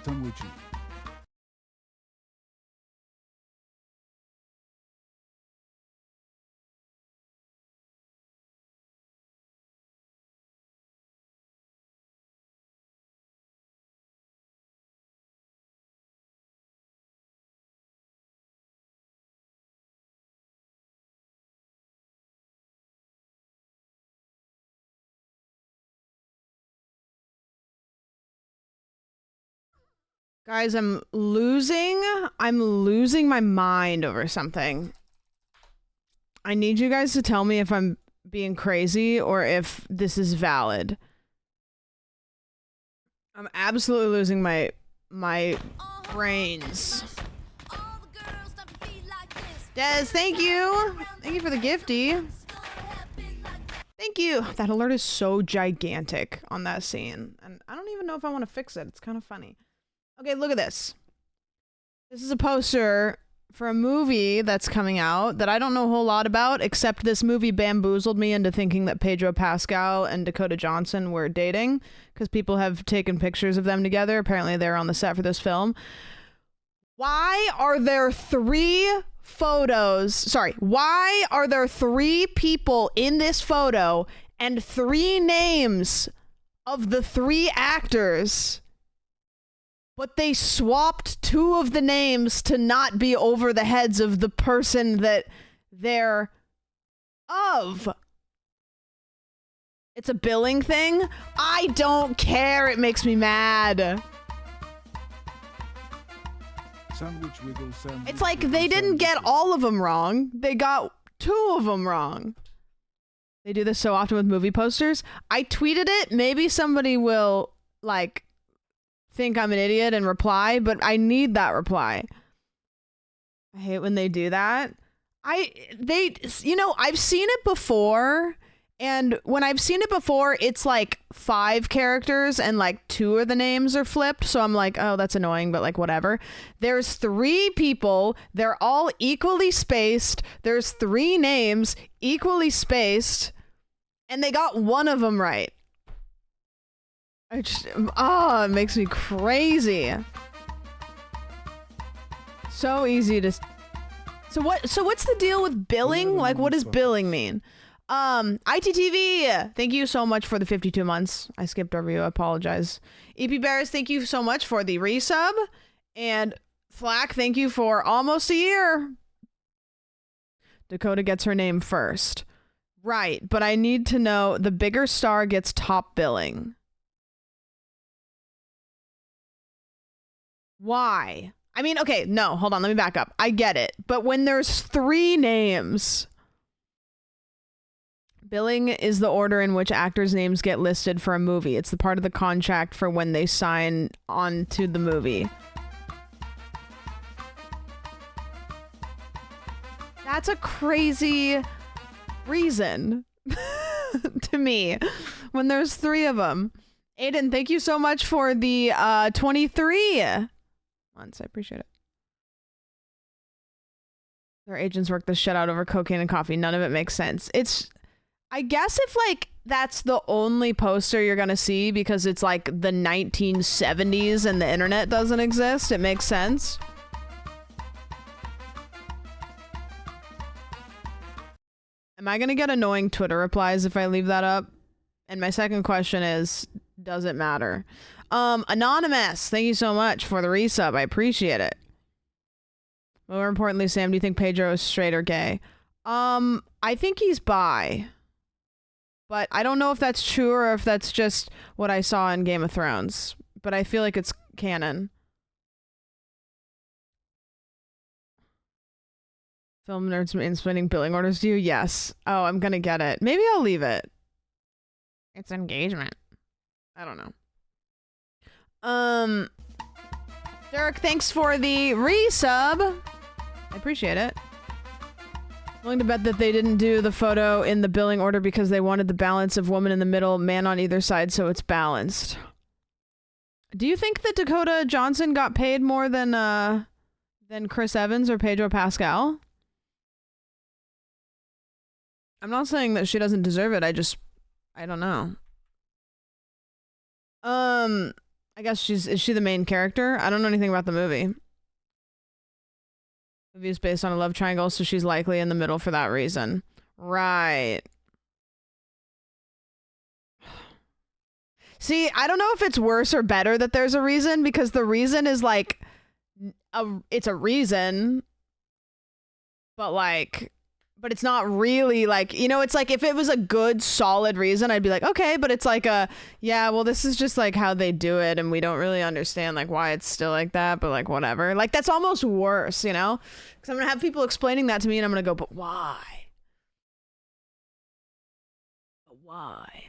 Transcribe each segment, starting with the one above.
Done with you. Guys, I'm losing my mind over something. I need you guys to tell me if I'm being crazy or if this is valid. I'm absolutely losing my brains. Des, thank you. Thank you for the gifty. Thank you. That alert is so gigantic on that scene. And I don't even know if I want to fix it. It's kind of funny. Okay, look at this. This is a poster for a movie that's coming out that I don't know a whole lot about, except this movie bamboozled me into thinking that Pedro Pascal and Dakota Johnson were dating, because people have taken pictures of them together. Apparently they're on the set for this film. Why are there three people in this photo and three names of the three actors? But they swapped two of the names to not be over the heads of the person that they're of. It's a billing thing? I don't care. It makes me mad. Sandwich wiggle, sandwich. It's like they didn't get all of them wrong. They got two of them wrong. They do this so often with movie posters. I tweeted it. Maybe somebody will, like, think I'm an idiot and reply, but I need that reply. I hate when they do that. You know, I've seen it before, and when I've seen it before, it's like 5 characters and like 2 of the names are flipped, so I'm like, oh, that's annoying, but like whatever. There's 3 people, they're all equally spaced, there's 3 names equally spaced, and they got one of them right. It makes me crazy. So easy to... So what's the deal with billing? Like, what does billing mean? ITTV, thank you so much for the 52 months. I skipped over you, I apologize. EP Bears, thank you so much for the resub. And Flack, thank you for almost a year. Dakota gets her name first. Right, but I need to know, the bigger star gets top billing. Why? I mean, okay, no, hold on, let me back up. I get it. But when there's 3 names, billing is the order in which actors' names get listed for a movie. It's the part of the contract for when they sign on to the movie. That's a crazy reason to me when there's 3 of them. Aiden, thank you so much for the 23 months. I appreciate it. Their agents work the shit out over cocaine and coffee. None of it makes sense. I guess if like that's the only poster you're gonna see because it's like the 1970s and the internet doesn't exist, it makes sense. Am I gonna get annoying Twitter replies if I leave that up? And my second question is, does it matter? Anonymous, thank you so much for the resub. I appreciate it. More importantly, Sam, do you think Pedro is straight or gay? I think he's bi. But I don't know if that's true or if that's just what I saw in Game of Thrones. But I feel like it's canon. Film nerds mansplaining billing orders to you? Yes. Oh, I'm gonna get it. Maybe I'll leave it. It's engagement. I don't know. Derek, thanks for the resub. I appreciate it. Willing to bet that they didn't do the photo in the billing order because they wanted the balance of woman in the middle, man on either side, so it's balanced. Do you think that Dakota Johnson got paid more than Chris Evans or Pedro Pascal? I'm not saying that she doesn't deserve it. I don't know. I I guess is she the main character? I don't know anything about the movie. The movie is based on a love triangle, so she's likely in the middle for that reason. Right. See, I don't know if it's worse or better that there's a reason, because the reason is like, it's a reason, but like, but it's not really like, you know, it's like if it was a good solid reason, I'd be like, okay, but it's like yeah, well, this is just like how they do it, and we don't really understand like why it's still like that, but like whatever. Like that's almost worse, you know, because I'm gonna have people explaining that to me, and I'm gonna go, but why? But why?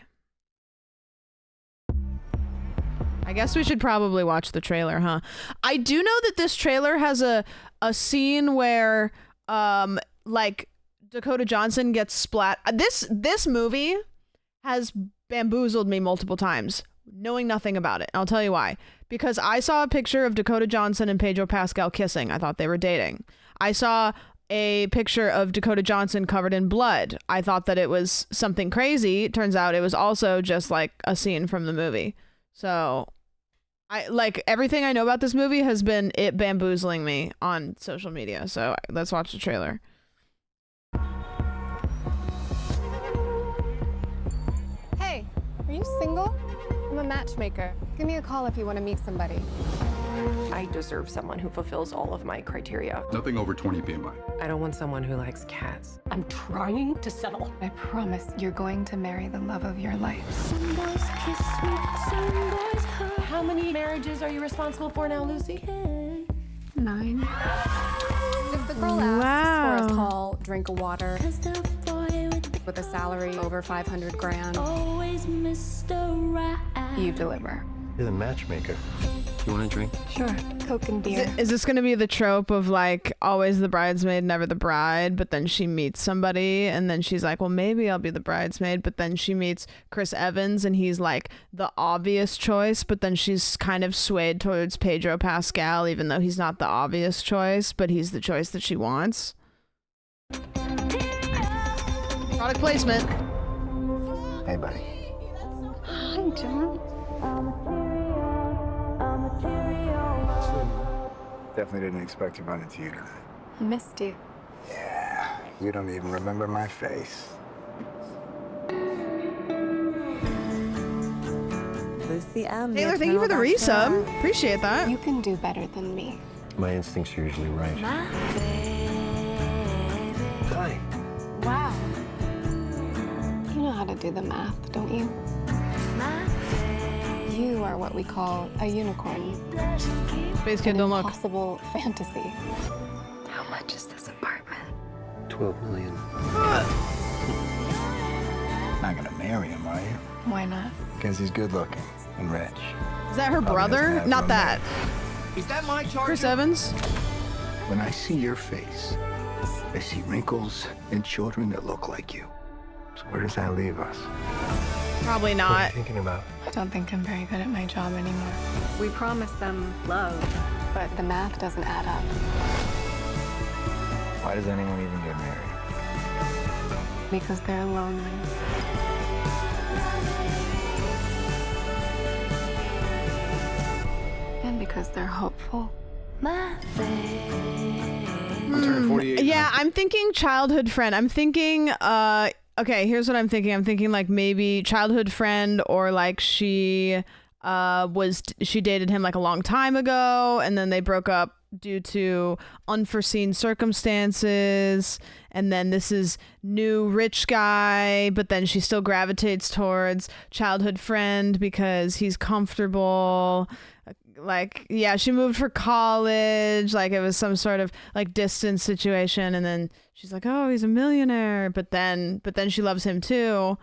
I guess we should probably watch the trailer, huh? I do know that this trailer has a scene where like Dakota Johnson gets splat. This movie has bamboozled me multiple times, knowing nothing about it. And I'll tell you why. Because I saw a picture of Dakota Johnson and Pedro Pascal kissing. I thought they were dating. I saw a picture of Dakota Johnson covered in blood. I thought that it was something crazy. Turns out it was also just like a scene from the movie. So I like everything I know about this movie has been it bamboozling me on social media. So let's watch the trailer. Hey, are you single? I'm a matchmaker. Give me a call if you want to meet somebody. I deserve someone who fulfills all of my criteria. Nothing over 20 BMI. I don't want someone who likes cats. I'm trying to settle. I promise you're going to marry the love of your life. How many marriages are you responsible for now, Lucy? 9. If the girl asks for a tall drink of water with a salary over 500 grand, you deliver. You're the matchmaker. You want a drink? Sure. Coke and beer. Is this going to be the trope of like always the bridesmaid, never the bride, but then she meets somebody and then she's like, well, maybe I'll be the bridesmaid, but then she meets Chris Evans and he's like the obvious choice, but then she's kind of swayed towards Pedro Pascal, even though he's not the obvious choice, but he's the choice that she wants. Product placement. Hey, buddy. Hi, John. Definitely didn't expect to run into you tonight. I missed you. Yeah, you don't even remember my face. Taylor, thank you for the resub. Appreciate that. You can do better than me. My instincts are usually right. Hi. Wow. You know how to do the math, don't you? You are what we call a unicorn. Space Kid, don't look. Impossible fantasy. How much is this apartment? 12 million. Not gonna marry him, are you? Why not? Because he's good looking and rich. Is that her Probably doesn't brother? have Not room that. Is that my charger? Chris Evans? When I see your face, I see wrinkles and children that look like you. So where does that leave us? Probably What are not. you thinking about? I don't think I'm very good at my job anymore. We promised them love. But the math doesn't add up. Why does anyone even get married? Because they're lonely. And because they're hopeful. I'm turning 48. Yeah, I'm thinking childhood friend. I'm thinking, okay, here's what I'm thinking. I'm thinking like maybe childhood friend, or like she dated him like a long time ago and then they broke up due to unforeseen circumstances, and then this is new rich guy, but then she still gravitates towards childhood friend because he's comfortable. Like, yeah, she moved for college, like it was some sort of like distance situation, and then she's like, oh, he's a millionaire, but then she loves him too.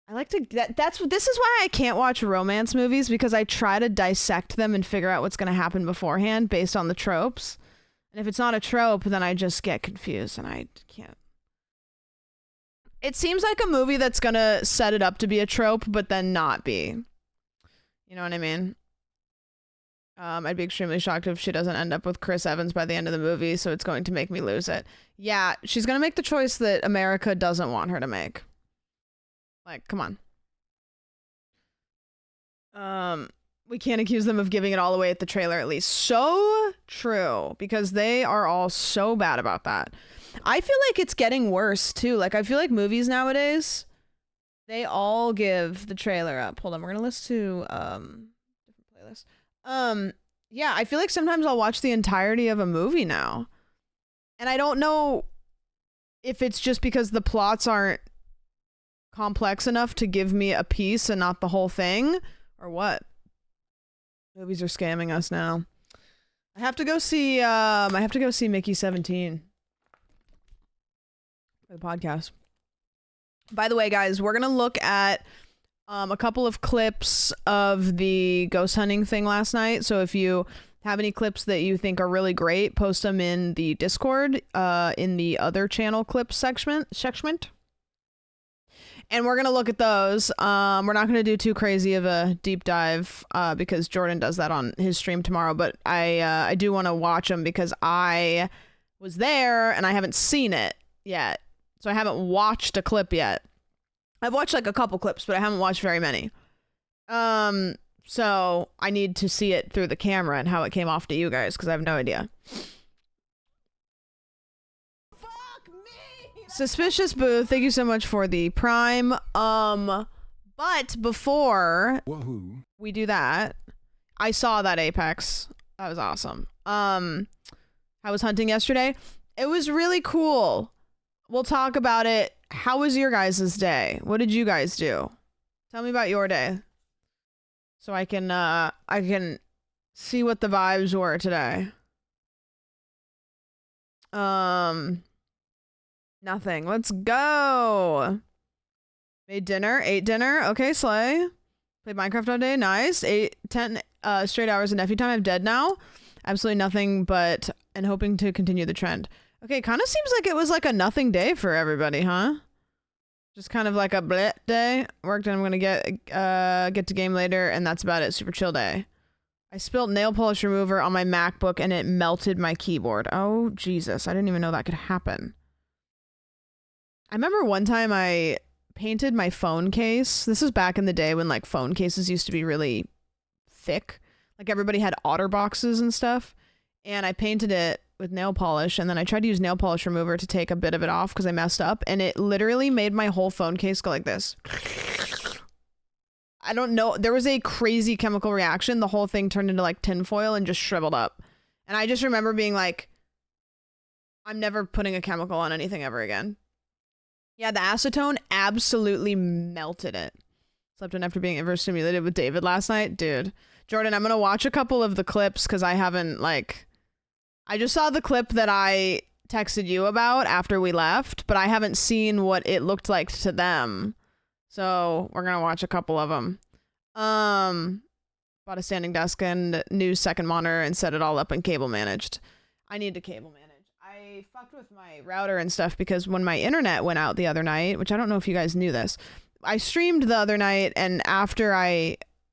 I like to this is why I can't watch romance movies, because I try to dissect them and figure out what's going to happen beforehand based on the tropes. And if it's not a trope, then I just get confused and I can't. It seems like a movie that's going to set it up to be a trope but then not be. You know what I mean? I'd be extremely shocked if she doesn't end up with Chris Evans by the end of the movie, so it's going to make me lose it. Yeah, she's going to make the choice that America doesn't want her to make. Like, come on. We can't accuse them of giving it all away at the trailer, at least. So true, because they are all so bad about that. I feel like it's getting worse too. Like, I feel like movies nowadays, they all give the trailer up. Hold on, we're gonna listen to different playlist. Yeah, I feel like sometimes I'll watch the entirety of a movie now, and I don't know if it's just because the plots aren't complex enough to give me a piece and not the whole thing, or what. Movies are scamming us now. I have to go see Mickey 17 for the podcast. By the way, guys, we're gonna look at a couple of clips of the ghost hunting thing last night. So if you have any clips that you think are really great, post them in the Discord, in the other channel clips section. And we're going to look at those. We're not going to do too crazy of a deep dive because Jordan does that on his stream tomorrow. But I do want to watch them because I was there and I haven't seen it yet. So I haven't watched a clip yet. I've watched like a couple clips, but I haven't watched very many. So I need to see it through the camera and how it came off to you guys because I have no idea. Suspicious Booth, thank you so much for the Prime. But before Wahoo. we do that, I saw that Apex. That was awesome. I was hunting yesterday. It was really cool. We'll talk about it. How was your guys' day? What did you guys do? Tell me about your day. So I can see what the vibes were today. Nothing. Let's go. Ate dinner. Okay, slay. Played Minecraft all day. Nice. 10 straight hours of nephew time. I'm dead now. Absolutely nothing but, and hoping to continue the trend. Okay, kind of seems like it was like a nothing day for everybody, huh? Just kind of like a bleh day. Worked and I'm gonna get to game later, and that's about it. Super chill day. I spilled nail polish remover on my MacBook and it melted my keyboard. Oh, Jesus. I didn't even know that could happen. I remember one time I painted my phone case. This was back in the day when like phone cases used to be really thick. Like everybody had otter boxes and stuff. And I painted it with nail polish, and then I tried to use nail polish remover to take a bit of it off because I messed up, and it literally made my whole phone case go like this. I don't know. There was a crazy chemical reaction. The whole thing turned into like tinfoil and just shriveled up. And I just remember being like, I'm never putting a chemical on anything ever again. Yeah, the acetone absolutely melted it. Slept in after being overstimulated with David last night. Dude. Jordan, I'm going to watch a couple of the clips because I haven't like... I just saw the clip that I texted you about after we left, but I haven't seen what it looked like to them. So we're going to watch a couple of them. Bought a standing desk and new second monitor and set it all up and cable managed. I need to cable manage. I fucked with my router and stuff because when my internet went out the other night, which I don't know if you guys knew this, I streamed the other night, and after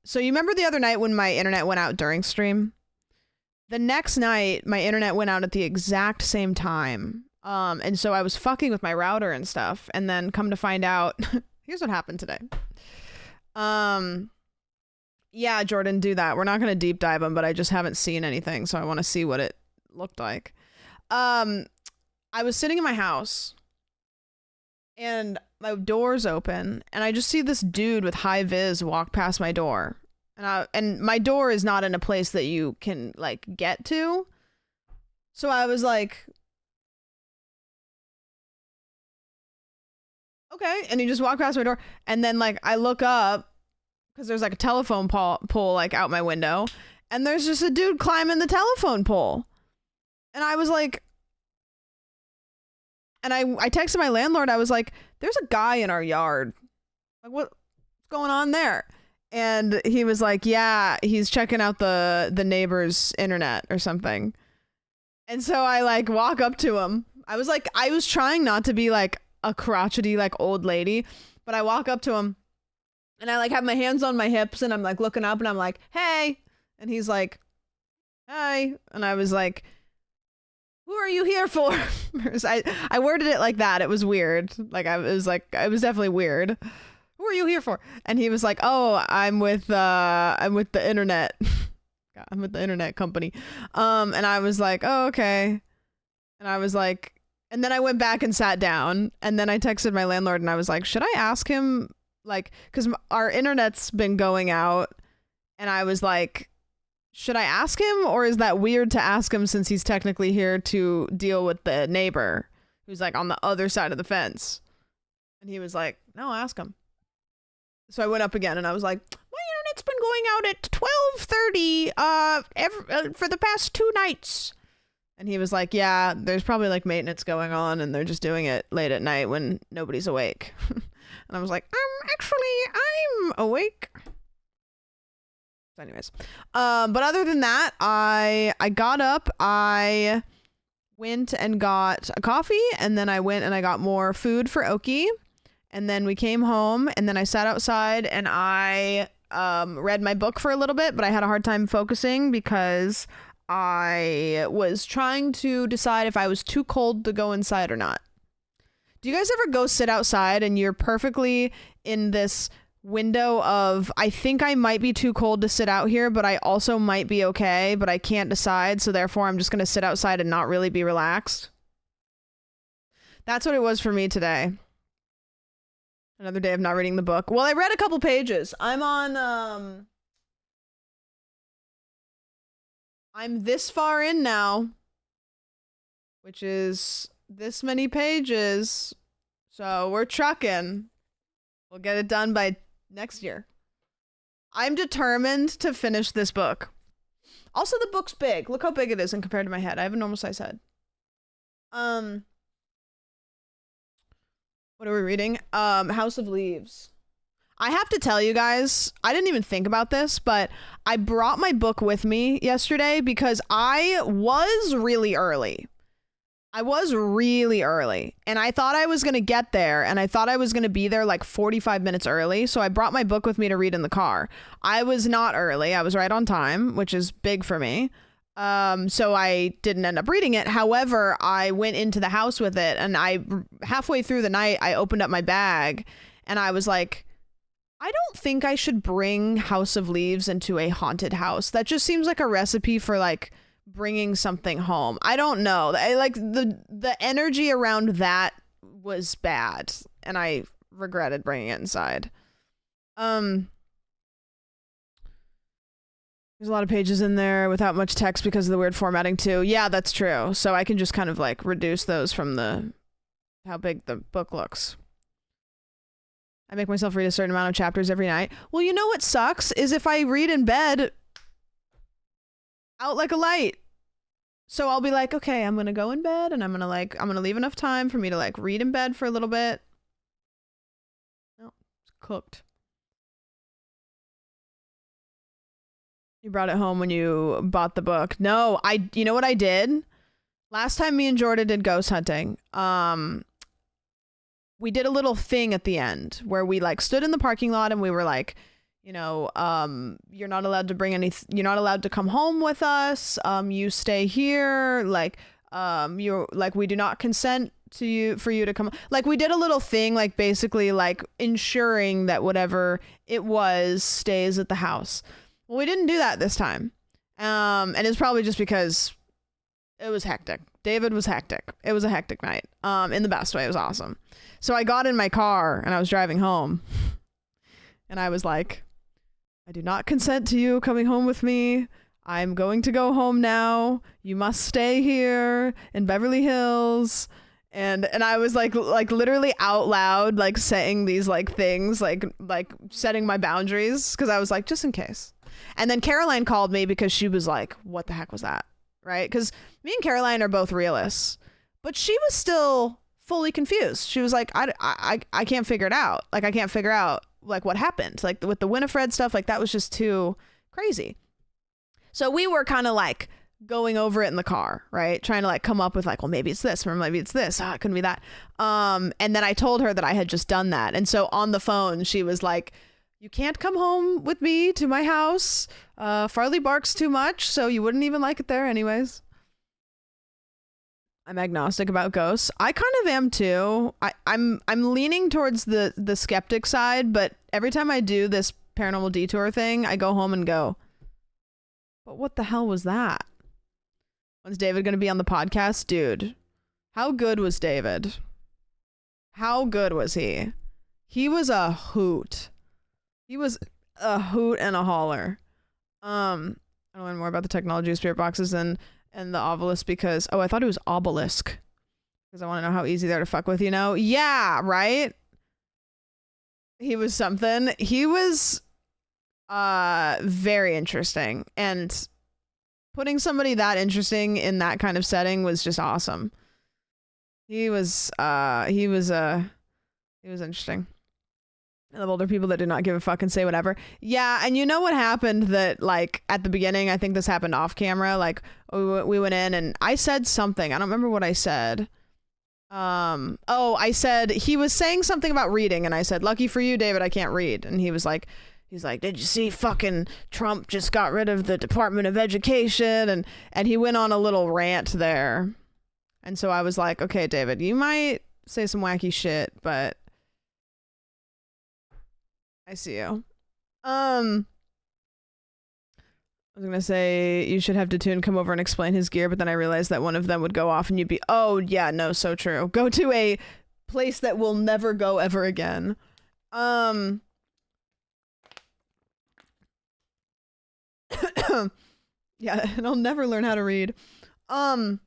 so you remember the other night when my internet went out during stream? The next night, my internet went out at the exact same time. And so I was fucking with my router and stuff. And then come to find out, here's what happened today. Yeah, Jordan, do that. We're not going to deep dive them, but I just haven't seen anything. So I want to see what it looked like. I was sitting in my house and my door's open and I just see this dude with high vis walk past my door. And my door is not in a place that you can like get to. So I was like, okay. And he just walked past my door. And then like I look up because there's like a telephone pole like out my window. And there's just a dude climbing the telephone pole. And I was like, and I texted my landlord. I was like, there's a guy in our yard. Like what's going on there? And he was like, yeah, he's checking out the neighbor's internet or something. And so I like walk up to him. I was trying not to be like a crotchety like old lady, but I walk up to him and I like have my hands on my hips and I'm like looking up and I'm like, hey. And he's like, hi. And I was like, who are you here for? I worded it like that. It was weird. Like it was definitely weird. Who are you here for? And he was like, oh, I'm with the internet. I'm with the internet company. And I was like, oh, okay. And I was like, and then I went back and sat down, and then I texted my landlord and I was like, should I ask him, like, because our internet's been going out, and I was like, should I ask him, or is that weird to ask him since he's technically here to deal with the neighbor who's like on the other side of the fence? And he was like, no, ask him. So I went up again and I was like, my internet's been going out at 12:30 for the past 2 nights. And he was like, yeah, there's probably like maintenance going on and they're just doing it late at night when nobody's awake. And I was like, I'm awake. So anyways, but other than that, I got up, I went and got a coffee, and then I went and I got more food for Oki, and then we came home, and then I sat outside and I read my book for a little bit, but I had a hard time focusing because I was trying to decide if I was too cold to go inside or not. Do you guys ever go sit outside and you're perfectly in this window of, I think I might be too cold to sit out here, but I also might be okay, but I can't decide, so therefore I'm just going to sit outside and not really be relaxed? That's what it was for me today. Another day of not reading the book. Well, I read a couple pages. I'm this far in now, which is this many pages. So we're trucking. We'll get it done by next year. I'm determined to finish this book. Also, the book's big. Look how big it is in compared to my head. I have a normal size head. What are we reading? House of Leaves. I have to tell you guys, I didn't even think about this, but I brought my book with me yesterday because I was really early. And I thought I was going to get there, and I thought I was going to be there like 45 minutes early, so I brought my book with me to read in the car. I was not early. I was right on time, which is big for me. So I didn't end up reading it. However, I went into the house with it, and halfway through the night, I opened up my bag, and I was like, I don't think I should bring House of Leaves into a haunted house. That just seems like a recipe for like bringing something home. I don't know. The energy around that was bad, and I regretted bringing it inside. There's a lot of pages in there without much text because of the weird formatting too. Yeah, that's true. So I can just kind of like reduce those from how big the book looks. I make myself read a certain amount of chapters every night. Well, you know what sucks is if I read in bed, out like a light. So I'll be like, okay, I'm going to go in bed and I'm going to leave enough time for me to like read in bed for a little bit. No, it's cooked. You brought it home when you bought the book. No, you know what I did? Last time me and Jordan did ghost hunting, we did a little thing at the end where we like stood in the parking lot and we were like, you know, you're not allowed to come home with us. You stay here. Like, we do not consent for you to come. Like, we did a little thing, like basically like ensuring that whatever it was stays at the house. Well, we didn't do that this time. And it's probably just because it was hectic. David was hectic. It was a hectic night. In the best way. It was awesome. So I got in my car and I was driving home and I was like, I do not consent to you coming home with me. I'm going to go home now. You must stay here in Beverly Hills. And I was like literally out loud, like saying these like things, like setting my boundaries. Cause I was like, just in case. And then Caroline called me because she was like, what the heck was that? Right. Cause me and Caroline are both realists, but she was still fully confused. She was like, I can't figure it out. Like, I can't figure out like what happened, like with the Winifred stuff, like that was just too crazy. So we were kind of like going over it in the car, right? Trying to like come up with like, well, maybe it's this or maybe it's this. It couldn't be that. And then I told her that I had just done that. And so on the phone, she was like, you can't come home with me to my house. Farley barks too much, so you wouldn't even like it there anyways. I'm agnostic about ghosts. I kind of am too. I'm leaning towards the skeptic side, but every time I do this paranormal detour thing, I go home and go, but what the hell was that? When's David going to be on the podcast? Dude, how good was David? How good was he? He was a hoot. He was a hoot and a holler. I learn more about the technology of spirit boxes and the obelisk because, I thought it was obelisk. Because I want to know how easy they're to fuck with, you know? Yeah, right? He was something. He was very interesting. And putting somebody that interesting in that kind of setting was just awesome. He was interesting. I love older people that do not give a fuck and say whatever. Yeah, and you know what happened that, like, at the beginning, I think this happened off camera, like, we went in and I said something. I don't remember what I said. I said, he was saying something about reading, and I said, lucky for you, David, I can't read. And he's like, did you see fucking Trump just got rid of the Department of Education? And he went on a little rant there. And so I was like, okay, David, you might say some wacky shit, but I see you. I was gonna say you should have Datun come over and explain his gear, but then I realized that one of them would go off and you'd be, oh yeah, no, so true. Go to a place that will never go ever again. Yeah, and I'll never learn how to read. Hold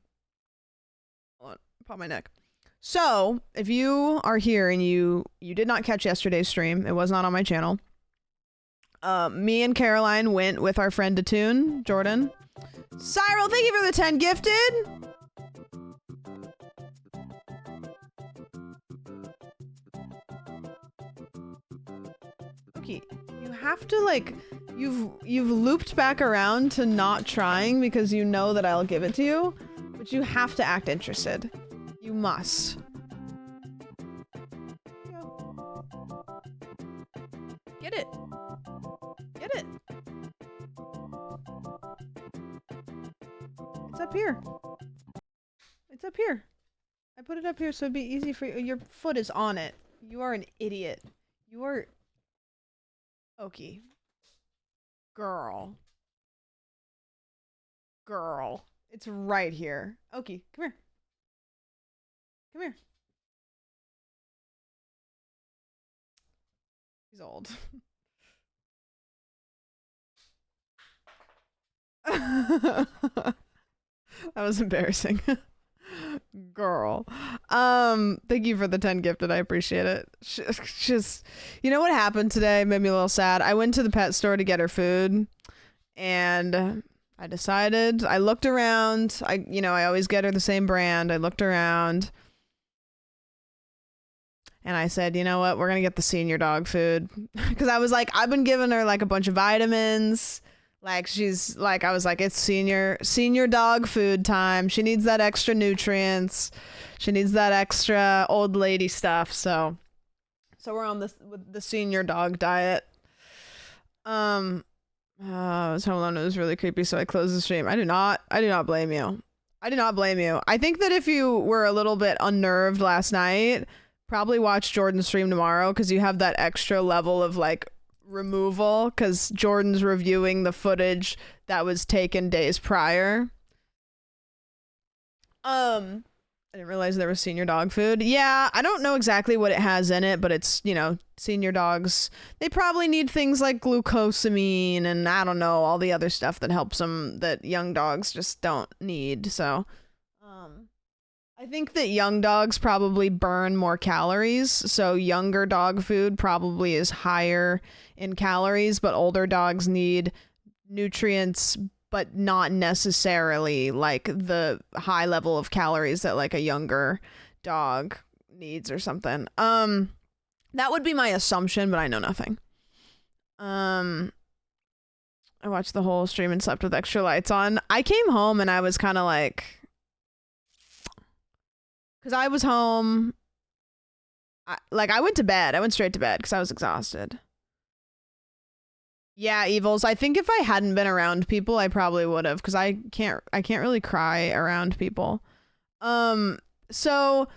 on, pop my neck. So, if you are here and you did not catch yesterday's stream, it was not on my channel. Me and Caroline went with our friend Datun, Jordan. Cyril, thank you for the 10 gifted. Okay, you have to, like, you've looped back around to not trying because you know that I'll give it to you, but you have to act interested. You must. Get it. Get it. It's up here. It's up here. I put it up here so it'd be easy for you. Your foot is on it. You are an idiot. You are... Okay. Girl. Girl. It's right here. Okay, come here. Come here. He's old. That was embarrassing. Girl. Thank you for the 10 gifted. I appreciate it. Just, you know what happened today? Made me a little sad. I went to the pet store to get her food and I decided, I looked around. I always get her the same brand. I looked around. And I said, you know what? We're going to get the senior dog food. Because I was like, I've been giving her like a bunch of vitamins. Like she's like, I was like, it's senior dog food time. She needs that extra nutrients. She needs that extra old lady stuff. So we're on this with the senior dog diet. I was home alone. It was really creepy. So I closed the stream. I do not blame you. I do not blame you. I think that if you were a little bit unnerved last night, probably watch Jordan's stream tomorrow because you have that extra level of like removal because Jordan's reviewing the footage that was taken days prior. I didn't realize there was senior dog food. Yeah, I don't know exactly what it has in it, but it's, senior dogs. They probably need things like glucosamine and I don't know, all the other stuff that helps them that young dogs just don't need. So, I think that young dogs probably burn more calories, so younger dog food probably is higher in calories, but older dogs need nutrients, but not necessarily like the high level of calories that like a younger dog needs or something. That would be my assumption, but I know nothing. I watched the whole stream and slept with extra lights on. I came home and I was kind of like... Because I was home, I went to bed. I went straight to bed because I was exhausted. Yeah, Evils. I think if I hadn't been around people, I probably would have because I can't really cry around people. So,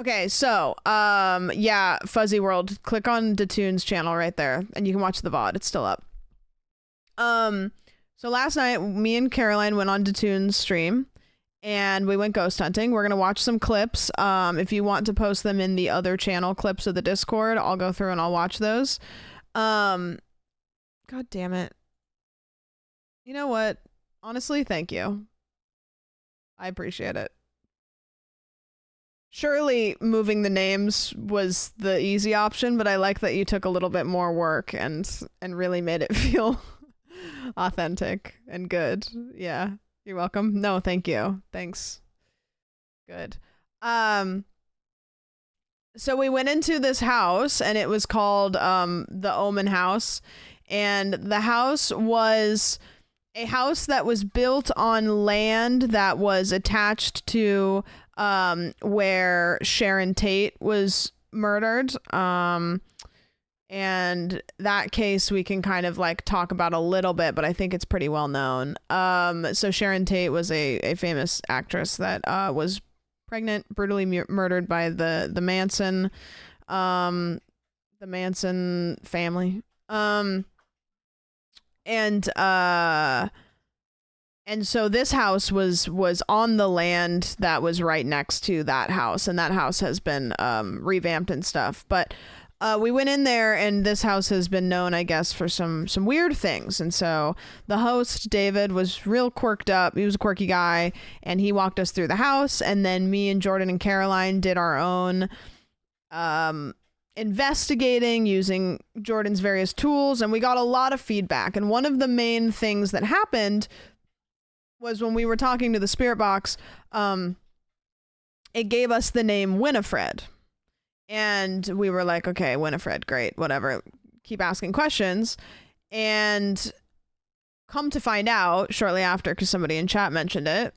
Okay, so yeah, Fuzzy World, click on Datoon's channel right there and you can watch the VOD. It's still up. So last night me and Caroline went on Datoon's stream and we went ghost hunting. We're gonna watch some clips. If you want to post them in the other channel clips of the Discord, I'll go through and I'll watch those. God damn it. You know what? Honestly, thank you. I appreciate it. Surely moving the names was the easy option, but I like that you took a little bit more work and really made it feel authentic and good. Yeah. You're welcome. No, thank you. Thanks. Good. So we went into this house and it was called the Omen house, and the house was a house that was built on land that was attached to where Sharon Tate was murdered. And that case we can kind of like talk about a little bit, but I think it's pretty well known. So Sharon Tate was a famous actress that was pregnant, brutally murdered by the Manson family. And so this house was on the land that was right next to that house, and that house has been revamped and stuff. But we went in there, and this house has been known, I guess, for some weird things. And so the host, David, was real quirked up. He was a quirky guy, and he walked us through the house. And then me and Jordan and Caroline did our own investigating using Jordan's various tools, and we got a lot of feedback. And one of the main things that happened was when we were talking to the spirit box, it gave us the name Winifred. And we were like, okay, Winifred, great, whatever. Keep asking questions. And come to find out shortly after, because somebody in chat mentioned it,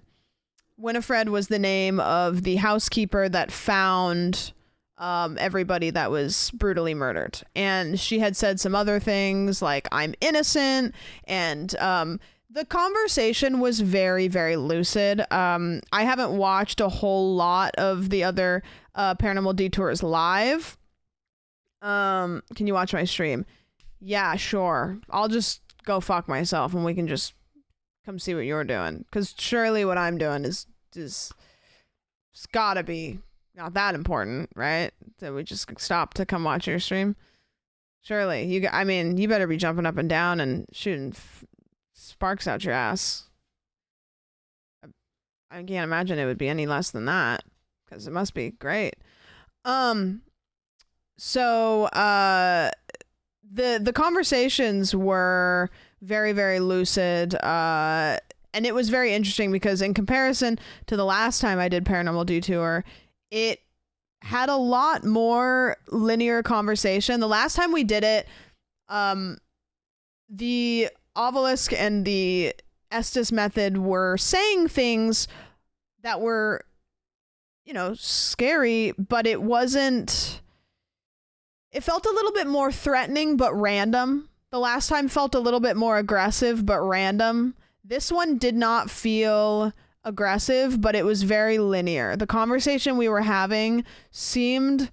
Winifred was the name of the housekeeper that found everybody that was brutally murdered. And she had said some other things like, I'm innocent, and the conversation was very, very lucid. I haven't watched a whole lot of the other Paranormal Detours live. Can you watch my stream? Yeah, sure. I'll just go fuck myself and we can just come see what you're doing. Because surely what I'm doing is it's gotta be not that important, right? That we just stop to come watch your stream. Surely. You better be jumping up and down and shooting sparks out your ass. I can't imagine it would be any less than that, because it must be great. So the conversations were very, very lucid, and it was very interesting because in comparison to the last time I did Paranormal Detour, it had a lot more linear conversation. The last time we did it, the Obelisk and the Estes method were saying things that were, scary, but it wasn't, it felt a little bit more threatening but random. The last time felt a little bit more aggressive but random. This one did not feel aggressive, but it was very linear. The conversation we were having seemed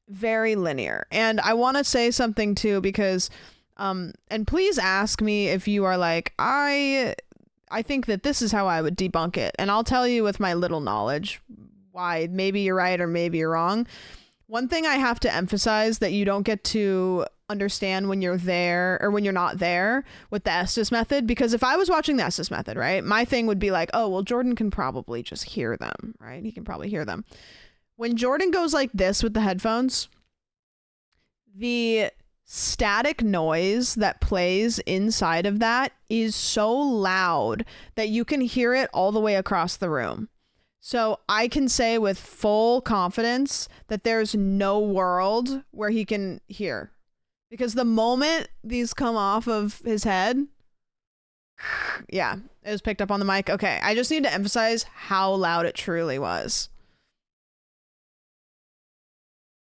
very linear. And I want to say something too, because and please ask me if you are like, I think that this is how I would debunk it. And I'll tell you with my little knowledge why maybe you're right or maybe you're wrong. One thing I have to emphasize that you don't get to understand when you're there or when you're not there with the Estes method, because if I was watching the Estes method, right, my thing would be like, oh, well, Jordan can probably just hear them, right? He can probably hear them. When Jordan goes like this with the headphones, the static noise that plays inside of that is so loud that you can hear it all the way across the room. So I can say with full confidence that there's no world where he can hear, because the moment these come off of his head, yeah, it was picked up on the mic. Okay, I just need to emphasize how loud it truly was.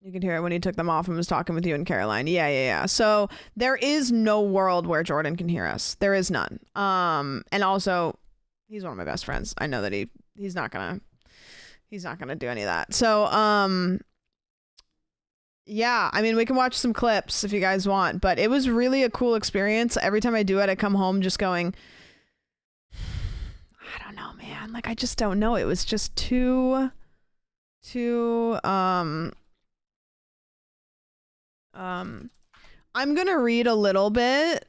You could hear it when he took them off and was talking with you and Caroline. Yeah. So there is no world where Jordan can hear us. There is none. And also, he's one of my best friends. I know that he's not gonna He's not gonna do any of that. So, yeah, I mean, we can watch some clips if you guys want, but it was really a cool experience. Every time I do it, I come home just going, I don't know, man. Like, I just don't know. It was just too, I'm gonna read a little bit,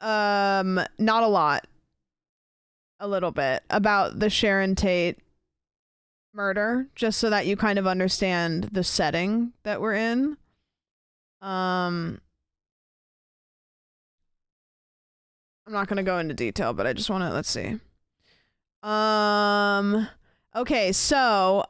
not a lot, a little bit about the Sharon Tate murder, just so that you kind of understand the setting that we're in. I'm not gonna go into detail, but I just want to, let's see. Okay, so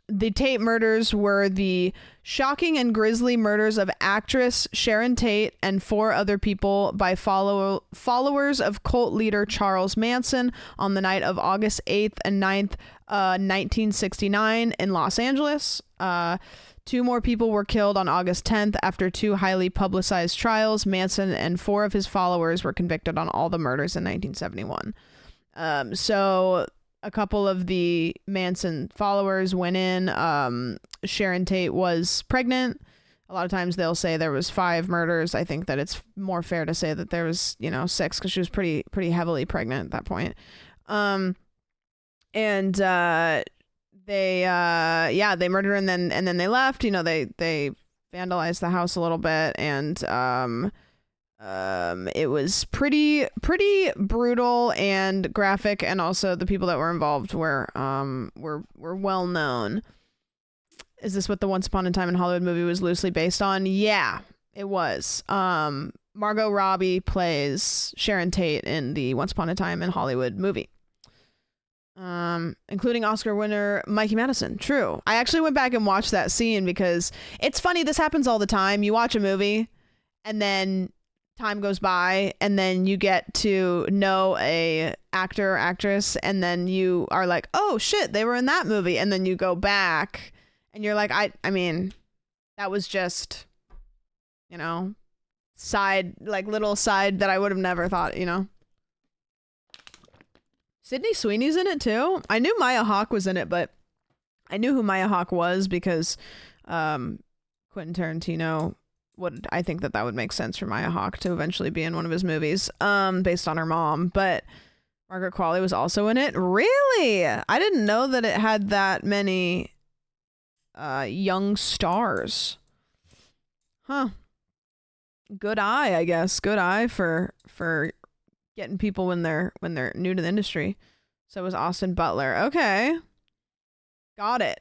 the Tate murders were the shocking and grisly murders of actress Sharon Tate and 4 other people by followers of cult leader Charles Manson on the night of August 8th and 9th, 1969 in Los Angeles. 2 more people were killed on August 10th after 2 highly publicized trials. Manson and 4 of his followers were convicted on all the murders in 1971. So a couple of the Manson followers went in. Sharon Tate was pregnant. A lot of times they'll say there was 5 murders. I think that it's more fair to say that there was, 6, because she was pretty heavily pregnant at that point. They murdered her and then they left. They vandalized the house a little bit, and it was pretty brutal and graphic, and also the people that were involved were well known. Is this what the Once Upon a Time in Hollywood movie was loosely based on? Yeah, it was. Margot Robbie plays Sharon Tate in the Once Upon a Time in Hollywood movie. Including Oscar winner Mikey Madison. True. I actually went back and watched that scene because it's funny. This happens all the time. You watch a movie and then time goes by and then you get to know a actor or actress and then you are like, oh shit, they were in that movie. And then you go back and you're like, I mean, that was just, little side that I would have never thought, Sydney Sweeney's in it too. I knew Maya Hawke was in it, but I knew who Maya Hawke was because Quentin Tarantino I think that would make sense for Maya Hawke to eventually be in one of his movies, based on her mom. But Margaret Qualley was also in it. Really? I didn't know that it had that many young stars. Huh. Good eye, I guess. Good eye for getting people when they're new to the industry. So it was Austin Butler. Okay. Got it.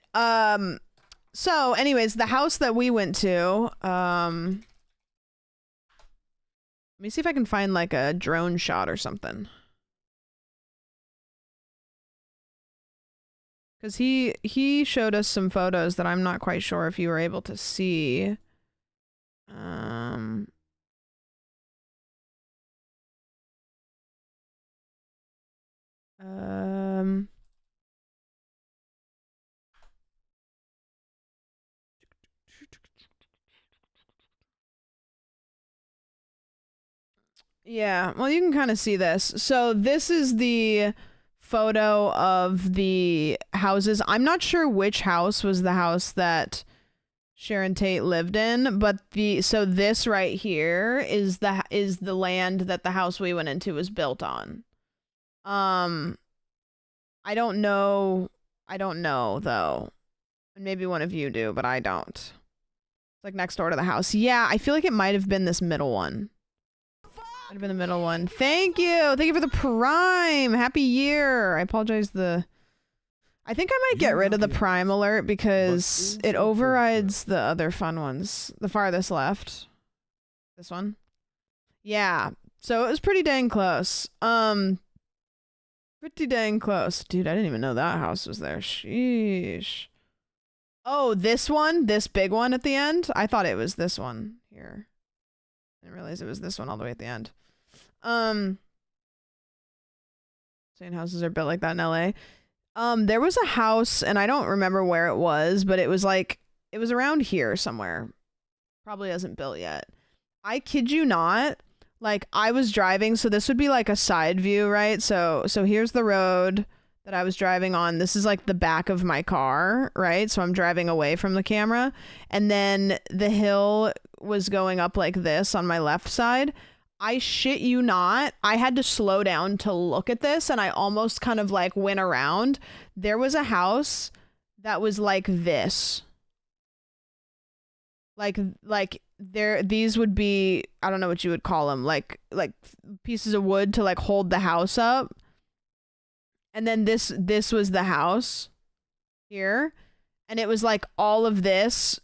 So anyways, the house that we went to, let me see if I can find like a drone shot or something. Cause he showed us some photos that I'm not quite sure if you were able to see. Yeah, well, you can kind of see this. So this is the photo of the houses. I'm not sure which house was the house that Sharon Tate lived in, but this right here is the land that the house we went into was built on. I don't know though. Maybe one of you do, but I don't. It's like next door to the house. Yeah, I feel like it might have been this middle one. Might have been the middle one. Thank you for the Prime. Happy year. I apologize. I think I might get rid of the Prime alert because it overrides the other fun ones. The farthest left. This one. Yeah. So it was pretty dang close. Pretty dang close. Dude, I didn't even know that house was there. Sheesh. Oh, this one? This big one at the end? I thought it was this one here. I didn't realize it was this one all the way at the end. Saying houses are built like that in LA. There was a house, and I don't remember where it was, but it was around here somewhere. Probably hasn't built yet. I kid you not. Like, I was driving, so this would be like a side view, right? So here's the road. that I was driving on. This is like the back of my car, right? So I'm driving away from the camera, and then the hill was going up like this on my left side. I shit you not, I had to slow down to look at this, and I almost kind of like went around. There was a house that was like this. Like there, these would be, I don't know what you would call them, like pieces of wood to like hold the house up. And then this was the house here, and it was like all of this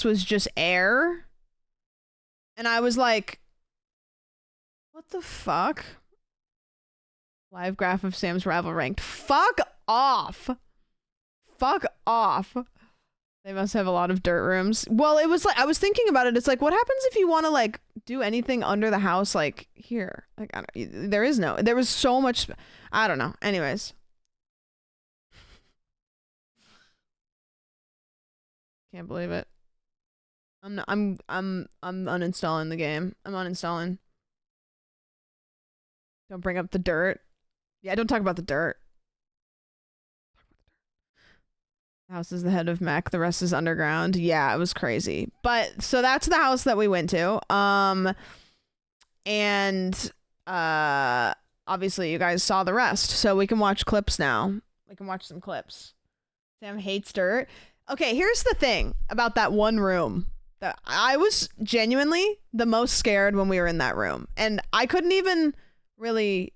was just air. And I was like, what the fuck? Live graph of Sam's rival ranked. Fuck off. Fuck off. They must have a lot of dirt rooms. Well, it was like, I was thinking about it. It's like, what happens if you want to like do anything under the house, like here? Like, I don't, there was so much, I don't know. Anyways. Can't believe it. I'm uninstalling the game. I'm uninstalling. Don't bring up the dirt. Yeah, don't talk about the dirt. The house is the head of mech. The rest is underground. Yeah, it was crazy. But so that's the house that we went to. And obviously you guys saw the rest. So we can watch clips now. We can watch some clips. Sam hates dirt. Okay, here's the thing about that one room. That I was genuinely the most scared when we were in that room. And I couldn't even really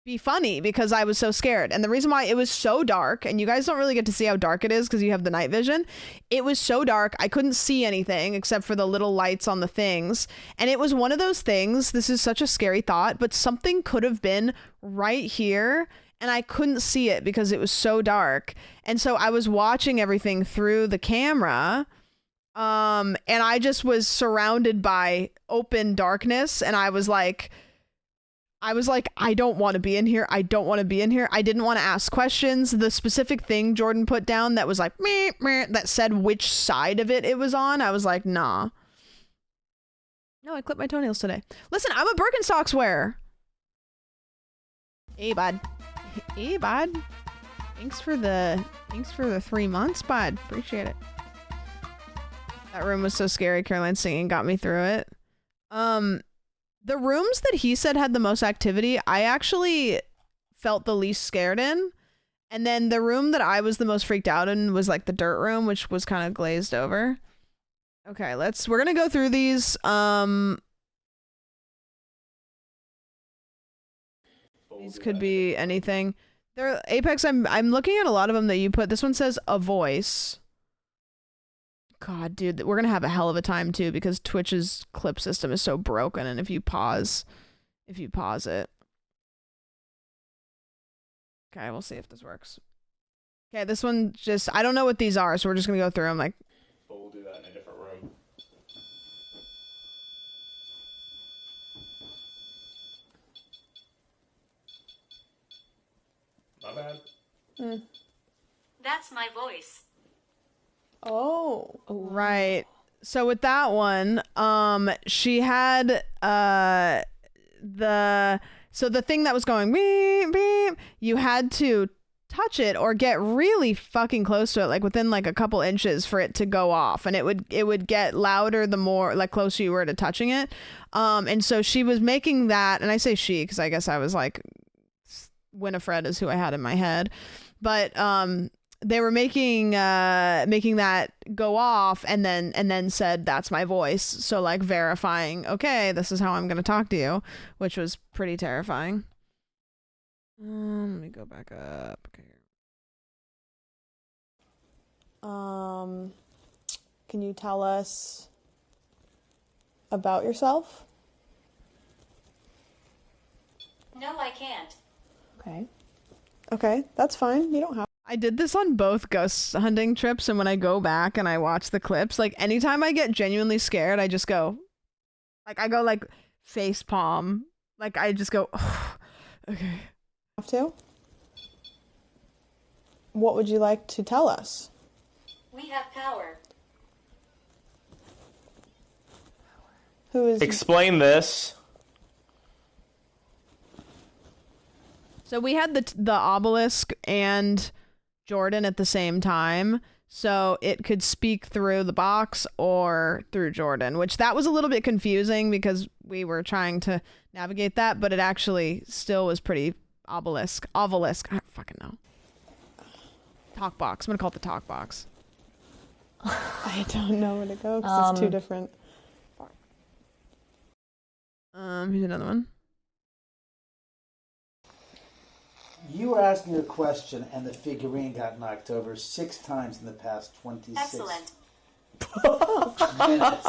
be funny because I was so scared. And the reason why, it was so dark, and you guys don't really get to see how dark it is because you have the night vision. It was so dark, I couldn't see anything except for the little lights on the things. And it was one of those things, this is such a scary thought, but something could have been right here and I couldn't see it because it was so dark. And so I was watching everything through the camera, and I just was surrounded by open darkness, and I was like, I don't want to be in here. I don't want to be in here. I didn't want to ask questions. The specific thing Jordan put down that was like, meh, meh, that said which side of it was on, I was like, nah. No, I clipped my toenails today. Listen, I'm a Birkenstocks wearer. Hey, bud. Hey, bud. Thanks for the 3 months, bud. Appreciate it. That room was so scary. Caroline singing got me through it. The rooms that he said had the most activity, I actually felt the least scared in. And then the room that I was the most freaked out in was like the dirt room, which was kind of glazed over. Okay, we're gonna go through these. These could be anything. There, Apex, I'm looking at a lot of them that you put. This one says a voice. God, dude, we're gonna have a hell of a time too because Twitch's clip system is so broken, and if you pause it. Okay, we'll see if this works. Okay, this one just, I don't know what these are, so we're just gonna go through them like. But we'll do that in a different room. My bad. That's my voice. Oh, right. So with that one, she had the thing that was going beep beep, you had to touch it or get really fucking close to it, like within like a couple inches for it to go off, and it would get louder the more like closer you were to touching it. And so she was making that, and I say she because I guess I was like, Winifred is who I had in my head, but they were making that go off and then said that's my voice, so like verifying, okay, this is how I'm gonna talk to you, which was pretty terrifying. Let me go back up. Okay. Can you tell us about yourself? No, I can't. Okay, that's fine. You don't have. I did this on both ghost hunting trips, and when I go back and I watch the clips, like anytime I get genuinely scared, I just go, like I go like face palm, like I just go, oh, okay. Have to? What would you like to tell us? We have power. Explain this. So we had the obelisk and Jordan at the same time. So it could speak through the box or through Jordan, which that was a little bit confusing because we were trying to navigate that, but it actually still was pretty obelisk. I don't fucking know. Talk box. I'm going to call it the talk box. I don't know where to go because it's two different. Here's another one. You were asking a question, and the figurine got knocked over 6 times in the past 26 Excellent. minutes.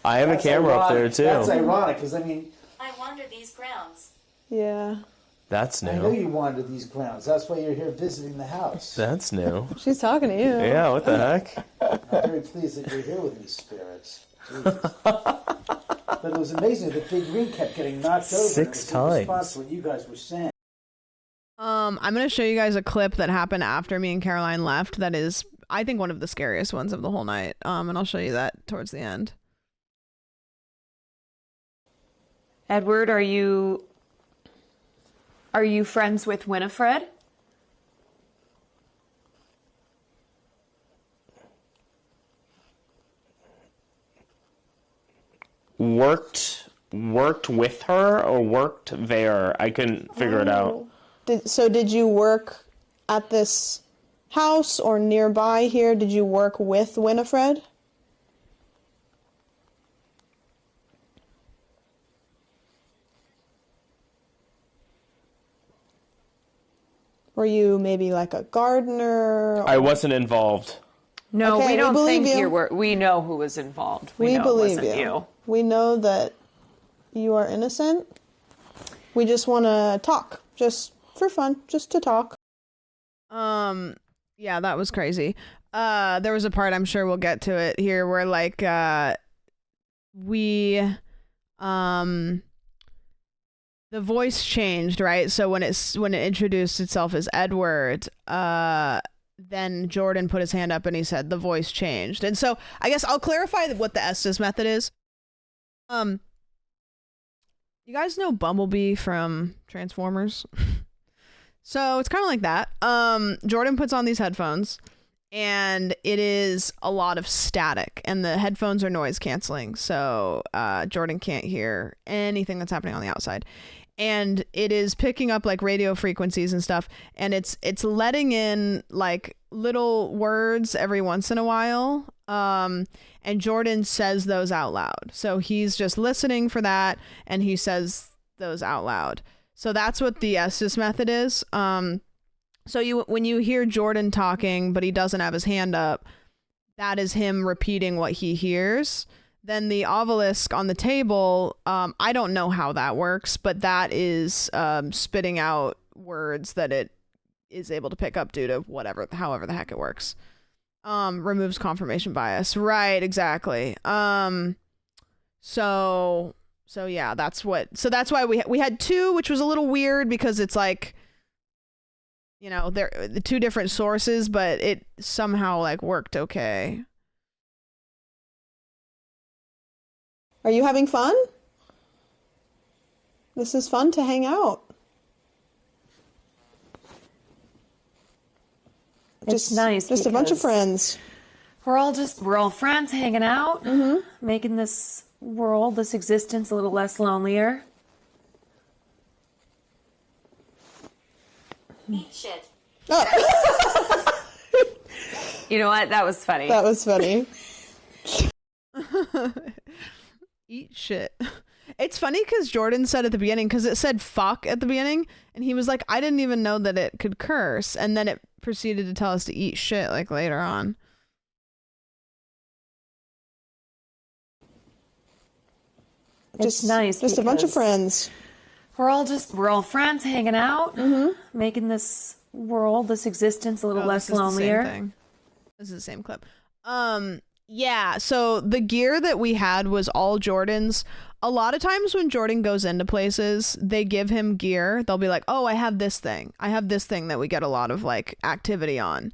I have a camera up there, too. That's ironic, because, I mean... I wander these grounds. Yeah. That's new. I know you wandered these grounds. That's why you're here visiting the house. That's new. She's talking to you. Yeah, what the heck? I'm very pleased that you're here with me, spirits. Jesus. But it was amazing. The figurine kept getting knocked over. 6 in response times. to what you guys were saying. I'm going to show you guys a clip that happened after me and Caroline left. That is, I think, one of the scariest ones of the whole night. And I'll show you that towards the end. Edward, are you friends with Winifred? Worked with her or worked there? I couldn't figure it out. Did you work at this house or nearby here? Did you work with Winifred? Were you maybe like a gardener? I wasn't involved. No, Okay, we don't believe think you. you were. We know who was involved. We know it believe wasn't you. We know that you are innocent. We just want to talk, just for fun, just to talk. Yeah, that was crazy. There was a part, I'm sure we'll get to it here, where like the voice changed, right? So when it introduced itself as Edward, then Jordan put his hand up and he said the voice changed. And so I guess I'll clarify what the Estes method is. You guys know Bumblebee from Transformers? So it's kind of like that. Jordan puts on these headphones and it is a lot of static and the headphones are noise canceling. So Jordan can't hear anything that's happening on the outside. And it is picking up like radio frequencies and stuff. And it's letting in like little words every once in a while. And Jordan says those out loud. So he's just listening for that. And he says those out loud. So that's what the Estes method is. So when you hear Jordan talking, but he doesn't have his hand up, that is him repeating what he hears. Then the obelisk on the table, I don't know how that works, but that is spitting out words that it is able to pick up due to however the heck it works. Removes confirmation bias. Right, exactly. So yeah, that's why we had 2, which was a little weird because it's like, you know, they're the 2 different sources, but it somehow like worked okay. Are you having fun? This is fun to hang out. It's nice. Just a bunch of friends. We're all friends hanging out, making this world, this existence a little less lonelier. Eat shit. You know what? That was funny. That was funny. Eat shit. It's funny because Jordan said at the beginning, because it said fuck at the beginning, and he was like, I didn't even know that it could curse, and then it proceeded to tell us to eat shit like later on. It's nice. Just a bunch of friends. We're all friends hanging out, making this world, this existence a little less lonelier. This is the same clip. Yeah, so the gear that we had was all Jordan's. A lot of times when Jordan goes into places, they give him gear. They'll be like, oh, I have this thing that we get a lot of like activity on.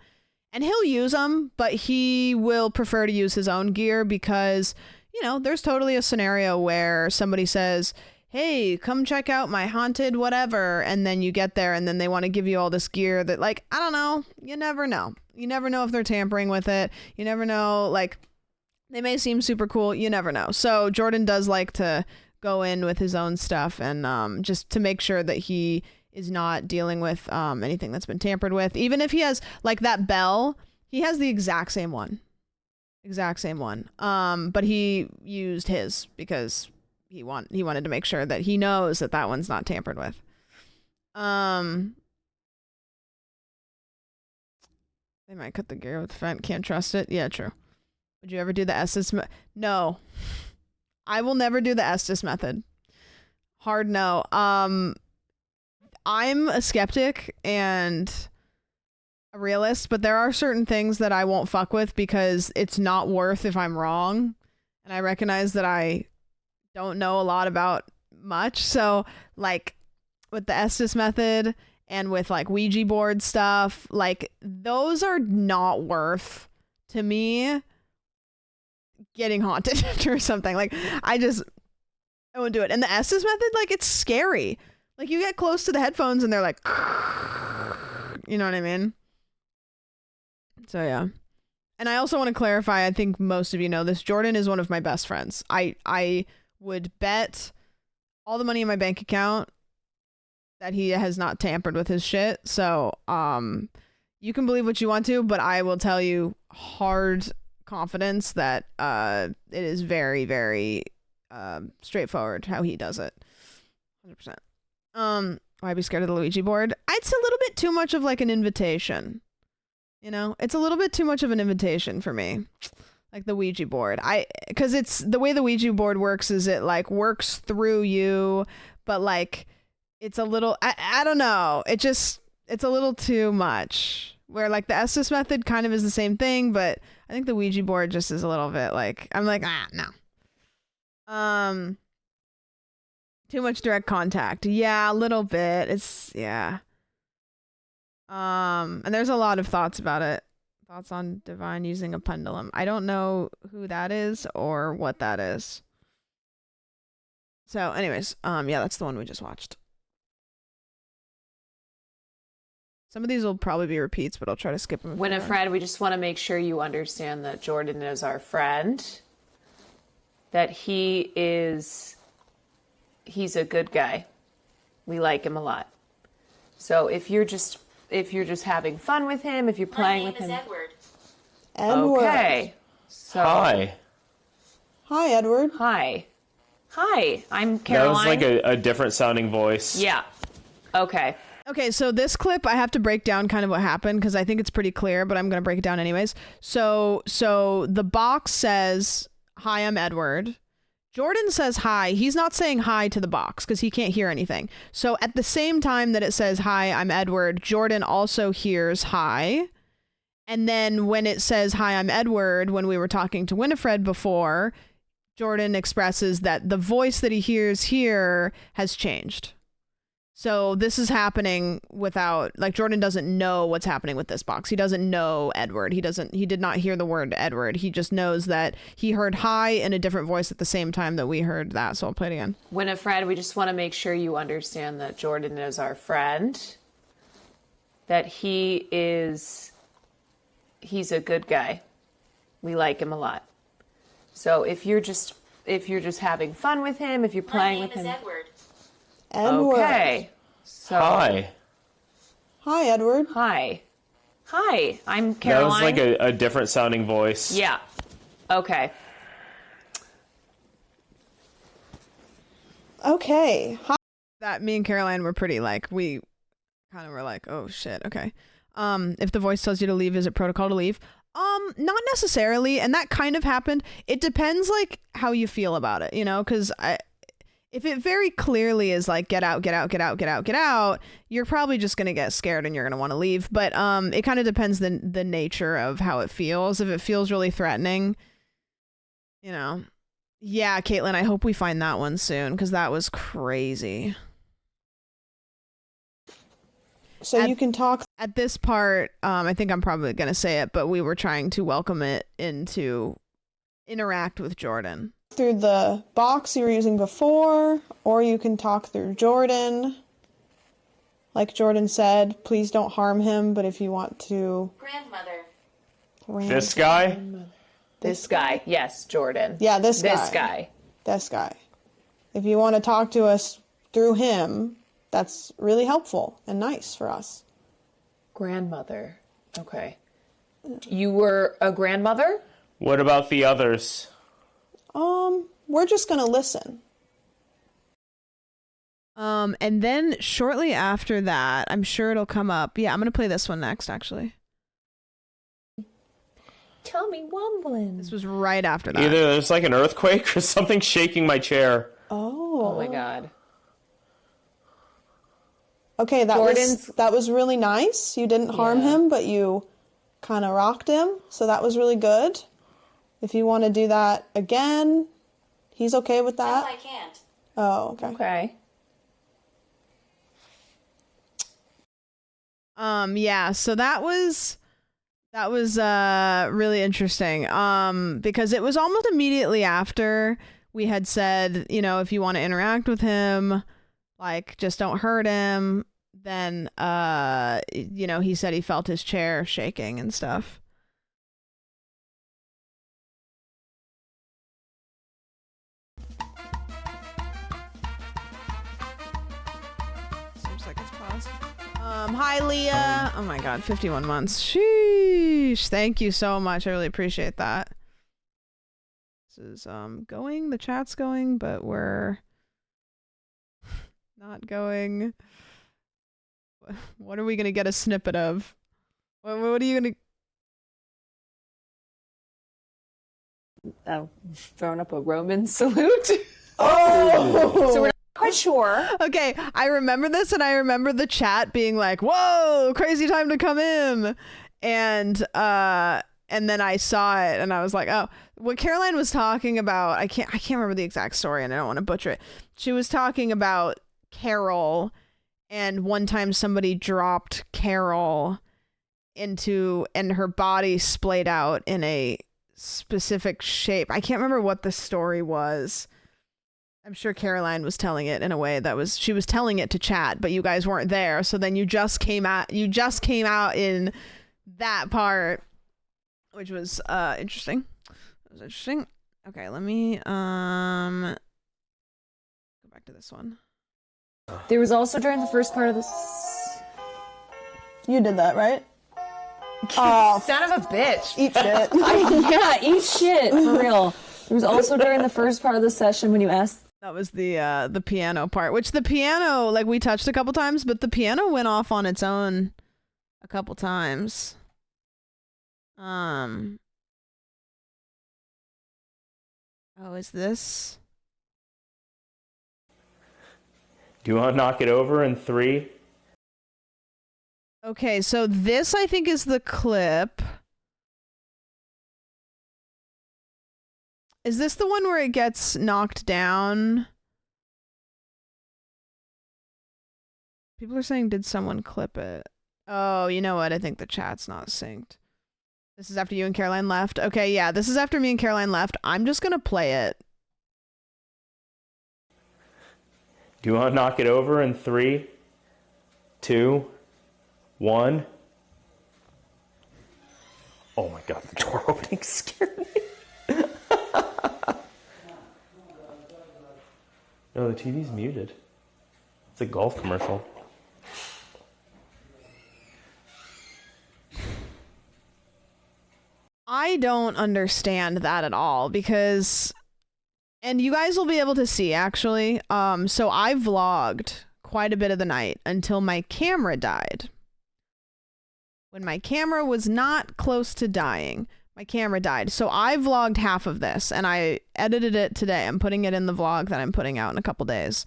And he'll use them, but he will prefer to use his own gear because, you know, there's totally a scenario where somebody says, hey, come check out my haunted whatever, and then you get there and then they want to give you all this gear that, like, I don't know, you never know if they're tampering with it. You never know, like, they may seem super cool, you never know. So Jordan does like to go in with his own stuff and just to make sure that he is not dealing with anything that's been tampered with. Even if he has, like, that bell, he has the exact same one. But he used his because he wanted to make sure that he knows that that one's not tampered with. They might cut the gear with the vent. Can't trust it. Yeah, true. Would you ever do the Estes? No, I will never do the Estes method. Hard no. I'm a skeptic and a realist, but there are certain things that I won't fuck with because it's not worth if I'm wrong, and I recognize that I don't know a lot about much. So, like, with the Estes method and with, like, Ouija board stuff, like, those are not worth, to me, getting haunted or something. Like, I won't do it. And the Estes method, like, it's scary. Like, you get close to the headphones and they're like, you know what I mean? So, yeah. And I also want to clarify, I think most of you know this, Jordan is one of my best friends. I would bet all the money in my bank account that he has not tampered with his shit. So, you can believe what you want to, but I will tell you hard confidence that it is very, very straightforward how he does it. 100%. Why be scared of the Luigi board? It's a little bit too much of, like, an invitation. You know, it's a little bit too much of an invitation for me. Like the Ouija board. Because it's the way the Ouija board works is it, like, works through you, but, like, it's a little, I don't know. It's a little too much. Where, like, the Estes method kind of is the same thing, but I think the Ouija board just is a little bit like, I'm like, no. Too much direct contact. Yeah, a little bit. Yeah. And there's a lot of thoughts about it. Thoughts on Divine using a pendulum. I don't know who that is or what that is. So, anyways, yeah, that's the one we just watched. Some of these will probably be repeats, but I'll try to skip them. Winifred, we just want to make sure you understand that Jordan is our friend. That he's a good guy. We like him a lot. So if you're just having fun with him, if you're playing with him. My name is Edward. Edward. Okay. So Hi. Hi, Edward. Hi, I'm Caroline. That was like a different sounding voice. Yeah. Okay. Okay, so this clip, I have to break down kind of what happened because I think it's pretty clear, but I'm going to break it down anyways. So the box says, hi, I'm Edward. Jordan says hi. He's not saying hi to the box because he can't hear anything. So at the same time that it says, hi, I'm Edward, Jordan also hears hi. And then when it says, hi, I'm Edward, when we were talking to Winifred before, Jordan expresses that the voice that he hears here has changed. So this is happening without, like, Jordan doesn't know what's happening with this box. He doesn't know Edward. He did not hear the word Edward. He just knows that he heard hi in a different voice at the same time that we heard that. So I'll play it again. Winifred, we just want to make sure you understand that Jordan is our friend. That he's a good guy. We like him a lot. So if you're just having fun with him, if you're playing with him. My name is Edward. Edward. Okay. So Hi. Hi, Edward. Hi, I'm Caroline. That was like a different sounding voice. Yeah. Okay. Okay. Hi. That me and Caroline were pretty, like, we kind of were like, oh shit, okay. If the voice tells you to leave, is it protocol to leave? Not necessarily, and that kind of happened. It depends, like, how you feel about it, you know, because if it very clearly is like, get out, get out, get out, get out, get out, you're probably just going to get scared and you're going to want to leave. But it kind of depends the nature of how it feels. If it feels really threatening, you know. Yeah, Caitlin, I hope we find that one soon because that was crazy. So you can talk. At this part, I think I'm probably going to say it, but we were trying to welcome it in to interact with Jordan. through the box you were using before, or you can talk through Jordan. Like Jordan said, please don't harm him, but if you want to... Grandmother. This guy? This guy. Yes, Jordan. Yeah, this guy. This guy. This guy. If you want to talk to us through him, that's really helpful and nice for us. Grandmother. Okay. You were a grandmother? What about the others? We're just gonna listen. And then shortly after that, I'm sure it'll come up. Yeah, I'm gonna play this one next, actually. Tell me wumbling. This was right after that. Either there's like an earthquake or something shaking my chair. Oh. Oh my god. Okay, that was really nice. You didn't harm him, but you kind of rocked him, so that was really good. If you want to do that again, he's okay with that? No, I can't. Oh, okay. Okay. Yeah, so that was really interesting. Because it was almost immediately after we had said, you know, if you want to interact with him, like just don't hurt him. Then you know, he said he felt his chair shaking and stuff. Seems like it's paused. Hi Leah. Oh my god, 51 months. Sheesh. Thank you so much. I really appreciate that. This is going, the chat's going, but we're not going. What are we gonna get a snippet of? What are you gonna... Throwing up a Roman salute. Oh! So we're not quite sure. Okay, I remember this, and I remember the chat being like, "Whoa, crazy time to come in," and then I saw it, and I was like, "Oh, what Caroline was talking about? I can't remember the exact story, and I don't want to butcher it. She was talking about Carol, and one time somebody dropped Carol and her body splayed out in a specific shape. I can't remember what the story was." I'm sure Caroline was telling it in a way she was telling it to chat, but you guys weren't there. So then you just came out in that part, which was interesting. It was interesting. Okay, let me go back to this one. There was also during the first part of this. You did that, right? Oh, son of a bitch. Eat shit. Yeah, eat shit, for real. There was also during the first part of the session when you asked. That was the piano part, which the piano, like, we touched a couple times, but the piano went off on its own a couple times. Oh, is this? Do you want to knock it over in 3? Okay, so this I think is the clip. Is this the one where it gets knocked down? People are saying, did someone clip it? Oh, you know what? I think the chat's not synced. This is after you and Caroline left. Okay, yeah, this is after me and Caroline left. I'm just gonna play it. Do you want to knock it over in 3, 2, 1? Oh my god, the door opening scared me. No, the TV's muted. It's a golf commercial. I don't understand that at all because, and you guys will be able to see actually, so I vlogged quite a bit of the night until my camera died. When my camera was not close to dying, my camera died. So I vlogged half of this and I edited it today. I'm putting it in the vlog that I'm putting out in a couple days.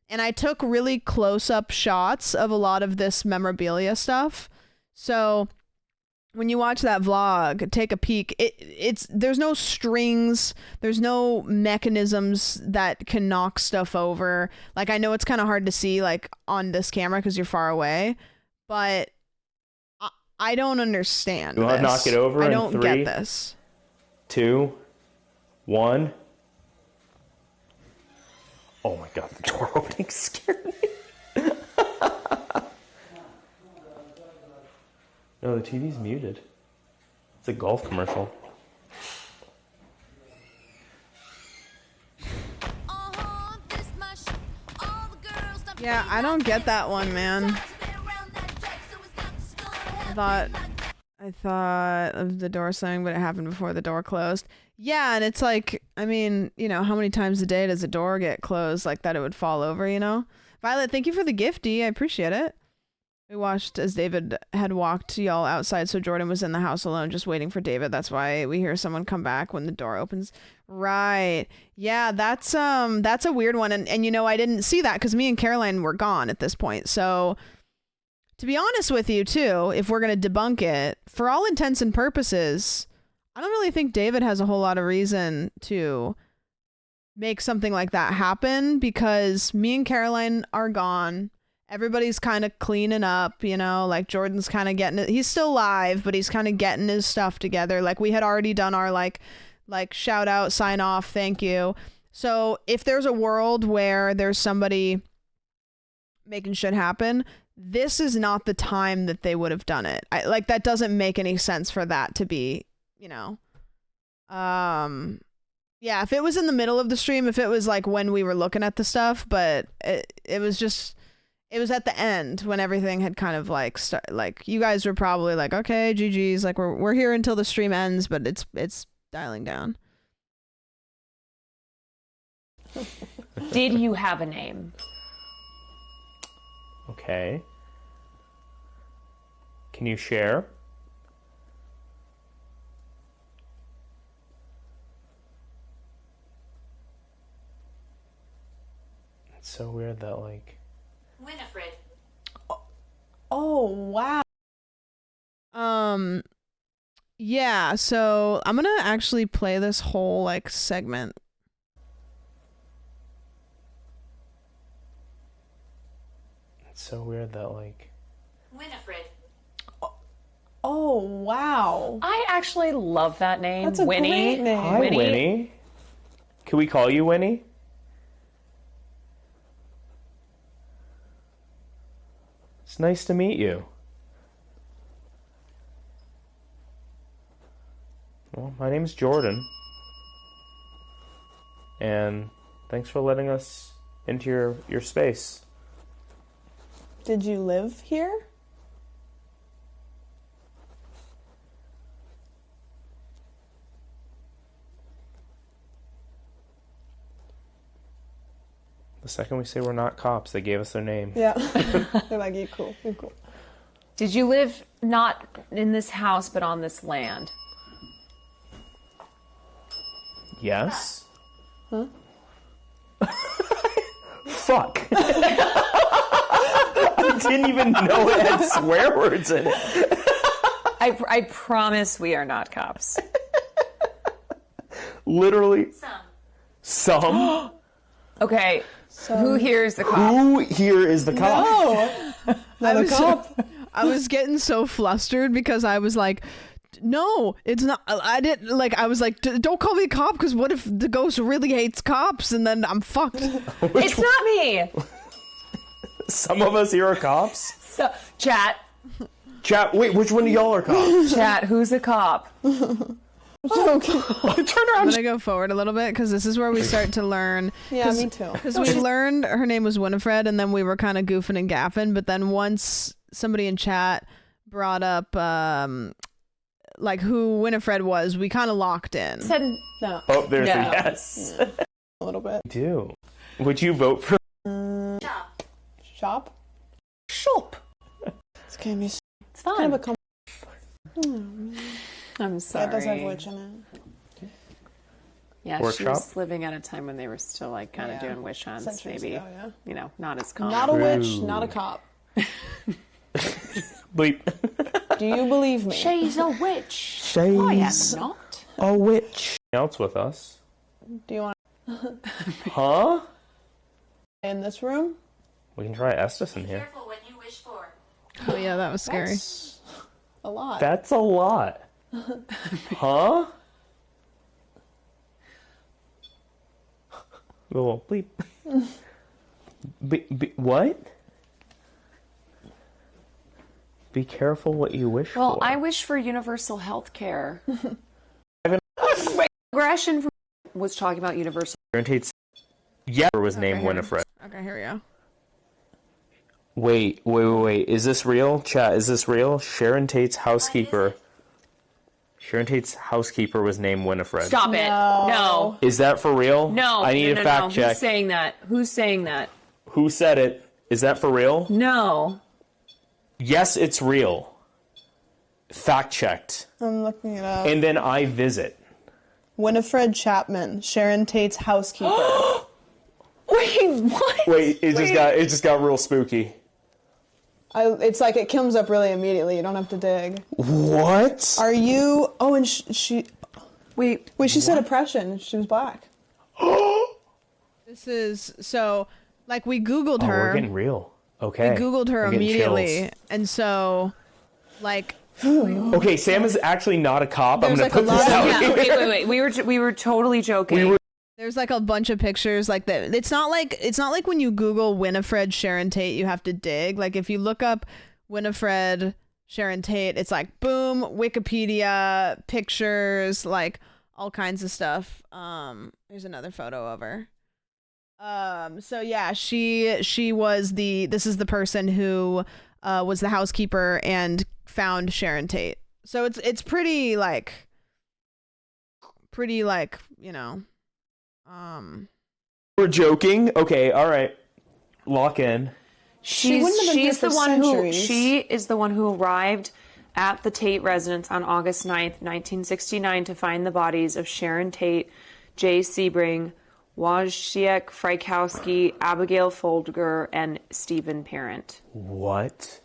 And I took really close-up shots of a lot of this memorabilia stuff. So when you watch that vlog, take a peek. There's no strings, there's no mechanisms that can knock stuff over. Like, I know it's kind of hard to see like on this camera because you're far away, but I don't understand. You want to knock it over I in don't 3, get this. 2, 1. Oh my god, the door opening scared me. No, the TV's muted. It's a golf commercial. Yeah, I don't get that one, man. I thought of the door slamming, but it happened before the door closed. Yeah, and it's like, I mean, you know, how many times a day does a door get closed like that it would fall over, you know? Violet, thank you for the gifty. I appreciate it. We watched as David had walked y'all outside, so Jordan was in the house alone just waiting for David. That's why we hear someone come back when the door opens. Right. Yeah, that's a weird one. And you know, I didn't see that because me and Caroline were gone at this point. So to be honest with you too, if we're going to debunk it, for all intents and purposes, I don't really think David has a whole lot of reason to make something like that happen because me and Caroline are gone. Everybody's kind of cleaning up, you know, like Jordan's kind of getting it. He's still alive, but he's kind of getting his stuff together. Like we had already done our like shout out, sign off, thank you. So if there's a world where there's somebody making shit happen, this is not the time that they would have done it. Like that doesn't make any sense for that to be, you know. Yeah, if it was in the middle of the stream, if it was like when we were looking at the stuff, but it was just, it was at the end when everything had kind of like like you guys were probably like, okay, GG's, like we're here until the stream ends, but it's dialing down. Did you have a name? Okay. Can you share? It's so weird that like Winifred. Oh, wow. Yeah, so I'm gonna actually play this whole like segment. it's so weird that like Winifred. Oh, wow. I actually love that name. That's a Winnie. great name. Hi, Winnie. Can we call you Winnie? It's nice to meet you. Well, my name's Jordan. And thanks for letting us into your space. Did you live here? The second we say we're not cops, they gave us their name. Yeah. They're like, you're cool. You're cool. Did you live not in this house, but on this land? Yes? Huh? Fuck. I didn't even know it had swear words in it. I promise we are not cops. Literally. Some. Okay. Who here is the cop? Who here is the cop? No. Not a cop. I was getting so flustered because I was like, no, it's not. I didn't like. I was like, don't call me a cop because what if the ghost really hates cops and then I'm fucked? It's not me. Some of us here are cops. So, chat. Chat. Wait, which one of y'all are cops? Chat. Who's a cop? Okay. Turn around. I'm gonna go forward a little bit because this is where we start to learn. Yeah, me too. Because we learned her name was Winifred, and then we were kind of goofing and gaffing. But then once somebody in chat brought up like who Winifred was, we kind of locked in. Said No. Oh, there's No. a yes. A little bit. I do. Would you vote for? Shop. Shop? shop. It's gonna be It's fun. kind of a I'm sorry. Yeah, it does have witch in it. Yeah, she Workshop? was living at a time when they were still like kind of Yeah. doing witch hunts, Centuries maybe. ago, yeah. You know, not as common. Not a witch, True. not a cop. Bleep. Do you believe me? She's a witch. She's I am not. a witch. Else with us? Do you want Huh? to in this room? We can try Estes in here. Careful what you wish for. Oh yeah, that was scary. That's a lot. That's a lot. Huh? Little bleep. What? Be careful what you wish Well, for. I wish for universal health care. Aggression from was talking about universal. Sharon Tate's was named Winifred. Okay, here we go. Wait. Is this real? Chat, is this real? Sharon Tate's housekeeper. Sharon Tate's housekeeper was named Winifred. Stop it. No. Is that for real? No. I need a fact check. Who's saying that? Who's saying that? Who said it? Is that for real? No. Yes, it's real. Fact checked. I'm looking it up. And then I visit. Winifred Chapman, Sharon Tate's housekeeper. Wait, what? Wait, it just got real spooky. It's like it comes up really immediately. You don't have to dig. What? Are you? Oh, and she. Wait. She said oppression. She was black. This is so. Like we Googled her. We're getting real. Okay. We Googled her I'm getting immediately, chills. and so, like. Okay, Sam is actually not a cop. I'm There's gonna like put this out. Yeah, wait. We were totally joking. There's like a bunch of pictures like that. It's not like when you Google Winifred Sharon Tate, you have to dig. Like if you look up Winifred Sharon Tate, it's like boom, Wikipedia, pictures, like all kinds of stuff. There's another photo of her. So yeah, she was this is the person who was the housekeeper and found Sharon Tate. So it's pretty like, you know. We're joking. Okay, all right. Lock in. She is the one who arrived at the Tate residence on August 9th, 1969 to find the bodies of Sharon Tate, Jay Sebring, Wojciech Frykowski, Abigail Folger, and Stephen Parent. What?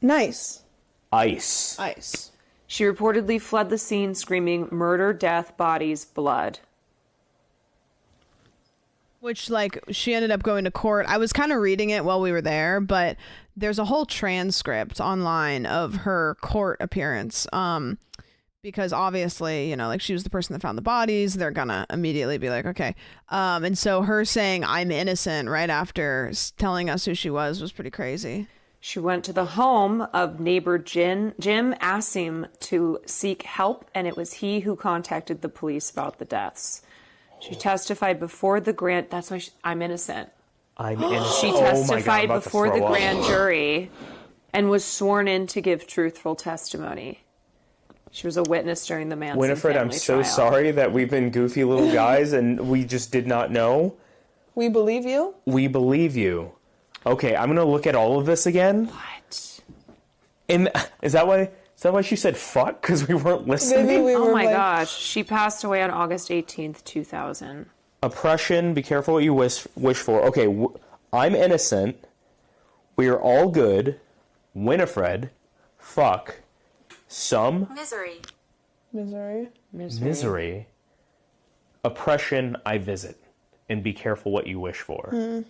Nice. Ice. She reportedly fled the scene screaming, "Murder, death, bodies, blood." Which, like, she ended up going to court. I was kind of reading it while we were there, but there's a whole transcript online of her court appearance. Because obviously, you know, like, she was the person that found the bodies. They're gonna immediately be like, okay. And so her saying, "I'm innocent," right after telling us who she was pretty crazy. She went to the home of neighbor Jim Assim to seek help, and it was he who contacted the police about the deaths. She testified before the grand... That's why I'm innocent. I'm innocent. She testified before the grand jury and was sworn in to give truthful testimony. She was a witness during the Manson Winifred, family I'm so trial. sorry that we've been goofy little guys and we just did not know. We believe you? We believe you. Okay, I'm gonna look at all of this again. What? And is that why she said fuck? Because we weren't listening? Maybe we were Oh my gosh. She passed away on August 18th, 2000. Oppression, be careful what you wish for. Okay, I'm innocent. We are all good. Winifred, fuck. Some. Misery. Oppression, I visit. And be careful what you wish for.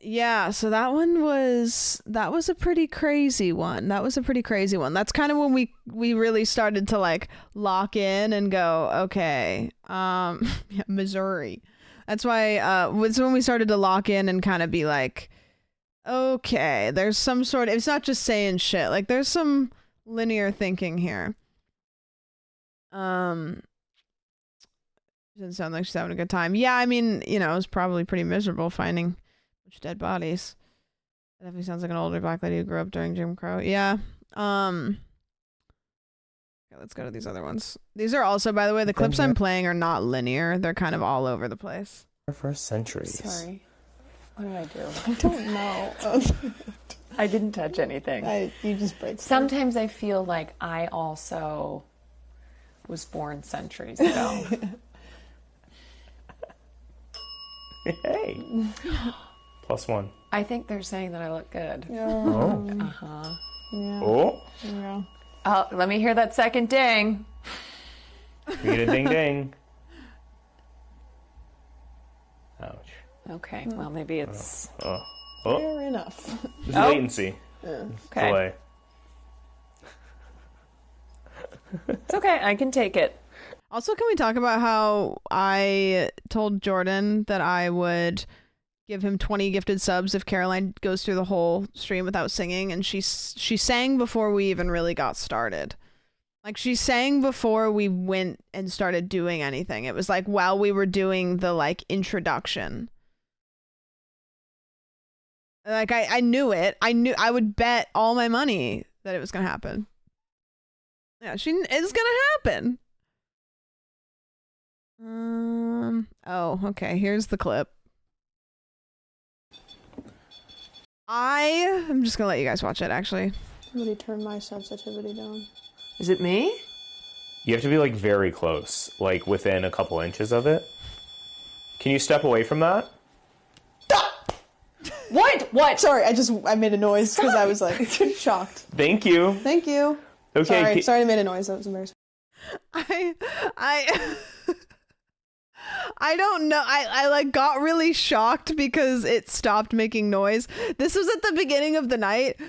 Yeah, so that was a pretty crazy one. That's kind of when we really started to like lock in and go, okay, yeah, Missouri. That's why was when we started to lock in and kind of be like, okay, there's some sort of, it's not just saying shit, like there's some linear thinking here. Doesn't sound like she's having a good time. Yeah, I mean, you know, it was probably pretty miserable finding a bunch of dead bodies. That definitely sounds like an older black lady who grew up during Jim Crow. Yeah. Okay, let's go to these other ones. These are also, by the way, the clips I'm playing are not linear. They're kind of all over the place. For centuries. Sorry. What did I do? I don't know. I didn't touch anything. You just break. Sometimes I feel like I also was born centuries ago. Hey. +1. I think they're saying that I look good. Yeah. Oh. Uh-huh. Yeah. Oh. Yeah. Oh, let me hear that second ding. Get a ding ding. Ouch. Okay, well, maybe it's... Fair enough. There's latency. Yeah. Okay. Delay. It's okay, I can take it. Also, can we talk about how I told Jordan that I would give him 20 gifted subs if Caroline goes through the whole stream without singing, and she sang before we even really got started. Like, she sang before we went and started doing anything. It was like while we were doing the like introduction. Like, I knew it. I would bet all my money that it was gonna happen. Yeah, it's gonna happen. Oh, okay, here's the clip. I'm just gonna let you guys watch it, actually. Somebody turn my sensitivity down. Is it me? You have to be like very close, like within a couple inches of it. Can you step away from that? What? Sorry, I made a noise because I was like shocked. Thank you. Thank you. Okay. Sorry I made a noise. That was embarrassing. I don't know. I like got really shocked because it stopped making noise. This was at the beginning of the night.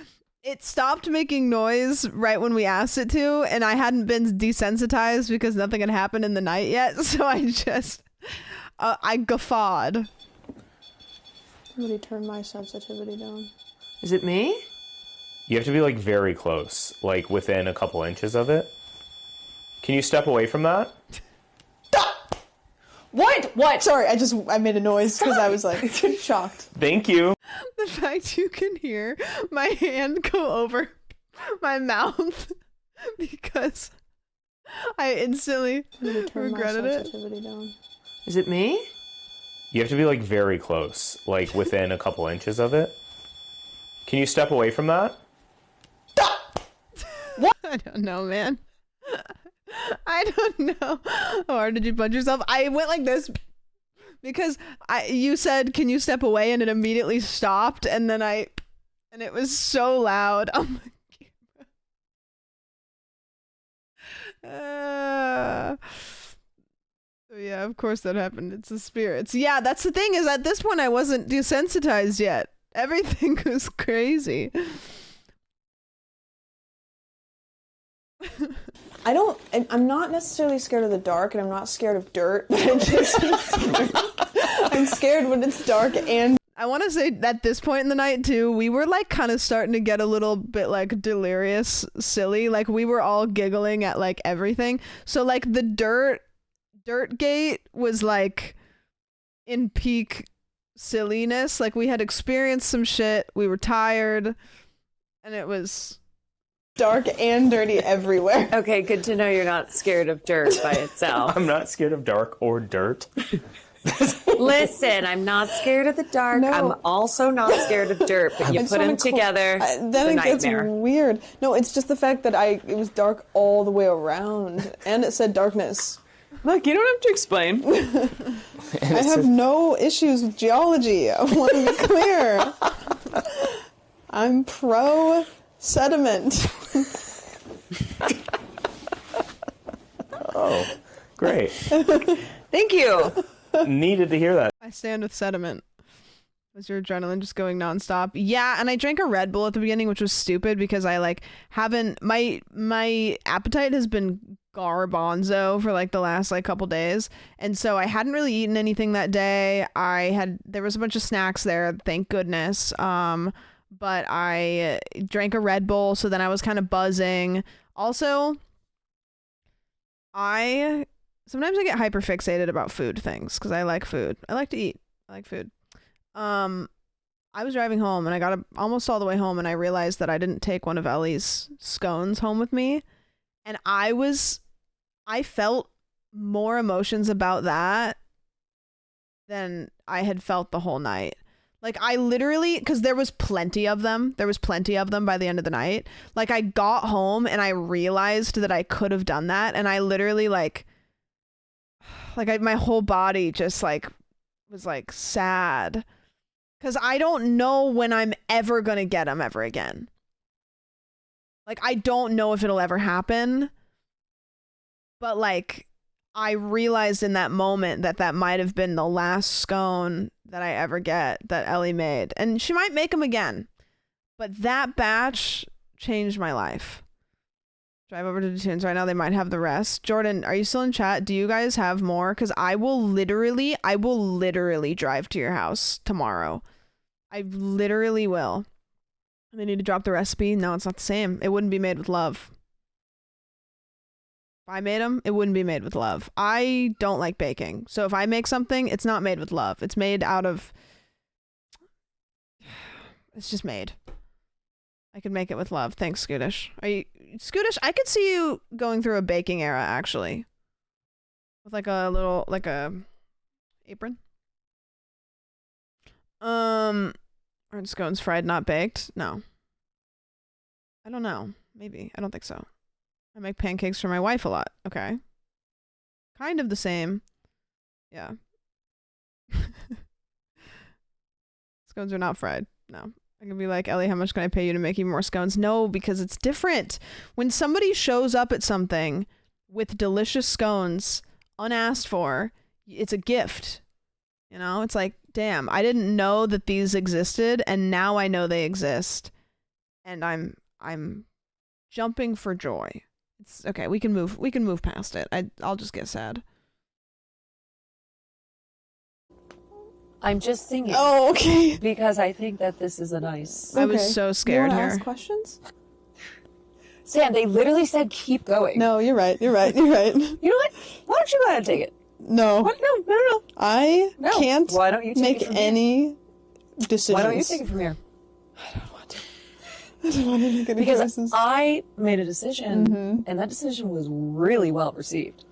It stopped making noise right when we asked it to, and I hadn't been desensitized because nothing had happened in the night yet. So I just, I guffawed. Somebody turn my sensitivity down. Is it me? You have to be like very close, like within a couple inches of it. Can you step away from that? What? Sorry, I made a noise because I was like shocked. Thank you. The fact you can hear my hand go over my mouth because I instantly regretted it. Down. Is it me? You have to be like very close, like within a couple inches of it. Can you step away from that? I don't know, man. I don't know. How hard did you punch yourself? I went like this because you said, "Can you step away?" and it immediately stopped, and then and it was so loud. Oh my god. So yeah, of course that happened. It's the spirits. Yeah, that's the thing, is at this point I wasn't desensitized yet. Everything was crazy. I'm not necessarily scared of the dark, and I'm not scared of dirt, but I'm scared when it's dark. And I want to say at this point in the night too, we were like kind of starting to get a little bit like delirious, silly. Like we were all giggling at like everything. So like the dirt gate was like in peak silliness. Like we had experienced some shit. We were tired, and it was dark and dirty everywhere. Okay, good to know you're not scared of dirt by itself. I'm not scared of dark or dirt. Listen, I'm not scared of the dark. No. I'm also not scared of dirt, but you put them together, then it gets nightmare. weird. No, it's just the fact that it was dark all the way around, and it said darkness. Look, you don't have to explain. I have no issues with geology. I want to be clear. I'm pro sediment. Oh, great. Thank you. Needed to hear that. I stand with sediment. Was your adrenaline just going nonstop? Yeah, and I drank a Red Bull at the beginning, which was stupid because I like haven't my appetite has been garbanzo for like the last like couple days, and so I hadn't really eaten anything that day. There was a bunch of snacks there, thank goodness. But I drank a Red Bull, so then I was kind of buzzing. Also, sometimes I get hyper fixated about food things because I like food. I like to eat. I like food. I was driving home and I got almost all the way home and I realized that I didn't take one of Ellie's scones home with me, and I felt more emotions about that than I had felt the whole night. Like I literally, because there was plenty of them by the end of the night. Like I got home and I realized that I could have done that, and I literally my whole body just like was like sad. Because I don't know when I'm ever going to get them ever again. Like, I don't know if it'll ever happen. But, like, I realized in that moment that might have been the last scone that I ever get that Ellie made. And she might make them again. But that batch changed my life. Drive over to the tunes right now. They might have the rest. Jordan, are you still in chat? Do you guys have more? Because I will literally drive to your house tomorrow. I literally will. They need to drop the recipe. No, it's not the same. It wouldn't be made with love. If I made them, it wouldn't be made with love. I don't like baking. So if I make something, it's not made with love. It's made out of... It's just made. I could make it with love. Thanks, Scootish. Scootish, I could see you going through a baking era, actually. With like a little, like a apron. Aren't scones fried, not baked? No. I don't know. Maybe. I don't think so. I make pancakes for my wife a lot. Okay. Kind of the same. Yeah. Scones are not fried. No. I can be like, Ellie, how much can I pay you to make even more scones? No, because it's different. When somebody shows up at something with delicious scones, unasked for, it's a gift. You know, it's like, damn, I didn't know that these existed, and now I know they exist. And I'm jumping for joy. It's okay, we can move past it. I'll just get sad. I'm just singing. Oh, okay. Because I think that this is a nice... I was so scared you here. Ask questions? Sam, they literally said keep going. No, you're right. You're right. You're right. You know what? Why don't you go ahead and take it? No. What? No. I No. can't Why don't you take make it from any decisions. Why don't you take it from here? I don't want to. I don't want to make any Because choices. I made a decision, and that decision was really well received.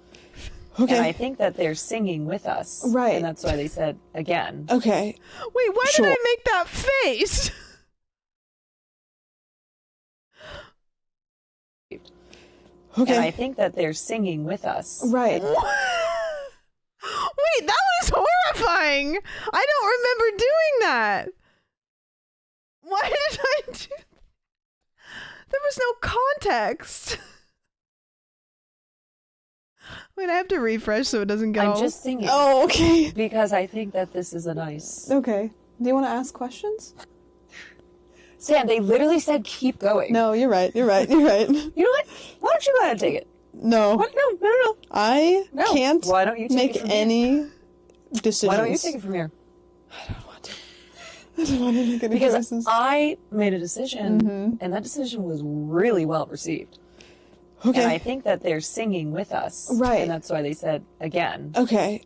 Okay. And I think that they're singing with us. Right. And that's why they said again. Okay. Wait, why Sure. did I make that face? Okay. And I think that they're singing with us. Right. Wait, that was horrifying. I don't remember doing that. Why did I do that? There was no context. Wait, I have to refresh so it doesn't go. I'm just singing. Oh, okay. Because I think that this is a nice... Okay. Do you want to ask questions? Sam, they literally said keep going. No, you're right. You're right. You're right. You know what? Why don't you go ahead and take it? No. What? No. I No. can't Why don't you take make it from here? any decisions. Why don't you take it from here? I don't want to. I don't want to make any Because choices. I made a decision, and that decision was really well received. Okay. And I think that they're singing with us. Right. And that's why they said again. Okay.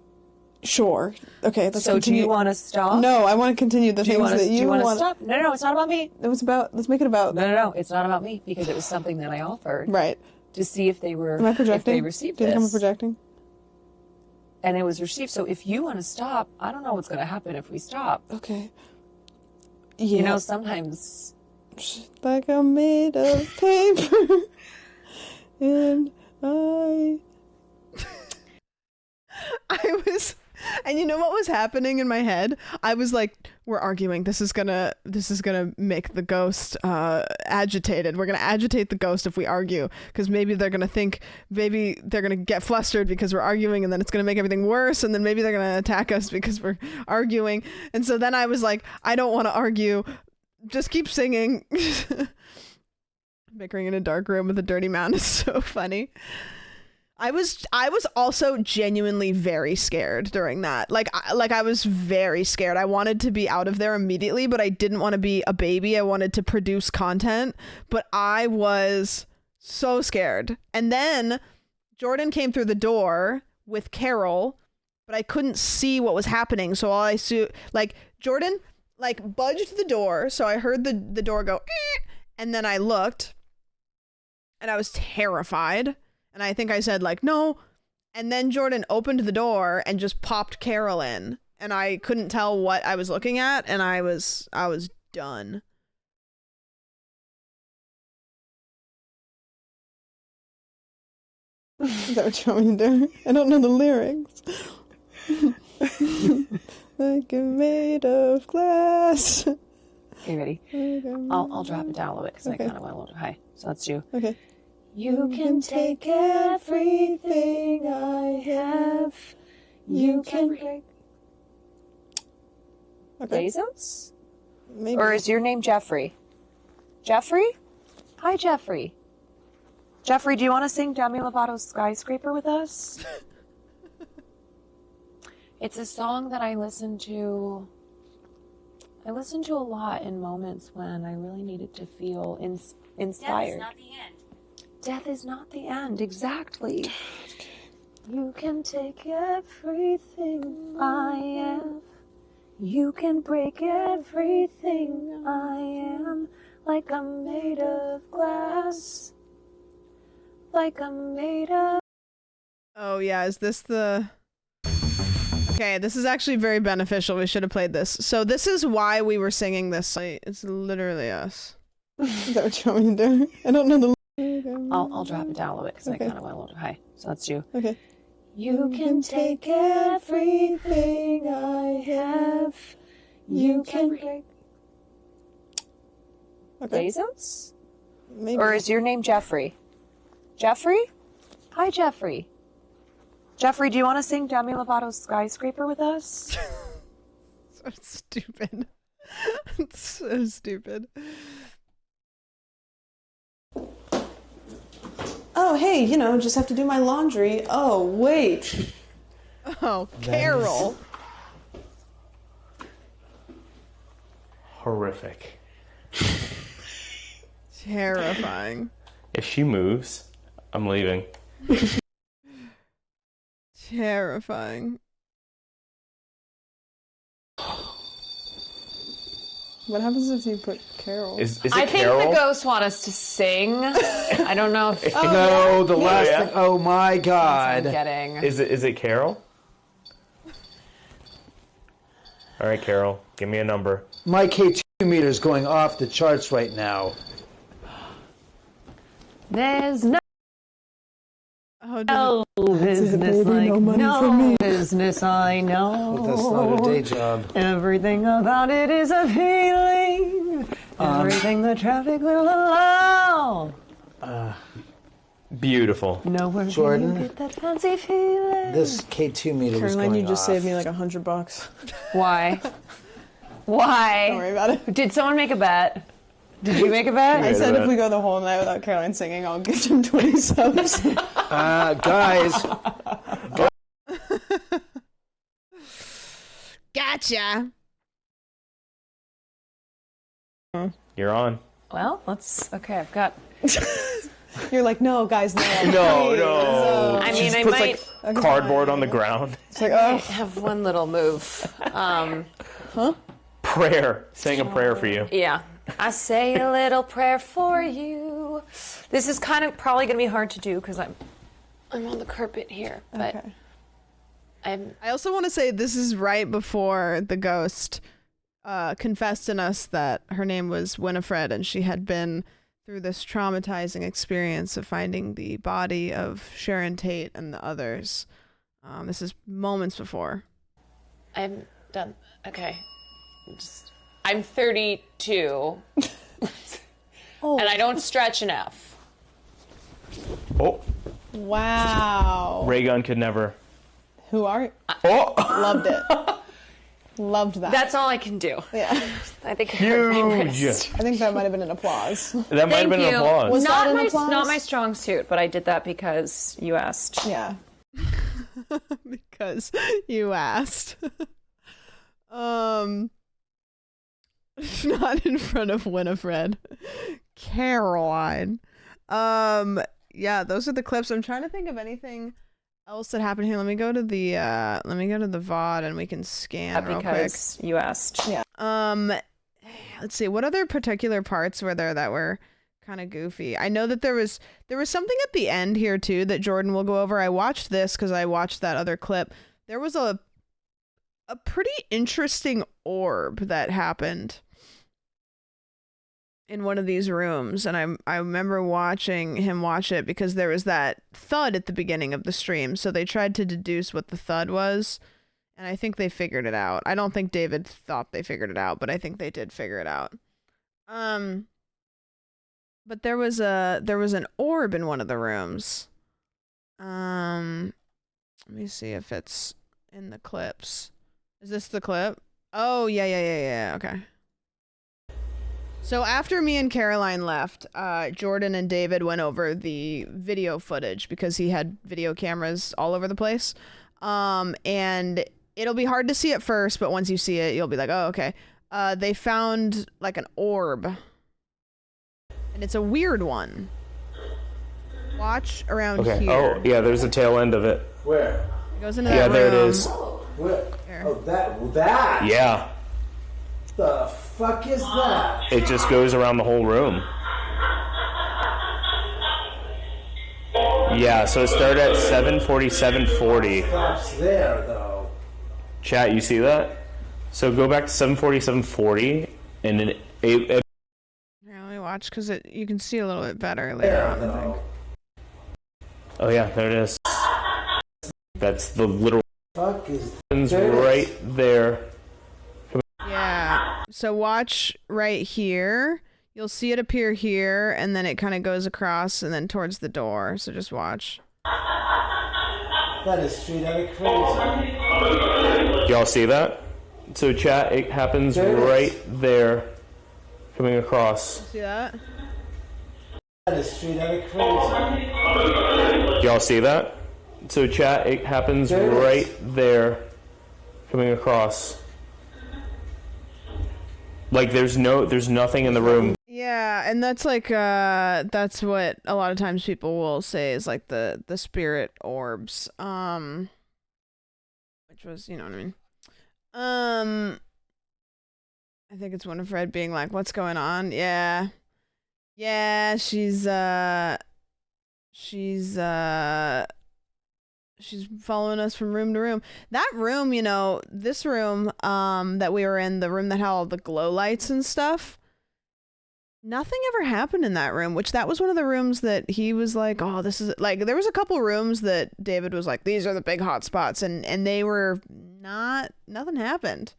Sure. Okay, let's So continue. do you want to stop? No, I want to continue the Do you things want that to you want. stop? No, it's not about me. It was about, let's make it about. No, it's not about me because it was something that I offered. Right. To see if they were, Am I projecting? if they received Do you think I'm this. projecting? And it was received. So if you want to stop, I don't know what's going to happen if we stop. Okay. Yeah. You know, sometimes. Like I'm made of paper. And and you know what was happening in my head? I was like, we're arguing. This is gonna make the ghost agitated. We're gonna agitate the ghost if we argue, because maybe they're gonna get flustered because we're arguing, and then it's gonna make everything worse, and then maybe they're gonna attack us because we're arguing. And so then I was like, I don't want to argue. Just keep singing. Bickering in a dark room with a dirty mound is so funny. I was also genuinely very scared during that. Like I was very scared. I wanted to be out of there immediately, but I didn't want to be a baby. I wanted to produce content, but I was so scared. And then Jordan came through the door with Carol, but I couldn't see what was happening. So all I saw, like, Jordan like budged the door, so I heard the door go, and then I looked, and I was terrified. And I think I said, like, no. And then Jordan opened the door and just popped Carol in. And I couldn't tell what I was looking at. And I was done. Is that what you want me to do? I don't know the lyrics. Like you're made of glass. Okay, ready? I'll drop it down a little bit because I kind of went a little high. So let's do. Okay. You can take everything I have. You can break. Okay. Bezos? Maybe. Or is your name Jeffrey? Jeffrey? Hi, Jeffrey. Jeffrey, do you want to sing Demi Lovato's Skyscraper with us? It's a song that I listen to a lot in moments when I really needed to feel inspired. Death is not the end. Death is not the end, exactly. You can take everything I am. You can break everything I am. Like I'm made of glass. Like I'm made of... Oh yeah, is this the... Okay, this is actually very beneficial. We should have played this. So this is why we were singing this. It's literally us. Is that what you want me to do? I don't know the... I'll drop it down a little bit because I kind of went a little high. So let's do... Okay. You can take everything I have. You can break... Okay. Bezos? Maybe. Or is your name Jeffrey? Jeffrey? Hi, Jeffrey. Jeffrey, do you want to sing Demi Lovato's Skyscraper with us? So stupid. It's so stupid. Oh, hey, you know, just have to do my laundry. Oh, wait. Oh, Carol. Horrific. Terrifying. If she moves, I'm leaving. Terrifying. What happens if you put Carol? Is it I Carol? think the ghosts want us to sing. I don't know if No, the last Yeah. thing. Oh my I'm God. getting. Is it Carol? All right, Carol, give me a number. My K2 meter is going off the charts right now. There's no Oh, business like no business I know. But that's not a day job. Everything about it is a feeling. Everything the traffic will allow. Beautiful. Nowhere Jordan? can you get that fancy feeling. This K2 meter was Caroline, going you just off. saved me like $100. Why? Why? Don't worry about it. Did someone make a bet? Did you make a bet? I said if we go the whole night without Caroline singing, I'll give him 20 subs. Guys, gotcha. You're on. Well, let's. Okay, I've got. You're like, no, guys, no. No. I She mean, just I puts might like cardboard on the ground. It's like, oh. have one little move. Prayer. Saying a prayer for you. Yeah. I say a little prayer for you. This is kind of probably going to be hard to do because I'm on the carpet here, but Okay. I also want to say this is right before the ghost confessed in us that her name was Winifred and she had been through this traumatizing experience of finding the body of Sharon Tate and the others. This is moments before. I'm done. Okay. I'm 32 and I don't stretch enough. Oh, Wow. ray gun could never. Who are you? Oh, Loved it. Loved that. That's all I can do. Yeah. I think I hurt my huge. wrist. I think that might have been an applause. That might have been an applause. Was not that an my applause? not my strong suit, but I did that because you asked. Yeah. Because you asked. Not in front of Winifred. Caroline. Yeah, those are the clips. I'm trying to think of anything else that happened here. Let me go to the VOD and we can scan real quick. Because you asked. Yeah. Let's see, what other particular parts were there that were kind of goofy? I know that there was something at the end here too that Jordan will go over. I watched this because I watched that other clip. There was a pretty interesting orb that happened in one of these rooms, and I remember watching him watch it because there was that thud at the beginning of the stream, so they tried to deduce what the thud was, and I think they figured it out. I don't think David thought they figured it out, but I think they did figure it out. But there was an orb in one of the rooms. Let me see if it's in the clips. Is this the clip? Oh, yeah. Okay. So after me and Caroline left, Jordan and David went over the video footage because he had video cameras all over the place. And it'll be hard to see at first, but once you see it, you'll be like, oh, okay. They found like an orb. And it's a weird one. Watch around here. Oh, yeah, there's a tail end of it. Where? It goes into that room. There it is. Where? Here. Oh, that. Yeah. The fuck is that? It just goes around the whole room. Yeah, so it started at 7:47:40. Stops there though. Chat, you see that? So go back to 7:47:40, and then it Here, let me watch because you can see a little bit better later on, I think. oh yeah, there it is. That's the literal Fuck is right there. Yeah. So watch right here. You'll see it appear here, and then it kind of goes across and then towards the door. So just watch. That is straight out of crazy. Y'all see that? So chat, it happens right there, coming across. See that? That is straight out of crazy. Y'all see that? So chat, it happens right there, coming across. Like there's nothing in the room. Yeah, and that's like that's what a lot of times people will say is like the spirit orbs. Which was, you know what I mean. I think it's Winifred being like, "What's going on?" Yeah. Yeah, she's following us from room to room. That room, you know, this room that we were in, the room that had all the glow lights and stuff, nothing ever happened in that room, which that was one of the rooms that he was like, oh, this is like, there was a couple rooms that David was like, these are the big hot spots, and they were nothing happened.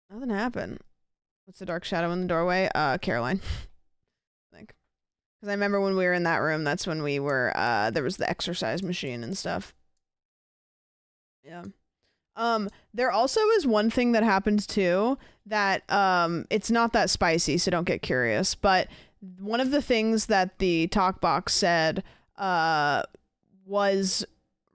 Nothing happened. What's the dark shadow in the doorway? Caroline. Because I remember when we were in that room, that's when we were, there was the exercise machine and stuff. Yeah. There also is one thing that happens too, that, it's not that spicy, so don't get curious, but one of the things that the talk box said, was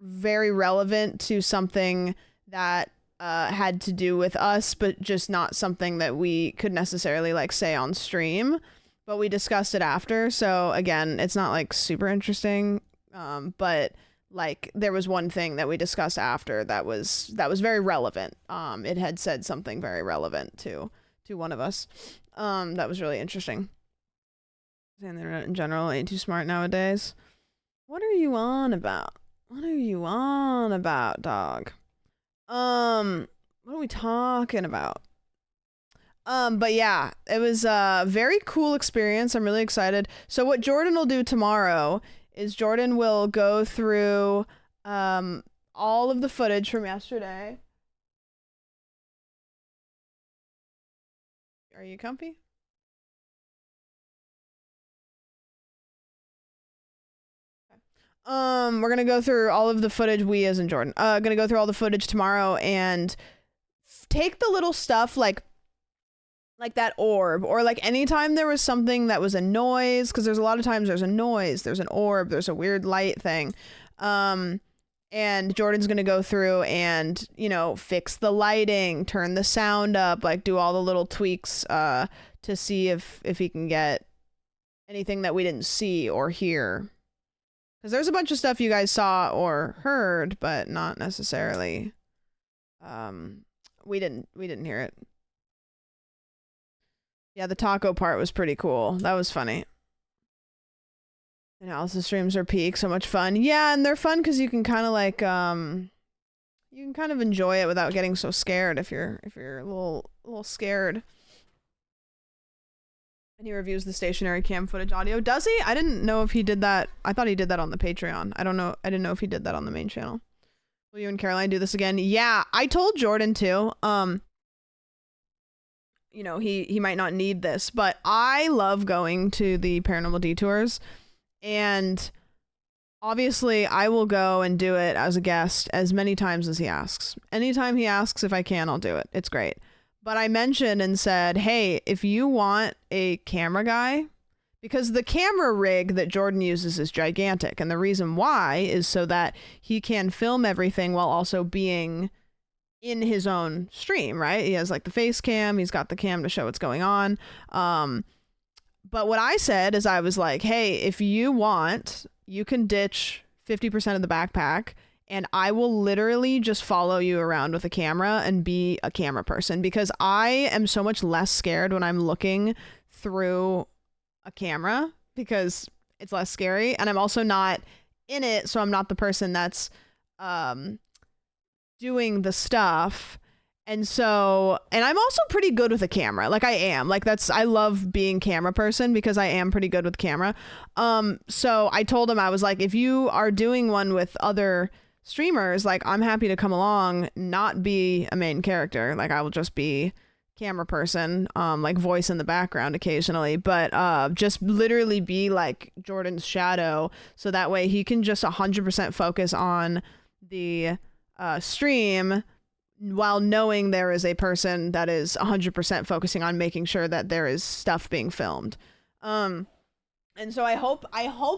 very relevant to something that, had to do with us, but just not something that we could necessarily, like, say on stream. But we discussed it after, so again, it's not like super interesting, but like there was one thing that we discussed after that was very relevant. It had said something very relevant to one of us. That was really interesting. And the internet in general ain't too smart nowadays. What are you on about? What are you on about, dog? What are we talking about? But yeah, it was a very cool experience. I'm really excited. So what Jordan will do tomorrow is Jordan will go through all of the footage from yesterday. Are you comfy? We're gonna go through all of the footage, we as in Jordan. Gonna go through all the footage tomorrow and take the little stuff like that orb, or like anytime there was something that was a noise, because there's a lot of times there's a noise, there's an orb, there's a weird light thing. And Jordan's gonna go through and, you know, fix the lighting, turn the sound up, like do all the little tweaks to see if he can get anything that we didn't see or hear. Because there's a bunch of stuff you guys saw or heard, but not necessarily we didn't hear it. Yeah, the taco part was pretty cool. That was funny. Analysis streams are peak, so much fun. Yeah, and they're fun because you can kind of like you can kind of enjoy it without getting so scared if you're a little scared. And he reviews the stationary cam footage audio. Does he? I didn't know if he did that. I thought he did that on the Patreon. I don't know. I didn't know if he did that on the main channel. Will you and Caroline do this again? Yeah, I told Jordan too. You know, he might not need this, but I love going to the paranormal detours, and obviously I will go and do it as a guest as many times as he asks. Anytime he asks if I can, I'll do it. It's great. But I mentioned and said, hey, if you want a camera guy, because the camera rig that Jordan uses is gigantic. And the reason why is so that he can film everything while also being in his own stream, right? He has like the face cam. He's got the cam to show what's going on. But what I said is I was like, hey, if you want, you can ditch 50% of the backpack and I will literally just follow you around with a camera and be a camera person, because I am so much less scared when I'm looking through a camera because it's less scary, and I'm also not in it, so I'm not the person that's doing the stuff. And so, and I'm also pretty good with a camera. Like I am, like I love being camera person because I am pretty good with camera. So I told him, I was like, if you are doing one with other streamers, like I'm happy to come along, not be a main character. Like I will just be camera person, like voice in the background occasionally, but just literally be like Jordan's shadow. So that way he can just 100% focus on the stream, while knowing there is a person that is 100% focusing on making sure that there is stuff being filmed. And so I hope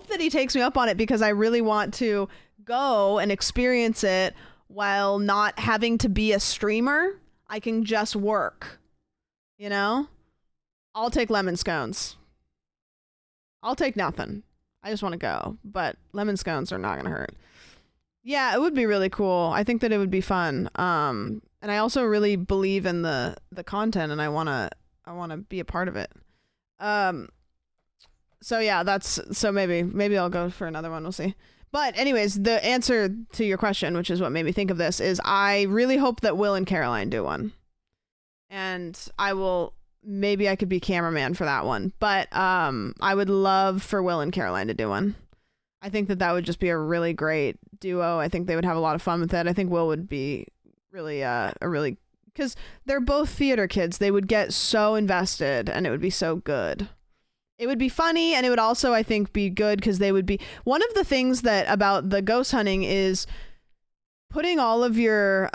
that he takes me up on it, because I really want to go and experience it while not having to be a streamer. I can just work, you know? I'll take lemon scones. I'll take nothing. I just want to go, but lemon scones are not going to hurt. Yeah, it would be really cool. I think that it would be fun. And I also really believe in the content, and I want to be a part of it. So yeah, so maybe I'll go for another one. We'll see. But anyways, the answer to your question, which is what made me think of this, is I really hope that Will and Caroline do one. And maybe I could be cameraman for that one. But I would love for Will and Caroline to do one. I think that would just be a really great duo. I think they would have a lot of fun with it. I think Will would be really because they're both theater kids. They would get so invested and it would be so good. It would be funny, and it would also, I think, be good because they would be, one of the things that about the ghost hunting is putting all of your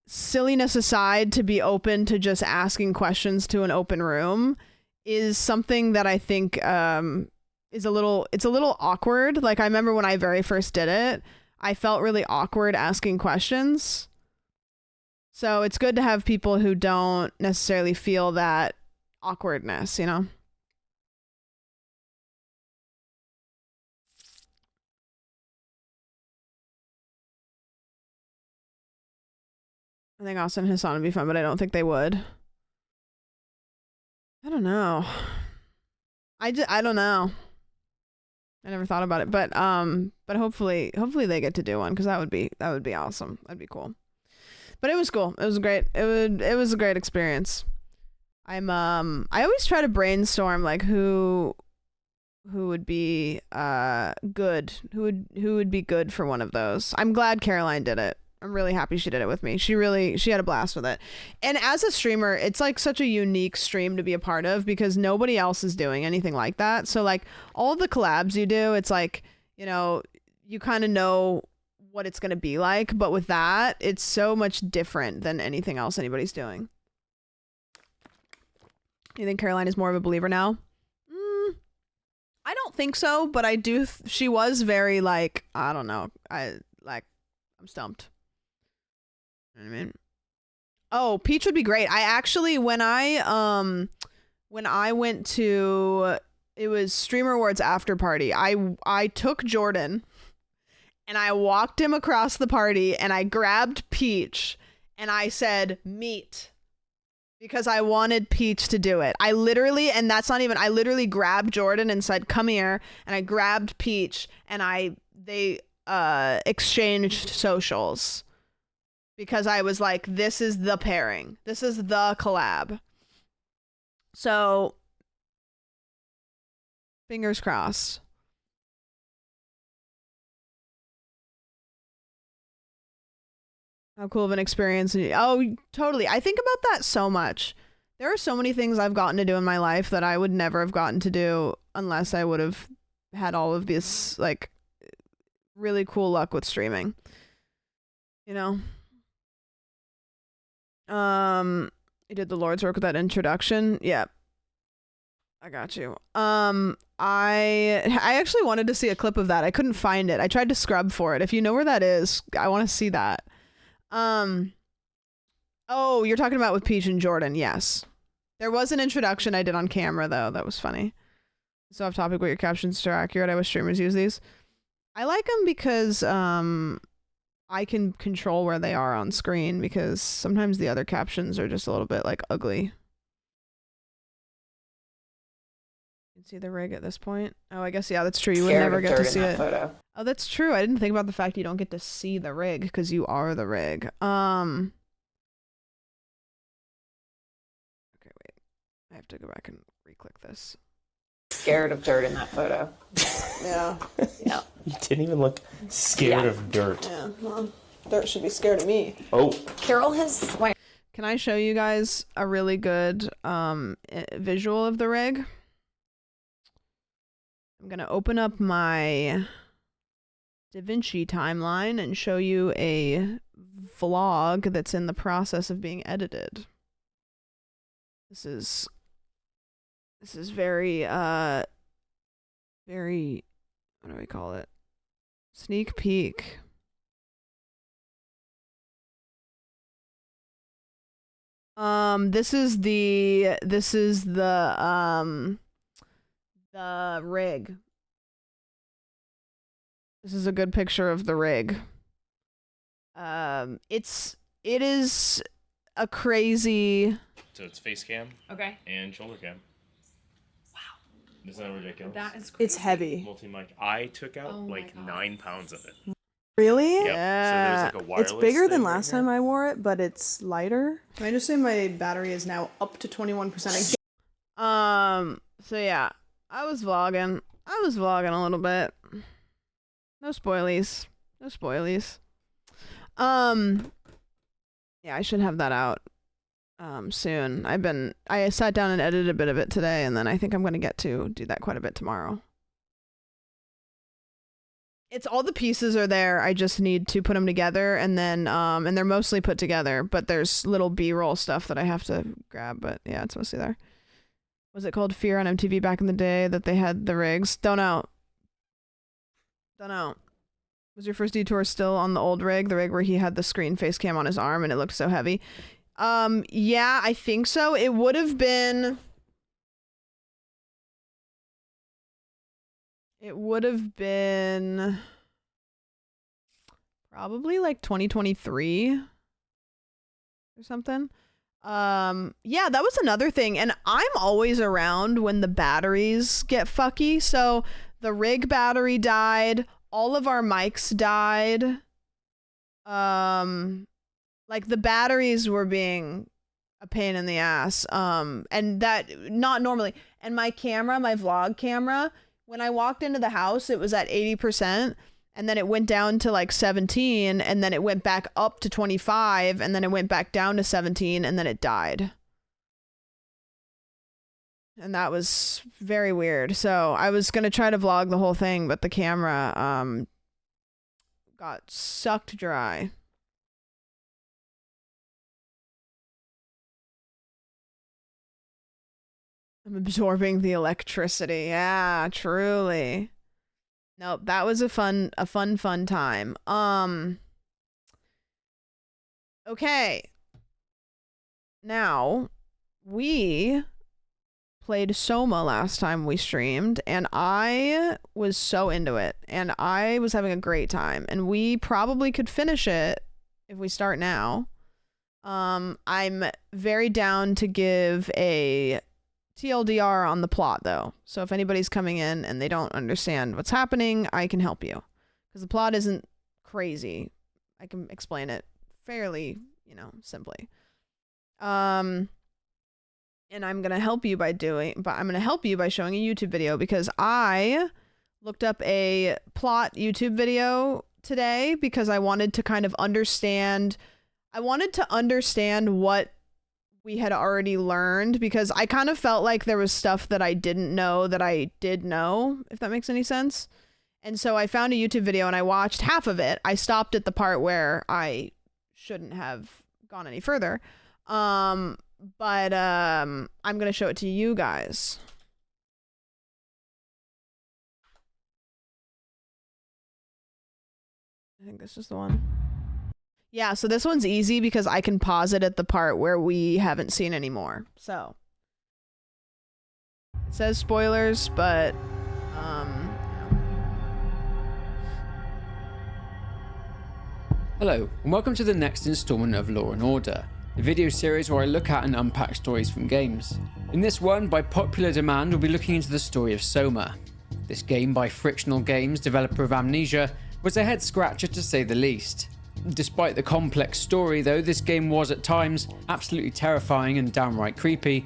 silliness aside to be open to just asking questions to an open room is something that I think it's a little awkward. Like I remember when I very first did it, I felt really awkward asking questions. So it's good to have people who don't necessarily feel that awkwardness, you know? I think Austin and Hassan would be fun, but I don't think they would. I don't know. I don't know. I never thought about it, but hopefully they get to do one, because that would be awesome. That'd be cool. But it was cool. It was great. It was a great experience. I always try to brainstorm like who would be good, who would be good for one of those. I'm glad Caroline did it. I'm really happy she did it with me. She had a blast with it. And as a streamer, it's like such a unique stream to be a part of, because nobody else is doing anything like that. So like all of the collabs you do, it's like, you know, you kind of know what it's going to be like. But with that, it's so much different than anything else anybody's doing. You think Caroline is more of a believer now? I don't think so, but I do. She was very like, I don't know. I'm stumped. You know what I mean? Oh, Peach would be great. I actually, when I went to, it was Streamer Awards after party, I took Jordan and I walked him across the party and I grabbed Peach and I said, meet. Because I wanted Peach to do it. I literally grabbed Jordan and said, come here. And I grabbed Peach and they exchanged socials. Because I was like, this is the pairing. This is the collab. So, fingers crossed. How cool of an experience. Oh, totally. I think about that so much. There are so many things I've gotten to do in my life that I would never have gotten to do unless I would have had all of this, like, really cool luck with streaming. You know? You did the Lord's work with that introduction. Yep. I got you. I actually wanted to see a clip of that. I couldn't find it. I tried to scrub for it. If you know where that is, I want to see that. Oh, you're talking about with Peach and Jordan. Yes. There was an introduction I did on camera though. That was funny. So off topic, but your captions are accurate. I wish streamers use these. I like them because I can control where they are on screen, because sometimes the other captions are just a little bit like ugly. You can see the rig at this point. Oh, I guess, yeah, that's true. You would never get to see it. Photo. Oh, that's true. I didn't think about the fact you don't get to see the rig because you are the rig. Okay, wait. I have to go back and re-click this. Scared of dirt in that photo. Yeah. Yeah. You didn't even look scared of dirt. Yeah. Well, dirt should be scared of me. Oh. Carol has... Can I show you guys a really good visual of the rig? I'm going to open up my DaVinci timeline and show you a vlog that's in the process of being edited. This is very, very, what do we call it? Sneak peek. This is the rig. This is a good picture of the rig. It is a crazy. So it's face cam. Okay. And shoulder cam. Wow. Isn't that ridiculous? That is crazy. It's heavy. Multi-mic. I took out like 9 pounds of it. Really? Yep. Yeah. So there's like a wireless It's bigger than thing last right time I wore it, but it's lighter. Can I just say my battery is now up to 21%? So yeah, I was vlogging a little bit. No spoilies. No spoilies. Yeah, I should have that out soon. I sat down and edited a bit of it today, and then I think I'm going to get to do that quite a bit tomorrow. It's all the pieces are there. I just need to put them together, and then and they're mostly put together, but there's little B-roll stuff that I have to grab, but yeah, it's mostly there. Was it called Fear on MTV back in the day that they had the rigs? Don't know. Was your first detour still on the old rig, the rig where he had the screen face cam on his arm and it looked so heavy? Yeah, I think so. It would have been probably like 2023 or something. Yeah, that was another thing, and I'm always around when the batteries get fucky. So the rig battery died, all of our mics died. Like the batteries were being a pain in the ass. And that not normally. And my camera, my vlog camera, when I walked into the house, it was at 80%. And then it went down to like 17, and then it went back up to 25, and then it went back down to 17, and then it died. And that was very weird. So I was going to try to vlog the whole thing, but the camera got sucked dry. I'm absorbing the electricity. Yeah, truly. Nope, that was a fun time. Okay. Now, we played SOMA last time we streamed, and I was so into it, and I was having a great time, and we probably could finish it if we start now. I'm very down to give a TLDR on the plot though, so if anybody's coming in and they don't understand what's happening, I can help you, because the plot isn't crazy. I can explain it fairly, simply. And I'm gonna help you by showing a YouTube video, because I looked up a plot YouTube video today because I wanted to kind of understand. I wanted to understand what we had already learned, because I kind of felt like there was stuff that I didn't know that I did know, if that makes any sense. And so I found a YouTube video and I watched half of it. I stopped at the part where I shouldn't have gone any further. But I'm gonna show it to you guys. I think this is the one. Yeah, so this one's easy because I can pause it at the part where we haven't seen any more. So it says spoilers, but Hello, and welcome to the next installment of Law & Order, a video series where I look at and unpack stories from games. In this one, by popular demand, we'll be looking into the story of SOMA. This game by Frictional Games, developer of Amnesia, was a head-scratcher to say the least. Despite the complex story though, this game was at times absolutely terrifying and downright creepy,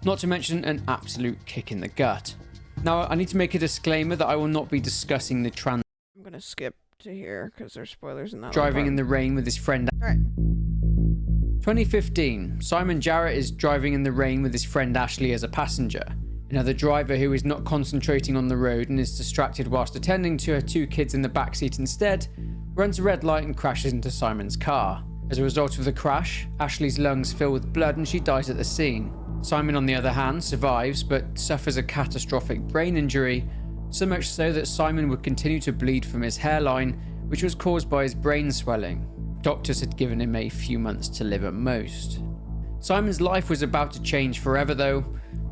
not to mention an absolute kick in the gut. Now, I need to make a disclaimer that I will not be discussing the I'm gonna skip to here because there's spoilers in that. driving in the rain with his friend. Alright. 2015, Simon Jarrett is driving in the rain with his friend Ashley as a passenger. Another driver who is not concentrating on the road and is distracted whilst attending to her 2 kids in the backseat instead, runs a red light and crashes into Simon's car. As a result of the crash, Ashley's lungs fill with blood and she dies at the scene. Simon, on the other hand, survives but suffers a catastrophic brain injury, so much so that Simon would continue to bleed from his hairline, which was caused by his brain swelling. Doctors had given him a few months to live at most. Simon's life was about to change forever though,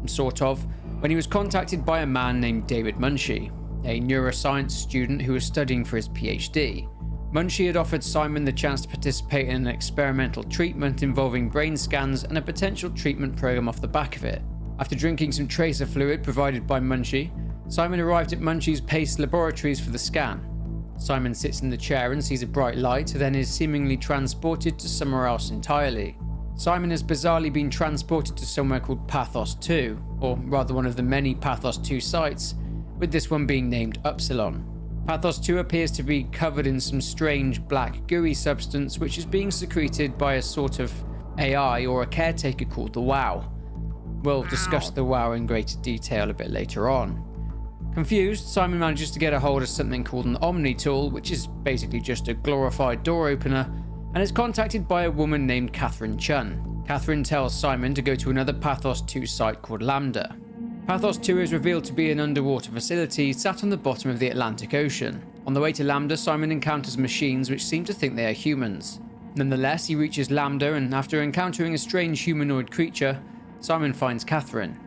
sort of, when he was contacted by a man named David Munshi, a neuroscience student who was studying for his PhD. Munshi had offered Simon the chance to participate in an experimental treatment involving brain scans and a potential treatment program off the back of it. After drinking some tracer fluid provided by Munshi, Simon arrived at Munshi's Pace Laboratories for the scan. Simon sits in the chair and sees a bright light, then is seemingly transported to somewhere else entirely. Simon has bizarrely been transported to somewhere called Pathos 2, or rather one of the many Pathos 2 sites, with this one being named Upsilon. Pathos 2 appears to be covered in some strange black gooey substance which is being secreted by a sort of AI or a caretaker called the WOW. We'll discuss the WOW in greater detail a bit later on. Confused, Simon manages to get a hold of something called an Omni tool, which is basically just a glorified door opener, and is contacted by a woman named Catherine Chun. Catherine tells Simon to go to another Pathos 2 site called Lambda. Pathos 2 is revealed to be an underwater facility sat on the bottom of the Atlantic Ocean. On the way to Lambda, Simon encounters machines which seem to think they are humans. Nonetheless, he reaches Lambda, and after encountering a strange humanoid creature, Simon finds Catherine.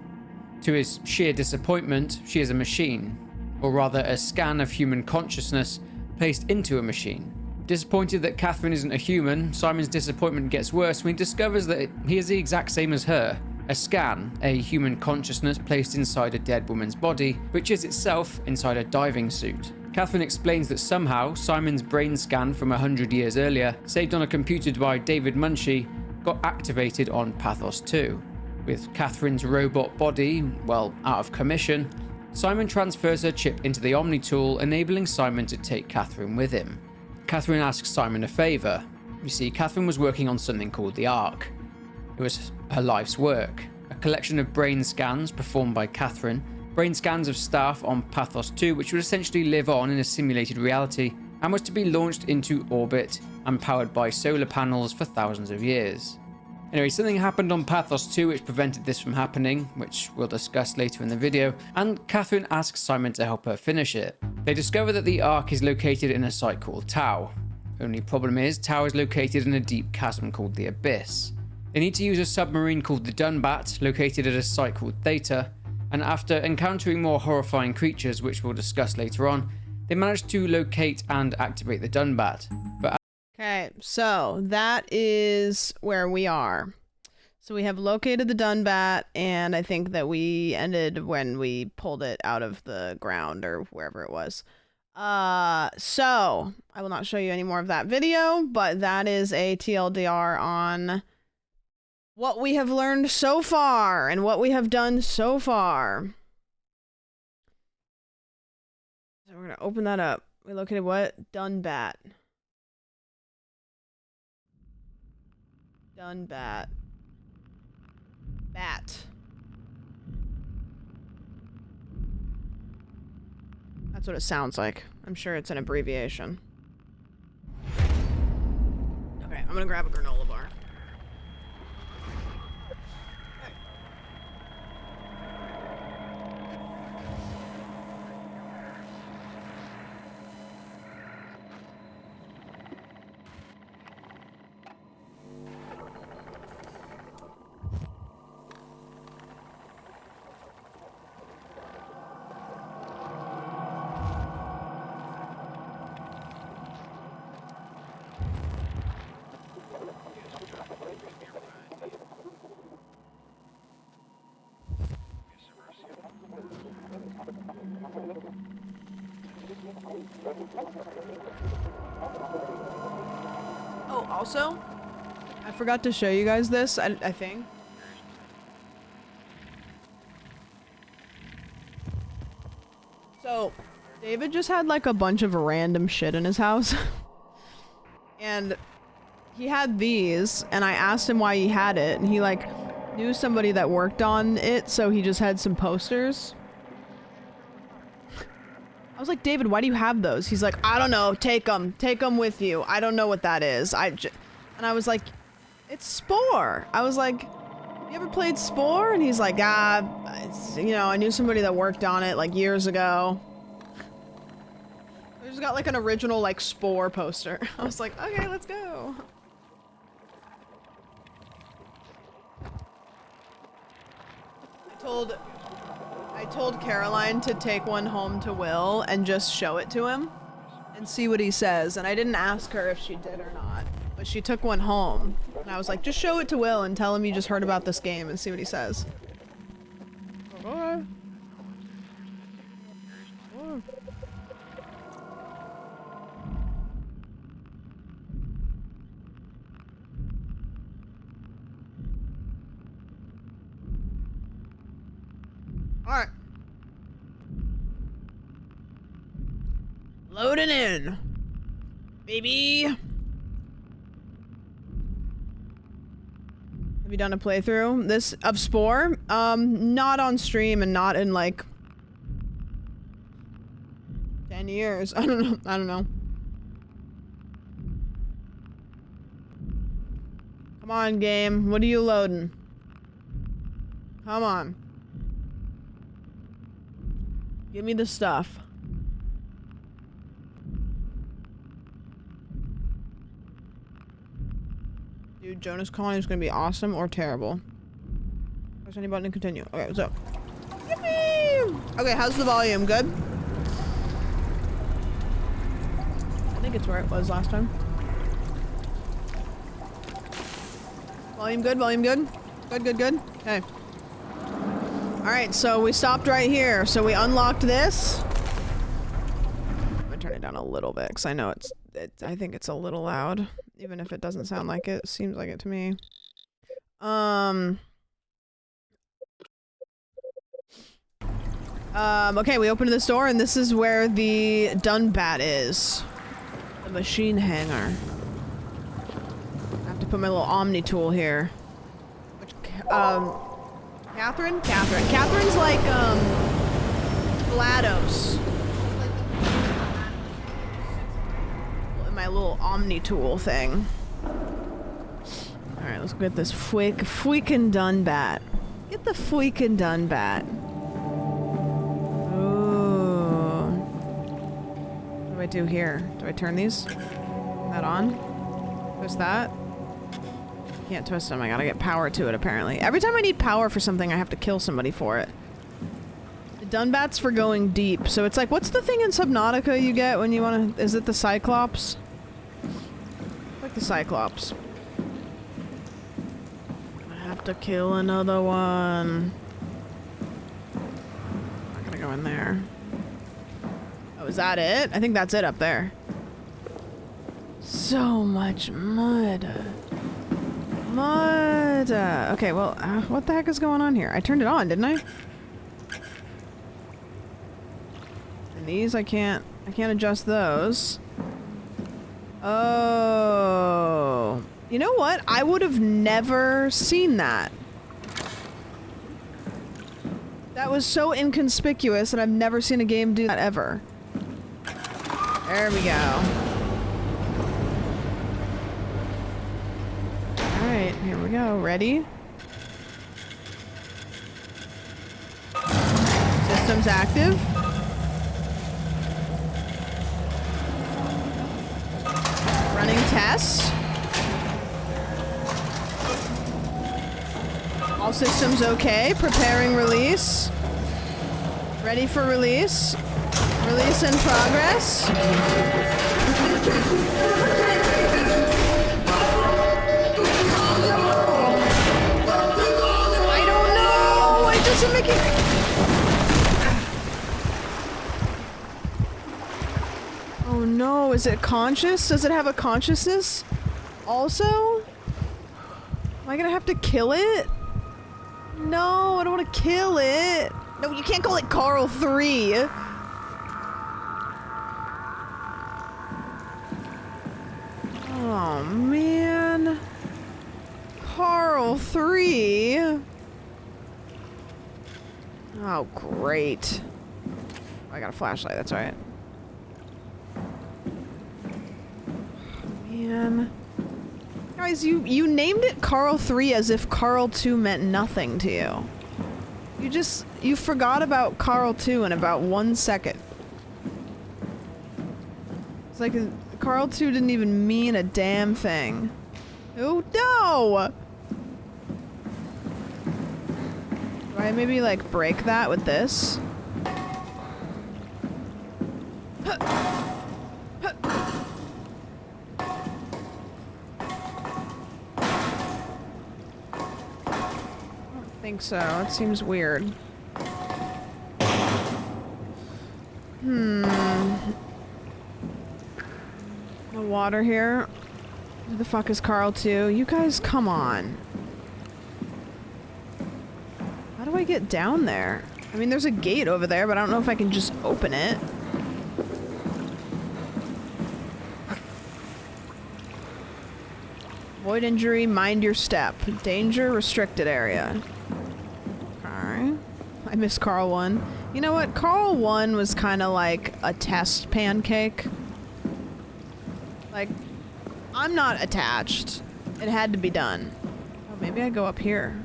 To his sheer disappointment, she is a machine, or rather a scan of human consciousness placed into a machine. Disappointed that Catherine isn't a human, Simon's disappointment gets worse when he discovers that he is the exact same as her. A scan, a human consciousness placed inside a dead woman's body, which is itself inside a diving suit. Catherine explains that somehow Simon's brain scan from 100 years earlier, saved on a computer by David Munshi, got activated on Pathos 2. With Catherine's robot body, well, out of commission, Simon transfers her chip into the Omni tool, enabling Simon to take Catherine with him. Catherine asks Simon a favour. You see, Catherine was working on something called the Ark. It was her life's work, a collection of brain scans performed by Catherine, brain scans of staff on Pathos 2 which would essentially live on in a simulated reality and was to be launched into orbit and powered by solar panels for thousands of years. Anyway, something happened on Pathos 2 which prevented this from happening, which we'll discuss later in the video, and Catherine asks Simon to help her finish it. They discover that the Ark is located in a site called Tau. Only problem is, Tau is located in a deep chasm called the Abyss. They need to use a submarine called the Dunbat, located at a site called Theta, and after encountering more horrifying creatures, which we'll discuss later on, they manage to locate and activate the Dunbat. But okay, so that is where we are. So we have located the Dunbat, and I think that we ended when we pulled it out of the ground or wherever it was. So I will not show you any more of that video, but that is a TLDR on what we have learned so far and what we have done so far. So we're gonna open that up. We located what? Dunbat. Dunbat. Bat. That's what it sounds like. I'm sure it's an abbreviation. Okay, I'm gonna grab a granola bar. Also, I forgot to show you guys this, I think. So, David just had like a bunch of random shit in his house. And he had these, and I asked him why he had it, and he like knew somebody that worked on it, so he just had some posters. I was like, David, why do you have those? He's like, I don't know, take them with you. I don't know what that is. And I was like, it's Spore. I was like, you ever played Spore? And he's like, it's, you know, I knew somebody that worked on it like years ago. We just got like an original like Spore poster. I was like, okay, let's go. I told Caroline to take one home to Will and just show it to him and see what he says. And I didn't ask her if she did or not, but she took one home. And I was like, just show it to Will and tell him you just heard about this game and see what he says. Okay. Alright. Loading in. Baby. Have you done a playthrough? This of Spore? Not on stream and not in like 10 years. I don't know. Come on, game. What are you loading? Come on. Give me the stuff. Dude, Jonas Colony is gonna be awesome or terrible. Press any button to continue. Okay, what's up? Yippee! Okay, how's the volume? Good? I think it's where it was last time. Volume good? Volume good? Good. Okay. Alright, so we stopped right here. So we unlocked this. I'm gonna turn it down a little bit because I know I think it's a little loud. Even if it doesn't sound like it. Seems like it to me. Okay, we opened this door and this is where the Dunbat is. The machine hanger. I have to put my little Omni tool here. Which, Catherine? Catherine's like, GLaDOS. My little Omni tool thing. Alright, let's get this freaking Dunbat. Get the freaking Dunbat. Ooh. What do I do here? Do I turn these? That on? Twist that? Can't twist them. I gotta get power to it, apparently. Every time I need power for something, I have to kill somebody for it. The Dunbat's for going deep. So it's like, what's the thing in Subnautica you get when you wanna... Is it the Cyclops? Like the Cyclops. I have to kill another one. I'm not gonna go in there. Oh, is that it? I think that's it up there. So much mud. Okay, well, what the heck is going on here? I turned it on, didn't I? And these, I can't adjust those. Oh. You know what? I would have never seen that. That was so inconspicuous, and I've never seen a game do that ever. There we go. Alright, here we go. Ready? Systems active. Running tests. All systems okay. Preparing release. Ready for release. Release in progress. I don't know. It doesn't make it. Oh no, is it conscious? Does it have a consciousness? Also, am I gonna have to kill it? No, I don't want to kill it. No, you can't call it Carl 3. Oh, man. Carl 3. Oh, great. I got a flashlight, that's alright. Man. Guys, you named it Carl 3 as if Carl 2 meant nothing to you. You forgot about Carl 2 in about 1 second. It's like Carl 2 didn't even mean a damn thing. Oh no! Do I maybe like break that with this? I think so. It seems weird. The water here. Who the fuck is Carl 2? You guys, come on. How do I get down there? I mean, there's a gate over there, but I don't know if I can just open it. Avoid injury, mind your step. Danger, restricted area. Alright. I missed Carl 1. You know what? Carl 1 was kind of like a test pancake. Like, I'm not attached. It had to be done. Oh, maybe I go up here.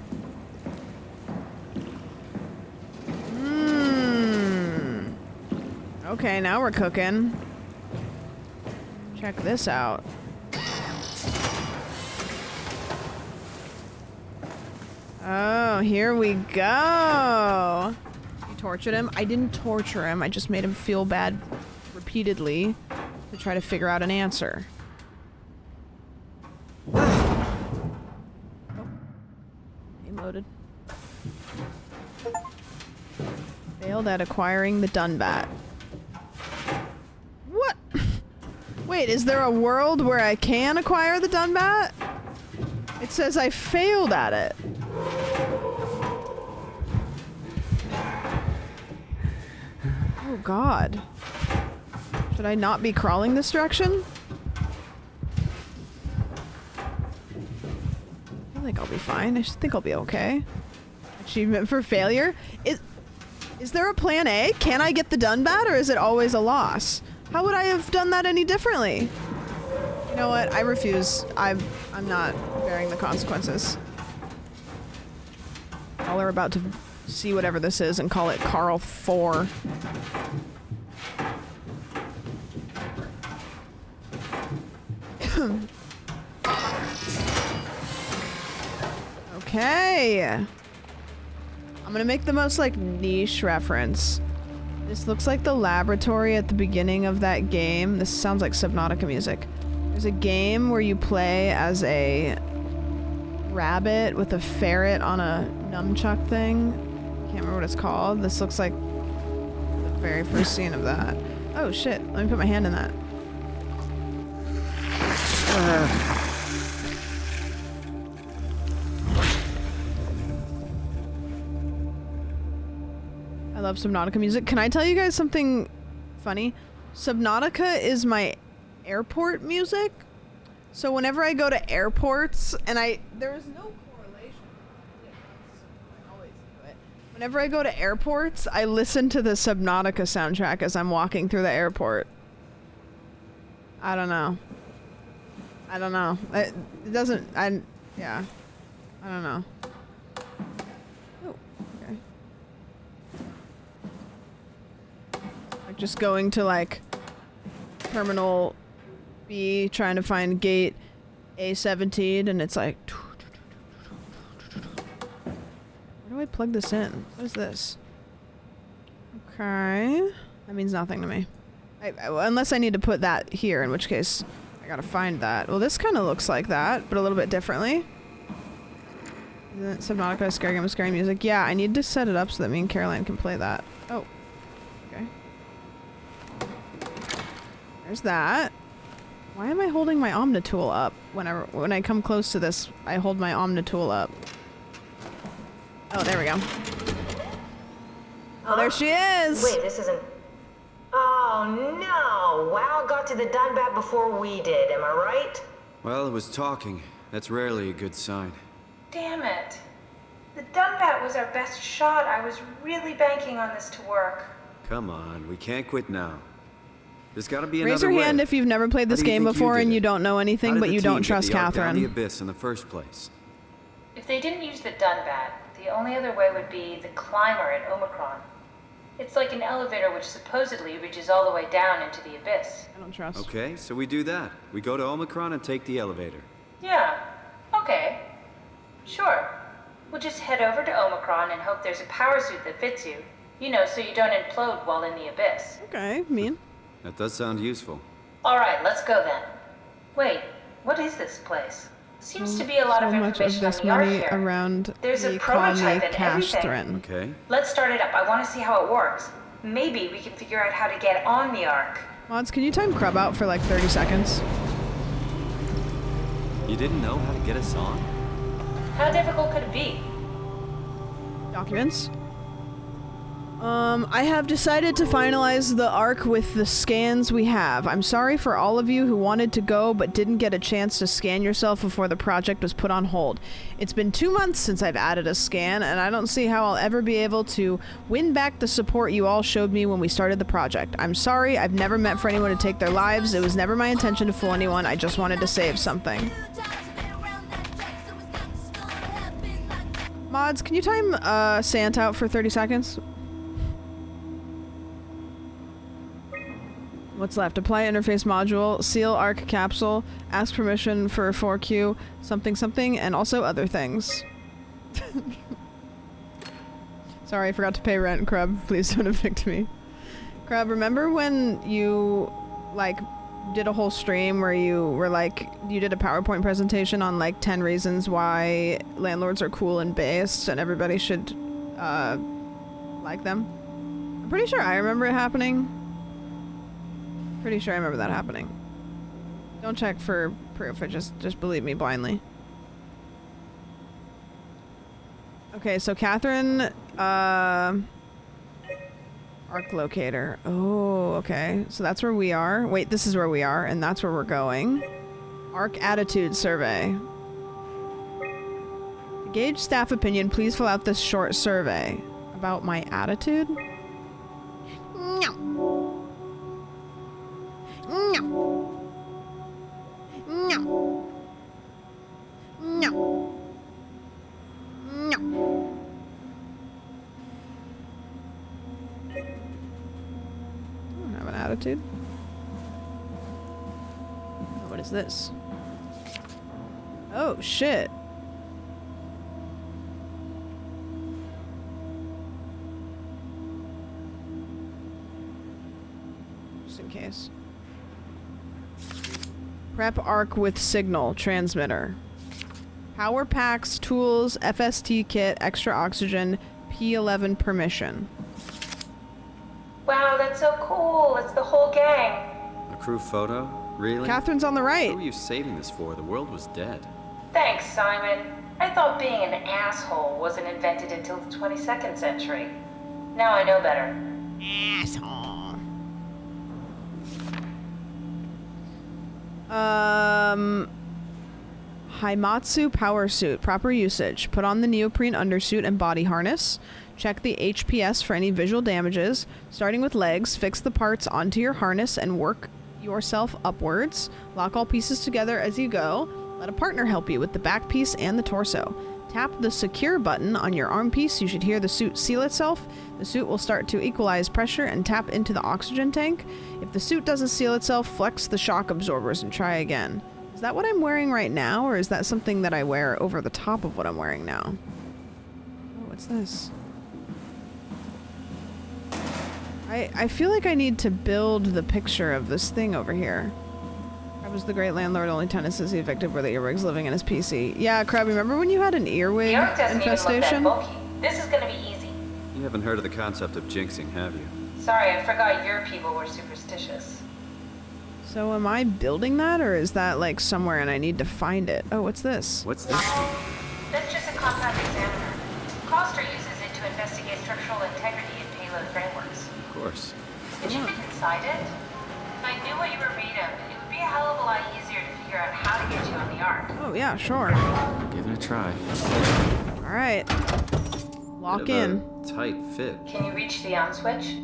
Okay, now we're cooking. Check this out. Oh, here we go. You tortured him? I didn't torture him. I just made him feel bad repeatedly to try to figure out an answer. Oh. Game loaded. Failed at acquiring the Dunbat. What? Wait, is there a world where I can acquire the Dunbat? It says I failed at it. Oh god. Should I not be crawling this direction? I feel like I'll be fine. I think I'll be okay. Achievement for failure? Is there a plan A? Can I get the Dunbat, or is it always a loss? How would I have done that any differently? You know what? I refuse. I'm not bearing the consequences. Y'all are about to see whatever this is and call it Carl 4. Okay. I'm gonna make the most like niche reference. This looks like the laboratory at the beginning of that game. This sounds like Subnautica music. There's a game where you play as a rabbit with a ferret on a nunchuck thing. Can't remember what it's called. This looks like the very first scene of that. Oh shit, let me put my hand in that. I love Subnautica music. Can I tell you guys something funny? Subnautica is my airport music. So whenever I go to airports, and there is no correlation. I always do it. Whenever I go to airports, I listen to the Subnautica soundtrack as I'm walking through the airport. I don't know. It doesn't, yeah. I don't know. Oh, okay. Like just going to like Terminal B, trying to find gate A17, and it's like... Where do I plug this in? What is this? Okay. That means nothing to me. Unless I need to put that here, in which case I gotta find that. Well, this kind of looks like that, but a little bit differently. Isn't it Subnautica, scary game with scary music? Yeah, I need to set it up so that me and Caroline can play that. Oh. Okay. There's that. Why am I holding my Omnitool up? When I come close to this, I hold my Omnitool up. Oh, there we go. Oh, there she is! Wait, this isn't... Oh, no! Wow got to the Dunbat before we did, am I right? Well, it was talking. That's rarely a good sign. Damn it. The Dunbat was our best shot. I was really banking on this to work. Come on, we can't quit now. There's gotta be Raise another your way. hand if you've never played this game before and you don't know How anything, did but the you team don't get trust the arc down the Catherine. abyss in the first place? If they didn't use the Dunbat, the only other way would be the climber at Omicron. It's like an elevator which supposedly reaches all the way down into the abyss. I don't trust. Okay, so we do that. We go to Omicron and take the elevator. Yeah, okay. Sure. We'll just head over to Omicron and hope there's a power suit that fits you. You know, so you don't implode while in the abyss. Okay, mean. That does sound useful. Alright, let's go then. Wait, what is this place? Seems to be a lot of So much of information this on the art money here. There's There's a the call me prototype and everything. Catherine. Okay. Let's start it up. I want to see how it works. Maybe we can figure out how to get on the Ark. Mods, can you time Crub out for like 30 seconds? You didn't know how to get us on? How difficult could it be? Documents. I have decided to finalize the arc with the scans we have. I'm sorry for all of you who wanted to go but didn't get a chance to scan yourself before the project was put on hold. It's been 2 months since I've added a scan, and I don't see how I'll ever be able to win back the support you all showed me when we started the project. I'm sorry, I've never meant for anyone to take their lives. It was never my intention to fool anyone. I just wanted to save something. Mods, can you time Santa out for 30 seconds? What's left? Apply interface module, seal arc capsule, ask permission for 4Q, something something, and also other things. Sorry, I forgot to pay rent, Crub. Please don't evict me. Crub, remember when you, like, did a whole stream where you were like, you did a PowerPoint presentation on like 10 reasons why landlords are cool and based and everybody should, like them? I'm pretty sure I remember it happening. Pretty sure I remember that happening. Don't check for proof, just believe me blindly. Okay, so Catherine, arc locator. Oh, okay. So that's where we are. Wait, this is where we are, and that's where we're going. Arc attitude survey. To gauge staff opinion, please fill out this short survey. About my attitude? No. No. No. No. No. I don't have an attitude. What is this? Oh, shit. Just in case. Prep arc with signal transmitter. Power packs, tools, FST kit, extra oxygen, P11 permission. Wow, that's so cool. It's the whole gang. A crew photo? Really? Catherine's on the right. Who were you saving this for? The world was dead. Thanks, Simon. I thought being an asshole wasn't invented until the 22nd century. Now I know better. Asshole. Haimatsu power suit. Proper usage. Put on the neoprene undersuit and body harness. Check the HPS for any visual damages. Starting with legs, fix the parts onto your harness and work yourself upwards. Lock all pieces together as you go. Let a partner help you with the back piece and the torso. Tap the secure button on your arm piece. You should hear the suit seal itself. The suit will start to equalize pressure and tap into the oxygen tank. If the suit doesn't seal itself, flex the shock absorbers and try again. Is that what I'm wearing right now, or is that something that I wear over the top of what I'm wearing now? Oh, what's this? I feel like I need to build the picture of this thing over here. Crab was the great landlord, only tenant says he evicted where the earwigs living in his PC. Yeah, Crab, remember when you had an earwig The Ark doesn't even look that infestation? bulky. This is gonna be easy. You haven't heard of the concept of jinxing, have you? Sorry, I forgot your people were superstitious. So am I building that, or is that like somewhere and I need to find it? Oh, what's this? What's this? That's just a compound examiner. Coster uses it to investigate structural integrity in payload frameworks. Of course. Did you get inside it? If I knew what you were made of, it would be a hell of a lot easier to figure out how to get you on the Ark. Oh yeah, sure. Give it a try. All right. Lock Bit of in. a tight fit. Can you reach the on switch?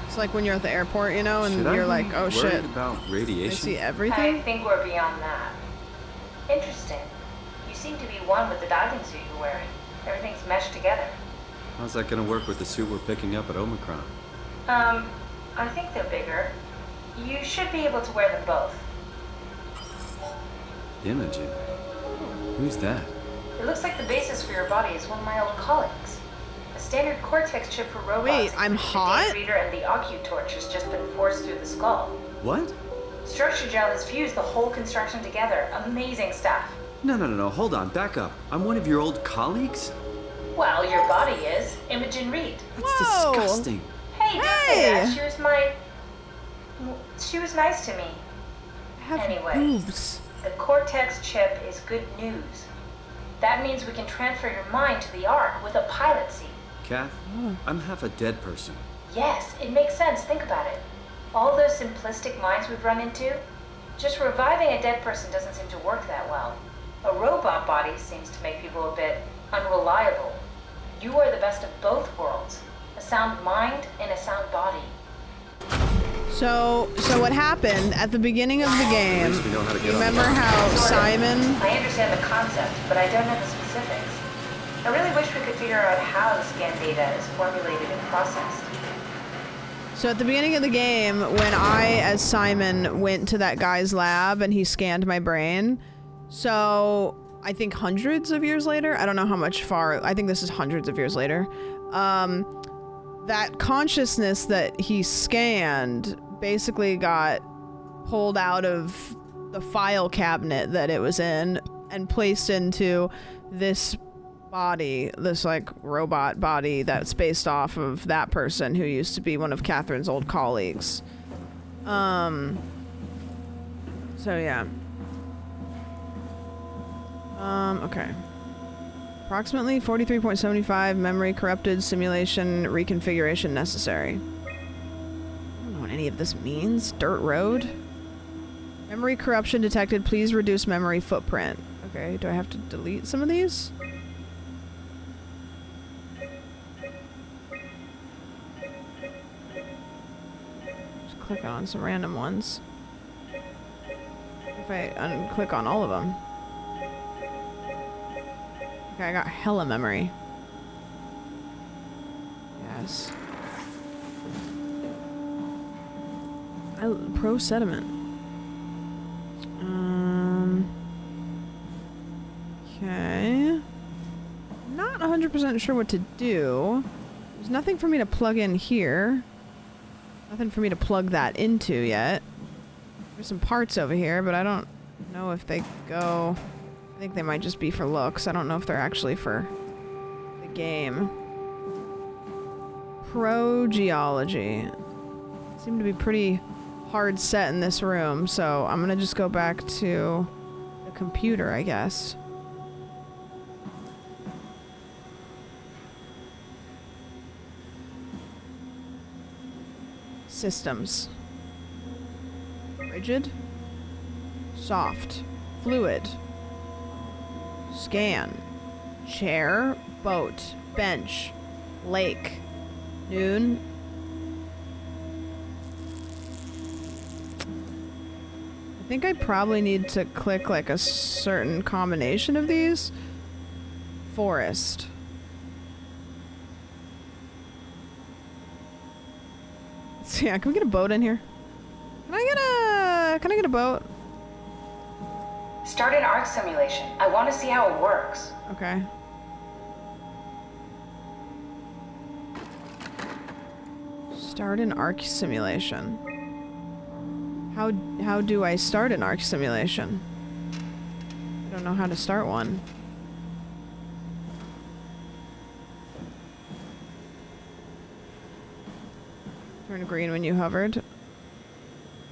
It's like when you're at the airport, you know, and Should I you're be like, oh worried shit. about I radiation? see I everything. think we're beyond that. Interesting. You seem to be one with the diving suit you're wearing. Everything's meshed together. How's that gonna work with the suit we're picking up at Omicron? I think they're bigger. You should be able to wear them both. Imogen. Who's that? It looks like the basis for your body is one of my old colleagues. A standard cortex chip for robots. Wait, I'm including hot? The data reader and the OcuTorch has just been forced through the skull. What? Structure gel has fused the whole construction together. Amazing stuff. No. Hold on. Back up. I'm one of your old colleagues? Well, your body is. Imogen Reed. That's disgusting. Hey, don't say that. She was nice to me. Anyway, boobs. the cortex chip is good news. That means we can transfer your mind to the Ark with a pilot seat. Kath, I'm half a dead person. Yes, it makes sense. Think about it. All those simplistic minds we've run into, just reviving a dead person doesn't seem to work that well. A robot body seems to make people a bit unreliable. You are the best of both worlds. A sound mind and a sound body. So what happened at the beginning of the game? we know how to get on Remember the Ark. how Simon? I understand the concept, but I don't know the specifics. I really wish we could figure out how the scan data is formulated and processed. So at the beginning of the game, when I, as Simon, went to that guy's lab and he scanned my brain, so I think hundreds of years later, I don't know how much far, I think this is hundreds of years later, that consciousness that he scanned basically got pulled out of the file cabinet that it was in and placed into this body, this like robot body that's based off of that person who used to be one of Catherine's old colleagues. So yeah. Okay. Approximately 43.75 memory corrupted, simulation reconfiguration necessary. I don't know what any of this means. Dirt road? Memory corruption detected. Please reduce memory footprint. Okay, do I have to delete some of these? Just click on some random ones. If I unclick on all of them. Okay, I got hella memory. Yes. Pro sediment. Okay. Not 100% sure what to do. There's nothing for me to plug in here. Nothing for me to plug that into yet. There's some parts over here, but I don't know if they go... I think they might just be for looks. I don't know if they're actually for the game. Pro geology. Seem to be pretty hard set in this room, so I'm gonna just go back to the computer, I guess. Systems. Rigid. Soft. Fluid. Scan. Chair. Boat. Bench. Lake. Noon. I think I probably need to click like a certain combination of these. Forest. So yeah, can we get a boat in here? Can I get a boat? Start an Ark simulation. I want to see how it works. Okay. Start an Ark simulation. How do I start an Ark simulation? I don't know how to start one. Turned green when you hovered.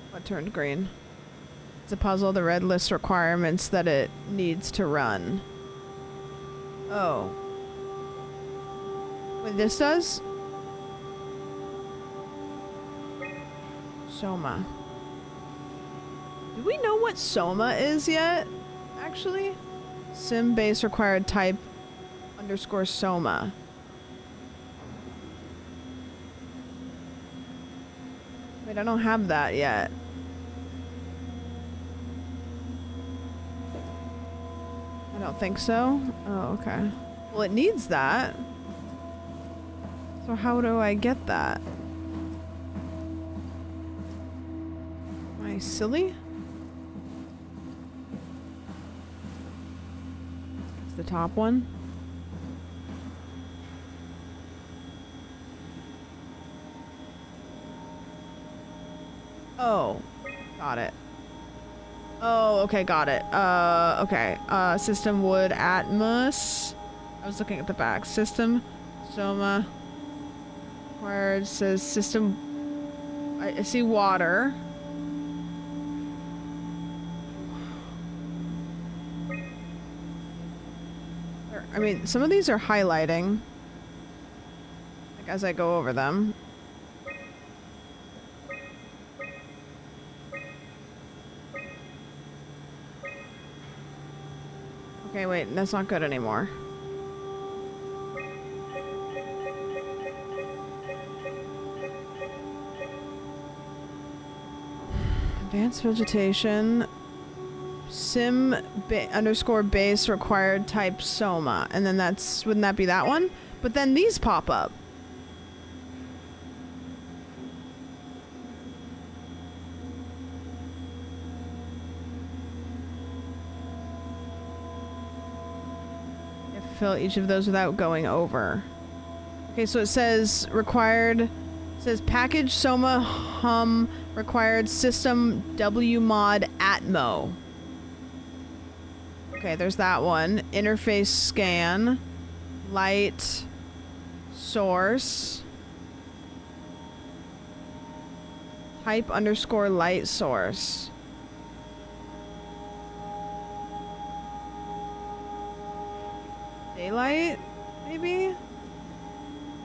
What turned green? It's a puzzle. The red lists requirements that it needs to run. Oh. Wait, this does? SOMA. Do we know what SOMA is yet? Actually? Sim base required type _ SOMA. Wait, I don't have that yet. I don't think so. Oh, okay. Well, it needs that. So how do I get that? Am I silly? It's the top one. Oh, got it. Oh, okay, got it. Okay. System wood Atmos. I was looking at the back. System, SOMA. Where it says system. I see water. I mean, some of these are highlighting. Like as I go over them. Okay, wait, that's not good anymore. Advanced vegetation. Sim _ base required type SOMA. And then that's, wouldn't that be that one? But then these pop up. Fill each of those without going over. Okay, so it says required, it says package SOMA hum required system wmod atmo. Okay, there's that one. Interface scan, light source, type _ light source. Daylight, maybe?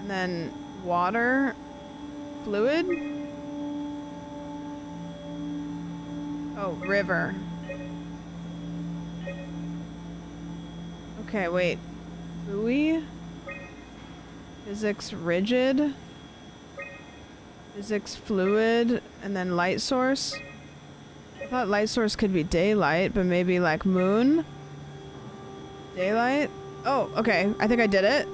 And then water, fluid? Oh, river. Okay, wait. Buoy? Physics rigid? Physics fluid? And then light source? I thought light source could be daylight, but maybe like moon? Daylight? Oh, okay. I think I did it.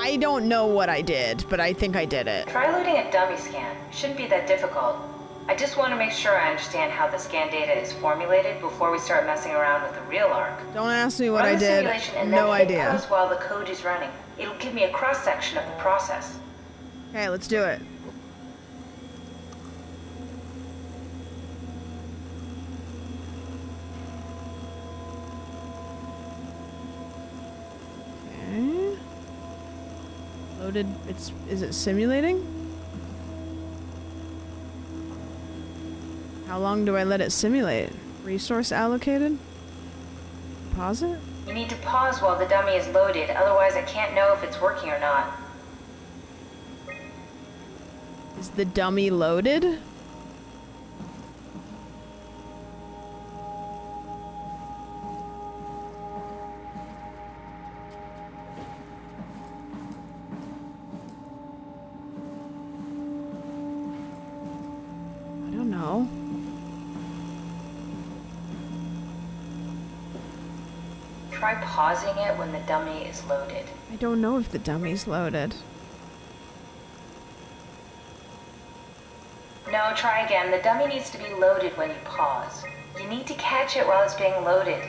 I don't know what I did, but I think I did it. Try loading a dummy scan. Shouldn't be that difficult. I just want to make sure I understand how the scan data is formulated before we start messing around with the real arc. Don't ask me what Run I the did. simulation and No then hit idea. pause while the code is running. It'll give me a cross-section of the process. Okay, let's do it. Okay. Loaded. Is it simulating? How long do I let it simulate? Resource allocated? Pause it? You need to pause while the dummy is loaded, otherwise I can't know if it's working or not. Is the dummy loaded? I don't know. Try pausing it when the dummy is loaded. I don't know if the dummy's loaded. No, try again. The dummy needs to be loaded when you pause. You need to catch it while it's being loaded.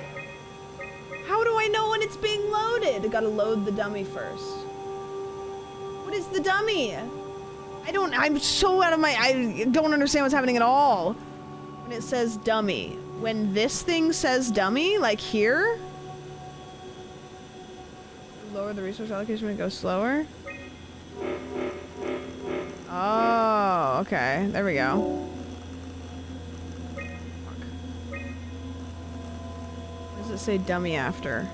How do I know when it's being loaded? I gotta load the dummy first. What is the dummy? I'm so out of my, I don't understand what's happening at all. When it says dummy. When this thing says dummy, like here? Lower the resource allocation when it goes slower? Oh, okay. There we go. What does it say dummy after?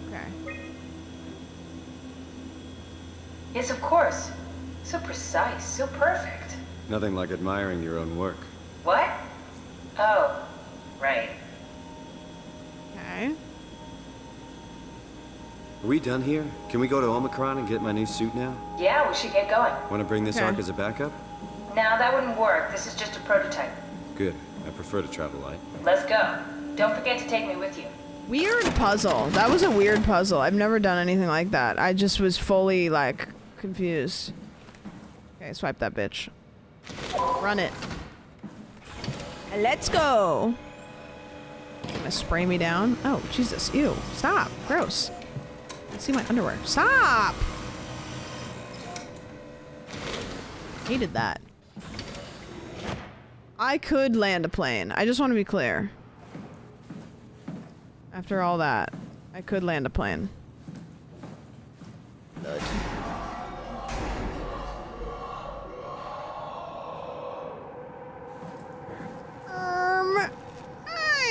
Okay. Yes, of course. So precise, so perfect. Nothing like admiring your own work. What? Oh, right. Okay. Are we done here? Can we go to Omicron and get my new suit now? Yeah, we should get going. Want to bring this Okay. arc as a backup? No, that wouldn't work. This is just a prototype. Good. I prefer to travel light. Let's go. Don't forget to take me with you. Weird puzzle. That was a weird puzzle. I've never done anything like that. I just was fully, like, confused. Okay, swipe that bitch. Run it. Let's go. Gonna spray me down. Oh, Jesus. Ew. Stop. Gross. I see my underwear. Stop! Hated that. I could land a plane. I just want to be clear. After all that, I could land a plane. Good.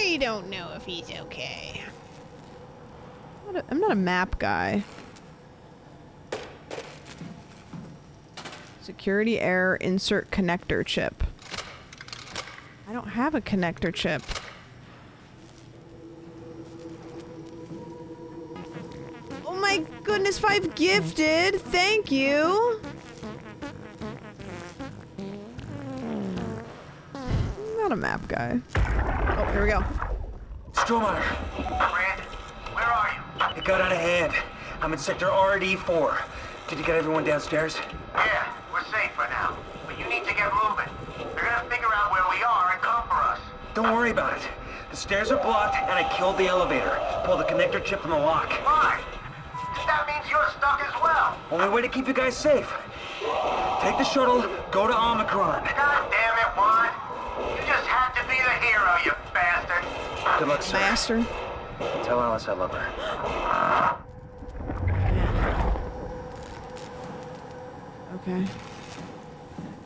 I don't know if he's okay. I'm not a map guy. Security error, insert connector chip. I don't have a connector chip. Oh my goodness, 5 gifted! Thank you! I'm not a map guy. Oh, here we go. Stromae. Rant, where are you? It got out of hand. I'm in sector RD4. Did you get everyone downstairs? Yeah, we're safe for now. But you need to get moving. They're gonna figure out where we are and come for us. Don't worry about it. The stairs are blocked and I killed the elevator. Pull the connector chip from the lock. Fine. That means you're stuck as well. Only way to keep you guys safe. Take the shuttle, go to Omicron. God damn it, Juan. You just had to be the hero, you bastard. Good luck, sir. Bastard. Tell Alice I love her. Okay.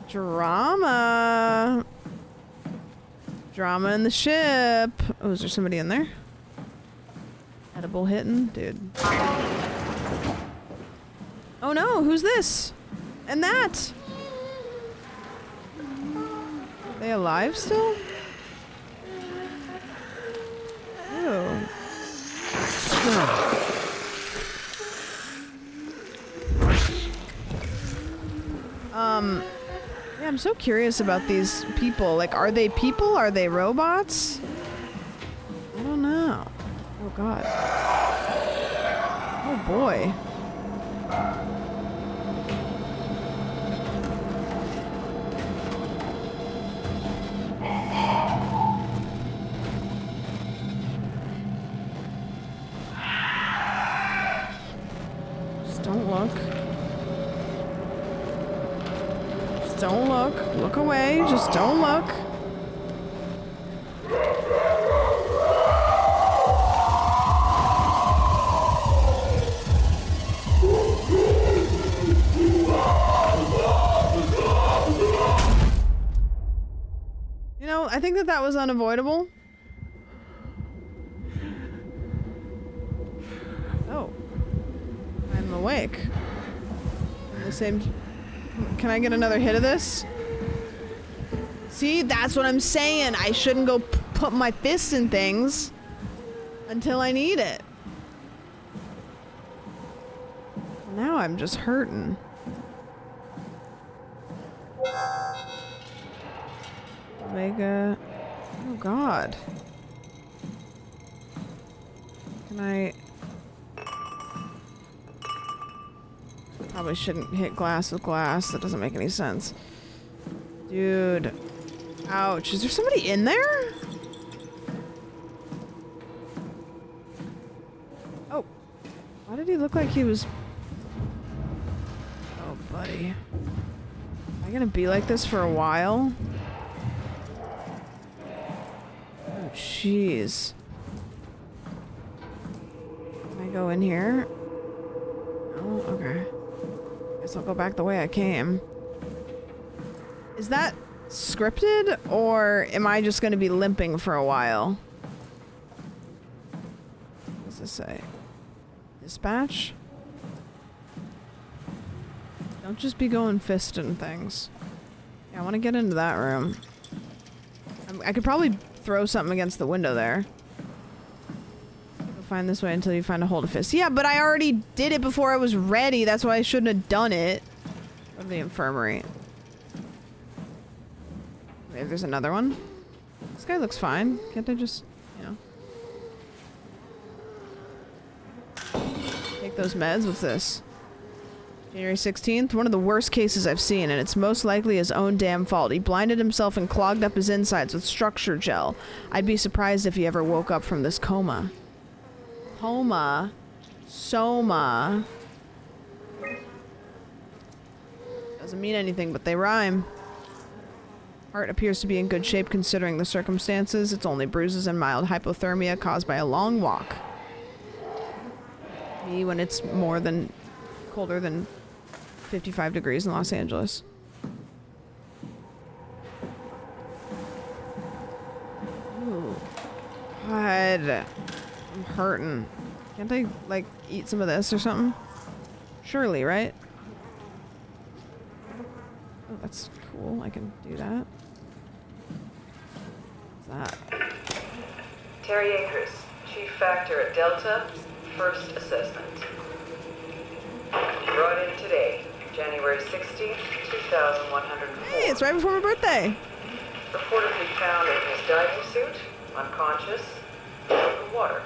Drama. Drama in the ship. Oh, is there somebody in there? Edible hitting? Dude. Oh no, who's this? And that? Are they alive still? Ew. Yeah, I'm so curious about these people. Like, are they people? Are they robots? I don't know. Oh god. Oh boy. Just don't look. Just don't look. Look away. Just don't look. You know, I think that was unavoidable. Oh. I'm awake. The same... Can I get another hit of this? See, that's what I'm saying. I shouldn't go put my fist in things until I need it. Now I'm just hurting. Omega. Oh god. Can I... Probably shouldn't hit glass with glass. That doesn't make any sense. Dude. Ouch. Is there somebody in there? Oh. Why did he look like he was... Oh, buddy. Am I gonna be like this for a while? Oh, jeez. Can I go in here? Oh, okay. Guess I'll go back the way I came. Is that scripted, or am I just going to be limping for a while? What does this say? Dispatch? Don't just be going fisting things. Yeah, I want to get into that room. I could probably throw something against the window there. Go find this way until you find a hold of fist. Yeah, but I already did it before I was ready. That's why I shouldn't have done it. Go to the infirmary. Maybe there's another one. This guy looks fine. Can't I just, you know... take those meds? What's this? January 16th, one of the worst cases I've seen, and it's most likely his own damn fault. He blinded himself and clogged up his insides with structure gel. I'd be surprised if he ever woke up from this coma. Coma? SOMA. Doesn't mean anything, but they rhyme. Heart appears to be in good shape considering the circumstances. It's only bruises and mild hypothermia caused by a long walk. Me when it's more than... colder than 55 degrees in Los Angeles. Ooh. God. I'm hurting. Can't I, like, eat some of this or something? Surely, right? Oh, that's cool. I can do that. What's that? Terry Akers, Chief Factor at Delta, first assessment. Brought in today, January 16th, 2104. Hey, it's right before my birthday. Reportedly found in his diving suit, unconscious, in water.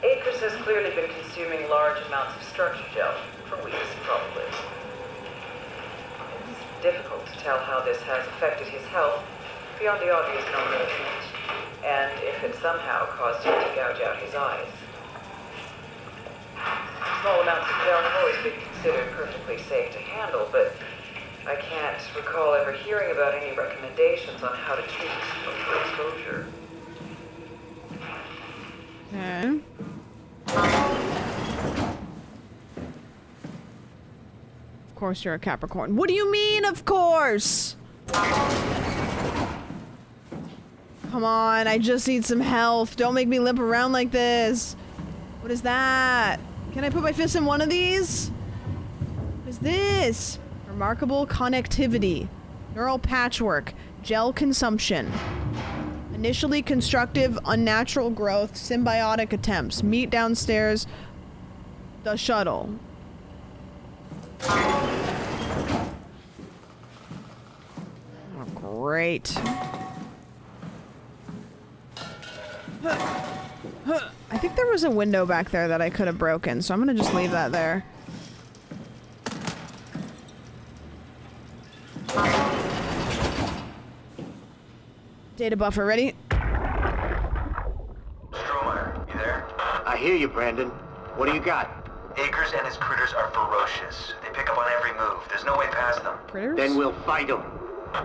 Akers has clearly been consuming large amounts of structure gel for weeks, probably. It's difficult to tell how this has affected his health beyond the obvious known movement, and if it somehow caused him to gouge out his eyes. Small amounts of gel have always been considered perfectly safe to handle, but I can't recall ever hearing about any recommendations on how to treat for exposure. Okay. Of course you're a Capricorn. What do you mean, of course? Come on, I just need some health. Don't make me limp around like this. What is that? Can I put my fist in one of these? What is this? Remarkable connectivity. Neural patchwork. Gel consumption. Initially constructive, unnatural growth. Symbiotic attempts. Meet downstairs. The shuttle. Oh, great. I think there was a window back there that I could have broken, so I'm gonna just leave that there. Data buffer ready? Stromeyer, you there? I hear you, Brandon. What do you got? Akers and his critters are ferocious. They pick up on every move. There's no way past them. Critters? Then we'll fight them.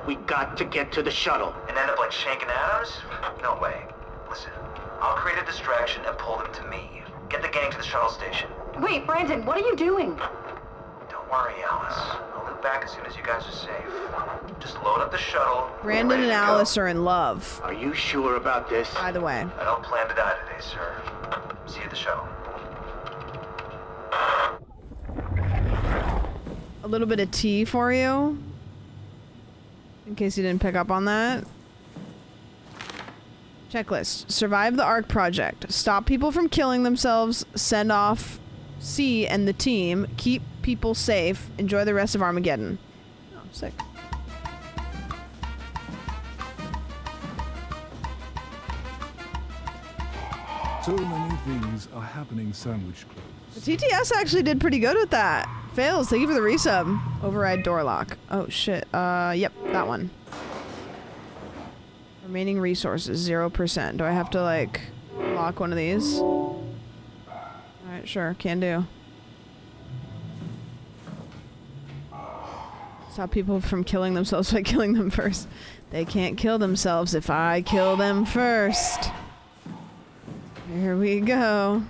We got to get to the shuttle. And end up like Shank and Adams? No way. Listen, I'll create a distraction and pull them to me. Get the gang to the shuttle station. Wait, Brandon, what are you doing? Don't worry, Alice. I'll loop back as soon as you guys are safe. Just load up the shuttle. Brandon and Alice are in love. Are you sure about this? By the way. I don't plan to die today, sir. See you at the shuttle. A little bit of tea for you. In case you didn't pick up on that. Checklist. Survive the ARC project. Stop people from killing themselves. Send off C and the team. Keep people safe. Enjoy the rest of Armageddon. Oh, sick. So many things are happening sandwich close. The TTS actually did pretty good with that. Fails. Thank you for the resub. Override door lock. Oh, shit. Yep. That one. Remaining resources, 0%. Do I have to, like, lock one of these? Alright, sure. Can do. Stop people from killing themselves by killing them first. They can't kill themselves if I kill them first. Here we go.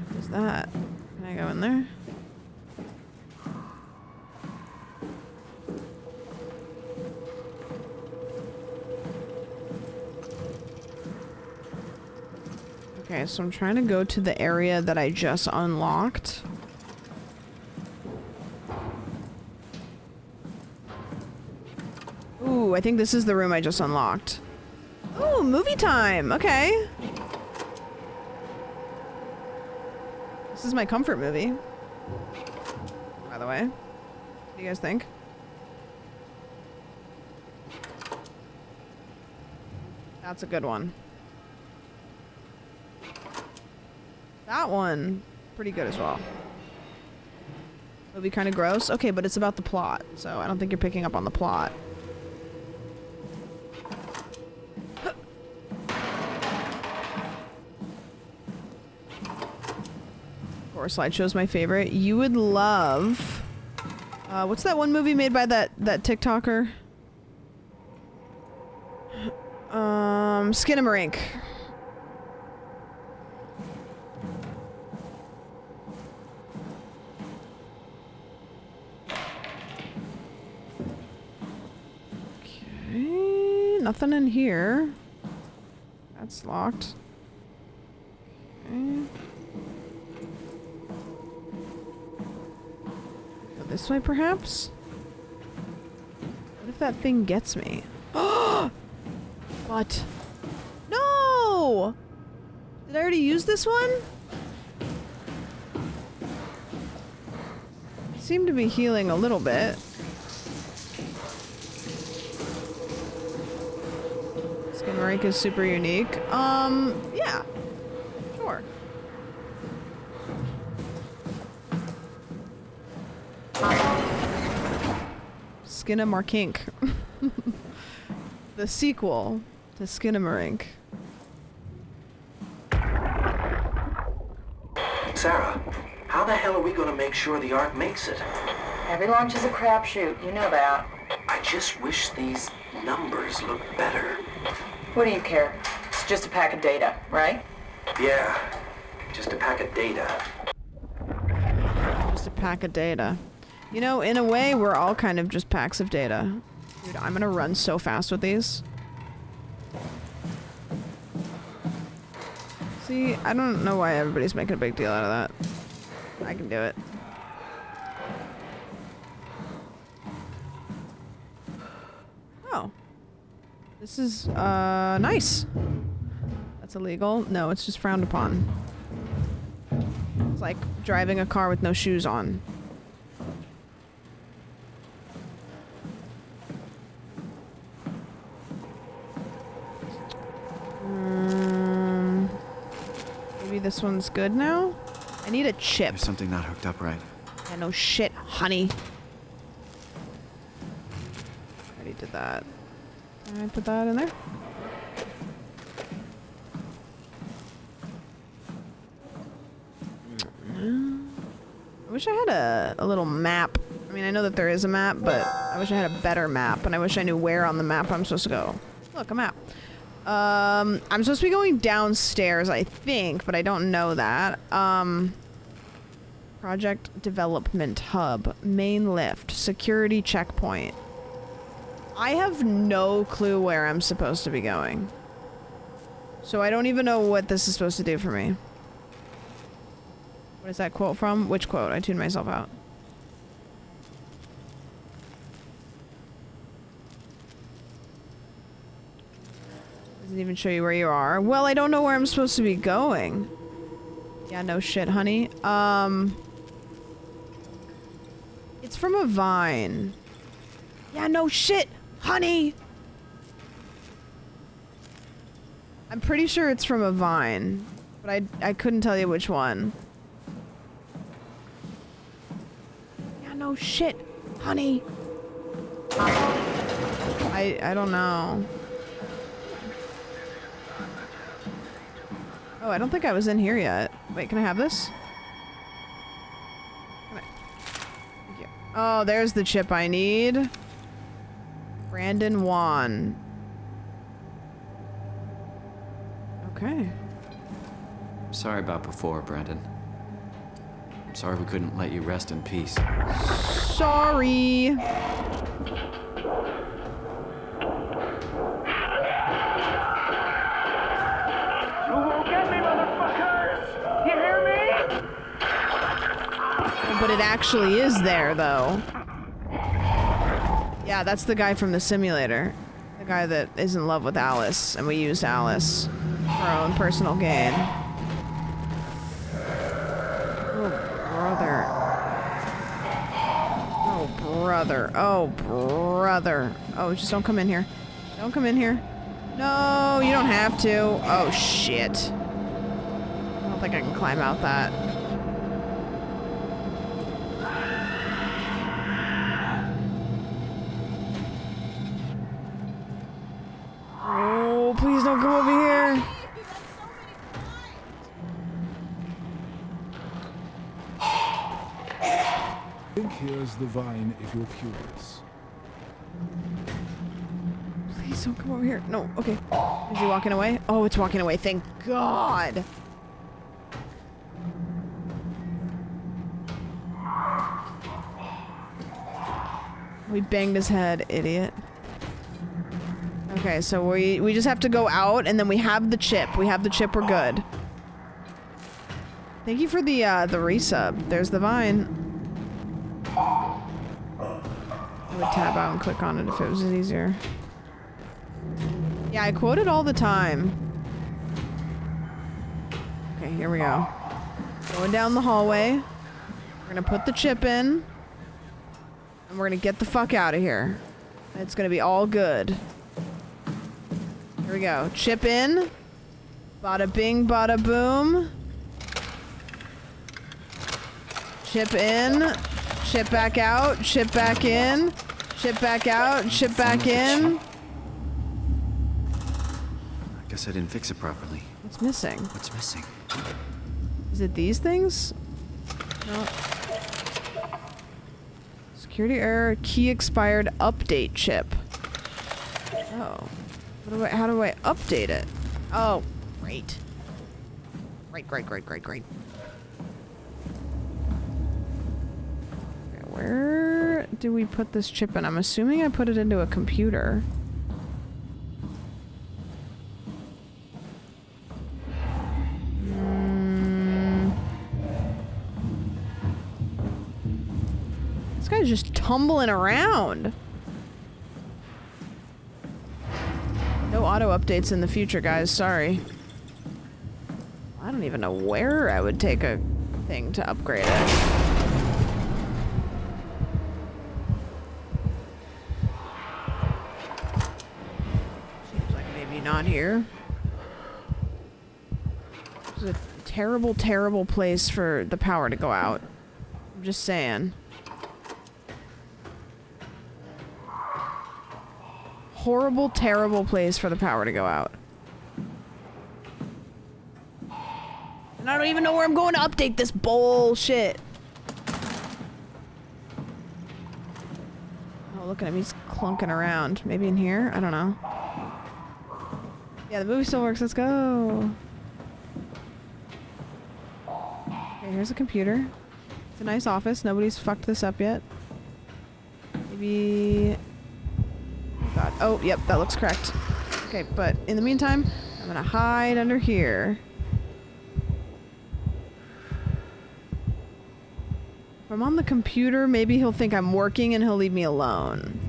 What is that? Can I go in there? Okay, so I'm trying to go to the area that I just unlocked. Ooh, I think this is the room I just unlocked. Ooh, movie time! Okay. This is my comfort movie. By the way. What do you guys think? That's a good one. That one, pretty good as well. It'll be kind of gross. Okay, but it's about the plot, so I don't think you're picking up on the plot. Horror slideshow's my favorite. You would love... what's that one movie made by that TikToker? Skinamarink. Okay, nothing in here. That's locked. Okay. Go this way, perhaps? What if that thing gets me? What? No! Did I already use this one? Seem to be healing a little bit. Skinamarink is super unique. Yeah. Sure. Skinamarink. The sequel to Skinamarink. Sarah, how the hell are we gonna make sure the Ark makes it? Every launch is a crapshoot, you know that. I just wish these numbers looked better. What do you care? It's just a pack of data, right? Yeah, just a pack of data. Just a pack of data. You know, in a way, we're all kind of just packs of data. Dude, I'm gonna run so fast with these. See, I don't know why everybody's making a big deal out of that. I can do it. Oh. This is, nice. That's illegal. No, it's just frowned upon. It's like driving a car with no shoes on. Maybe this one's good now? I need a chip. There's something not hooked up right. Yeah, no shit, honey. Already did that. Can I put that in there? I wish I had a little map. I mean, I know that there is a map, but I wish I had a better map, and I wish I knew where on the map I'm supposed to go. Look, a map. I'm supposed to be going downstairs, I think, but I don't know that. Project Development Hub. Main lift. Security checkpoint. I have no clue where I'm supposed to be going. So I don't even know what this is supposed to do for me. What is that quote from? Which quote? I tuned myself out. Doesn't even show you where you are. Well, I don't know where I'm supposed to be going. Yeah, no shit, honey. It's from a vine. Yeah, no shit, honey. I'm pretty sure it's from a vine, but I couldn't tell you which one. Yeah, no shit, honey. I don't know. Oh, I don't think I was in here yet. Wait, can I have this? Thank you. Oh, there's the chip I need. Brandon Wan. Okay. Sorry about before, Brandon. I'm sorry we couldn't let you rest in peace. Sorry. But it actually is there, though. Yeah, that's the guy from the simulator. The guy that is in love with Alice, and we used Alice for our own personal gain. Oh, brother. Oh, brother. Oh, brother. Oh, just don't come in here. Don't come in here. No, you don't have to. Oh, shit. I don't think I can climb out that. Oh, please don't come over here. I think here's the vine if you're curious. Please don't come over here. No, okay. Is he walking away? Oh, it's walking away. Thank God. We banged his head, idiot. Okay, so we just have to go out, and then we have the chip. We have the chip, we're good. Thank you for the resub. There's the vine. I would tab out and click on it if it was easier. Yeah, I quote it all the time. Okay, here we go. Going down the hallway. We're gonna put the chip in. And we're gonna get the fuck out of here. It's gonna be all good. Here we go. Chip in. Bada bing, bada boom. Chip in. Chip back out. Chip back in. Chip back out. Chip back in. I guess I didn't fix it properly. What's missing? What's missing? Is it these things? No. Security error. Key expired. Update chip. Oh. How do I update it? Oh, great. Great. Okay, where do we put this chip in? I'm assuming I put it into a computer. This guy's just tumbling around. No auto updates in the future, guys. Sorry. I don't even know where I would take a thing to upgrade it. Seems like maybe not here. This is a terrible, terrible place for the power to go out. I'm just saying. Horrible, terrible place for the power to go out. And I don't even know where I'm going to update this bullshit. Oh, look at him. He's clunking around. Maybe in here? I don't know. Yeah, the movie still works. Let's go. Okay, here's a computer. It's a nice office. Nobody's fucked this up yet. Maybe... God. Oh, yep, that looks correct. Okay, but in the meantime, I'm gonna hide under here. If I'm on the computer, maybe he'll think I'm working and he'll leave me alone.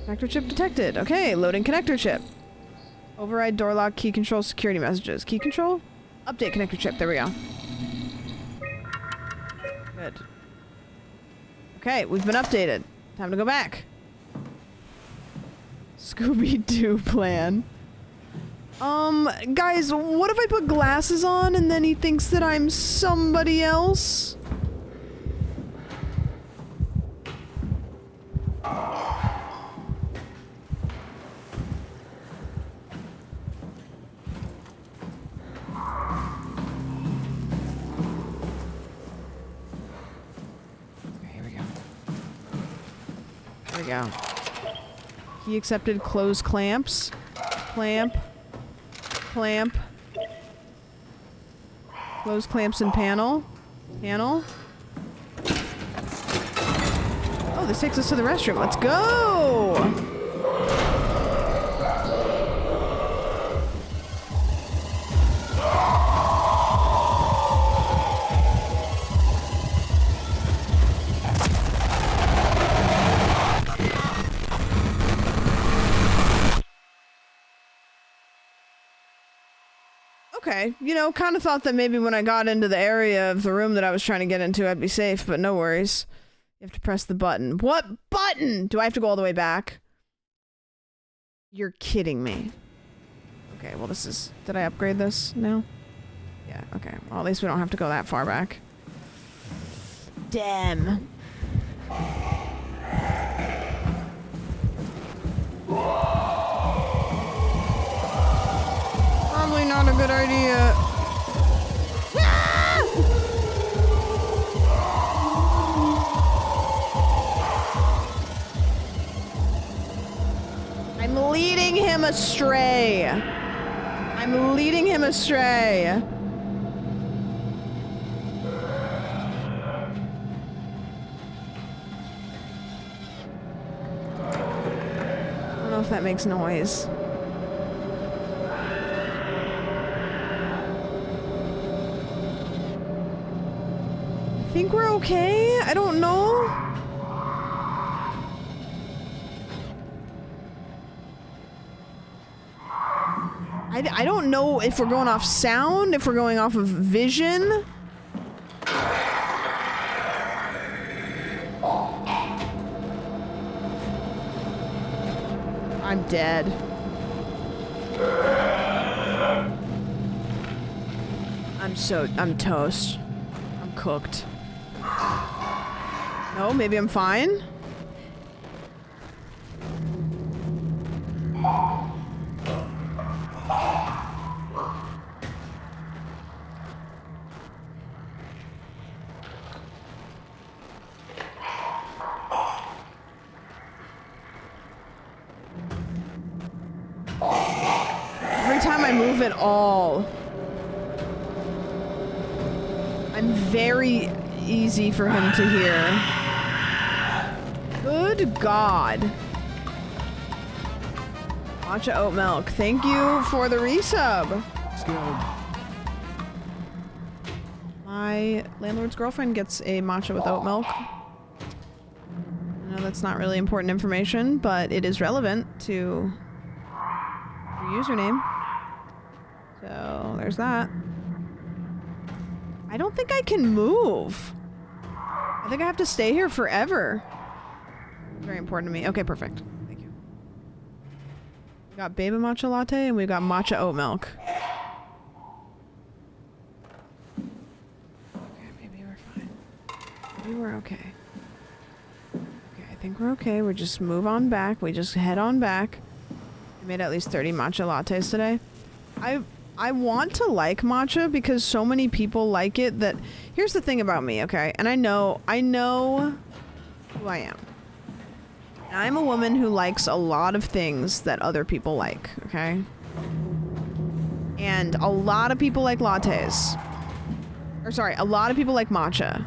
Connector chip detected. Okay, loading connector chip. Override door lock, key control, security messages. Key control? Update connector chip. There we go. Good. Okay, we've been updated. Time to go back. Scooby-Doo plan. Guys, what if I put glasses on and then he thinks that I'm somebody else? There we go. He accepted close clamps. Clamp. Clamp. Close clamps and panel. Panel. Oh, this takes us to the restroom. Let's go! Okay, you know, kind of thought that maybe when I got into the area of the room that I was trying to get into, I'd be safe, but no worries. You have to press the button. What button? Do I have to go all the way back? You're kidding me. Okay, well this is... Did I upgrade this now? Yeah, okay. Well, at least we don't have to go that far back. Damn. Probably not a good idea. Ah! I'm leading him astray. I'm leading him astray. I don't know if that makes noise. I think we're okay? I don't know. I don't know if we're going off sound, if we're going off of vision. I'm dead. I'm toast. I'm cooked. No, maybe I'm fine. Every time I move at all, I'm very easy for him to hear. Good God. Matcha oat milk. Thank you for the resub. Let's go. My landlord's girlfriend gets a matcha with oat milk. I know that's not really important information, but it is relevant to your username. So there's that. I don't think I can move. I think I have to stay here forever. Very important to me. Okay, perfect. Thank you. We got baby matcha latte and we got matcha oat milk. Okay, maybe we're fine. Maybe we're okay. Okay, I think we're okay. We just move on back. We just head on back. I made at least 30 matcha lattes today. I want to like matcha because so many people like it that... Here's the thing about me, okay? And I know who I am. I'm a woman who likes a lot of things that other people like, okay? And a lot of people like lattes. Or sorry, a lot of people like matcha.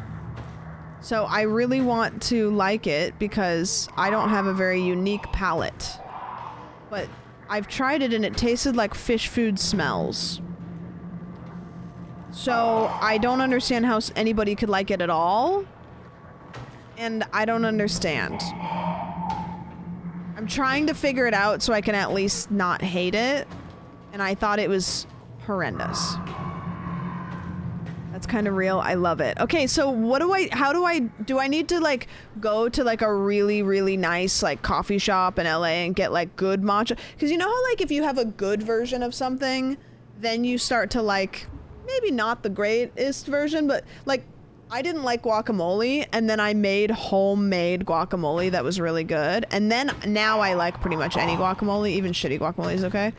So I really want to like it because I don't have a very unique palate. But I've tried it and it tasted like fish food smells. So I don't understand how anybody could like it at all. And I don't understand. I'm trying to figure it out so I can at least not hate it. And I thought it was horrendous. That's kind of real. I love it. Okay, so do I need to like go to like a really, really nice like coffee shop in LA and get like good matcha? Because you know how like if you have a good version of something, then you start to like, maybe not the greatest version, but like I didn't like guacamole and then I made homemade guacamole that was really good. And then now I like pretty much any guacamole, even shitty guacamole is okay.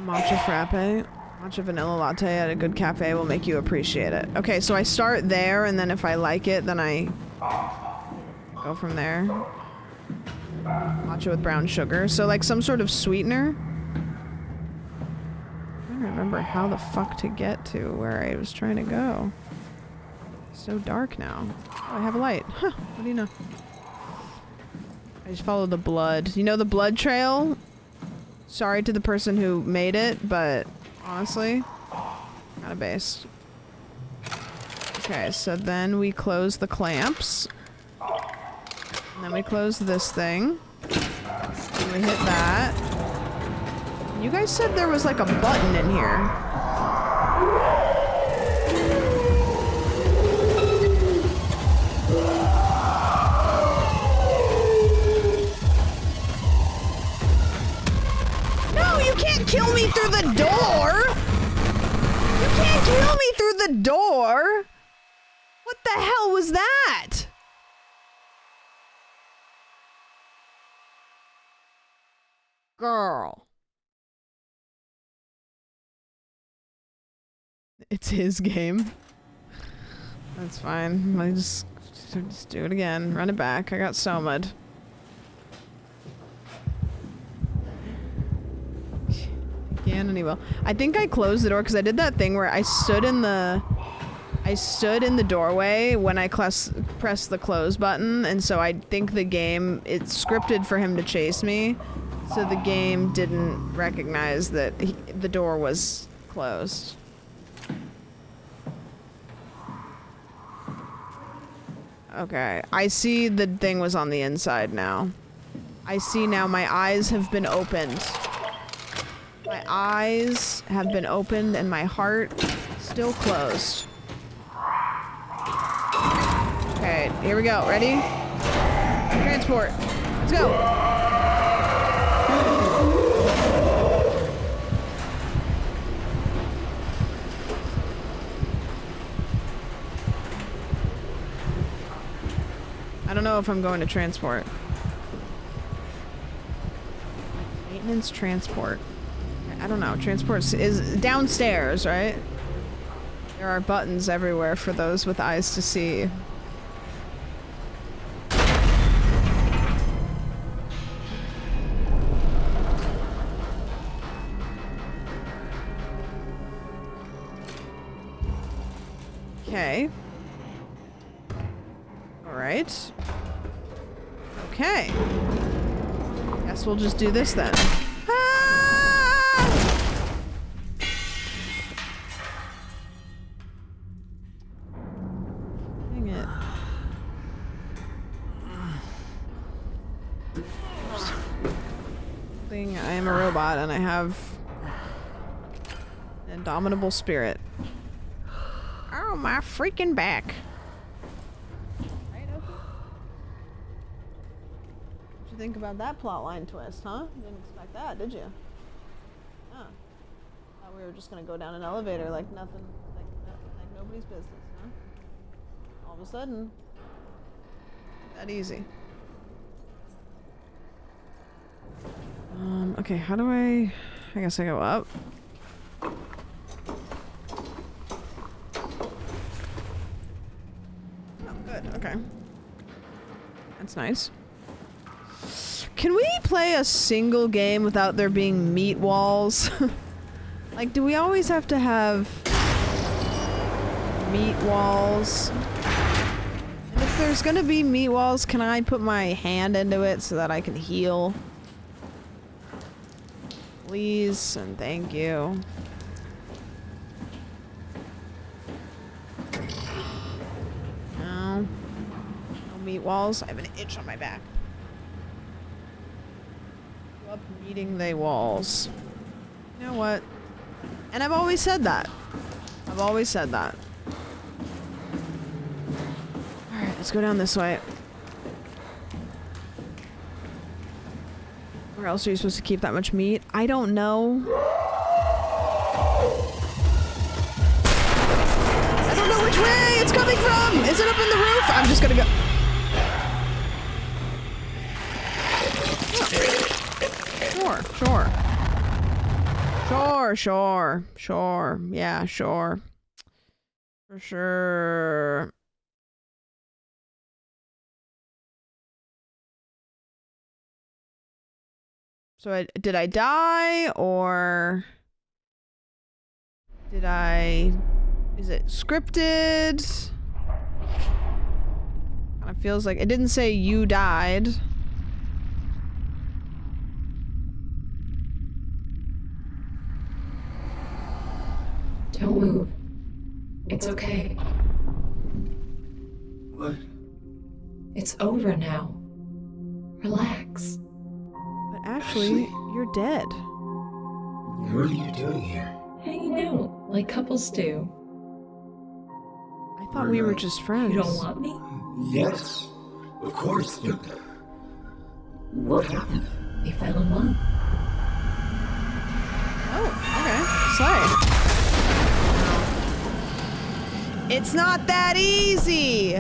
Matcha frappe. Matcha vanilla latte at a good cafe will make you appreciate it. Okay, so I start there, and then if I like it, then I go from there. Matcha with brown sugar. So like some sort of sweetener. I don't remember how the fuck to get to where I was trying to go. It's so dark now. Oh, I have a light. Huh, what do you know? I just followed the blood. You know the blood trail? Sorry to the person who made it, but honestly, kind of based. Okay, so then we close the clamps. And then we close this thing. And we hit that. You guys said there was like a button in here. No, you can't kill me through the door! You can't kill me through the door! What the hell was that? Girl. It's his game. That's fine. I just do it again. Run it back. I got SOMA'd. Again, and he will. I think I closed the door because I did that thing where I stood in the doorway when I pressed the close button, and so I think the game, it's scripted for him to chase me, so the game didn't recognize that the door was closed. Okay, I see the thing was on the inside now. I see now my eyes have been opened. My eyes have been opened and my heart still closed. Okay, here we go. Ready? Transport. Let's go. I don't know if I'm going to transport. Maintenance transport. I don't know. Transport is downstairs, right? There are buttons everywhere for those with eyes to see. Okay. Alright. Okay. Guess we'll just do this then. Ah! Dang it. I am a robot and I have an indomitable spirit. Oh, my freaking back. What'd you think about that plotline twist, huh? Didn't expect that, did you? Huh. Thought we were just gonna go down an elevator like nothing, like nobody's business, huh? All of a sudden, that easy. Okay, how do I guess I go up. Okay. That's nice. Can we play a single game without there being meat walls? Like, do we always have to have meat walls? And if there's gonna be meat walls, can I put my hand into it so that I can heal? Please and thank you. No meat walls. I have an itch on my back. Up meeting they walls. You know what? And I've always said that. I've always said that. Alright, let's go down this way. Where else are you supposed to keep that much meat? I don't know. I don't know which way it's coming from! Is it up in the roof? I'm just gonna go. Sure. Yeah, sure. For sure. So did I die or did I? Is it scripted? Kind of feels like it didn't say you died. Don't move. It's okay. What? It's over now. Relax. But actually, you're dead. What are you doing here? Hanging out, like couples do. I thought we were just friends. You don't want me? Yes, of course, but what happened? They fell in love. Oh, okay. Slay. It's not that easy!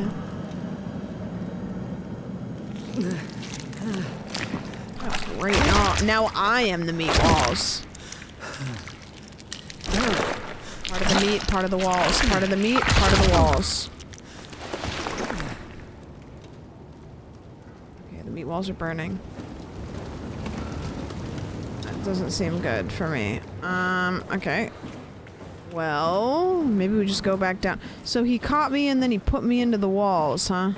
Oh, great. Now I am the meat walls. Part of the meat, part of the walls. Part of the meat, part of the walls. Okay, the meat walls are burning. That doesn't seem good for me. Okay. Well, maybe we just go back down. So he caught me and then he put me into the walls, huh?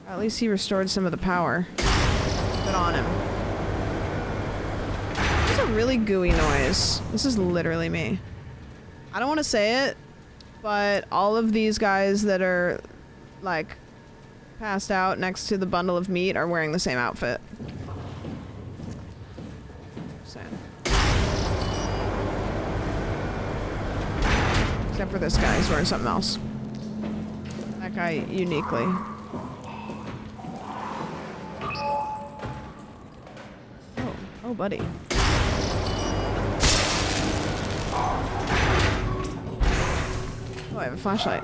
At least he restored some of the power. Good on him. This is a really gooey noise. This is literally me. I don't want to say it, but all of these guys that are, like, passed out next to the bundle of meat are wearing the same outfit. Sad. Except for this guy, he's wearing something else. That guy uniquely. Oh, buddy. Oh, I have a flashlight.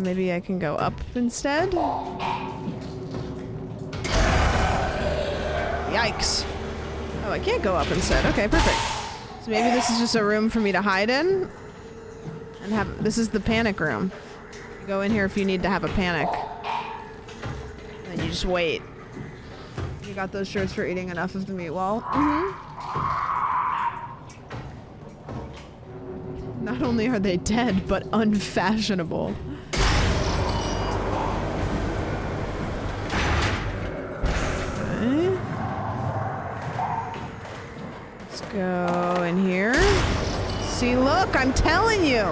Maybe I can go up instead? Yikes. Oh, I can't go up instead. Okay, perfect. So maybe this is just a room for me to hide in? And have- this is the panic room. You go in here if you need to have a panic. And then you just wait. You got those shirts for eating enough of the meat wall? Mm-hmm. Not only are they dead, but unfashionable. Okay. Let's go in here. See, look, I'm telling you.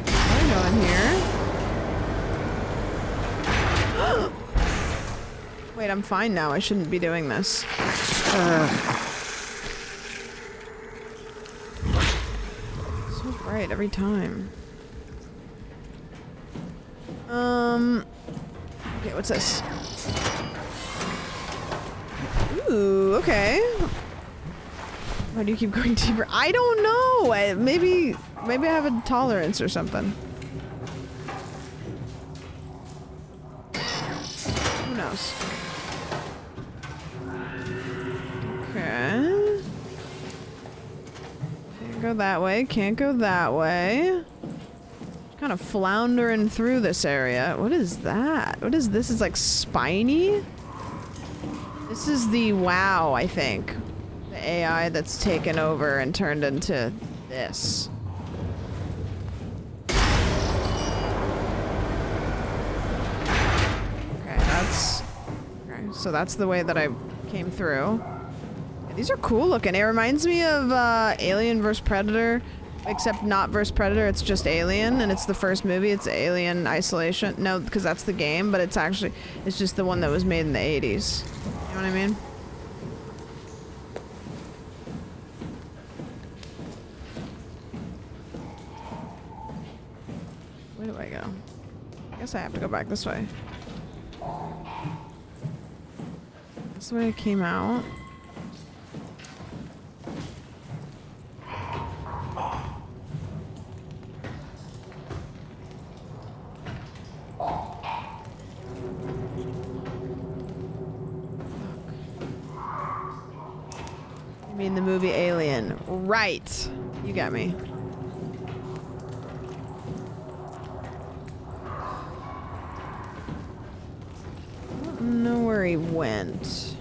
I go in here. Wait, I'm fine now. I shouldn't be doing this. So bright every time. Okay, what's this? Ooh, okay. Why do you keep going deeper? I don't know. Maybe I have a tolerance or something. Who knows? Okay. Can't go that way. Can't go that way. Kind of floundering through this area. What is that? What is this? Is like spiny? This is the WoW, I think. The AI that's taken over and turned into this. Okay, that's... Okay, so that's the way that I came through. Yeah, these are cool looking. It reminds me of Alien vs. Predator. Except not versus Predator, it's just Alien, and it's the first movie. It's Alien Isolation. No, because that's the game, but it's actually, it's just the one that was made in the 80s. You know what I mean? Where do I go? I guess I have to go back this way. That's the way I came out. I mean the movie Alien. Right. You got me. he went.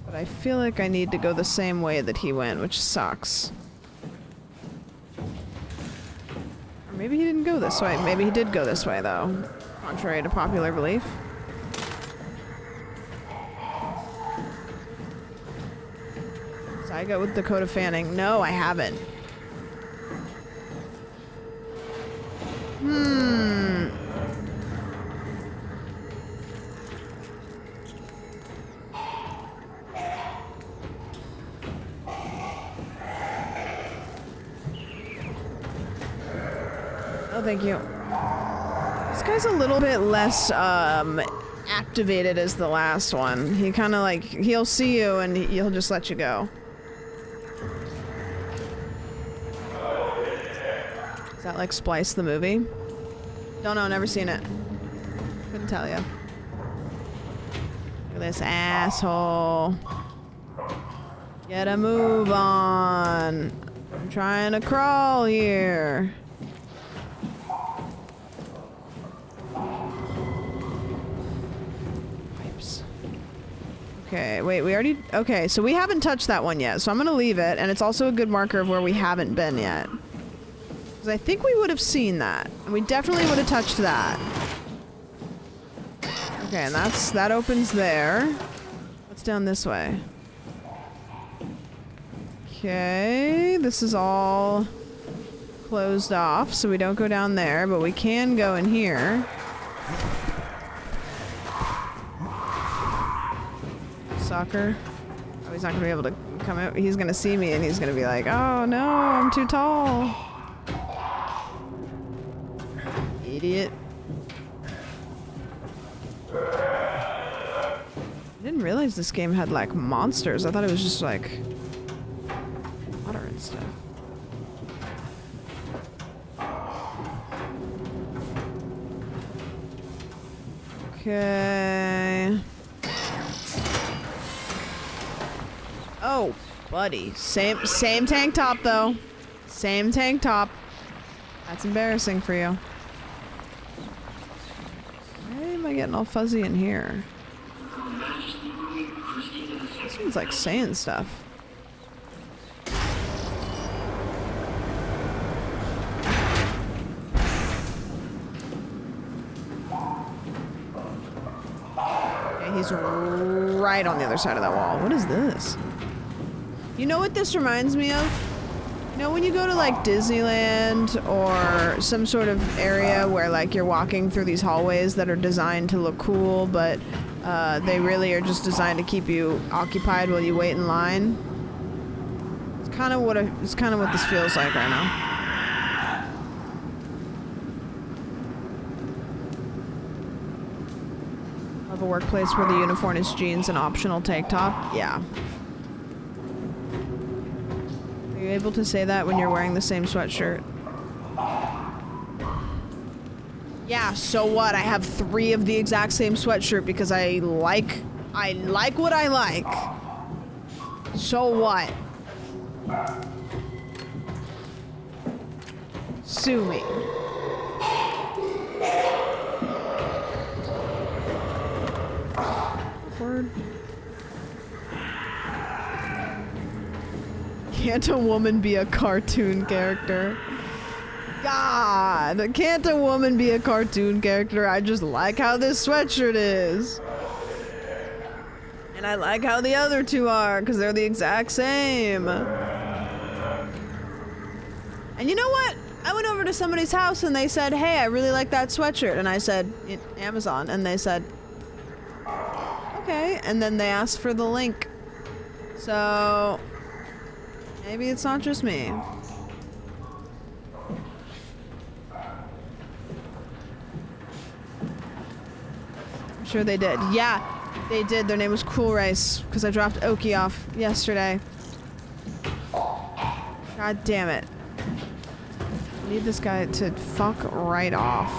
But I feel like I need to go the same way that he went, which sucks. Or maybe he didn't go this way. Maybe he did go this way, though. Contrary to popular belief. So I go with Dakota Fanning. No, I haven't. Oh, thank you. This guy's a little bit less, activated as the last one. He kind of like, he'll see you and he'll just let you go. Is that like Splice the movie? Don't know, never seen it. Couldn't tell you. Look at this asshole. Get a move on. I'm trying to crawl here. Okay, wait, we already... Okay, so we haven't touched that one yet, so I'm gonna leave it, and it's also a good marker of where we haven't been yet. Because I think we would have seen that, and we definitely would have touched that. Okay, and that opens there. What's down this way? Okay, this is all closed off, so we don't go down there, but we can go in here. Soccer. Oh, he's not gonna be able to come out. He's gonna see me and he's gonna be like, oh no, I'm too tall. Idiot. I didn't realize this game had like monsters. I thought it was just like water and stuff. Okay. Oh, buddy. Same tank top, though. Same tank top. That's embarrassing for you. Why am I getting all fuzzy in here? This one's like saying stuff. Okay, he's right on the other side of that wall. What is this? You know what this reminds me of? You know when you go to like Disneyland or some sort of area where like you're walking through these hallways that are designed to look cool, but they really are just designed to keep you occupied while you wait in line? It's kind of what this feels like right now. Of a workplace where the uniform is jeans and optional tank top? Yeah. Are you able to say that when you're wearing the same sweatshirt? Yeah, so what? I have 3 of the exact same sweatshirt because I like what I like. So what? Sue me. Awkward. Can't a woman be a cartoon character? God, can't a woman be a cartoon character? I just like how this sweatshirt is. And I like how the other 2 are, because they're the exact same. And you know what? I went over to somebody's house and they said, hey, I really like that sweatshirt. And I said, Amazon. And they said, okay. And then they asked for the link. So... maybe it's not just me. I'm sure they did. Yeah, they did. Their name was Cool Rice, because I dropped Oki off yesterday. God damn it. I need this guy to fuck right off.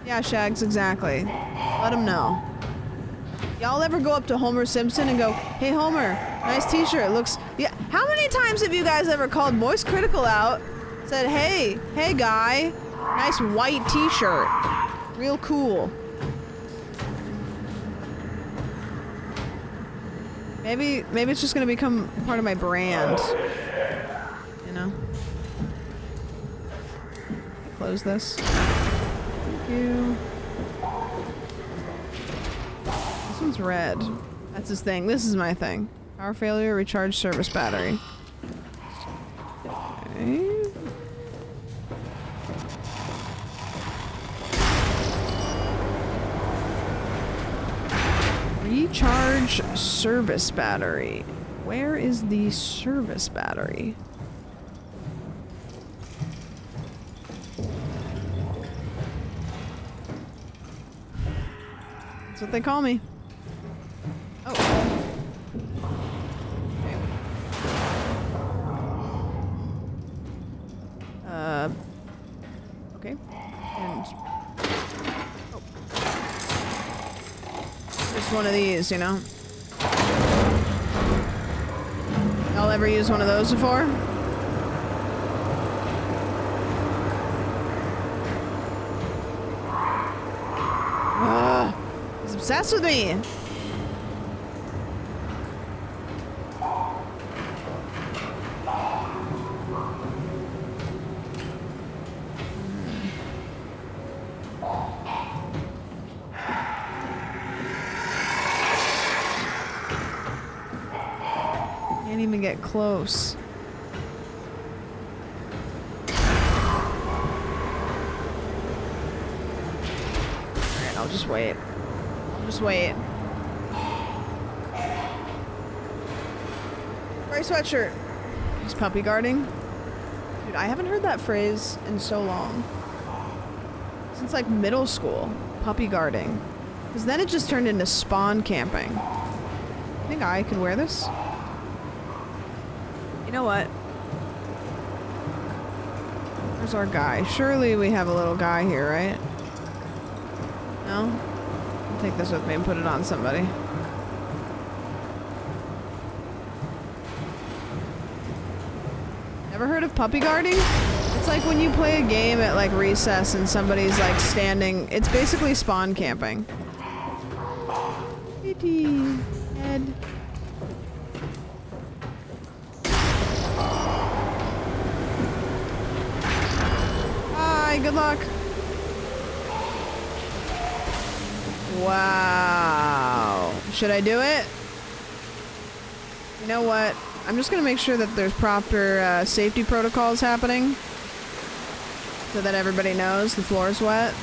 Yeah, Shags, exactly. Let him know. Y'all ever go up to Homer Simpson and go, hey Homer, nice t-shirt, looks... Yeah, how many times have you guys ever called Moist Critical out, Said, hey guy, nice white t-shirt. Real cool. Maybe it's just gonna become part of my brand. You know? Close this. Thank you. This one's red. That's his thing. This is my thing. Power failure, recharge service battery. Okay. Recharge service battery. Where is the service battery? That's what they call me. Oh. Okay. And just one of these, you know? Y'all ever use one of those before? He's obsessed with me! Can't even get close. Alright, I'll just wait. I'll just wait. Gray sweatshirt. He's puppy guarding. Dude, I haven't heard that phrase in so long. Since like middle school. Puppy guarding. Because then it just turned into spawn camping. I think I could wear this. You know what? Where's our guy? Surely we have a little guy here, right? No? I'll take this with me and put it on somebody. Never heard of puppy guarding? It's like when you play a game at like recess and somebody's like standing. It's basically spawn camping. Kitty head. Hi, good luck. Wow. Should I do it? You know what? I'm just gonna make sure that there's proper safety protocols happening so that everybody knows the floor is wet.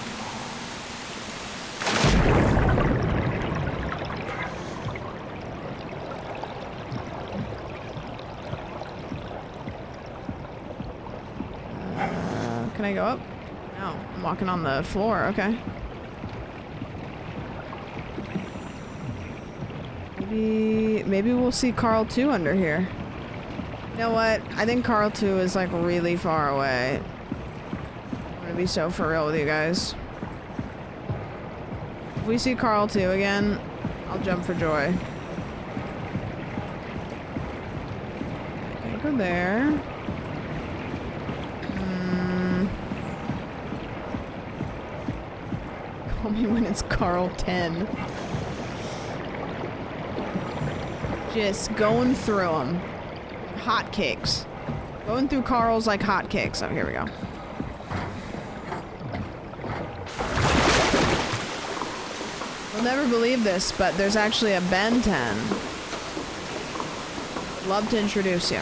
Can I go up? No, I'm walking on the floor, okay. Maybe we'll see Carl 2 under here. You know what? I think Carl 2 is like really far away. I'm gonna be so for real with you guys. If we see Carl 2 again, I'll jump for joy. Okay, go there. Call me when it's Carl 10. Just going through them. Hotcakes. Going through Carl's like hotcakes. Oh, here we go. You'll never believe this, but there's actually a Ben 10. Love to introduce you.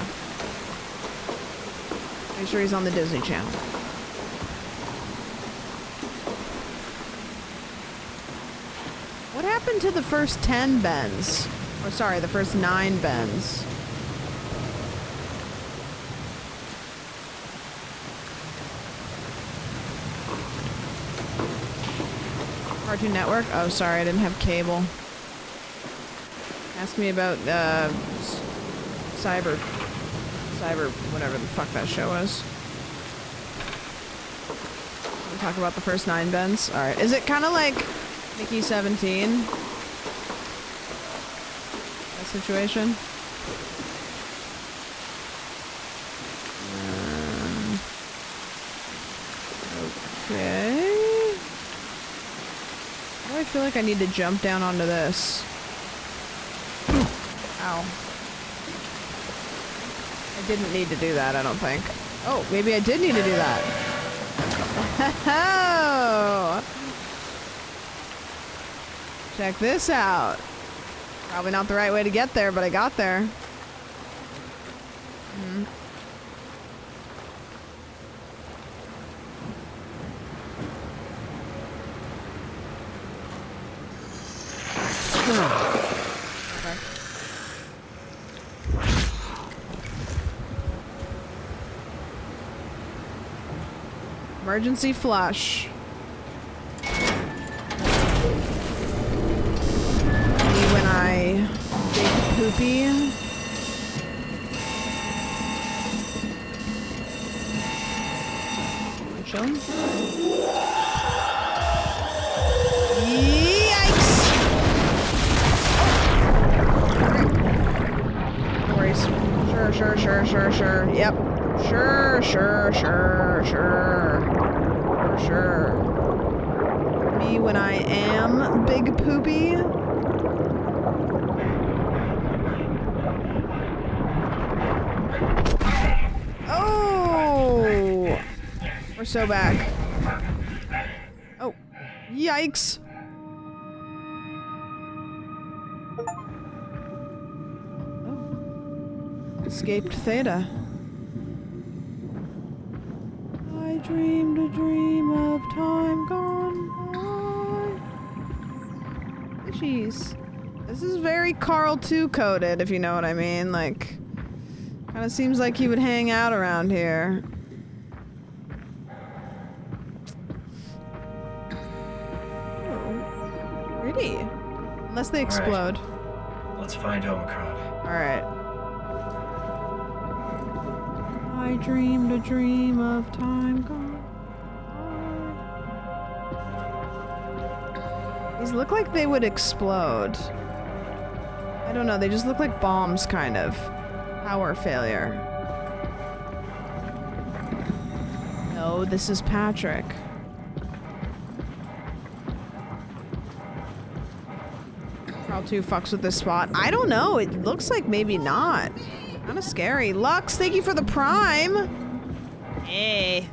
Make sure he's on the Disney Channel. What happened to the first 10 Bens? Or sorry, the first 9 Bens. Cartoon Network? Oh, sorry, I didn't have cable. Ask me about, Cyber, whatever the fuck that show was. We'll talk about the first 9 Bens? Alright, is it kind of like Mickey 17? That situation? Why do I feel like I need to jump down onto this? Ow. I didn't need to do that, I don't think. Oh, maybe I did need to do that. Oh! Check this out. Probably not the right way to get there, but I got there. Hmm. Emergency flush. Me when I big poopy. Chilling. Yikes! No worries. Sure. Yep. Sure. Me when I am big poopy. Oh! We're so back. Oh. Yikes. Oh. Escaped Theta. I dreamed a dream of time gone by. Fishies. This is very Carl 2 coded, if you know what I mean. Like, kind of seems like he would hang out around here. Oh. Pretty. Unless they explode. Right. Let's find Omicron. Alright. I dreamed a dream of time gone. These look like they would explode. I don't know, they just look like bombs, kind of. Power failure. No, this is Patrick. Carl 2 fucks with this spot. I don't know, it looks like maybe not. Kinda scary. Lux, thank you for the prime! Hey.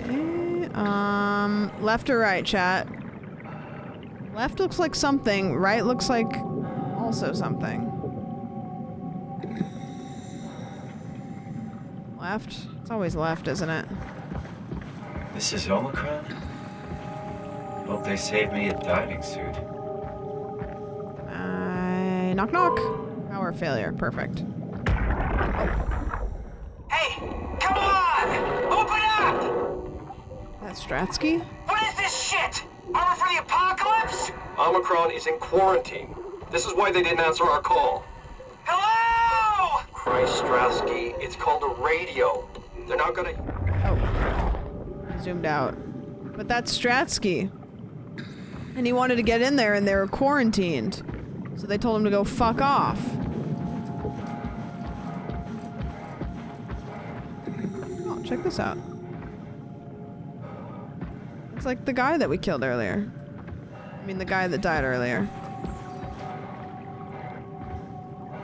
Okay, left or right, chat? Left looks like something, right looks like also something. Left? It's always left, isn't it? This is Omicron? Hope they saved me a diving suit. Knock knock. Power failure. Perfect. Hey, come on! Open up! That's Stratsky? What is this shit? Armor for the apocalypse? Omicron is in quarantine. This is why they didn't answer our call. Hello! Christ, Stratsky, it's called a radio. They're not gonna... Oh. Zoomed out. But that's Stratsky. And he wanted to get in there and they were quarantined. So they told him to go fuck off. Oh, check this out. It's like the guy that we killed earlier. I mean, the guy that died earlier.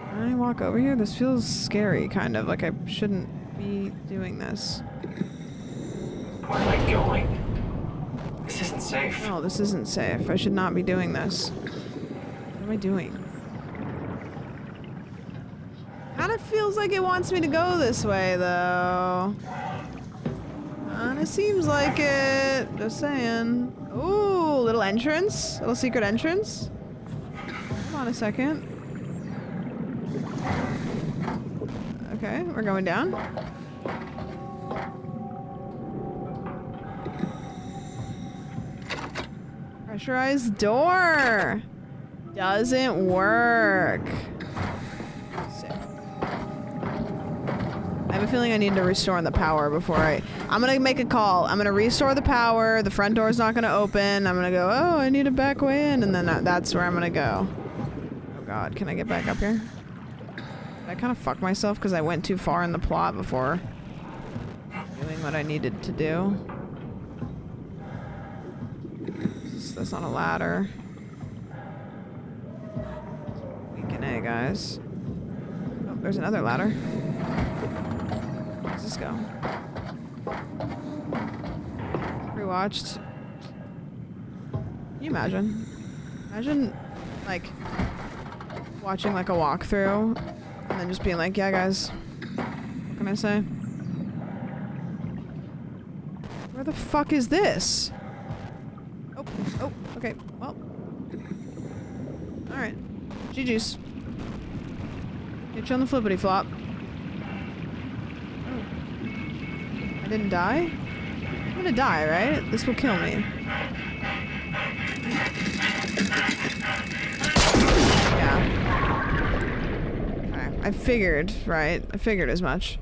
Can I walk over here? This feels scary, kind of. Like I shouldn't be doing this. Where am I going? This isn't safe. No, this isn't safe. I should not be doing this. What am I doing? Kind of feels like it wants me to go this way, though. Kinda seems like it. Just saying. Ooh, little entrance. Little secret entrance. Hold on a second. Okay, we're going down. Pressurized door. Doesn't work. Sick. I have a feeling I need to restore the power before I'm gonna make a call. I'm gonna restore the power. The front door's not gonna open. I'm gonna go, oh, I need a back way in. And then that's where I'm gonna go. Oh God, can I get back up here? Did I kind of fuck myself because I went too far in the plot before? what I needed to do. That's not a ladder. Weaken A, guys. Oh, there's another ladder. Where does this go? Rewatched. Can you imagine? Imagine, like, watching, like, a walkthrough and then just being like, yeah, guys, what can I say? Where the fuck is this? Oh, okay, well. Alright. GG's. Get you on the flippity flop. Oh. I didn't die? I'm gonna die, right? This will kill me. Yeah. Okay. I figured, right? I figured as much.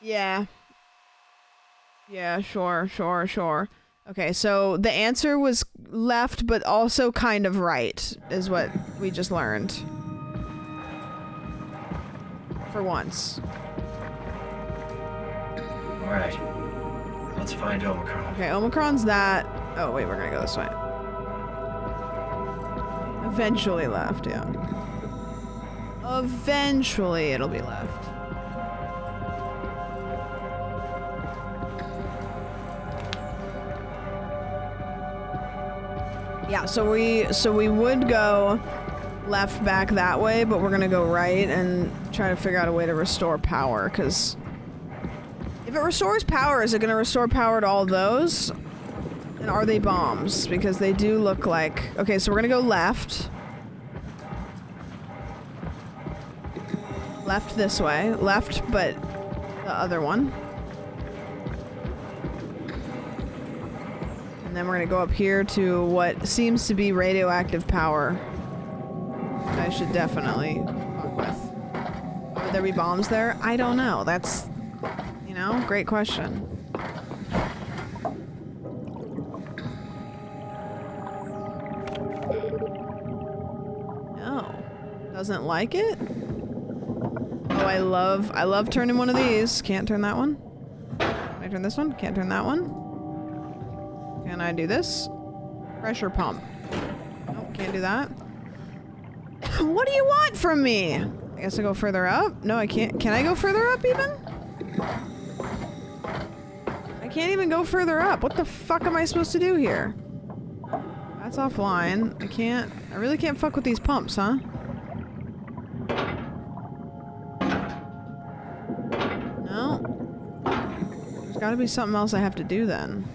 Yeah. Yeah, sure. Okay, so the answer was left, but also kind of right, is what we just learned. For once. Alright. Let's find Omicron. Okay, Omicron's that. Oh, wait, we're gonna go this way. Eventually left, yeah. Eventually it'll be left. Yeah, so we would go left back that way, but we're gonna go right and try to figure out a way to restore power, because if it restores power, is it gonna restore power to all those? And are they bombs? Because they do look like... Okay, so we're gonna go left. Left this way. Left, but the other one. And then we're gonna go up here to what seems to be radioactive power. I should definitely fuck with. Would there be bombs there? I don't know. That's, you know, great question. No. Doesn't like it? Oh, I love turning one of these. Can't turn that one. Can I turn this one? Can't turn that one. Can I do this? Pressure pump. Nope, can't do that. What do you want from me? I guess I go further up? No, I can't. Can I go further up even? I can't even go further up. What the fuck am I supposed to do here? That's offline. I really can't fuck with these pumps, huh? No. There's gotta be something else I have to do then.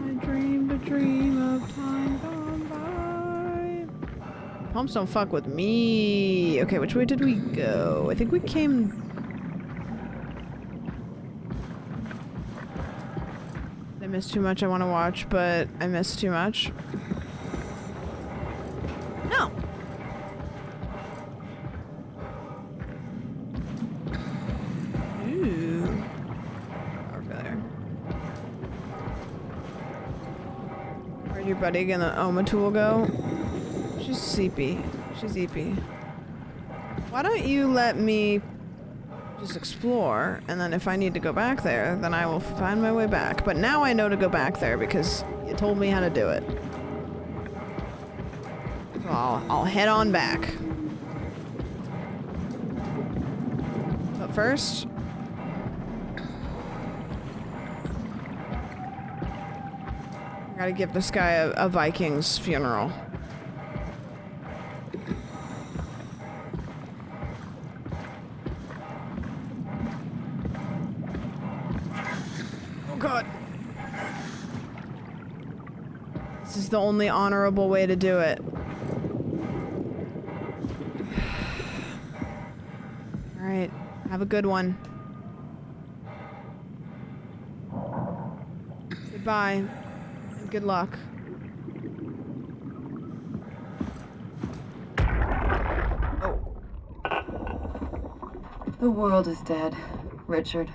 I dreamed a dream of time gone by. Pumps don't fuck with me. Okay, which way did we go? I think we came... I missed too much I want to watch, but I missed too much. No! Ooh. Power failure. Where'd your buddy and the Oma tool go? She's sleepy. She's eepy. Why don't you let me just explore, and then if I need to go back there, then I will find my way back. But now I know to go back there because you told me how to do it. So I'll head on back. But first... I gotta give this guy a Viking's funeral. Oh god. This is the only honorable way to do it. Alright, have a good one. Goodbye. And good luck. Oh. The world is dead, Richard.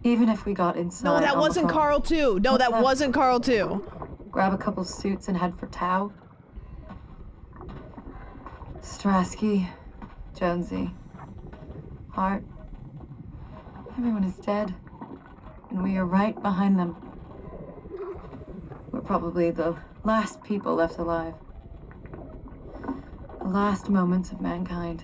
Even if we got inside. No, that wasn't Omicron, Carl too. No, what's that left? wasn't Carl too. Grab a couple suits and head for Tau. Strasky, Jonesy, Hart. Everyone is dead, and we are right behind them. We're probably the last people left alive. The last moments of mankind.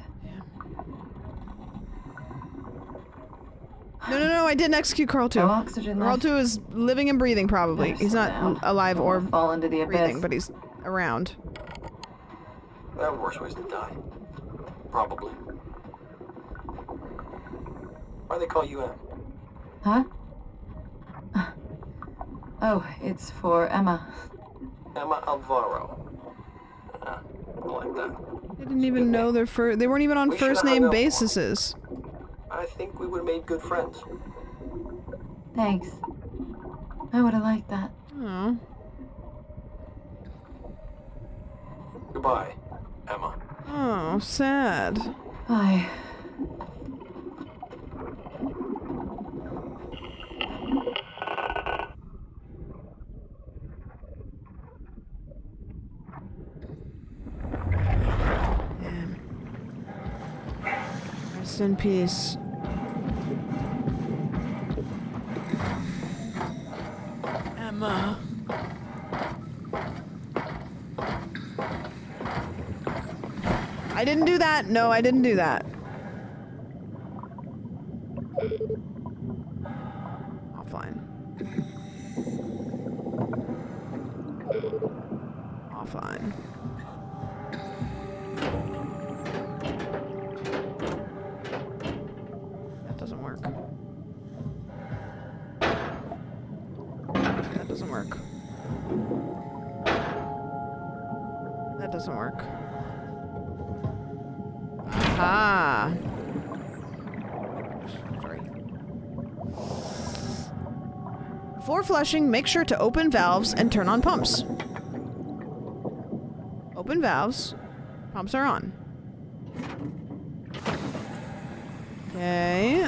No, I didn't execute Carl 2. No oxygen Carl left. 2 is living and breathing probably. Better He's sit not down. alive or Fall into the breathing, abyss. but he's around. There are worse ways to die. Probably. Why do they call you Em? Huh? Oh, it's for Emma. Emma Alvaro. I like that. They didn't even know their they weren't even on We should've first hung name out more. bases. I think we would have made good friends. Thanks. I would have liked that. Oh. Goodbye, Emma. Oh, sad. Bye. Rest in peace. Emma. I didn't do that. No, I didn't do that. Offline. Offline. That doesn't work. That doesn't work. That doesn't work. Ah. Sorry. Before flushing, make sure to open valves and turn on pumps. Open valves. Pumps are on. Okay.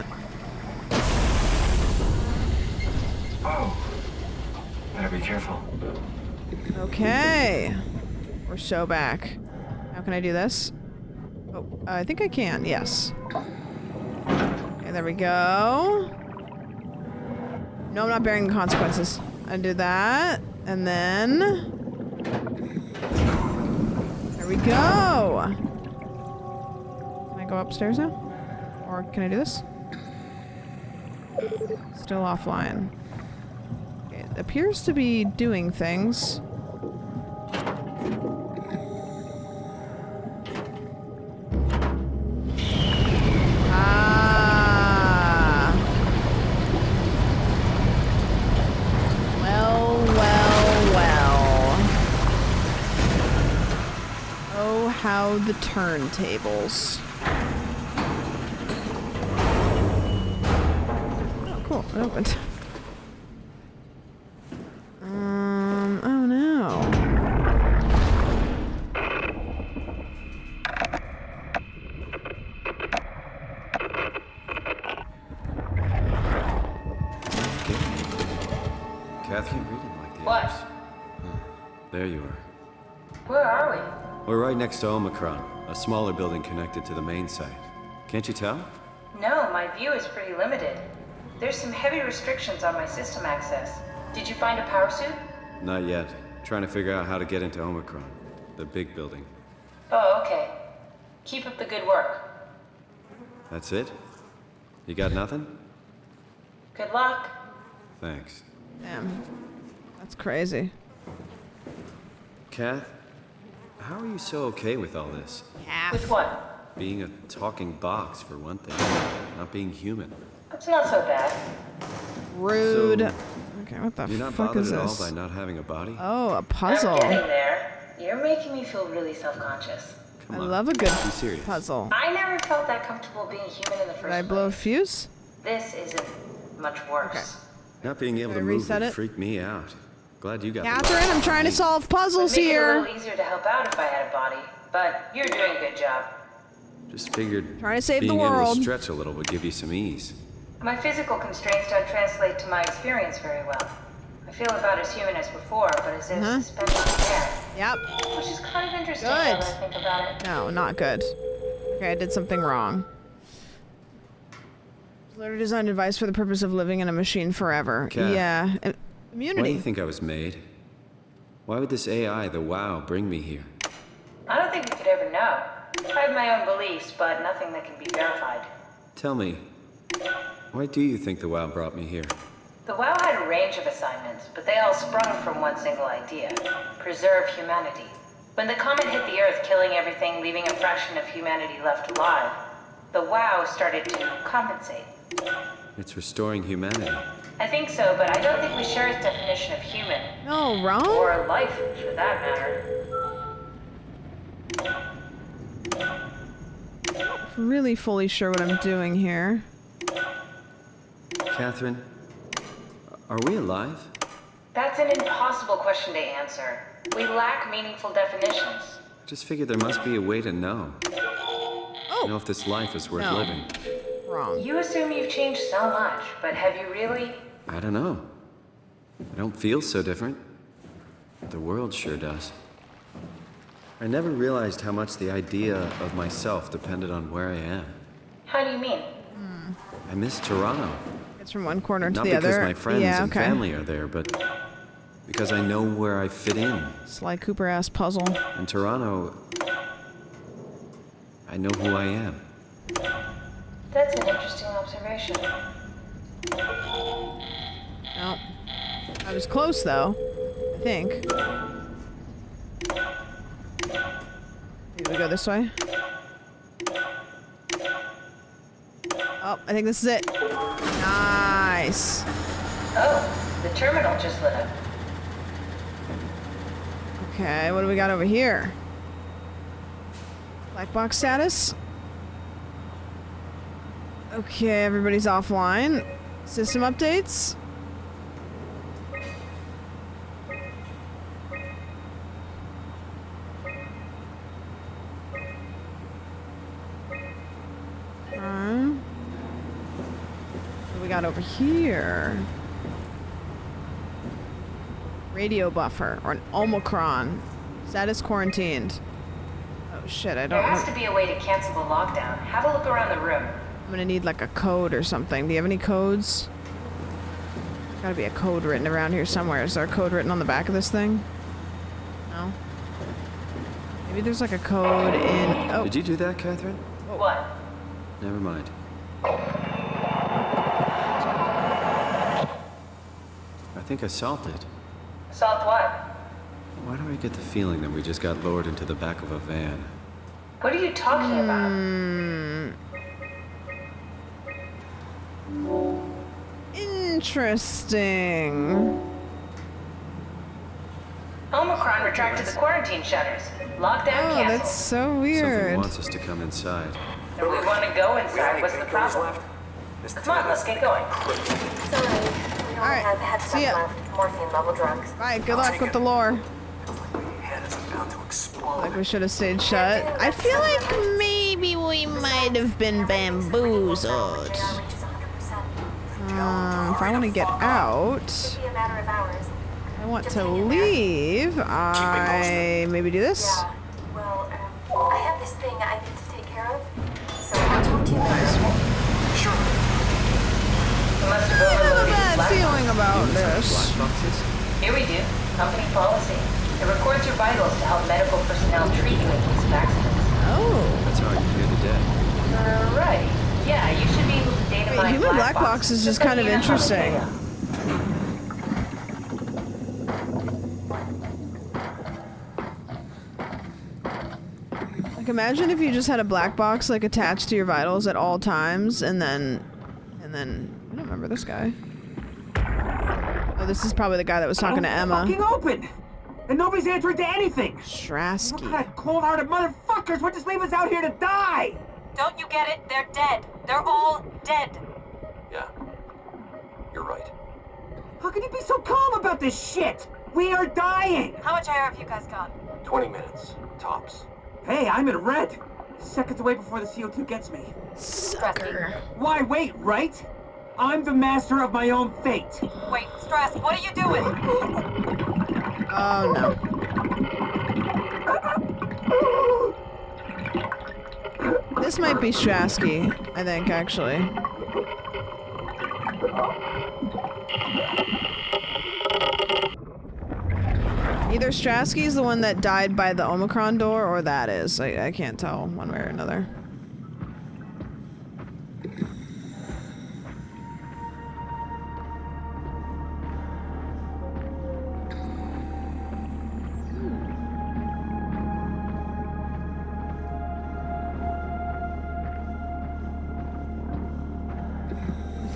Whoa. Better be careful. Okay. We're so back. How can I do this? Oh, I think I can. Yes. Okay, there we go. No, I'm not bearing the consequences. I do that. And then... There we go! Can I go upstairs now? Or can I do this? Still offline. Okay, it appears to be doing things. How the turntables. Oh, cool. It opened. Oh no. Kath can't read it like the What? others. There you are. Where are we? We're right next to Omicron, a smaller building connected to the main site. Can't you tell? No, my view is pretty limited. There's some heavy restrictions on my system access. Did you find a power suit? Not yet. Trying to figure out how to get into Omicron, the big building. Oh, okay. Keep up the good work. That's it? You got nothing? Good luck. Thanks. Damn. That's crazy. Kath, how are you so okay with all this? With what? Being a talking box, for one thing. Not being human. It's not so bad. Rude. So, okay, what the you're not fuck bothered is at all this? by not having a body? Oh, a puzzle. I'm getting there. You're making me feel really self-conscious. I love a good Be serious. puzzle. I never felt that comfortable being human in the Did first I blow a fuse? This isn't much worse. Not being able Can to I move reset would it? freak me out. Glad you got the Catherine, I'm trying to solve puzzles It'd make it a here. little easier to help out if I had a body, but you're doing a good job. Just figured Trying to save being the able world. to stretch a little would give you some ease. My physical constraints don't translate to my experience very well. I feel about as human as before, but as if suspended in air. Yep. Which is kind of interesting Good. now that I think about it. No, not good. Okay, I did something wrong. Letter designed advice for the purpose of living in a machine forever. Kath, Yeah. Why do Immunity. you think I was made? Why would this AI, the WoW, bring me here? I don't think we could ever know. I have my own beliefs, but nothing that can be verified. Tell me, why do you think the WoW brought me here? The WoW had a range of assignments, but they all sprung from one single idea: preserve humanity. When the comet hit the Earth, killing everything, leaving a fraction of humanity left alive, the WoW started to compensate. It's restoring humanity. I think so, but I don't think we share its definition of human. No, wrong? Or life, for that matter. Not really fully sure what I'm doing here. Catherine, are we alive? That's an impossible question to answer. We lack meaningful definitions. I just figured there must be a way to know. Know if this life is worth No. living. Wrong. You assume you've changed so much, but have you really? I don't know. I don't feel so different. The world sure does. I never realized how much the idea of myself depended on where I am. How do you mean? I miss Toronto. It's from one corner to Not the because other. my friends yeah, and okay. family are there, but because I know where I fit in. Sly Cooper ass puzzle. In Toronto, I know who I am. That's an interesting observation. No. I was close though. I think. Maybe we go this way. Oh, I think this is it. Nice. Oh, the terminal just lit up. Okay, what do we got over here? Black box status? Okay, everybody's offline. System updates? What do we got over here? Radio buffer, or an Omicron. Status quarantined. Oh shit, I There don't has know. to be a way to cancel the lockdown. Have a look around the room. I'm gonna need like a code or something. Do you have any codes? Gotta be a code written around here somewhere. Is there a code written on the back of this thing? No? Maybe there's like a code in... Oh. Did you do that, Catherine? What? Never mind. I think I solved it. Solved what? Why do I get the feeling that we just got lowered into the back of a van? What are you talking about? Interesting. Omicron retracted the quarantine shutters. Lockdown Oh, canceled. that's so Something weird. wants us to come inside. If we want to go inside, what's the problem? Come on, let's get going. Alright, see ya. Morphine level drugs. Alright, good luck with the lore. Like we should have stayed shut. I feel like maybe we might have been bamboozled. If I want to get out, I want to leave. I maybe do this. Well, I have this thing I need to take care of, so I'll talk to you later. Sure. I have a bad feeling about this. Here we do. Company policy. It records your vitals to help medical personnel treat you in case of accidents. Oh. That's how I can hear the dead. Right. Yeah, you should be able to data mine Human black boxes is kind of interesting. Like imagine if you just had a black box like attached to your vitals at all times and then I don't remember this guy. Oh, this is probably the guy that was talking to Emma. Fucking open! And nobody's answering to anything! Strasky. What kind of cold-hearted motherfuckers would just leave us out here to die? Don't you get it? They're dead. They're all dead. Yeah. You're right. How can you be so calm about this shit? We are dying! How much air have you guys got? 20 minutes, tops. Hey, I'm in red. Seconds away before the CO2 gets me. Sucker. Why wait, right? I'm the master of my own fate. Wait, Stress, what are you doing? Oh no. This might be Strasky, I think, actually. Either Strasky's the one that died by the Omicron door, or that is. I can't tell one way or another.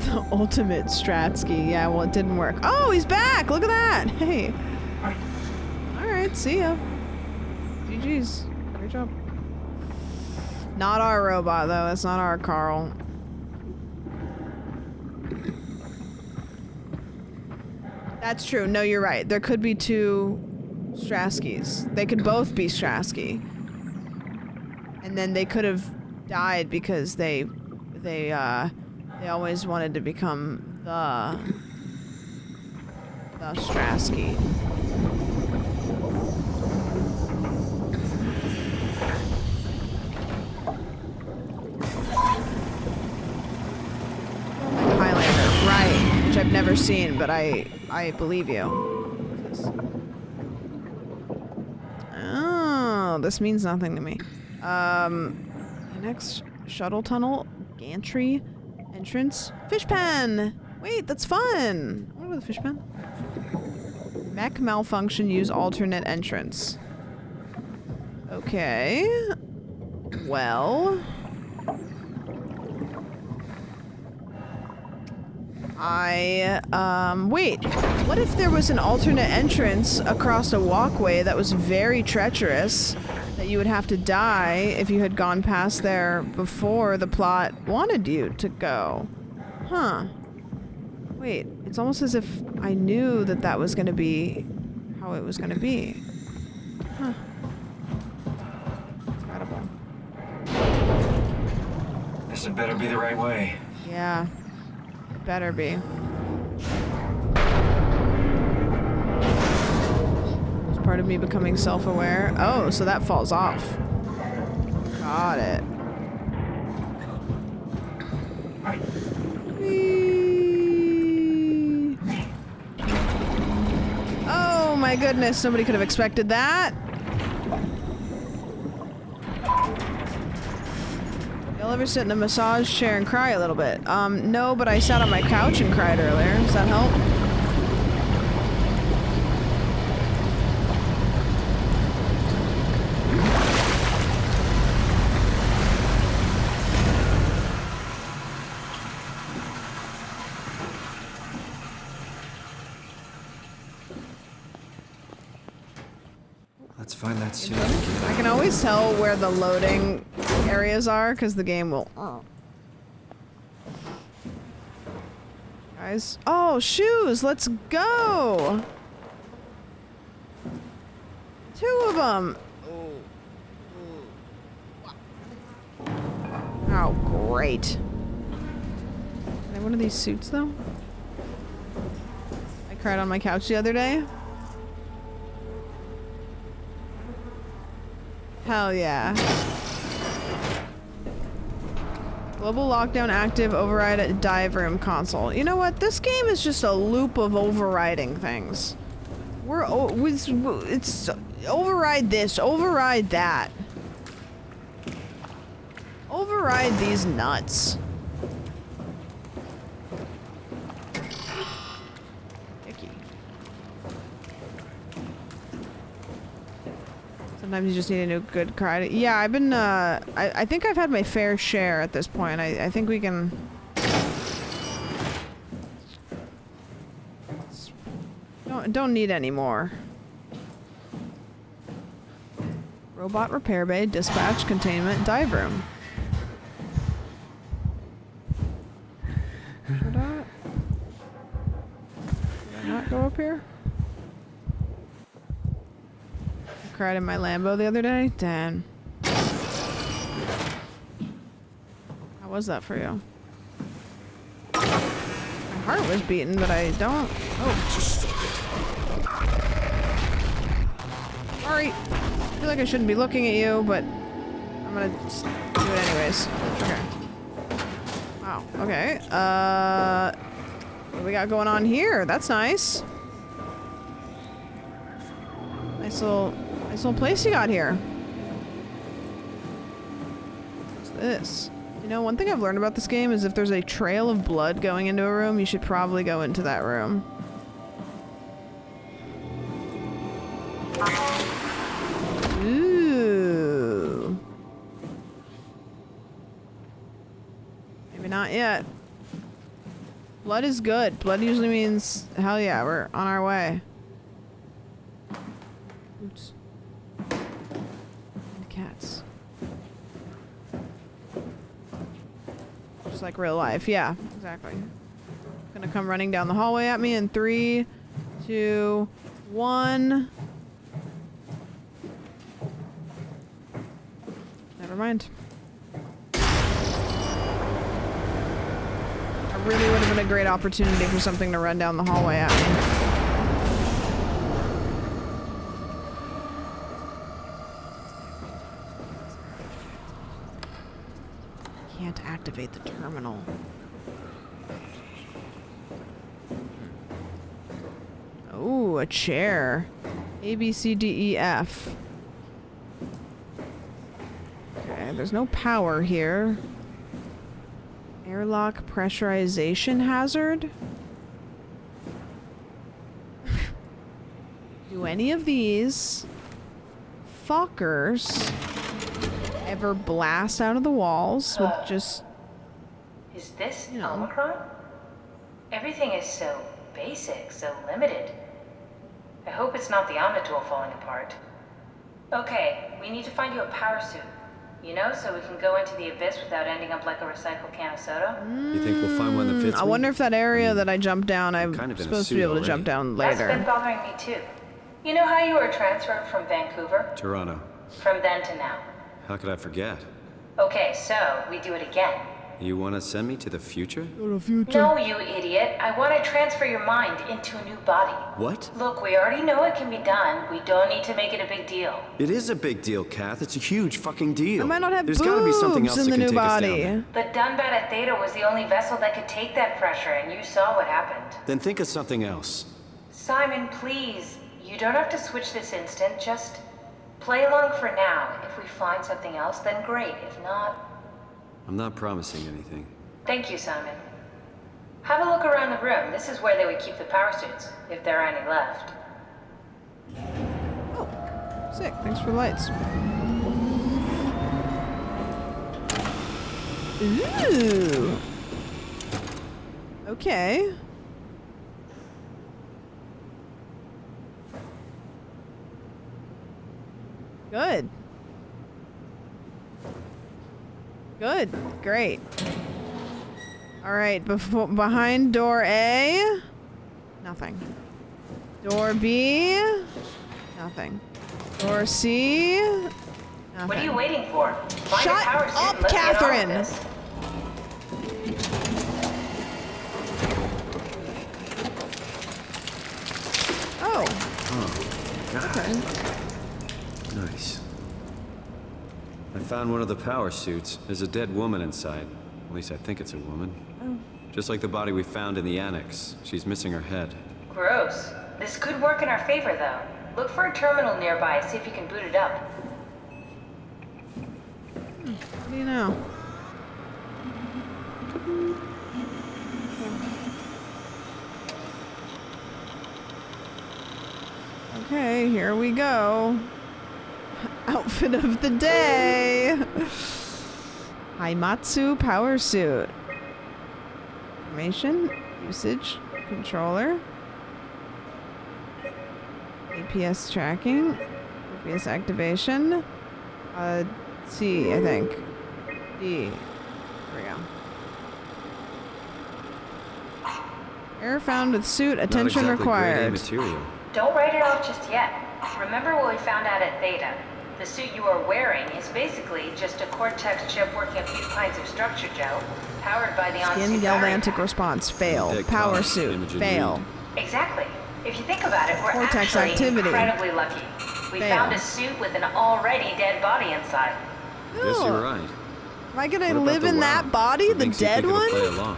The ultimate Stratsky. Yeah, well, it didn't work. Oh, he's back! Look at that! Hey. Alright, see ya. GG's. Great job. Not our robot, though. That's not our Carl. That's true. No, you're right. There could be two Straskys. They could both be Strasky. And then they could have died because they always wanted to become the Strasky. Highlander, right? Which I've never seen, but I believe you. Oh, this means nothing to me. The next shuttle tunnel, gantry. Entrance. Fish pen! Wait, that's fun! I wonder the fish pen. Mech malfunction, use alternate entrance. Okay. Well. Wait. What if there was an alternate entrance across a walkway that was very treacherous? That you would have to die if you had gone past there before the plot wanted you to go. Huh. Wait, it's almost as if I knew that that was going to be how it was going to be. Huh. Incredible. This had better be the right way. Yeah. It better be. Part of me becoming self-aware. Oh, so that falls off. Got it. Whee. Oh my goodness, nobody could have expected that. Y'all ever sit in a massage chair and cry a little bit? No, but I sat on my couch and cried earlier. Does that help? Let's find that suit. I can always tell where the loading areas are because the game will. Guys. Oh, shoes! Let's go! 2 of them! Oh, great. Can I have one of these suits, though? I cried on my couch the other day. Hell yeah. Global lockdown active, override at dive room console. You know what? This game is just a loop of overriding things. It's override this, override that. Override these nuts. Icky. Sometimes you just need a new good cry. Yeah, I've been, I think I've had my fair share at this point. I think we can... Don't need any more. Robot repair bay, dispatch, containment, dive room. Should I not go up here? I cried in my Lambo the other day. Damn. How was that for you? My heart was beating, but I don't. Oh. Sorry. I feel like I shouldn't be looking at you, but I'm gonna just do it anyways. Okay. Wow. Okay. What do we got going on here? That's nice. Nice little place you got here. What's this? You know, one thing I've learned about this game is if there's a trail of blood going into a room, you should probably go into that room. Ooh. Maybe not yet. Blood is good. Blood usually means, hell yeah, we're on our way. Oops. And cats. Just like real life. Yeah, exactly. Gonna come running down the hallway at me in 3, 2, 1. Never mind. That really would have been a great opportunity for something to run down the hallway at me. Can't activate the terminal. Oh, a chair. A, B, C, D, E, F. Okay, there's no power here. Airlock pressurization hazard? Do any of these fuckers ever blast out of the walls with just... Is this Omicron? Everything is so basic, so limited. I hope it's not the Omnitool falling apart. Okay, we need to find you a power suit. You know, so we can go into the abyss without ending up like a recycled can of soda. You think we'll find one that fits I wonder if that area that I jumped down, I'm supposed to be able to jump down later. That's been bothering me too. You know how you were transferred from Vancouver? Toronto. From then to now. How could I forget? Okay, so we do it again. You want to send me to the future? No, you idiot. I want to transfer your mind into a new body. What? Look, we already know it can be done. We don't need to make it a big deal. It is a big deal, Kath. It's a huge fucking deal. I might not have There's gotta be something boobs else in that the can new take us down body. there. The Dunbat at Theta was the only vessel that could take that pressure, and you saw what happened. Then think of something else. Simon, please. You don't have to switch this instant. Just play along for now. If we find something else, then great. If not... I'm not promising anything. Thank you, Simon. Have a look around the room. This is where they would keep the power suits, if there are any left. Oh, sick. Thanks for the lights. Ooh. Okay. Good. Good. Great. All right, behind door A, nothing. Door B, nothing. Door C, nothing. What are you waiting for? Find Shut a power suit up, and let's get on with Catherine! this. Oh. Oh, God. Okay. Nice. I found one of the power suits. There's a dead woman inside. At least I think it's a woman. Oh. Just like the body we found in the annex. She's missing her head. Gross. This could work in our favor, though. Look for a terminal nearby, see if you can boot it up. What do you know? Okay, here we go. Outfit of the day. Haimatsu power suit. Information, usage, controller. APS tracking, APS activation. C, I think. D. There we go. Error found with suit. Attention Not exactly required. grade A material. Don't write it off just yet. Remember what we found out at Theta. The suit you are wearing is basically basically just a cortex chip working a few pints of structure gel, powered by the Skin on-suit galvantic response, fail. Power suit, fail. Exactly. If you think about it, we're Cortex actually activity. incredibly lucky. We Fail. found a suit with an already dead body inside. Guess you're right. Am I gonna What about live the in wow? that body, What the makes you dead think it'll one? play along?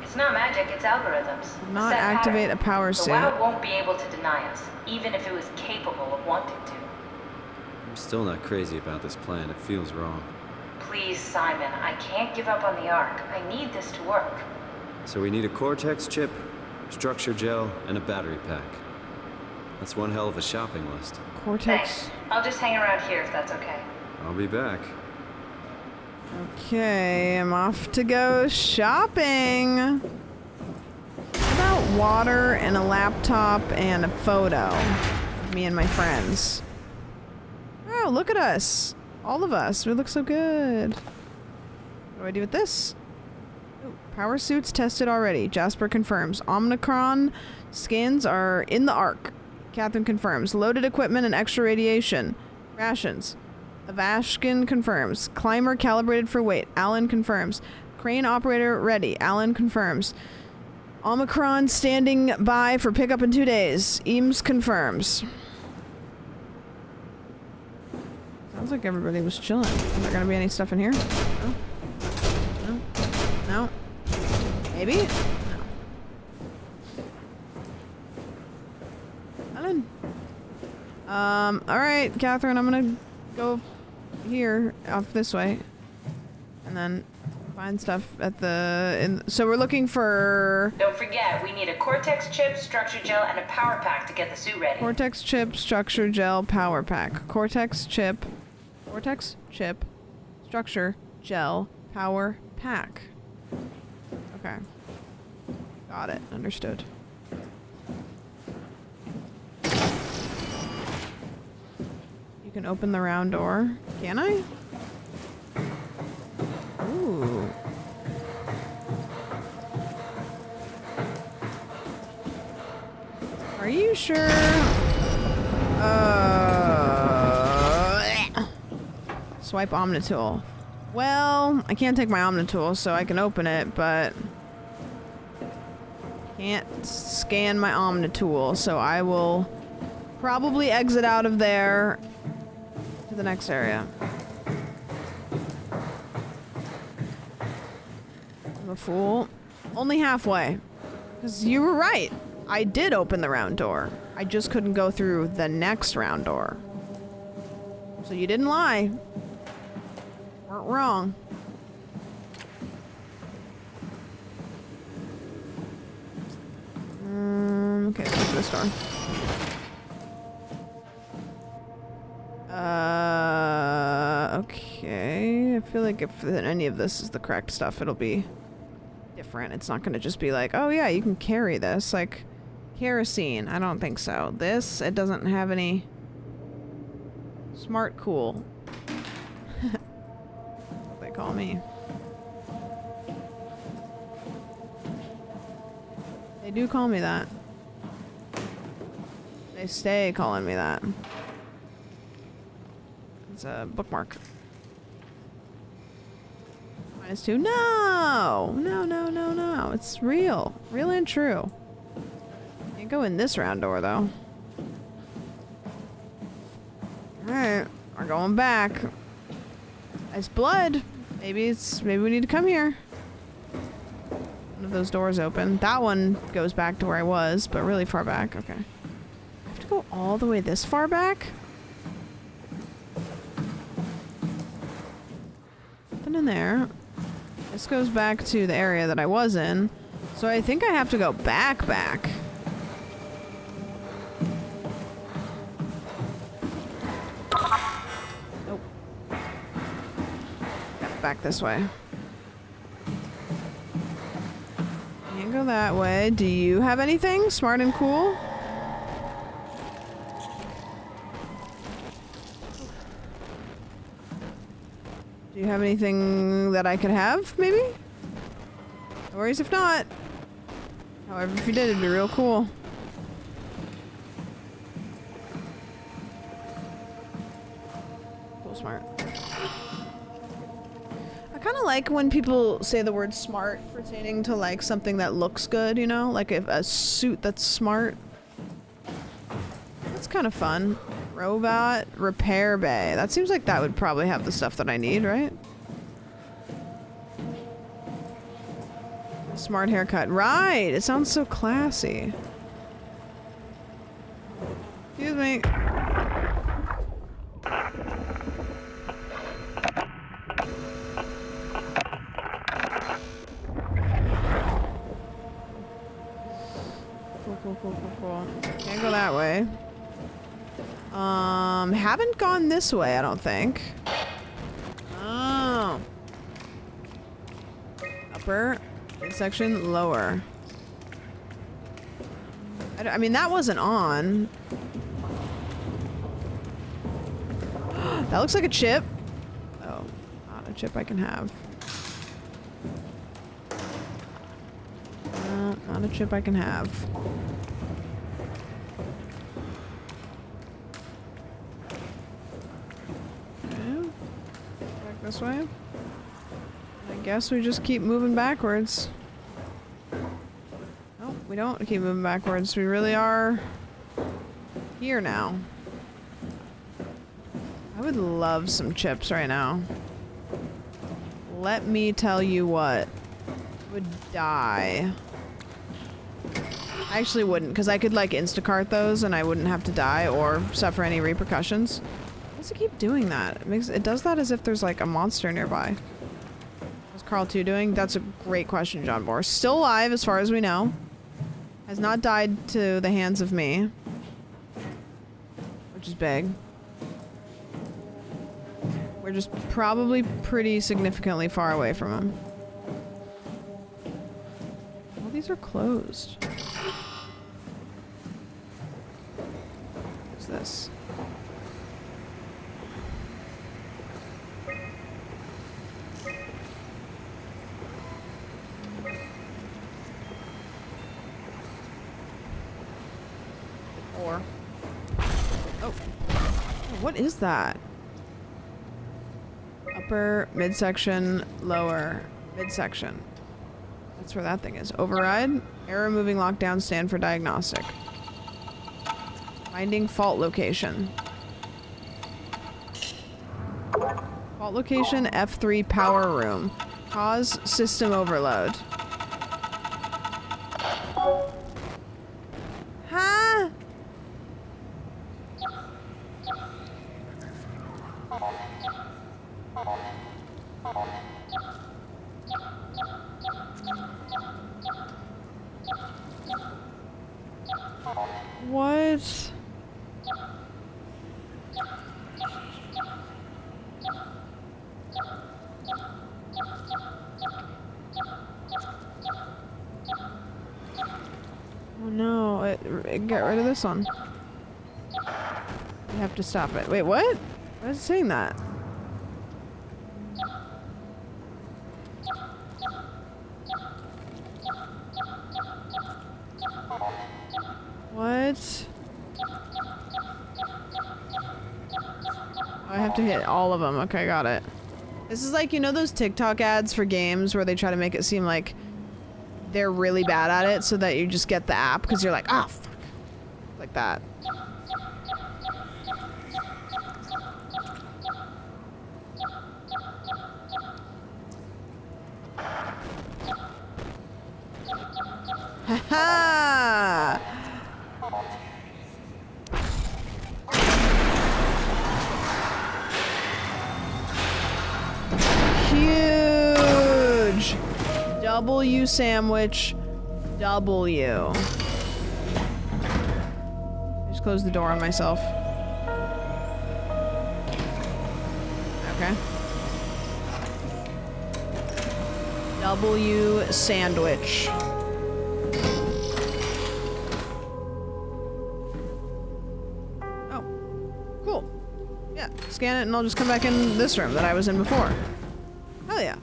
It's not magic, it's algorithms. Not Set activate pattern. a power The suit. WoW won't be able to deny us, even if it was capable of wanting to. I'm still not crazy about this plan. It feels wrong. Please, Simon, I can't give up on the Ark. I need this to work. So we need a cortex chip, structure gel, and a battery pack. That's one hell of a shopping list. Cortex. Thanks. I'll just hang around here if that's okay. I'll be back. Okay, I'm off to go shopping. What about water and a laptop and a photo of me and my friends? Oh, look at us. All of us. We look so good. What do I do with this? Ooh, power suits tested already. Jasper confirms. Omnicron skins are in the Ark. Catherine confirms. Loaded equipment and extra radiation. Rations. Avashkin confirms. Climber calibrated for weight. Alan confirms. Crane operator ready. Alan confirms. Omicron standing by for pickup in 2 days. Eames confirms. Sounds like everybody was chilling. Is there gonna be any stuff in here? No? No? No? Maybe? No. Alan? Alright, Catherine, I'm gonna go here, off this way. And then find stuff at the... so we're looking for... Don't forget, we need a cortex chip, structure gel, and a power pack to get the suit ready. Cortex chip, structure gel, power pack. Cortex chip, structure gel, power pack. Okay. Got it. Understood. You can open the round door. Can I? Ooh. Are you sure? Swipe Omnitool. Well, I can't take my Omnitool, so I can open it, but can't scan my Omnitool, so I will probably exit out of there to the next area. I'm a fool. Only halfway. Because you were right. I did open the round door. I just couldn't go through the next round door. So you didn't lie. Weren't wrong. Okay, let's open this door. Okay. I feel like if any of this is the correct stuff, it'll be different. It's not gonna just be like, oh yeah, you can carry this. Like, kerosene. I don't think so. This, it doesn't have any... Smart cool. What they call me. They do call me that. They stay calling me that. It's a bookmark. -2. No! No, no, no, no. It's real. Real and true. Can't go in this round door, though. Alright. We're going back. Nice blood. Maybe we need to come here. One of those doors open. That one goes back to where I was, but really far back. Okay. I have to go all the way this far back? Nothing in there. This goes back to the area that I was in. So I think I have to go back. Nope. Yep, back this way. Can't go that way. Do you have anything smart and cool? Do you have anything that I could have, maybe? No worries if not. However, if you did, it'd be real cool. Cool, smart. kind of like when people say the word smart pertaining to like something that looks good, you know? Like a suit that's smart. That's kind of fun. Robot repair bay. That seems like that would probably have the stuff that I need, right? Smart haircut. Right! It sounds so classy. Excuse me. Cool. Can't go that way. Haven't gone this way, I don't think. Oh. Upper. Midsection. Lower. I mean, that wasn't on. That looks like a chip. Oh, not a chip I can have. No, not a chip I can have. Okay. Back this way. I guess we just keep moving backwards. No, we don't keep moving backwards. We really are here now. I would love some chips right now. Let me tell you what. I would die. I actually wouldn't, because I could like Instacart those and I wouldn't have to die or suffer any repercussions. Why does it keep doing that? It does that as if there's like a monster nearby. What's Carl 2 doing? That's a great question, John Bohr. Still alive as far as we know. Has not died to the hands of me. Which is big. We're just probably pretty significantly far away from him. All these are closed. What's this? Or. Oh. What is that? Upper, midsection, lower, midsection. That's where that thing is. Override. Error moving lockdown, stand for diagnostic. Finding fault location. Fault location, F3 power room. Cause system overload. Huh? What? Oh no, get rid of this one. You have to stop it. Wait, what? Why is it saying that? What? Oh, I have to hit all of them. Okay, got it. This is like, you know those TikTok ads for games where they try to make it seem like they're really bad at it so that you just get the app because you're like, ah, oh, fuck. Like that. Ha-ha! Huge! W sandwich. W. Just close the door on myself. Okay. W sandwich. Oh. Cool. Yeah, scan it and I'll just come back in this room that I was in before. Hell yeah.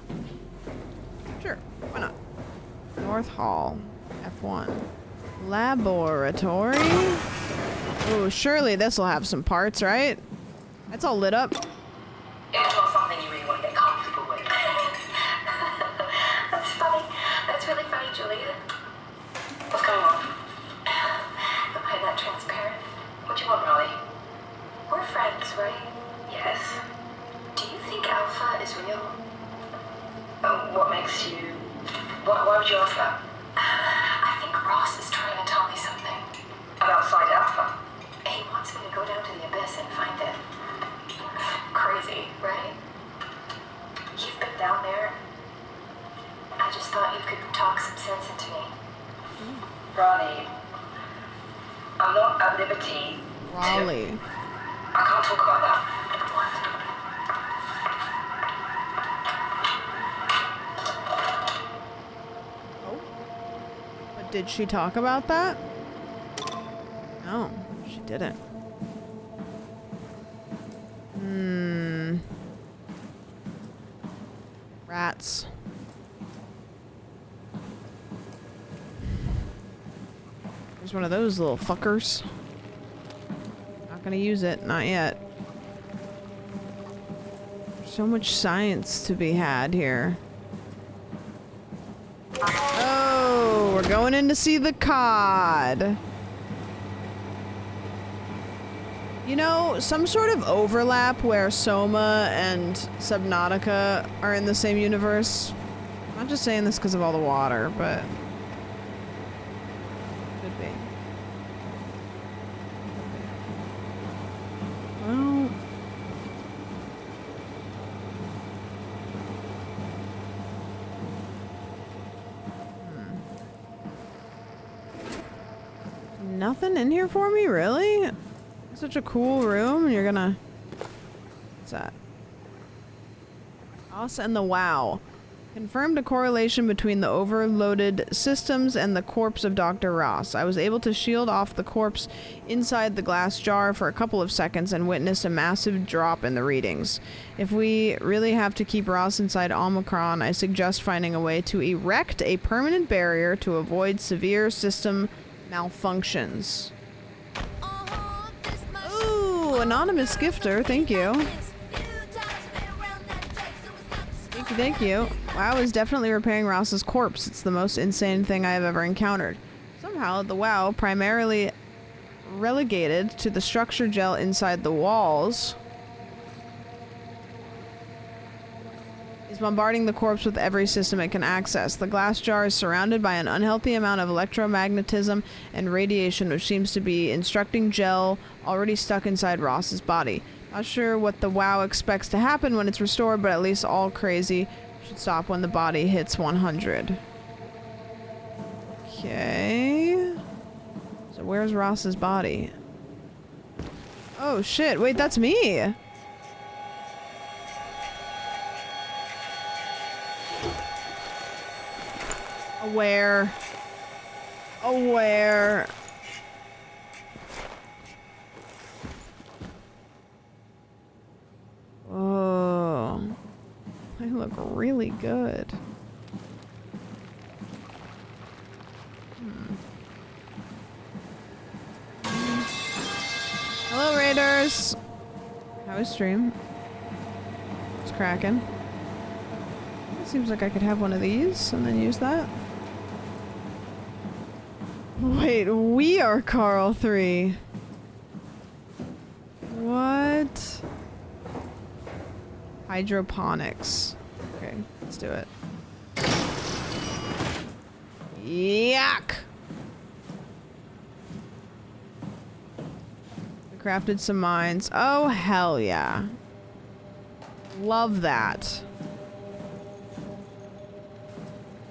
Sure, why not? North Hall. F1. Laboratory? Oh, surely this will have some parts, right? That's all lit up. It's not something you really want to get comfortable with. makes you... Why would you ask that? I think Ross is trying to tell me something. About Site Alpha? He wants me to go down to the abyss and find it. Crazy, right? You've been down there. I just thought you could talk some sense into me. Ronnie, I'm not at liberty. Raleigh. I can't talk about that. But did she talk about that? No, she didn't. Rats. There's one of those little fuckers. Not gonna use it, not yet. There's so much science to be had here. Oh, we're going in to see the cod. You know, some sort of overlap where Soma and Subnautica are in the same universe. I'm not just saying this because of all the water, but could be. Well, nothing in here for me, really? Such a cool room, and you're gonna... What's that? Us and the WoW. Confirmed a correlation between the overloaded systems and the corpse of Dr. Ross. I was able to shield off the corpse inside the glass jar for a couple of seconds and witnessed a massive drop in the readings. If we really have to keep Ross inside Omicron, I suggest finding a way to erect a permanent barrier to avoid severe system malfunctions. Anonymous gifter, thank you. Thank you. WoW is definitely repairing Ross's corpse. It's the most insane thing I have ever encountered. Somehow, the WoW, primarily relegated to the structure gel inside the walls, is bombarding the corpse with every system it can access. The glass jar is surrounded by an unhealthy amount of electromagnetism and radiation, which seems to be instructing gel already stuck inside Ross's body. Not sure what the WoW expects to happen when it's restored, but at least all crazy should stop when the body hits 100. Okay. So where's Ross's body? Oh shit, wait, that's me! Aware. Aware. Oh. I look really good. Hello, Raiders! How is stream? It's cracking. It seems like I could have one of these and then use that. Wait, we are Carl 3. What? Hydroponics. Okay, let's do it. Yuck! We crafted some mines. Oh, hell yeah. Love that.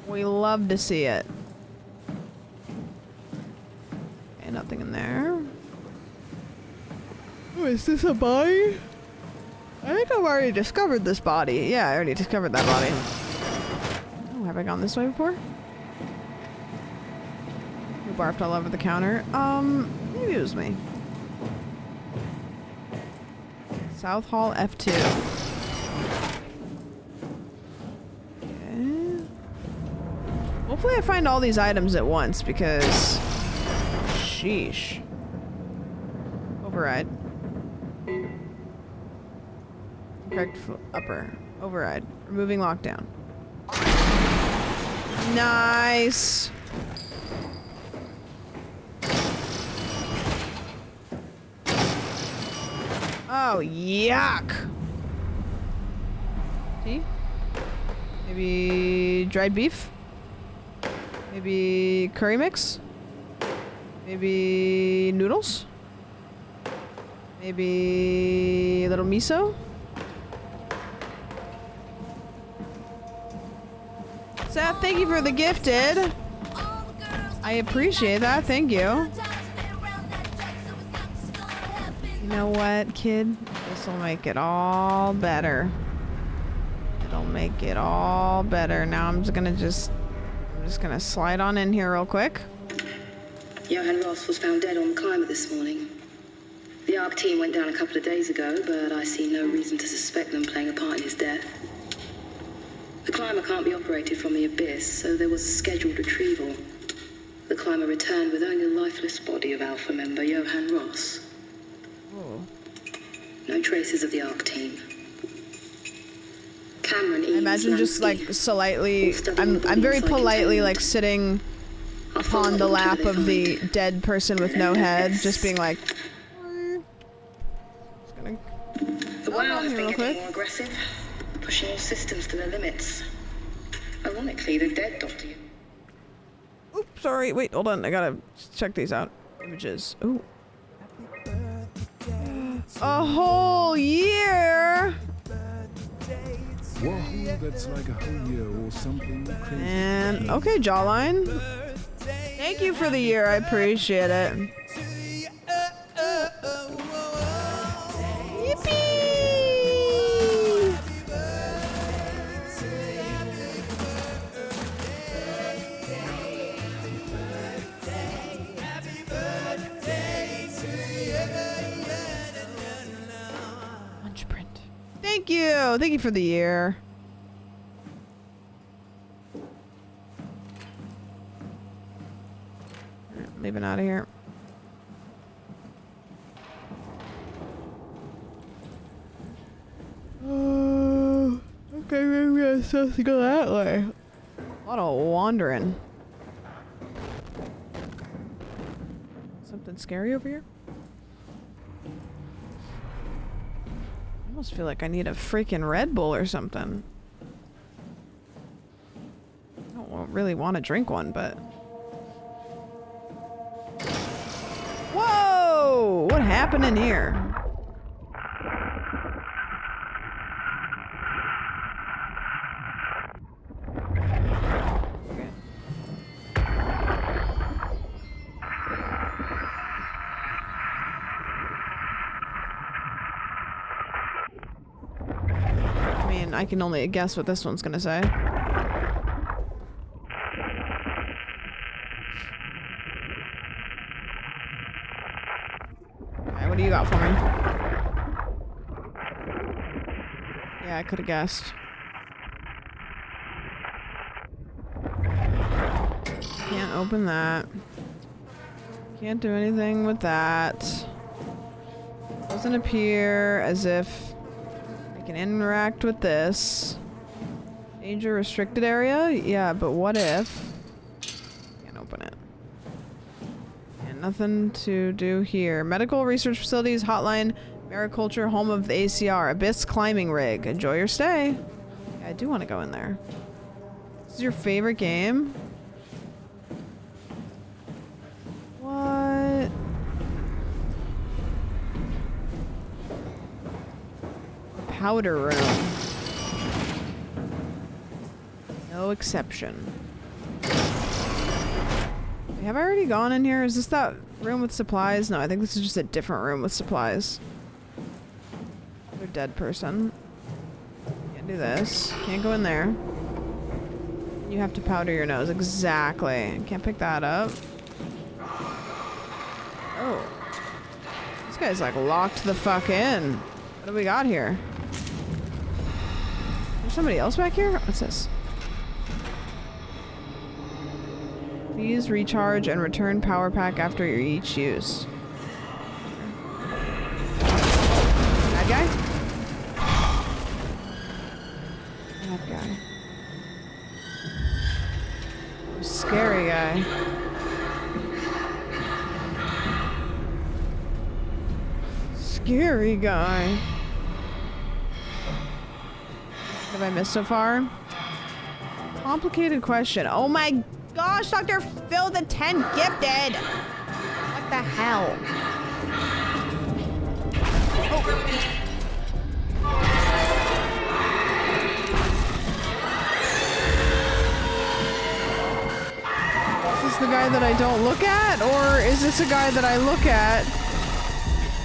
We love to see it. Okay, nothing in there. Oh, is this a body? I think I've already discovered this body. Yeah, I already discovered that body. Oh, have I gone this way before? Who barfed all over the counter? Maybe it was me. South Hall F2. Okay. Hopefully I find all these items at once because... Sheesh. Override. Correct upper. Override. Removing lockdown. Nice. Oh, yuck. See? Maybe dried beef? Maybe curry mix? Maybe noodles? Maybe a little miso? Seth, thank you for the gifted. I appreciate that, thank you. You know what, kid? This will make it all better. It'll make it all better. Now I'm just gonna slide on in here real quick. Johan Ross was found dead on the climber this morning. The ARC team went down a couple of days ago, but I see no reason to suspect them playing a part in his death. The climber can't be operated from the abyss, so there was a scheduled retrieval. The climber returned with only the lifeless body of Alpha member Johan Ross. Oh. No traces of the ARC team. Cameron Eames, I imagine just like slightly, I'm very politely like sitting upon the lap of the dead person with no head, just being like, just gonna the wow has been getting more aggressive, pushing all systems to their limits. Ironically, the dead doctor. Oops, sorry, wait, hold on, I gotta check these out. Images. Ooh. A whole year! Wahoo, that's like a whole year or something crazy. And, okay, jawline. Thank you for the year, I appreciate it. Yippee! Lunch print. Thank you! Thank you for the year. Leaving out of here. Okay, maybe I'm supposed to go that way. A lot of wandering. Something scary over here? I almost feel like I need a freaking Red Bull or something. I don't really want to drink one, but... Whoa! What happened in here? I mean, I can only guess what this one's gonna say. What do you got for me? Yeah, I could have guessed. Can't open that. Can't do anything with that. Doesn't appear as if I can interact with this. Danger restricted area? Yeah, but what if... Can't open it. Nothing to do here. Medical research facilities, hotline, mariculture, home of the ACR, abyss climbing rig. Enjoy your stay. Yeah, I do want to go in there. This is your favorite game? What? Powder room. No exception. Have I already gone in here? Is this that room with supplies? No, I think this is just a different room with supplies. Another dead person. Can't do this. Can't go in there. You have to powder your nose. Exactly. Can't pick that up. Oh. This guy's like locked the fuck in. What do we got here? There's somebody else back here? What's this? Please recharge and return power pack after each use. Bad guy? Bad guy. Scary guy. Scary guy. What have I missed so far? Complicated question. Oh my gosh, Dr. Phil the 10 gifted! What the hell? Is this the guy that I don't look at? Or is this a guy that I look at?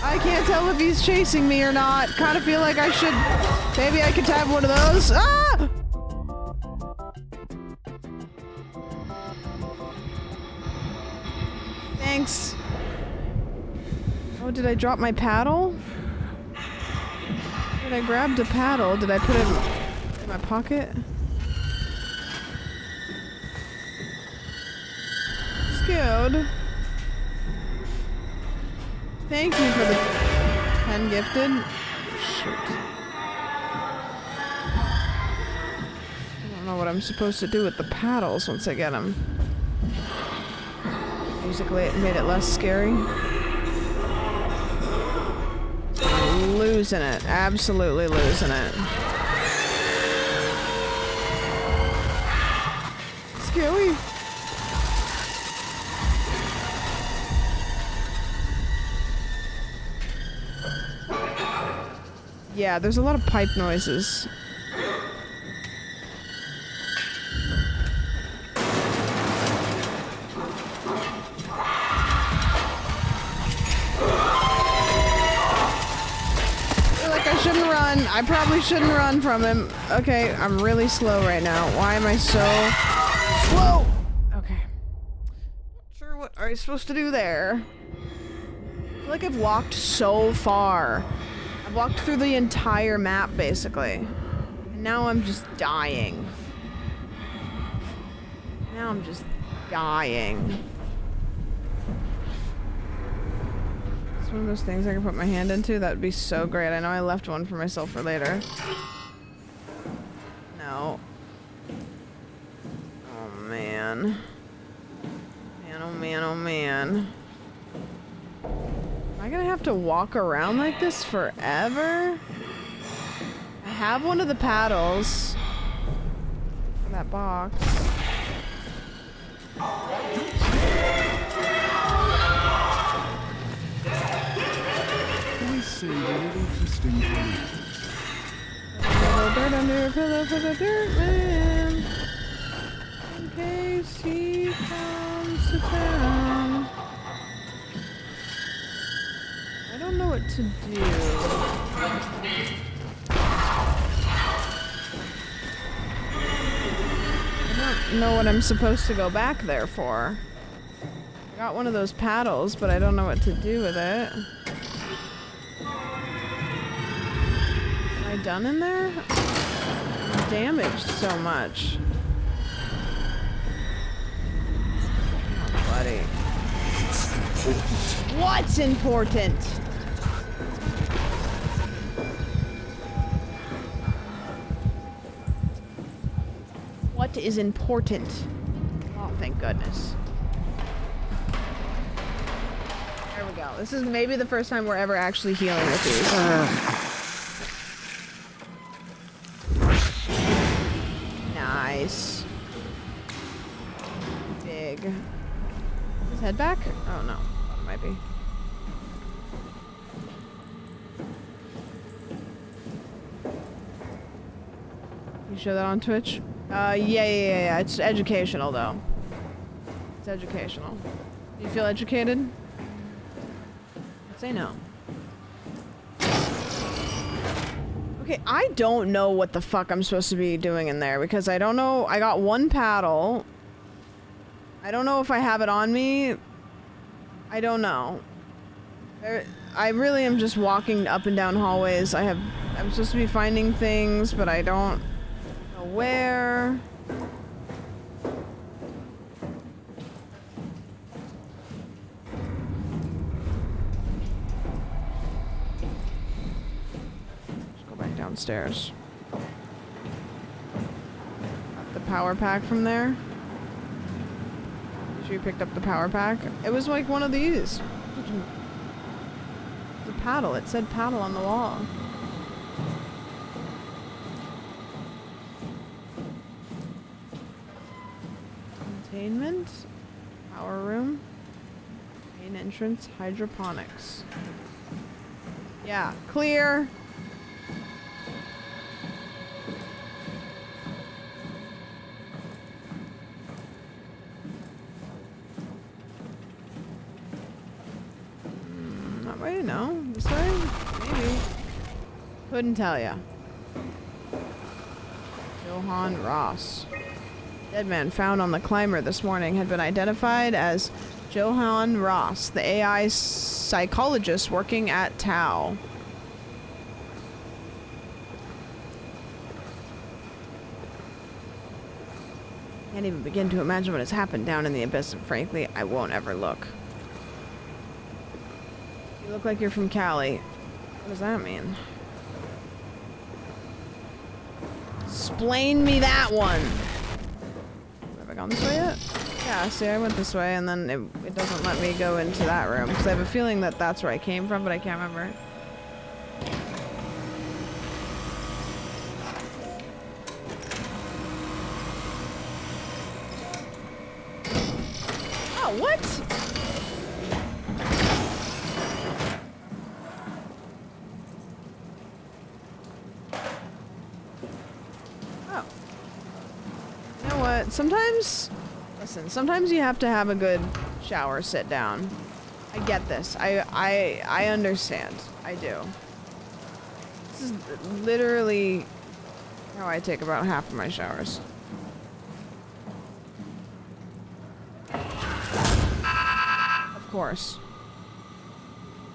I can't tell if he's chasing me or not. Kind of feel like I should... Maybe I could tap one of those. Ah! Thanks. Oh, did I drop my paddle? Did I grab the paddle? Did I put it in my pocket? Scared. Thank you for the 10 gifted. Shoot. I don't know what I'm supposed to do with the paddles once I get them. Musically, it made it less scary. Losing it. Absolutely losing it. Scary. Yeah, there's a lot of pipe noises. I probably shouldn't run from him. Okay, I'm really slow right now. Why am I so slow? Okay. Not sure what are you supposed to do there. I feel like I've walked so far. I've walked through the entire map, basically. And now I'm just dying. Now I'm just dying. One of those things I can put my hand into, that would be so great. I know I left one for myself for later. No. Oh man. Man, oh man, oh man. Am I gonna have to walk around like this forever? I have one of the paddles. For that box. See the little fisting thing. Little dirt under a pillow for the dirt man. In case he comes to town. I don't know what to do. I don't know what I'm supposed to go back there for. I got one of those paddles, but I don't know what to do with it. Am I done in there? I'm damaged so much. Oh, buddy. What's important? What is important? Oh, thank goodness. There we go. This is maybe the first time we're ever actually healing with these. Nice. Big. His head back? Oh no. It might be. You show that on Twitch? Yeah. It's educational though. It's educational. Do you feel educated? I'd say no. Okay, I don't know what the fuck I'm supposed to be doing in there because I don't know. I got one paddle. I don't know if I have it on me. I don't know. I really am just walking up and down hallways. I'm supposed to be finding things, but I don't know where. Downstairs. The power pack from there. Sure you picked up the power pack? It was like one of these. The paddle. It said paddle on the wall. Containment. Power room. Main entrance. Hydroponics. Yeah, clear. Not way, no. This way? Maybe. Couldn't tell ya. Johann Ross. Dead man found on the climber this morning had been identified as Johann Ross, the AI psychologist working at Tau. Can't even begin to imagine what has happened down in the abyss, and frankly, I won't ever look. You look like you're from Cali. What does that mean? Explain me that one! Have I gone this way yet? Yeah, see, I went this way, and then it doesn't let me go into that room, because I have a feeling that that's where I came from, but I can't remember. Oh, what? Oh. You know what? Sometimes... Listen, sometimes you have to have a good shower sit down. I get this. I understand. I do. This is literally how I take about half of my showers. Of course.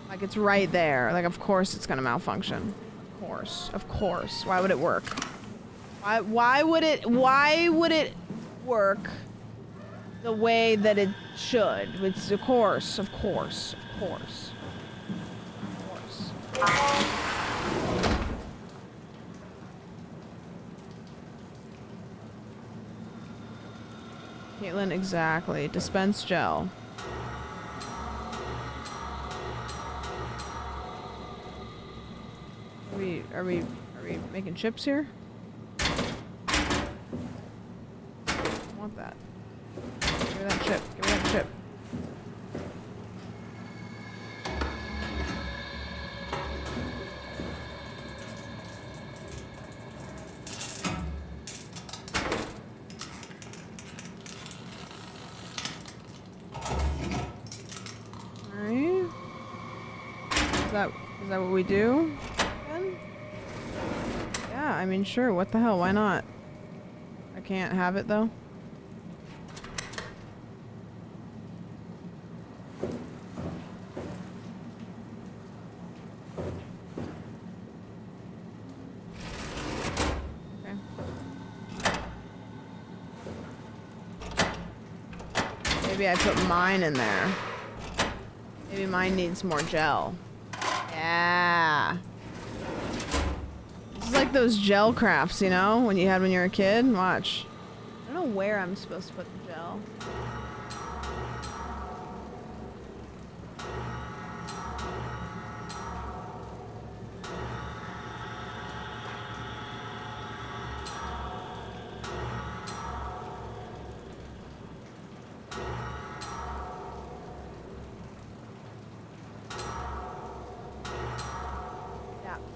Like, it's right there. Like, of course it's gonna malfunction. Of course. Of course. Why would it work? Why would it work the way that it should? It's of course. Caitlin, exactly. Dispense gel. Are we making chips here? I want that. Give me that chip. Give me that chip. Alright. Is that what we do? Then? Yeah, I mean, sure. What the hell? Why not? I can't have it, though. Maybe I put mine in there. Maybe mine needs more gel. Yeah. This is like those gel crafts, you know? When you had when you were a kid? Watch. I don't know where I'm supposed to put the gel.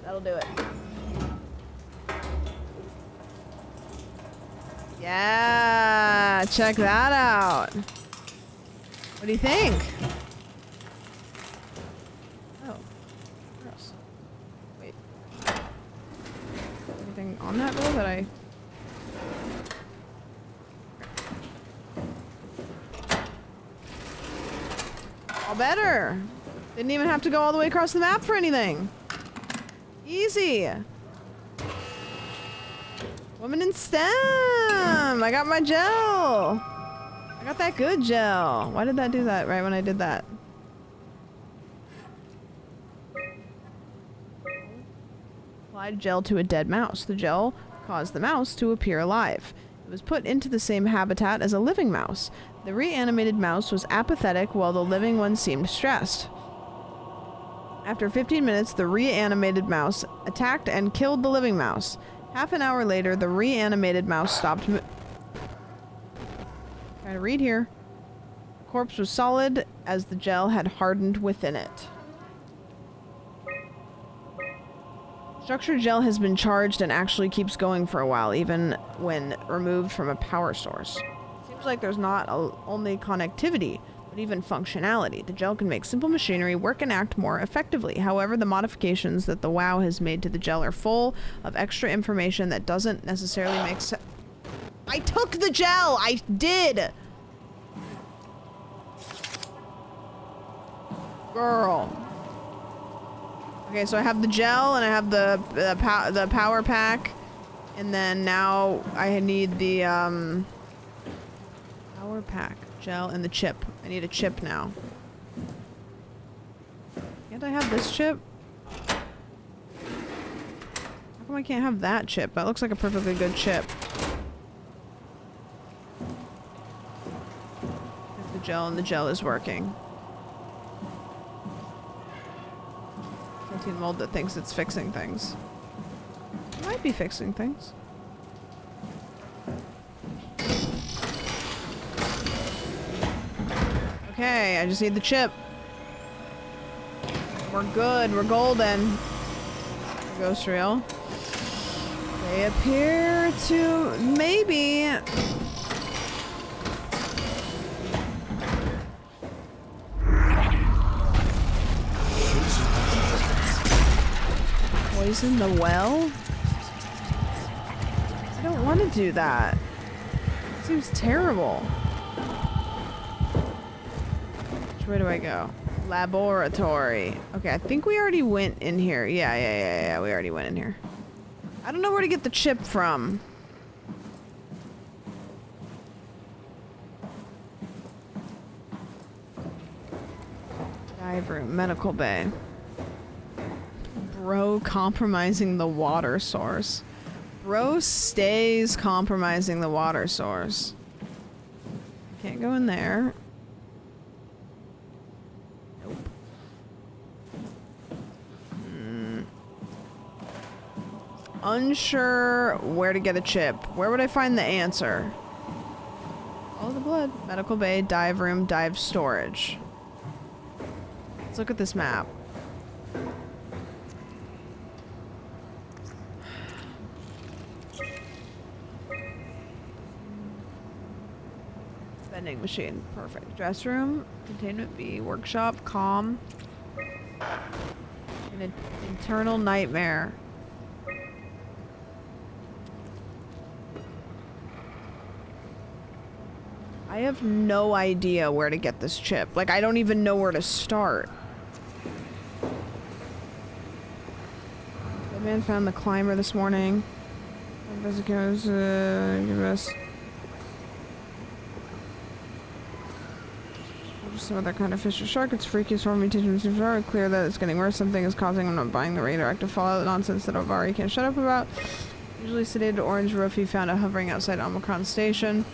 That'll do it. Yeah, check that out. What do you think? Oh, gross. Wait. Anything on that though that I... All better. Didn't even have to go all the way across the map for anything. Easy. Woman in STEM. I got my gel. I got that good gel. Why did that do that right when I did that? Applied gel to a dead mouse. The gel caused the mouse to appear alive. It was put into the same habitat as a living mouse. The reanimated mouse was apathetic while the living one seemed stressed. After 15 minutes, the reanimated mouse attacked and killed the living mouse. Half an hour later, the reanimated mouse stopped. Trying to read here. The corpse was solid as the gel had hardened within it. Structured gel has been charged and actually keeps going for a while, even when removed from a power source. Seems like there's not only connectivity, but even functionality. The gel can make simple machinery work and act more effectively. However, the modifications that the WoW has made to the gel are full of extra information that doesn't necessarily make sense. I took the gel! I did! Girl. Okay, so I have the gel and I have the power pack, and then now I need the power pack, gel, and the chip. I need a chip now. Can't I have this chip? How come I can't have that chip? That looks like a perfectly good chip. There's the gel, and the gel is working. Protein mold that thinks it's fixing things. It might be fixing things. Okay, I just need the chip. We're good. We're golden. Ghost reel. They appear to maybe. Poison the well? I don't want to do that. It seems terrible. Which way do I go? Laboratory. Okay, I think we already went in here. Yeah, we already went in here. I don't know where to get the chip from. Dive room, medical bay. Bro compromising the water source. Bro stays compromising the water source. Can't go in there. Nope. Unsure where to get a chip. Where would I find the answer? Follow the blood. Medical bay, dive room, dive storage. Let's look at this map. Vending machine. Perfect. Dress room. Containment B. Workshop. Calm. An internal nightmare. I have no idea where to get this chip. Like, I don't even know where to start. The man found the climber this morning. Give us some other kind of fish or shark. It's freaky, storm mutation. It's very clear that it's getting worse. Something is causing. I'm not buying the radioactive fallout nonsense that Ovari can't shut up about. Usually sedated orange roofie found out hovering outside Omicron Station.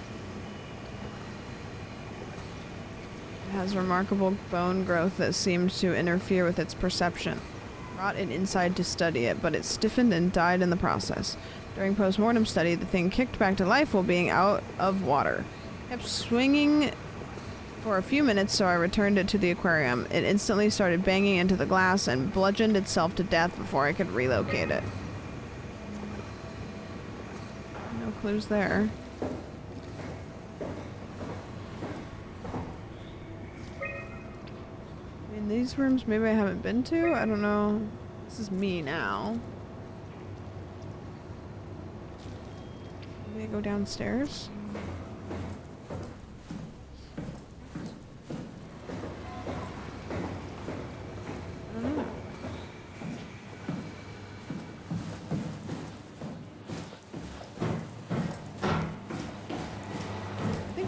It has remarkable bone growth that seemed to interfere with its perception. Brought it inside to study it, but it stiffened and died in the process. During post-mortem study, the thing kicked back to life while being out of water. Kept swinging for a few minutes, so I returned it to the aquarium. It instantly started banging into the glass and bludgeoned itself to death before I could relocate it. No clues there. I mean, these rooms maybe I haven't been to? I don't know. This is me now. Maybe I go downstairs?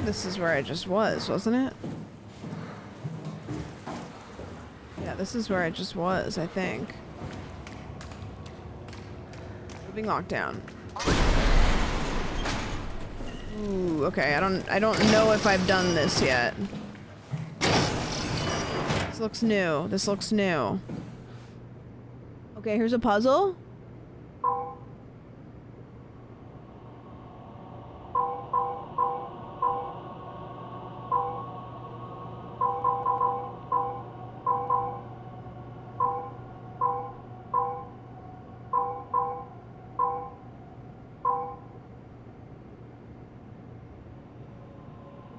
This is where I just was, wasn't it? Yeah, this is where I just was, I think. Moving lockdown. Ooh, okay, I don't know if I've done this yet. This looks new. This looks new. Okay, here's a puzzle.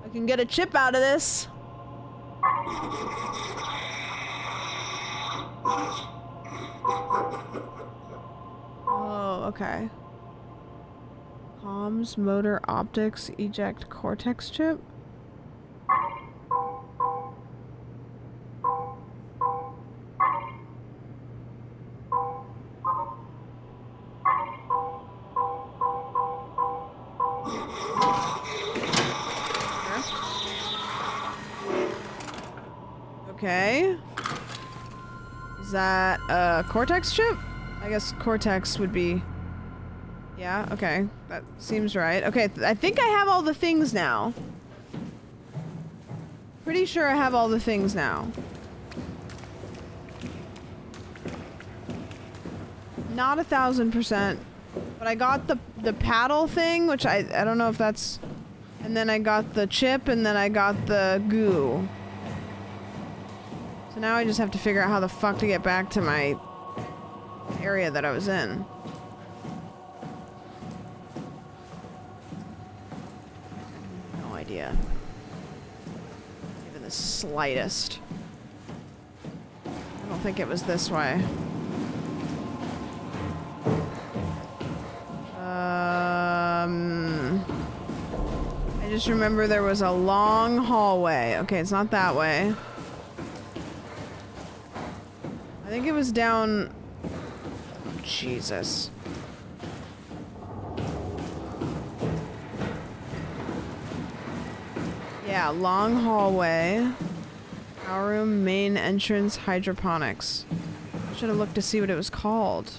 I can get a chip out of this. Oh, okay. Comms, motor, optics, eject cortex chip. Okay. Is that a cortex chip? I guess cortex would be... Yeah, okay. That seems right. Okay, I think I have all the things now. Pretty sure I have all the things now. Not 1000%. But I got the paddle thing, which I don't know if that's... And then I got the chip, and then I got the goo. So now I just have to figure out how the fuck to get back to my area that I was in. No idea. Even the slightest. I don't think it was this way. I just remember there was a long hallway. Okay, it's not that way. I think it was down... Oh, Jesus. Yeah, long hallway. Power room, main entrance, hydroponics. Should have looked to see what it was called.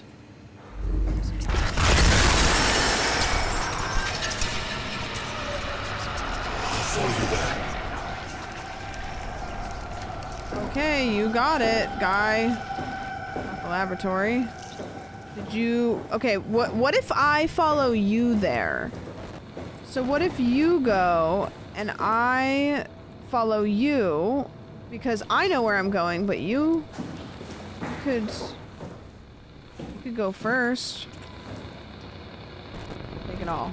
Okay, you got it, guy. Not the laboratory. Did you... Okay, what if I follow you there? So what if you go and I follow you because I know where I'm going, but you could go first. Take it all.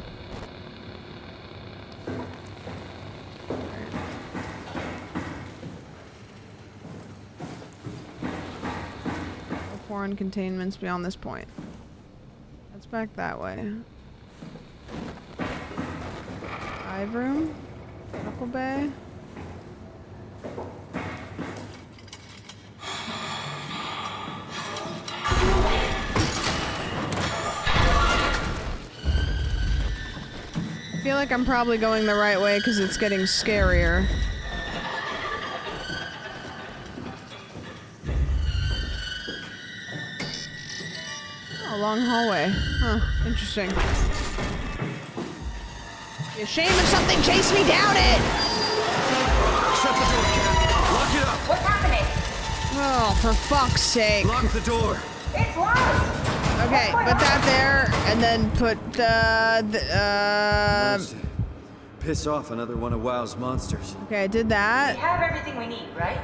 Foreign containments beyond this point. That's back that way. Dive room? Knuckle bay? I feel like I'm probably going the right way because it's getting scarier. A long hallway. Huh. Interesting. Be ashamed if something chased me down it! Shut the door, Cat. Lock it up. What's happening? Oh, for fuck's sake. Lock the door. It's locked! Okay, put that there, and then put Piss off another one of WoW's monsters. Okay, I did that. We have everything we need, right?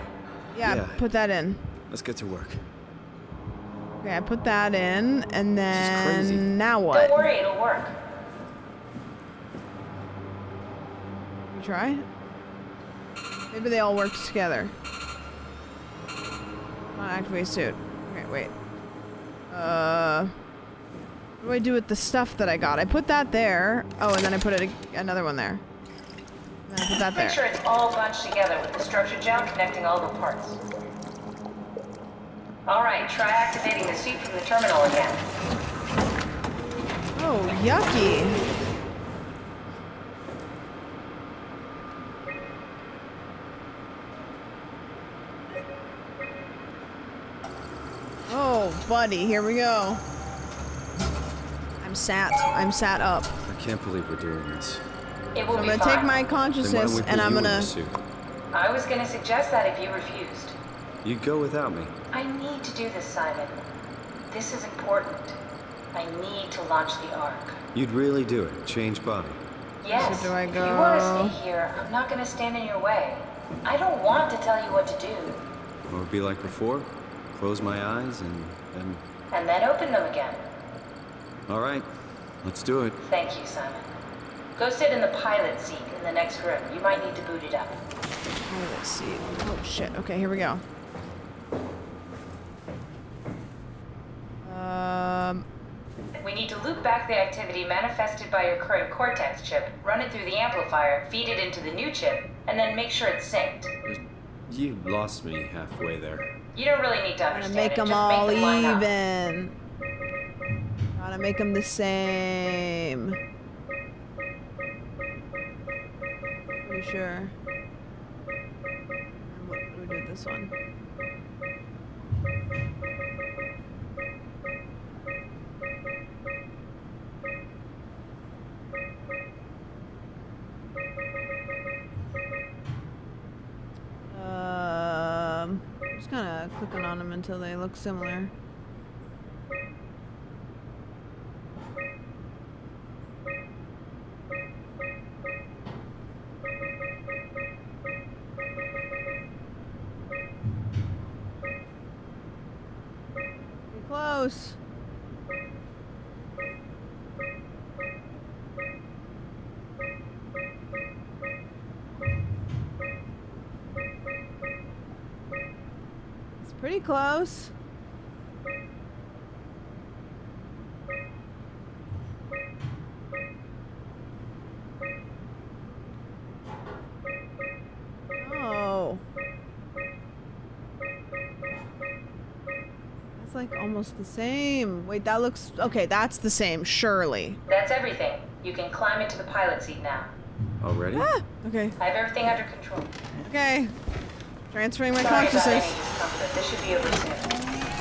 Yeah, put that in. Let's get to work. Okay, I put that in, and then now what? Don't worry, it'll work. You try? Maybe they all worked together. Not activate suit. Okay, wait. What do I do with the stuff that I got? I put that there. Oh, and then I put another one there. And then I put that there. Make sure it's all bunched together with the structure gel connecting all the parts. Alright, try activating the suit from the terminal again. Oh, yucky. Oh, buddy, here we go. I'm sat up. I can't believe we're doing this. It will So I'm be gonna fine. take my consciousness and I'm gonna... I was gonna suggest that if you refused. You'd go without me. I need to do this, Simon. This is important. I need to launch the Ark. You'd really do it. Change body. Yes, So do I if you want to go... stay here, I'm not gonna stand in your way. I don't want to tell you what to do. Or be like before? Close my eyes and And then open them again. All right. Let's do it. Thank you, Simon. Go sit in the pilot seat in the next room. You might need to boot it up. Pilot seat. Oh shit. Okay, here we go. We need to loop back the activity manifested by your current Cortex chip, run it through the amplifier, feed it into the new chip, and then make sure it's synced. You lost me halfway there. You don't really need to Gotta understand make it. them Just all make them line up. even. Gotta make them the same. Pretty sure. And what do we do with this one? Just kind of clicking on them until they look similar. Pretty close. Pretty close. Oh. That's like almost the same. Wait, that looks... Okay, that's the same, surely. That's everything. You can climb into the pilot seat now. Already? Ah, okay. I have everything under control. Okay. Transferring my Sorry about consciousness. any discomfort. This should be over soon.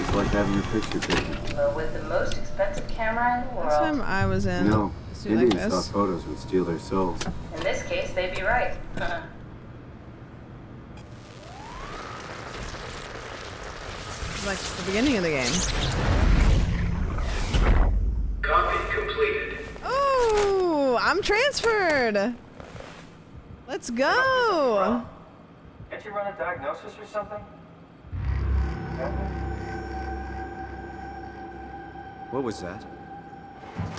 It's like having your picture taken. Well, with the most expensive camera in the world. Last time I was in No, a suit like Indians this. thought photos would steal their souls. In this case, they'd be right. Like the beginning of the game. Copy completed. Oh, I'm transferred. Let's go. Can't you run a diagnosis or something? What was that?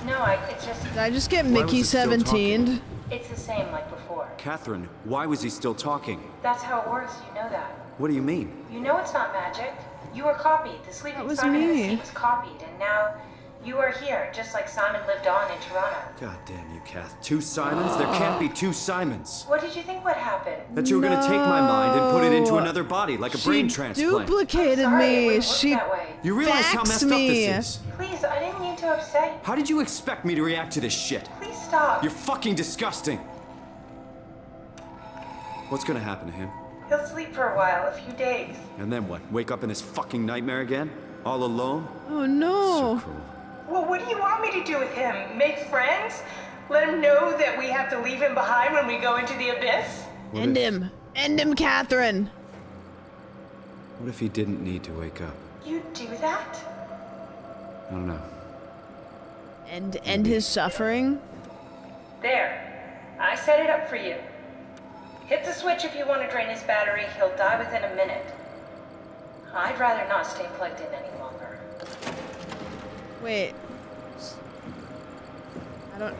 No, it's just... Did I just get Why was Mickey it still 17'd? It's the same like before. Catherine, why was he still talking? That's how it works, you know that. What do you mean? You know it's not magic. You were copied. The sleeping was Simon in the me. seat was copied, and now you are here, just like Simon lived on in Toronto. God damn you, Kath. Two Simons? There can't be two Simons. What did you think would happen? That you were gonna take my mind and put it into No. another body, like a She brain transplant. duplicated Sorry, it me. wouldn't work She that way. You realize how faxed messed up me. this is? Please, I didn't mean to upset you. How did you expect me to react to this shit? Please stop. You're fucking disgusting. What's gonna happen to him? He'll sleep for a while, a few days. And then what? Wake up in this fucking nightmare again? All alone? Oh no. So cruel. Well, what do you want me to do with him? Make friends? Let him know that we have to leave him behind when we go into the abyss? End him. End him, Catherine. What if he didn't need to wake up? You do that? I don't know. End his suffering. There. I set it up for you. Hit the switch if you want to drain his battery. He'll die within a minute. I'd rather not stay plugged in any longer. Wait.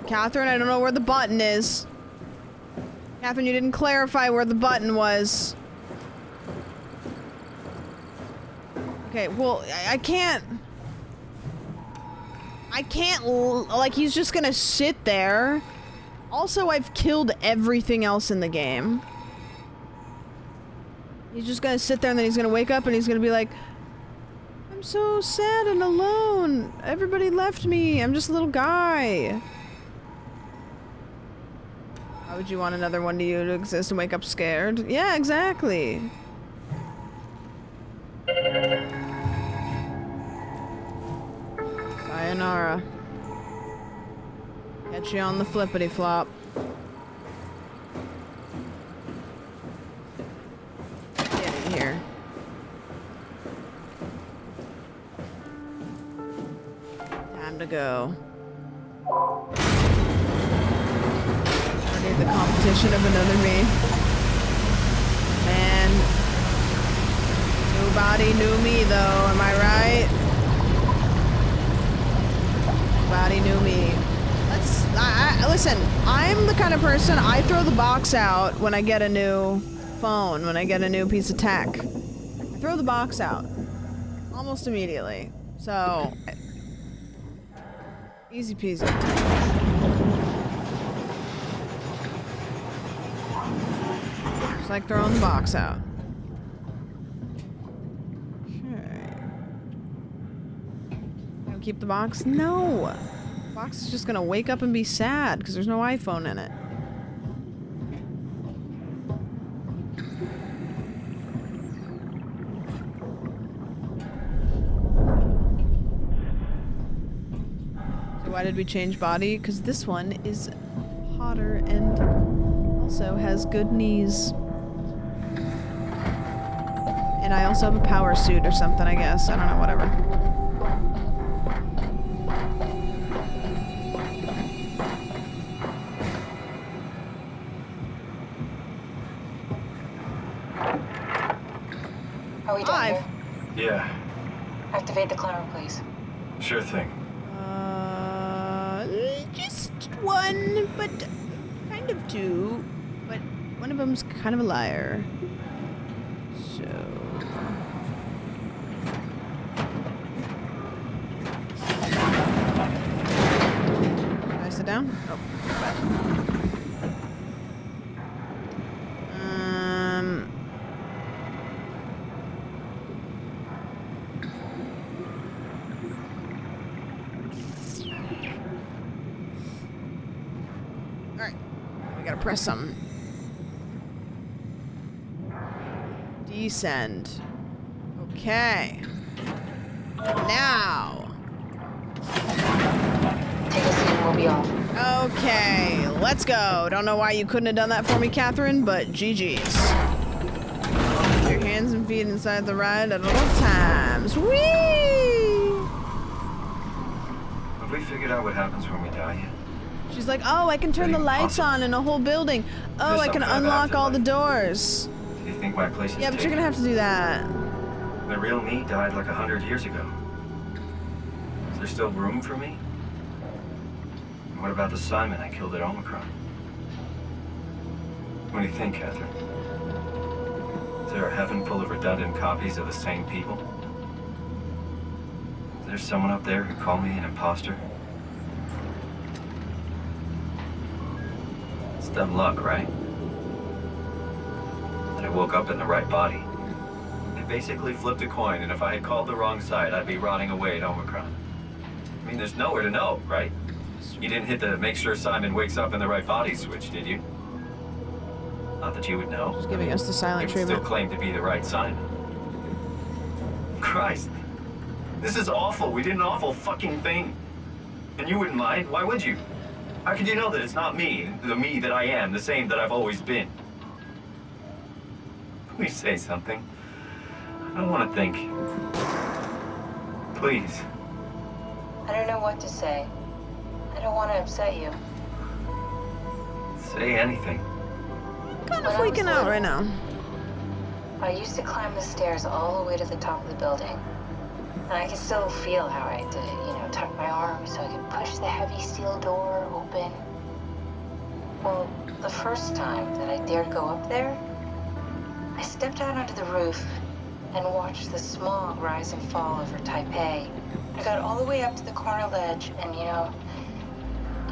Catherine, I don't know where the button is. Catherine, you didn't clarify where the button was. Okay, well, I can't... like, he's just gonna sit there. Also, I've killed everything else in the game. He's just gonna sit there and then he's gonna wake up and he's gonna be like, I'm so sad and alone. Everybody left me. I'm just a little guy. How would you want another one to you to exist and wake up scared? Yeah, exactly. Sayonara. Catch you on the flippity flop. Get in here. Time to go. I need the competition of another me. Man. Nobody knew me though, am I right? Nobody knew me. Let's Listen, I'm the kind of person, I throw the box out when I get a new phone, when I get a new piece of tech. I throw the box out almost immediately. So, easy peasy. Just like throwing the box out. Okay. Gonna keep the box? No! The box is just gonna wake up and be sad because there's no iPhone in it. So why did we change body? Because this one is hotter and also has good knees. And I also have a power suit or something, I guess. I don't know, whatever. Are we done here? Yeah, Activate the climber, please. sure thing. Just one, but kind of two. But one of them's kind of a liar. So... Can I sit down? Oh, Alright. We gotta press something. Descend. Okay. Now. Take a seat and we'll be off. Okay, let's go. Don't know why you couldn't have done that for me, Catherine, but GG's. Keep your hands and feet inside the ride at all times. Whee! Have we figured out what happens when we die yet? She's like, oh, I can turn the lights on in a whole building. Oh, I can unlock all the doors. Do you think my place is Yeah, but you're taken? gonna have to do that. The real me died like 100 years ago. Is there still room for me? And what about the Simon I killed at Omicron? What do you think, Catherine? Is there a heaven full of redundant copies of the same people? Is there someone up there who called me an imposter? It's dumb luck, right? That I woke up in the right body. I basically flipped a coin, and if I had called the wrong side, I'd be rotting away at Omicron. I mean, there's nowhere to know, right? You didn't hit the make sure Simon wakes up in the right body switch, did you? Not that you would know. Just giving us the silent You would treatment. still claim to be the right Simon. Christ. This is awful. We did an awful fucking thing. And you wouldn't mind? Why would you? How could you know that it's not me, the me that I am, the same that I've always been? Please say something. I don't want to think. Please. I don't know what to say. I don't want to upset you. Say anything. Kind of freaking out right now. I used to climb the stairs all the way to the top of the building. And I can still feel how I had to, tuck my arms so I could push the heavy steel door open. Well, the first time that I dared go up there, I stepped out onto the roof and watched the smog rise and fall over Taipei. I got all the way up to the corner ledge and,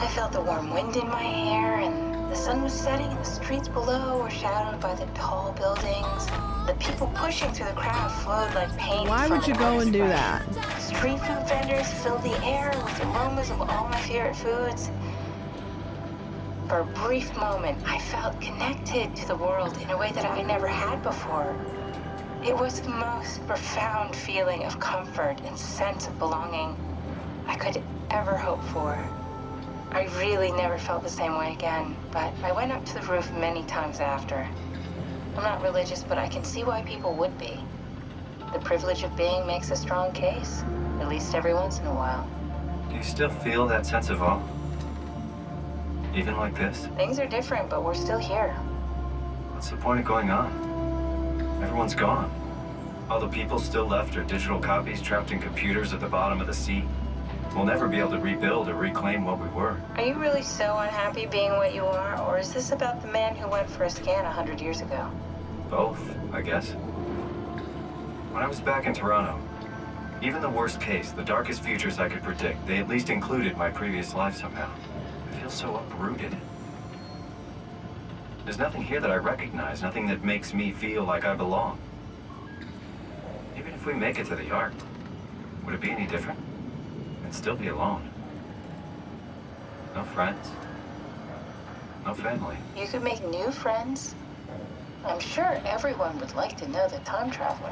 I felt the warm wind in my hair and the sun was setting and the streets below were shadowed by the tall buildings. The people pushing through the crowd flowed like paint. Why would you go and do that? Street food vendors filled the air with aromas of all my favorite foods. For a brief moment, I felt connected to the world in a way that I never had before. It was the most profound feeling of comfort and sense of belonging I could ever hope for. I really never felt the same way again, but I went up to the roof many times after. I'm not religious, but I can see why people would be. The privilege of being makes a strong case, at least every once in a while. Do you still feel that sense of awe? Even like this? Things are different, but we're still here. What's the point of going on? Everyone's gone. All the people still left are digital copies trapped in computers at the bottom of the sea. We'll never be able to rebuild or reclaim what we were. Are you really so unhappy being what you are, or is this about the man who went for a scan 100 years ago? Both, I guess. When I was back in Toronto, even the worst case, the darkest futures I could predict, they at least included my previous life somehow. I feel so uprooted. There's nothing here that I recognize, nothing that makes me feel like I belong. Even if we make it to the Ark, would it be any different? I'd still be alone. No friends. No family. You could make new friends. I'm sure everyone would like to know the time traveler.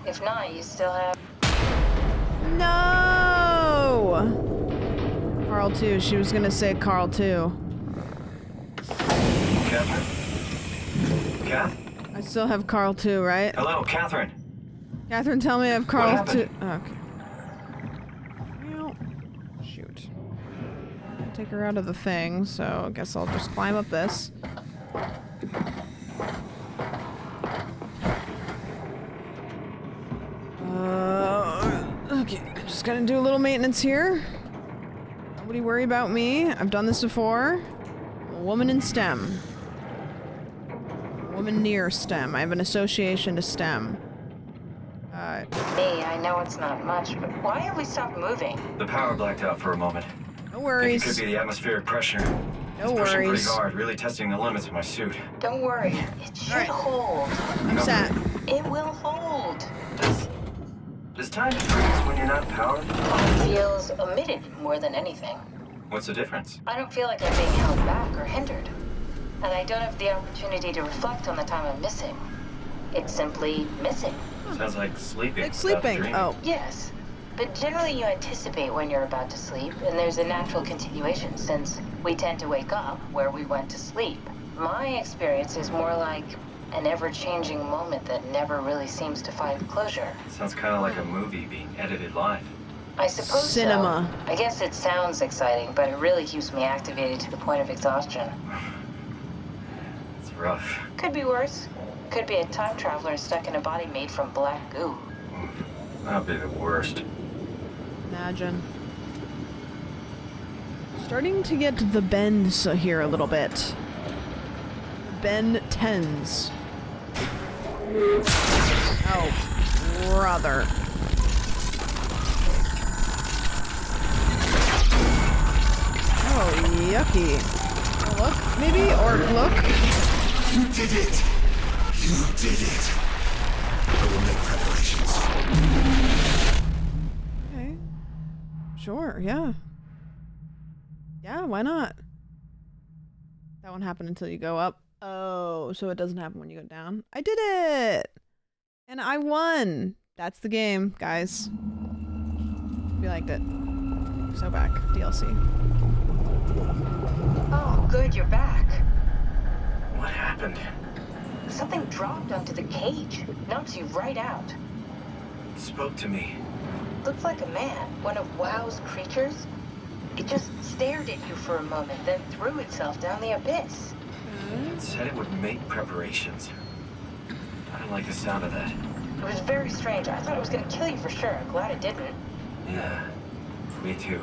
If not, you still have... No! Carl too. She was gonna say Carl too. Catherine? Kath? I still have Carl too, right? Hello, Catherine. Catherine, tell me I have Carl happened? too. Okay. Well, shoot. I'll take her out of the thing, so I guess I'll just climb up this. Okay, just gotta do a little maintenance here. Nobody worry about me. I've done this before. A woman in STEM. A woman near STEM. I have an association to STEM. Me, I know it's not much, but why have we stopped moving? The power blacked out for a moment. No worries. I think it could be the atmospheric pressure. No It's pushing worries. pretty hard, really testing the limits of my suit. Don't worry, it should hold. I'm set. It will hold. Does time freeze when you're not powered? It feels omitted more than anything. What's the difference? I don't feel like I'm being held back or hindered. And I don't have the opportunity to reflect on the time I'm missing. It's simply missing. Sounds like sleeping. Like without sleeping. dreaming. Oh. Yes. But generally you anticipate when you're about to sleep, and there's a natural continuation since we tend to wake up where we went to sleep. My experience is more like an ever-changing moment that never really seems to find closure. Sounds kind of like a movie being edited live. I suppose Cinema. so. I guess it sounds exciting, but it really keeps me activated to the point of exhaustion. It's rough. Could be worse. Could be a time traveler stuck in a body made from black goo. That'd be the worst. Imagine. Starting to get the bends here a little bit. Ben 10s. Oh, brother. Oh, yucky. Oh, look, maybe? Or look? You did it! You did it! I will make preparations. Okay. Sure, yeah. Yeah, why not? That won't happen until you go up. Oh, so it doesn't happen when you go down. I did it! And I won! That's the game, guys. We liked it. So back. DLC. Oh, good, you're back. What happened? Something dropped onto the cage. Knocks you right out. It spoke to me. Looked like a man, one of WoW's creatures. It just stared at you for a moment, then threw itself down the abyss. It said it would make preparations. I don't like the sound of that. It was very strange. I thought it was going to kill you for sure. I'm glad it didn't. Yeah, me too.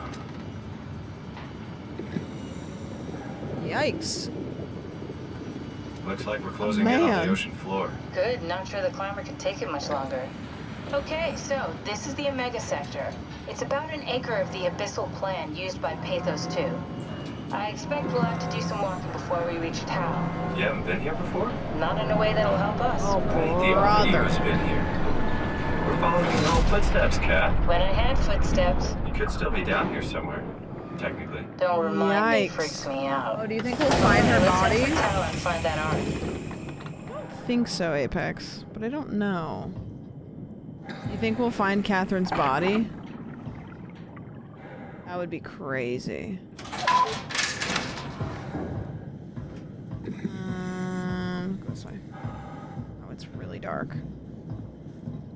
Yikes. Looks like we're closing in on the ocean floor. Good. Not sure the climber can take it much longer. Okay, so this is the Omega Sector. It's about an acre of the abyssal plan used by Pathos 2. I expect we'll have to do some walking before we reach Tau. You haven't been here before? Not in a way that'll help us. Oh, The OP's been here. We're following your old footsteps, Kat. When I had footsteps. You could still be down here somewhere, technically. Don't remind me, Yikes. freaks me out. Oh, do you think we'll find her body? Let's head for Tau and find that ark. I don't think so, Apex, but I don't know. You think we'll find Catherine's body? That would be crazy. Go this way. Oh, it's really dark.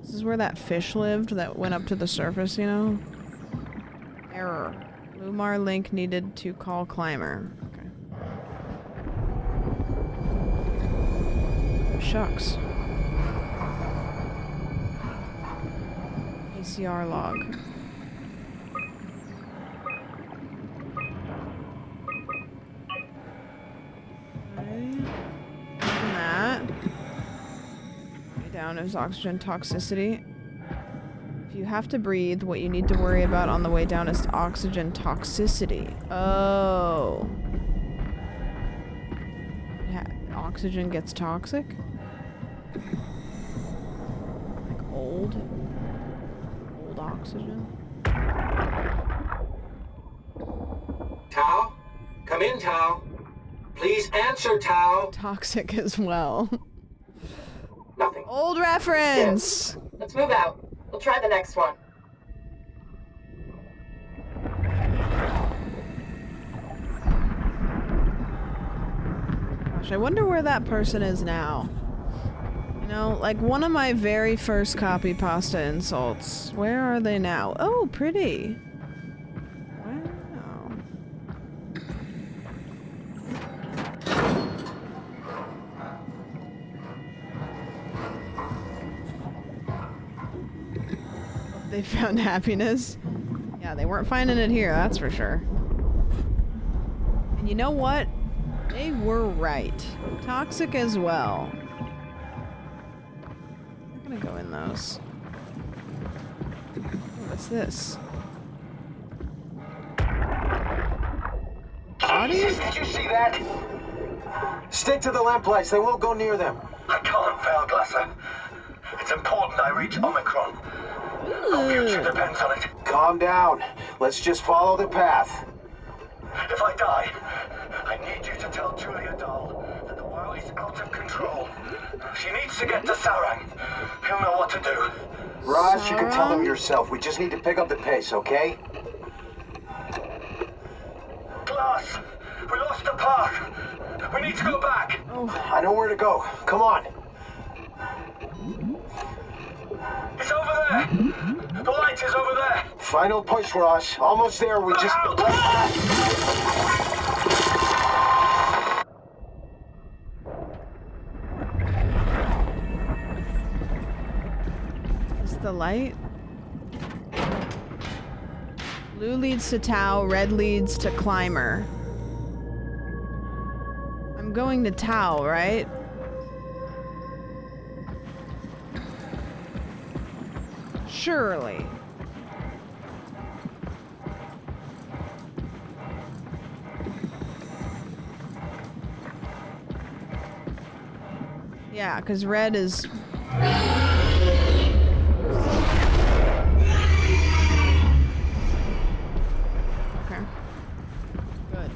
This is where that fish lived that went up to the surface, you know? Error. Lumar link needed to call climber. Okay. Shucks. ACR log. down is oxygen toxicity. If you have to breathe, what you need to worry about on the way down is oxygen toxicity. Oh. Oxygen gets toxic? Like old oxygen? Tao? Come in, Tao. Please answer, Tao. Toxic as well. Nothing. Old reference! Let's move out. We'll try the next one. Gosh, I wonder where that person is now. You know, like one of my very first copy pasta insults. Where are they now? Oh, pretty. Wow. They found happiness. Yeah, they weren't finding it here, that's for sure. And you know what? They were right. Toxic as well. I'm gonna go in those. Oh, what's this? Bodies? Did you see that? Stick to the lamplights. They won't go near them. I can't fail, Glasser. It's important I reach Omicron. Our future depends on it. Calm down. Let's just follow the path. If I die, I need you to tell Julia Dahl that the world is out of control. She needs to get to Sarang. He'll know what to do. Roz, you can tell them yourself. We just need to pick up the pace, okay? Glass! We lost the path! We need to go back! I know where to go. Come on. It's over there! The light is over there! Final push, Roz. Almost there. We just... Is the light? Blue leads to Tao, red leads to Climber. I'm going to Tao, right? Surely. Yeah, because red is... Okay. Good.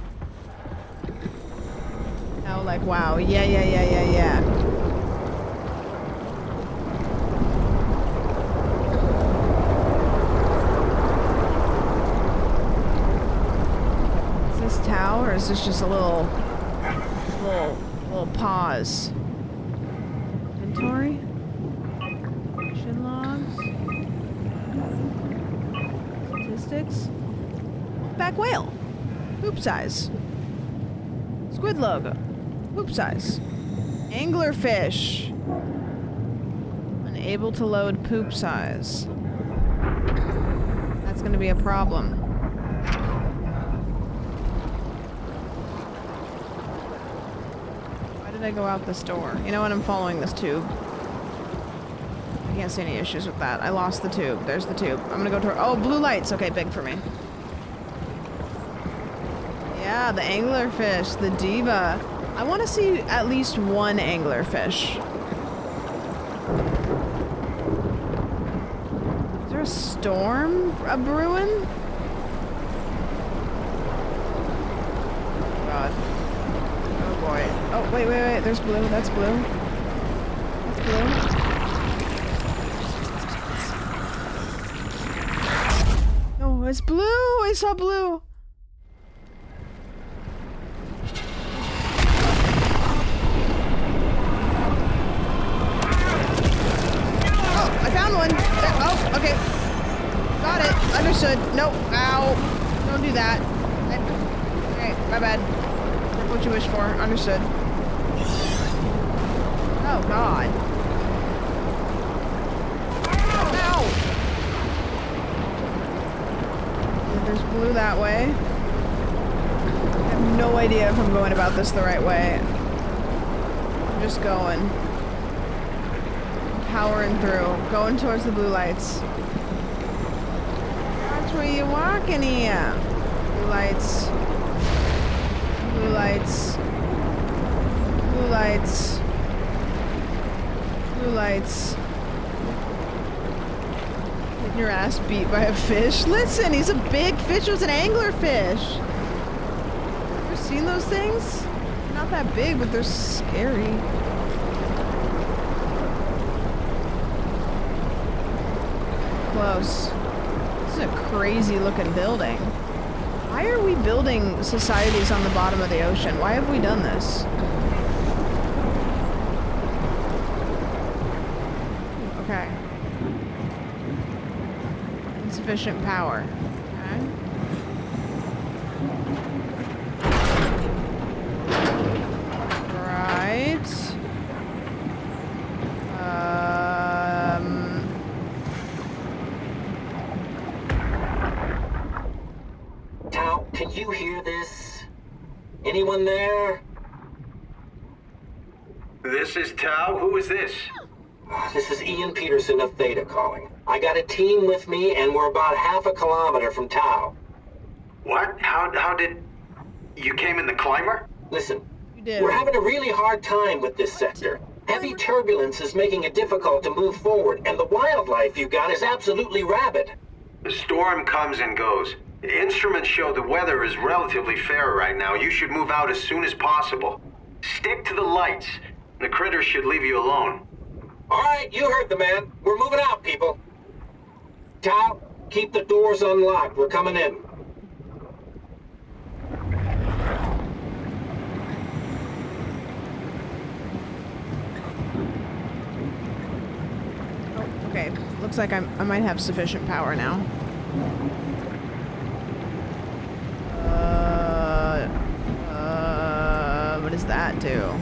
Now, like, wow. Yeah. Is this Tao, or is this just a little pause? Inventory? Mission logs? Statistics? Back whale. Poop size. Squid logo. Poop size. Anglerfish. Unable to load poop size. That's gonna be a problem. Why did I go out this door? You know what? I'm following this tube. I can't see any issues with that. I lost the tube. There's the tube. I'm gonna go to... Oh, blue lights. Okay, big for me. Yeah, the anglerfish. The diva. I want to see at least one anglerfish. Is there a storm brewing? Oh, God. Oh, boy. Oh, wait. There's blue. That's blue. That's blue. No, it's blue. I saw blue. Oh, okay. Got it. Understood. Nope. Ow. Don't do that. Okay, my bad. That's what you wish for. Understood. Oh, God. Ow! There's blue that way. I have no idea if I'm going about this the right way. I'm just going. powering through, going towards the blue lights. Watch where you walking here. Blue lights. Blue lights. Blue lights. Blue lights. Getting your ass beat by a fish. Listen, he's a big fish. It was an anglerfish. Ever seen those things? They're not that big, but they're scary. Close. This is a crazy looking building. Why are we building societies on the bottom of the ocean? Why have we done this? Okay. Insufficient power. Okay. Right. Tao, can you hear this? Anyone there? This is Tao. Who is this? This is Ian Peterson of Theta calling. I got a team with me and we're about half a kilometer from Tao. What? How did... You came in the climber? Listen, we're having a really hard time with this sector. Heavy turbulence is making it difficult to move forward, and the wildlife you got is absolutely rabid. The storm comes and goes. The instruments show the weather is relatively fair right now. You should move out as soon as possible. Stick to the lights. The critters should leave you alone. All right, you heard the man. We're moving out, people. Tao, keep the doors unlocked. We're coming in. Oh, okay. Looks like I might have sufficient power now. What does that do?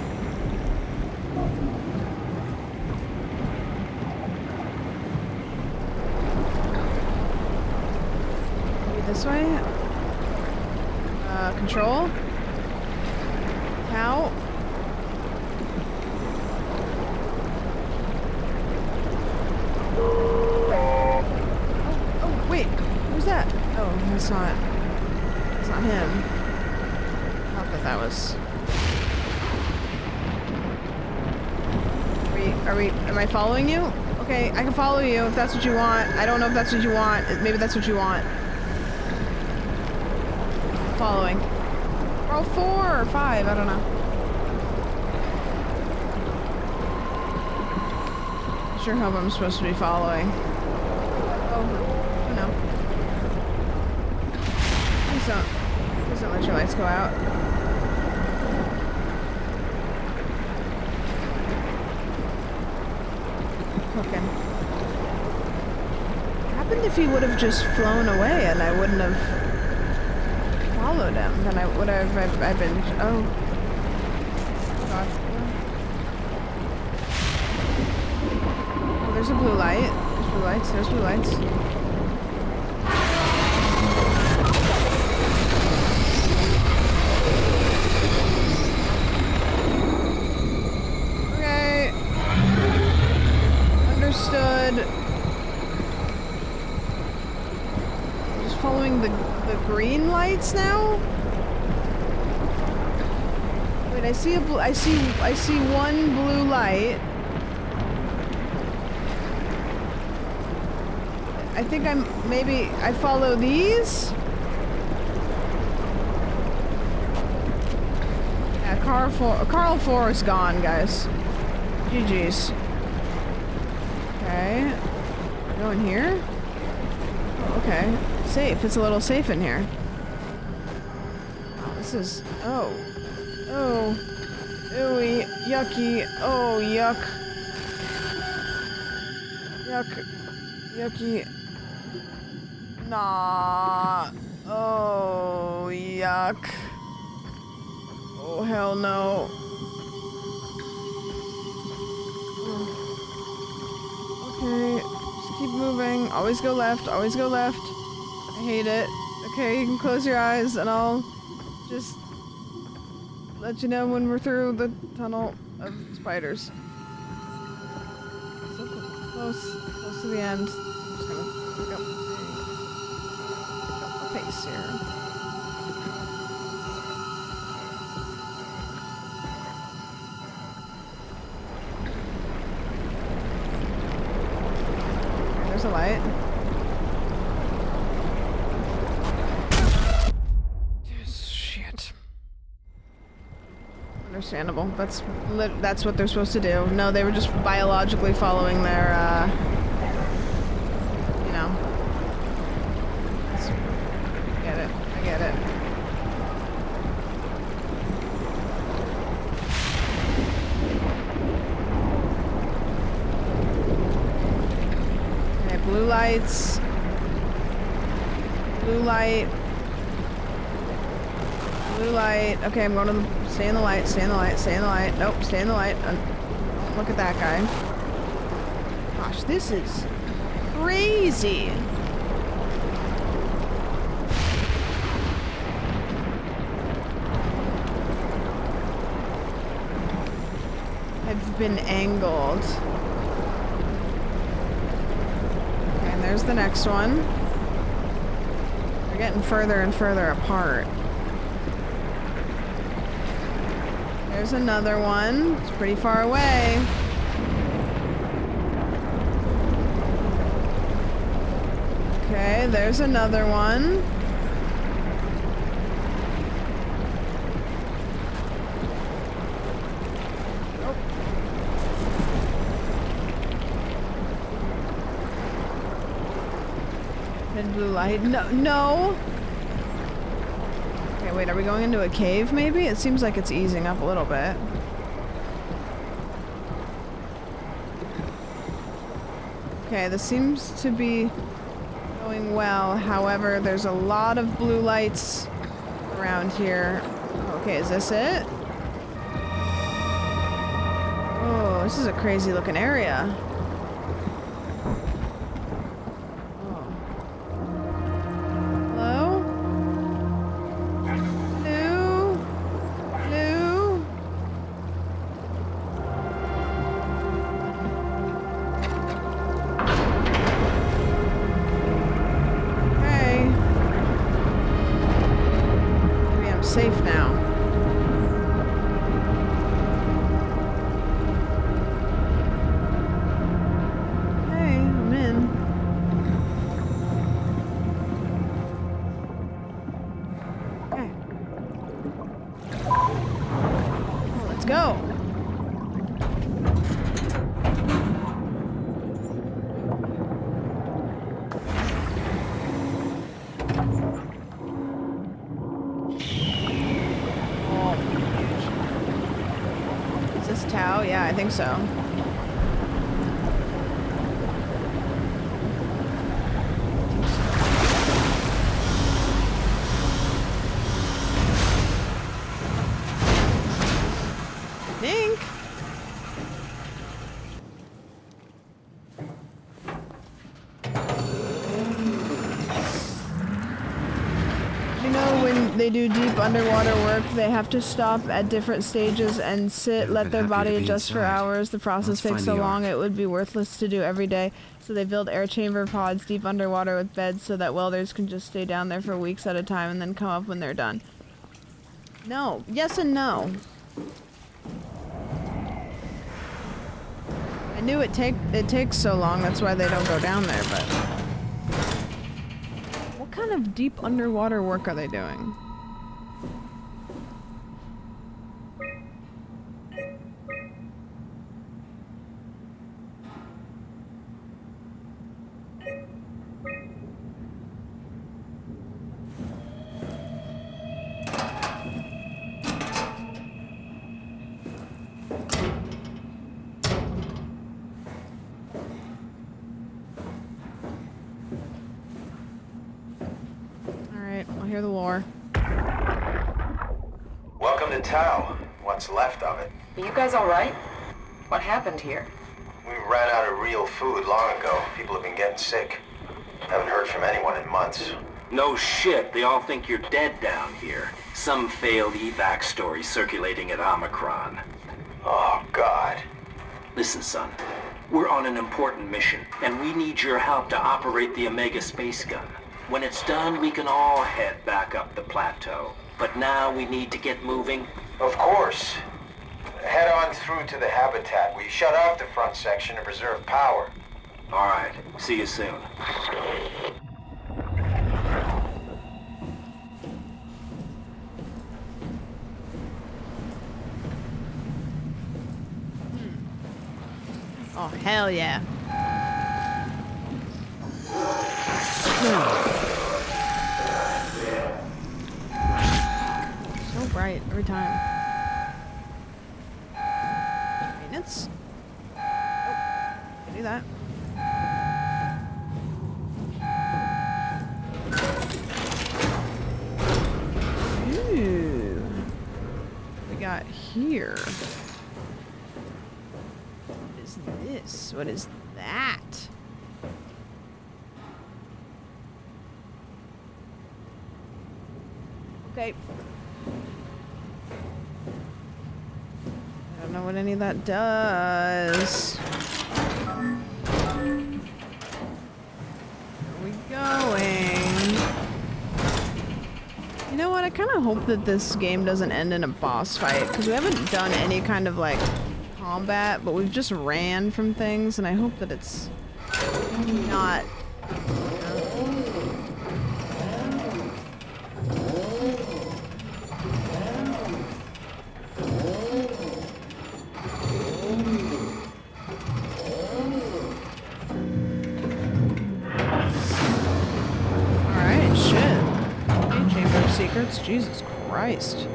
Maybe this way? Control? Cow? Oh, wait. Who's that? Oh, that's not... It's not him. Not that that was... Am I following you? Okay, I can follow you if that's what you want. I don't know if that's what you want. Maybe that's what you want. Following. Oh, 4 or 5, I don't know. I sure hope I'm supposed to be following. Oh, no. Please don't let your lights go out. Hooking. What happened if he would have just flown away and I wouldn't have followed him? Then I would have. I've been. Oh. God. Oh, there's a blue light. There's blue lights. There's blue lights. Understood. Just following the green lights now? Wait, I see one blue light. I think maybe I follow these? Yeah, Carl 4 is gone, guys. GG's. Okay. Go in here? Oh, okay. Safe. It's a little safe in here. Oh, this is... Oh. Oh. Ooey. Yucky. Oh, yuck. Yuck. Yucky. Nah. Oh, yuck. Oh, hell no. Okay, just keep moving. Always go left. Always go left. I hate it. Okay, you can close your eyes and I'll just let you know when we're through the tunnel of spiders. So cool. Close to the end. I'm just gonna pick up the pace here. Okay, there's a light. Shit. Understandable. That's what they're supposed to do. No, they were just biologically following their, you know. I get it. I get it. Okay, blue lights. Blue light. Blue light. Okay, I'm going to stay in the light, stay in the light, stay in the light. Nope, stay in the light. Don't look at that guy. Gosh, this is crazy. I've been angled. Okay, and there's the next one. We're getting further and further apart. There's another one. It's pretty far away. Okay, there's another one. Oh. Red blue light. No, no. Okay, wait, are we going into a cave, maybe? It seems like it's easing up a little bit. Okay, this seems to be going well. However, there's a lot of blue lights around here. Okay, is this it? Oh, this is a crazy looking area. Safe now. Hey, I'm in. Okay. Well, let's go. Tau? Yeah, I think so. Think. You know, when they do deep underwater work, they have to stop at different stages and sit, let their body adjust for hours. The process takes so long it would be worthless to do every day. So they build air chamber pods deep underwater with beds so that welders can just stay down there for weeks at a time and then come up when they're done. No. Yes and no. I knew it takes so long, that's why they don't go down there, but... What kind of deep underwater work are they doing? I'll hear the lore. Welcome to Tau. What's left of it. Are you guys alright? What happened here? We ran out of real food long ago. People have been getting sick. Haven't heard from anyone in months. No shit, they all think you're dead down here. Some failed evac story circulating at Omicron. Oh, God. Listen, son. We're on an important mission, and we need your help to operate the Omega space gun. When it's done, we can all head back up the plateau. But now we need to get moving. Of course. Head on through to the habitat. We shut off the front section to preserve power. All right. See you soon. Oh, hell yeah. So bright every time. Maintenance? Oh, can do that. Ooh. What we got here? What is this? What is that? Okay. I don't know what any of that does. Where are we going? You know what? I kind of hope that this game doesn't end in a boss fight, because we haven't done any kind of like combat, but we've just ran from things, and I hope that it's not. Alright, shit. Okay, Chamber of Secrets. Jesus Christ.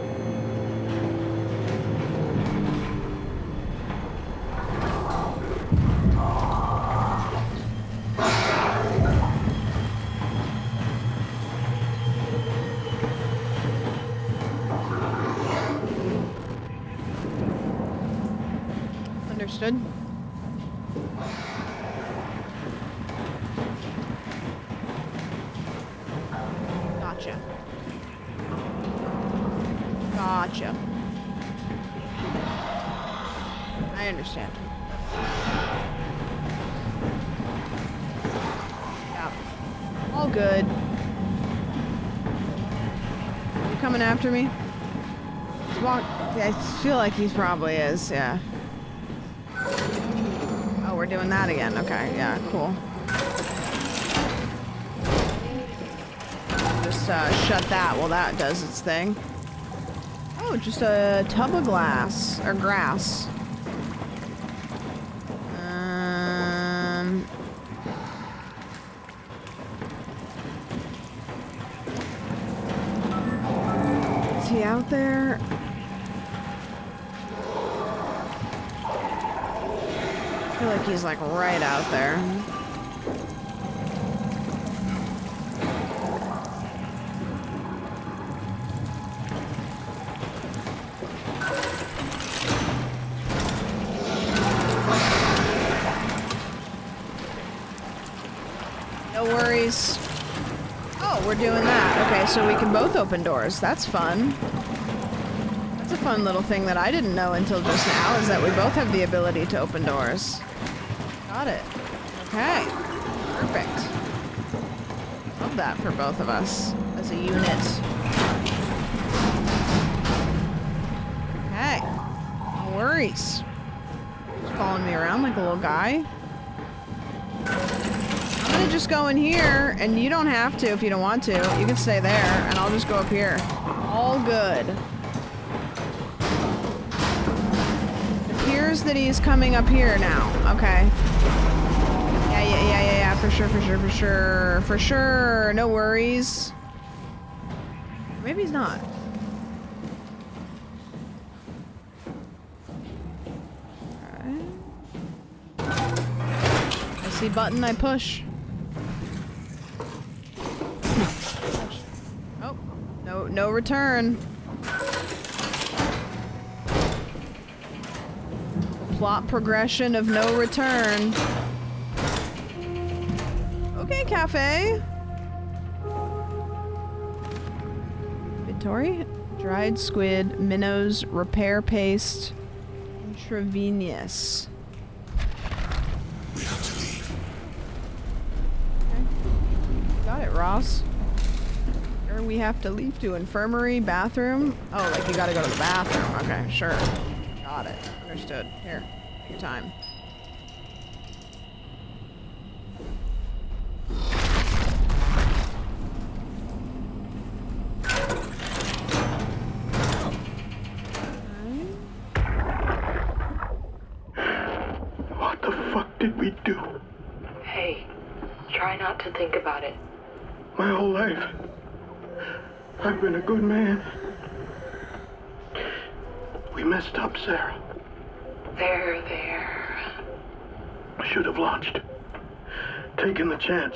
Understood. Gotcha. Gotcha. I understand. Yeah. All good. You coming after me? He's walk. I feel like he probably is, yeah. Oh, we're doing that again. Okay, yeah, cool. Just shut that while that does its thing. Oh, just a tub of glass or grass. Is he out there? I feel like he's like right out there. No worries. Oh, we're doing that. Okay, so we can both open doors. That's fun. That's a fun little thing that I didn't know until just now, is that we both have the ability to open doors. Got it. Okay. Perfect. Love that for both of us as a unit. Okay. No worries. Just following me around like a little guy. I'm gonna just go in here, and you don't have to if you don't want to. You can stay there, and I'll just go up here. All good. It appears that he's coming up here now. Okay. Yeah, for sure. No worries. Maybe he's not. Alright. I see button, I push. Oh, no return. Plot progression of no return. Okay, cafe. Inventory. Dried squid, minnows, repair paste, intravenous. Got it, Ross. Where we have to leave to? Infirmary, bathroom? Oh, like you gotta go to the bathroom. Okay, sure. Got it. Understood. Here, take your time. What the fuck did we do? Hey, try not to think about it. My whole life, I've been a good man. We messed up, Sarah. There. I should have launched. Taken the chance.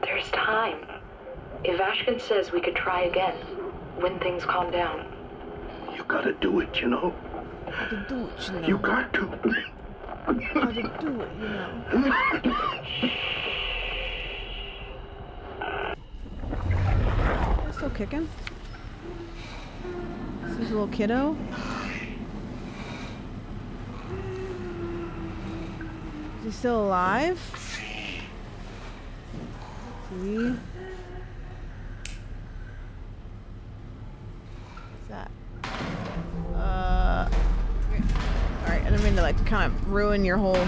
There's time. If Ashkin says we could try again, when things calm down. You gotta do it, you know. Gotta do it, you know. You got to. Gotta do it, you know. They're still kicking. This is a little kiddo. Is he still alive? Let's see. What's that? Alright, I didn't mean to like kind of ruin your whole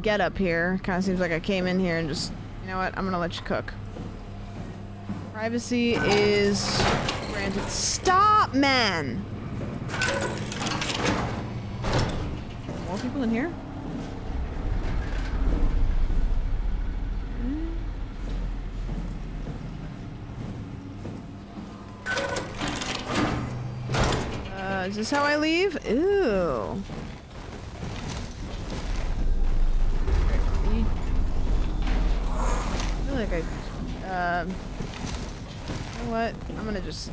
get up here. Kind of seems like I came in here and just, you know what? I'm gonna let you cook. Privacy is granted. Stop, man! More people in here? Is this how I leave? Ew. I feel like you know what? I'm gonna just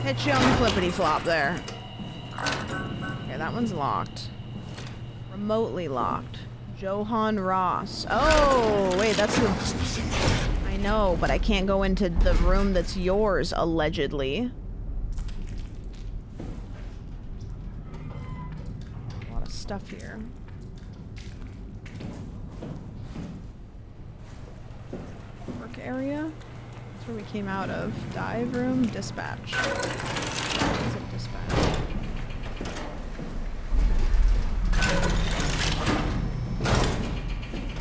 hit you on the flippity flop there. Okay, that one's locked. Remotely locked. Johan Ross. Oh, wait, that's the... I know, but I can't go into the room that's yours, allegedly. A lot of stuff here. Work area? That's where we came out of. Dive room, dispatch. That's a dispatch.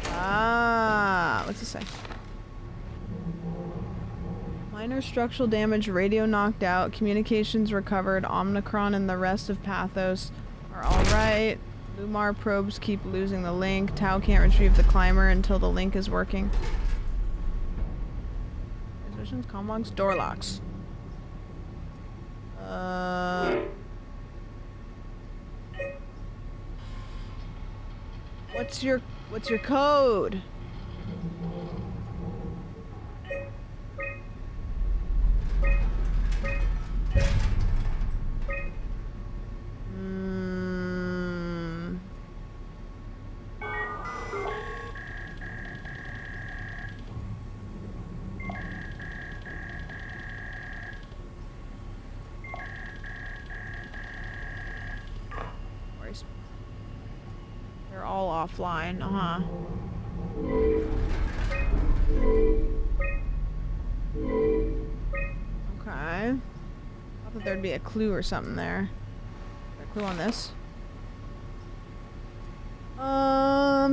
Ah, what's it say? Minor structural damage, radio knocked out, communications recovered, Omicron and the rest of Pathos are alright. Lumar probes keep losing the link. Tau can't retrieve the climber until the link is working. Transmissions, comm logs, door locks. What's your code? They're all offline, Okay. Thought that there'd be a clue or something there. Is there a clue on this?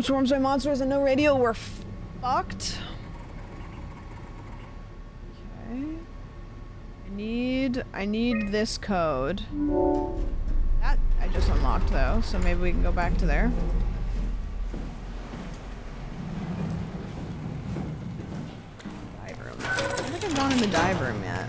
Swarms by monsters and no radio. We're fucked. Okay. I need this code. That I just unlocked though, so maybe we can go back to there. Dive room. I don't think I've gone in the dive room yet.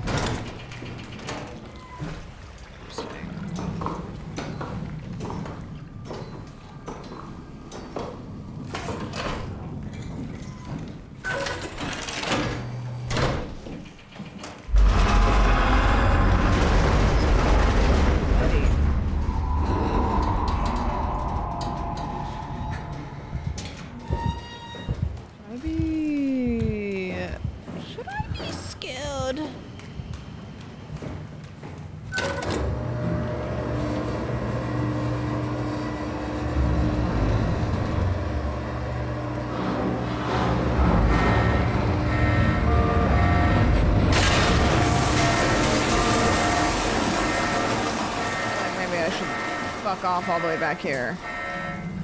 fuck off all the way back here.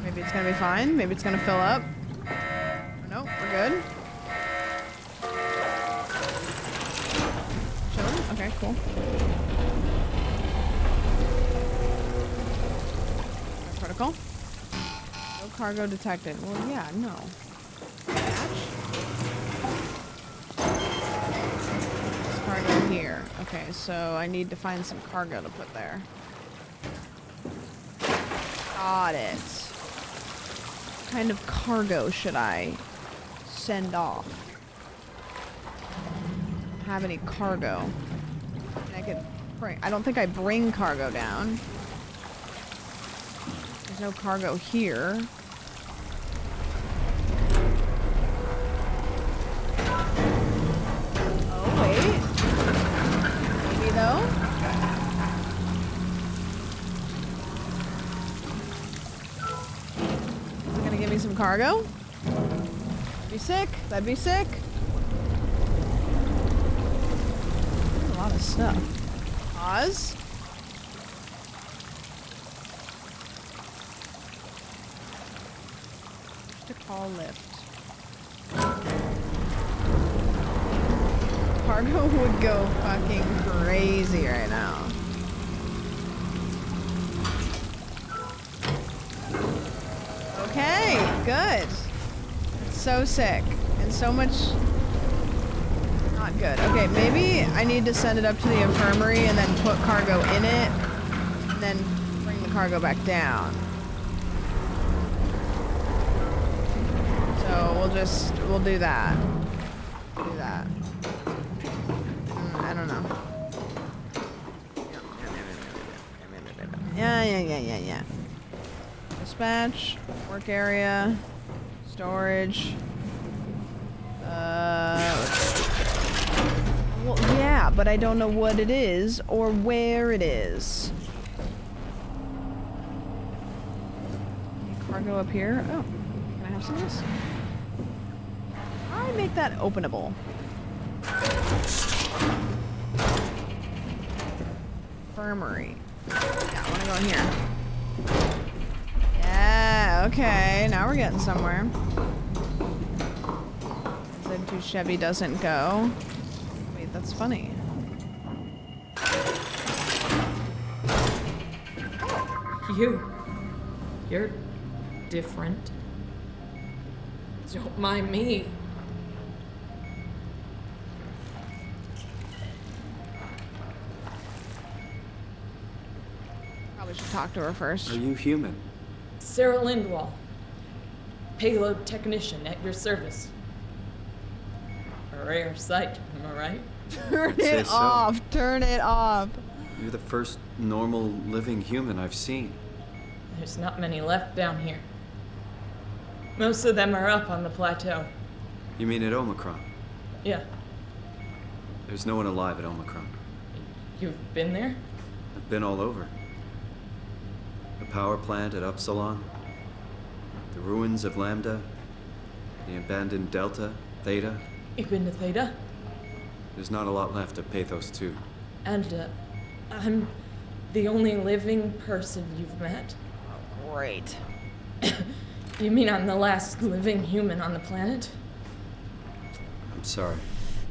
Maybe it's gonna be fine. Maybe it's gonna fill up. Oh, no, we're good. Chilling? Okay, cool. Protocol. No cargo detected. Well, yeah, no. There's cargo here. Okay, so I need to find some cargo to put there. Got it. What kind of cargo should I send off? I don't have any cargo. I could bring. I don't think I bring cargo down. There's no cargo here. Oh wait. Maybe though. Give me some cargo. That'd be sick. That'd be sick. There's a lot of stuff. Pause. To call lift. Cargo would go fucking crazy right now. Okay, good. So sick. And so much not good. Okay, maybe I need to send it up to the infirmary and then put cargo in it and then bring the cargo back down. So we'll do that. Do that. I don't know. Yeah. Dispatch, work area, storage. Well, yeah, but I don't know what it is or where it is. Cargo up here. Oh, can I have some of this? I make that openable. Infirmary. Yeah, I want to go in here. Yeah, okay, now we're getting somewhere. Z2 Chevy doesn't go. Wait, that's funny. You're different. Don't mind me. Probably should talk to her first. Are you human? Sarah Lindwall, payload technician at your service. A rare sight, am I right? Turn it off. Turn it off. You're the first normal living human I've seen. There's not many left down here. Most of them are up on the plateau. You mean at Omicron? Yeah. There's no one alive at Omicron. You've been there? I've been all over. The power plant at Upsilon, the ruins of Lambda, the abandoned Delta, Theta. You've been to Theta? There's not a lot left of Pathos 2. And, I'm the only living person you've met. Oh, great. You mean I'm the last living human on the planet? I'm sorry.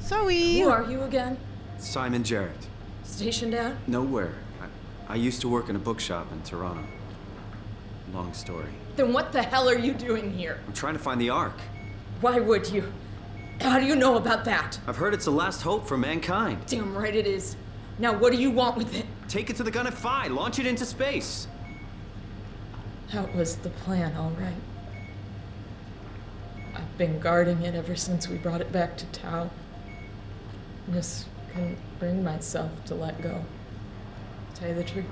Sorry. Who are you again? Simon Jarrett. Stationed out? Nowhere. I used to work in a bookshop in Toronto. Long story. Then what the hell are you doing here? I'm trying to find the Ark. Why would you? How do you know about that? I've heard it's the last hope for mankind. Damn right it is. Now what do you want with it? Take it to the Gun at Phi. Launch it into space. That was the plan, all right. I've been guarding it ever since we brought it back to Tau. Just couldn't bring myself to let go. To tell you the truth,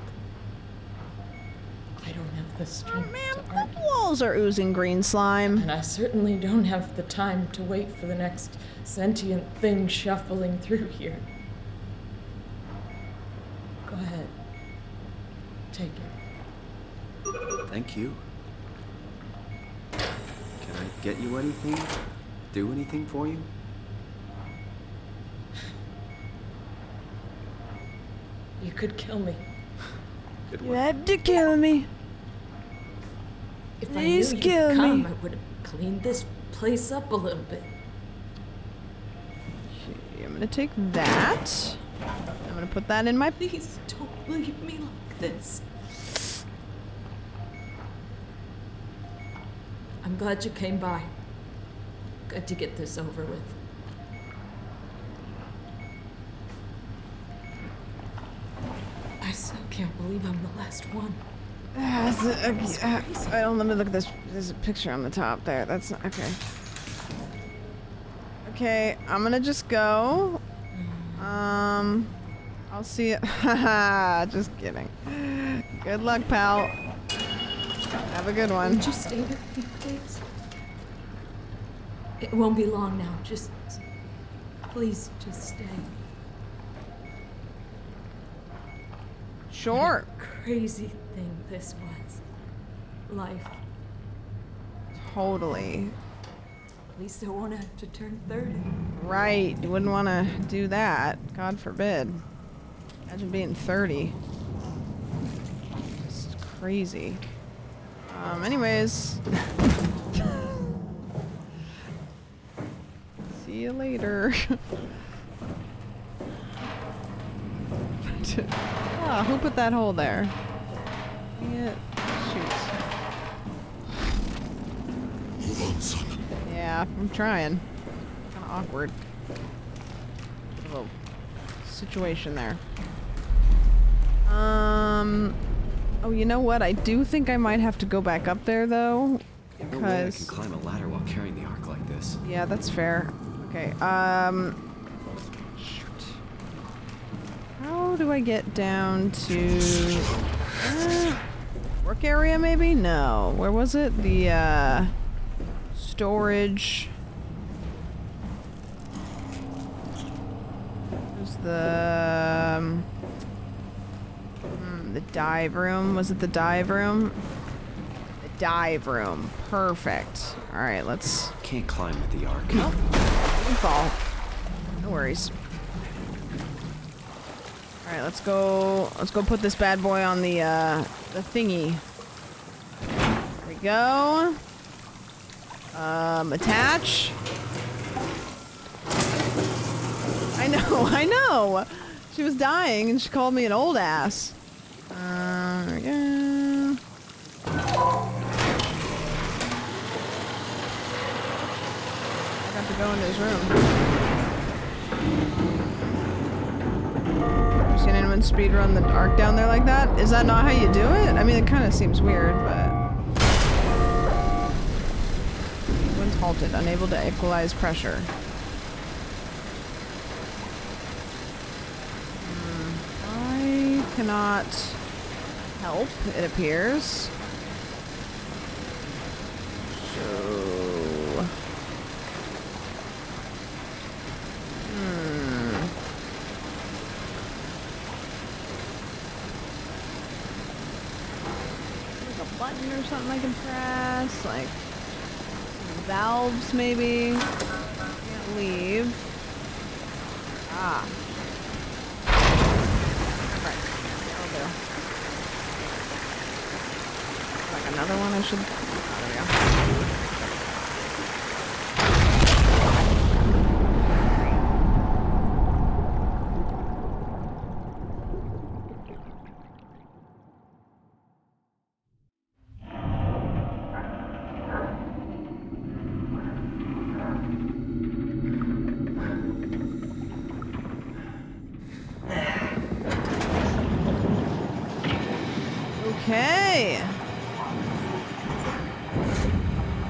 I don't have the strength to argue. The walls are oozing green slime. And I certainly don't have the time to wait for the next sentient thing shuffling through here. Go ahead. Take it. Thank you. Can I get you anything? Do anything for you? You could kill me. Good You one. have to kill me. If Please I knew kill you'd come, me. I would have cleaned this place up a little bit. Okay, I'm gonna take that. I'm gonna put that in my... Please don't leave me like this. I'm glad you came by. Good to get this over with. I still can't believe I'm the last one. I don't. Let me look at this. There's a picture on the top there. That's not, okay. Okay, I'm gonna just go. I'll see it. Haha, just kidding. Good luck, pal. Have a good one. Would you stay with me, please? It won't be long now. Just please, just stay. Sure. What a crazy thing this was. Life. Totally. At least I won't have to turn 30. Right. You wouldn't want to do that. God forbid. Imagine being 30. Just crazy. Anyways. See you later. Ah, who put that hole there? Yeah, shoot. Yeah, I'm trying. Kind of awkward. Little situation there. Oh, you know what? I do think I might have to go back up there though, No way I because can climb a ladder while carrying the ark like this. yeah, that's fair. Okay. Shoot. How do I get down to work area? Maybe? No. Where was it? The storage. There's the dive room. Was it the dive room? The dive room. Perfect. All right, let's. Can't climb with the ark. Nope. You can fall. No worries. All right, let's go. Let's go put this bad boy on the thingy. There we go. Attach. I know. I know. She was dying, and she called me an old ass. There we go. I got to go into his room. Have you seen anyone speedrun the arc down there like that? Is that not how you do it? I mean, it kind of seems weird, but... One's halted, unable to equalize pressure. I cannot help, it appears. So... Like a button or something I can press, like valves maybe. Can't leave. Ah. Right. That'll do. Like another one I should. Oh, there we go. Okay.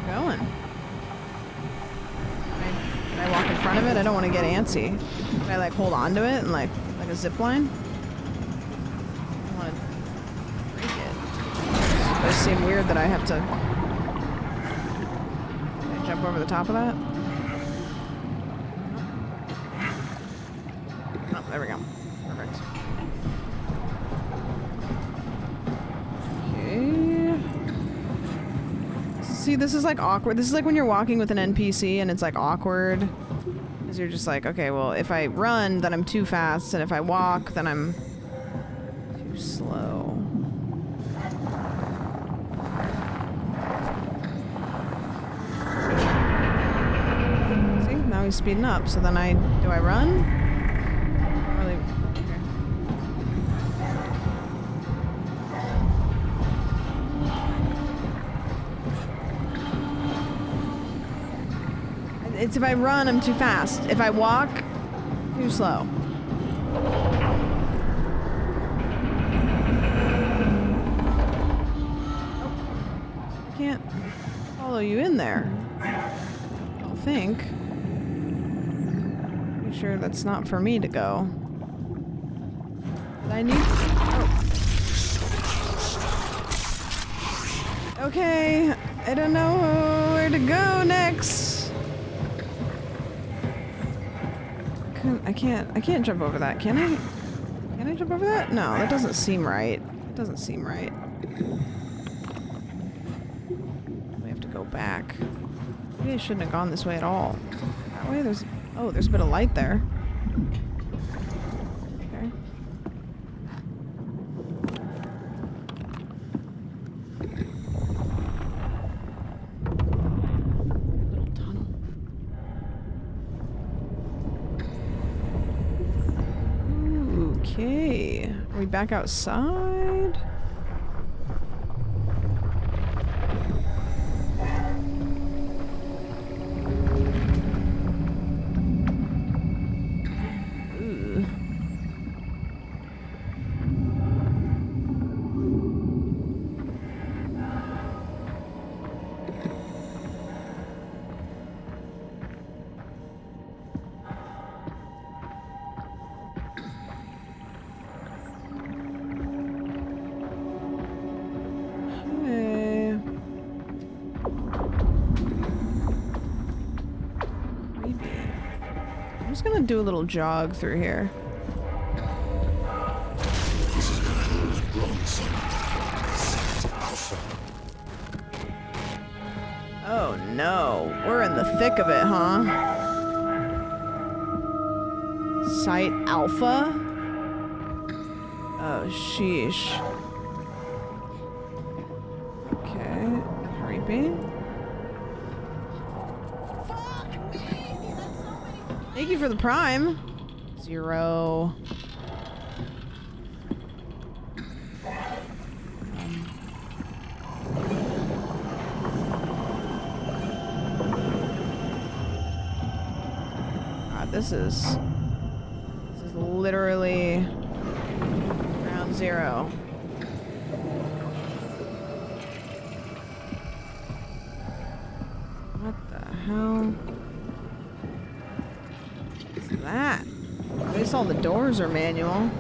Going. Can I walk in front of it? I don't want to get antsy. Can I like hold on to it and like a zip line? I don't want to break it. It does seem weird that I have to Can I jump over the top of that. Oh, there we go. Perfect. See, this is like awkward. This is like when you're walking with an NPC and it's like awkward. Because you're just like, okay, well, if I run, then I'm too fast. And if I walk, then I'm too slow. he's speeding up. So then do I run? Not really. Okay. It's if I run, I'm too fast. If I walk, too slow. I can't follow you in there. I don't think. Pretty sure that's not for me to go. But I need. Oh. Okay, I don't know where to go next. I can't jump over that, can I? Can I jump over that? No, that doesn't seem right. It doesn't seem right. We have to go back. Maybe I shouldn't have gone this way at all. That way there's a bit of light there. Okay. Little tunnel. Okay. Are we back outside? Do a little jog through here. Oh no, we're in the thick of it, huh? Site Alpha? Oh, sheesh. Okay, creepy. Thank you for the prime. 0. God, this is literally ground zero. What the hell? That? At least all the doors are manual.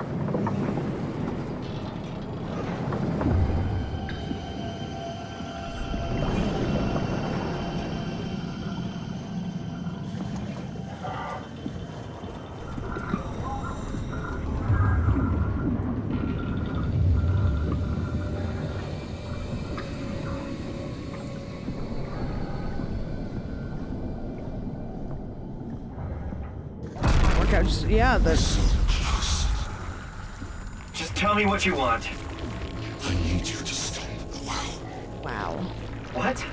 Yeah, Just tell me what you want. I need you to stop the wow. Wow. What?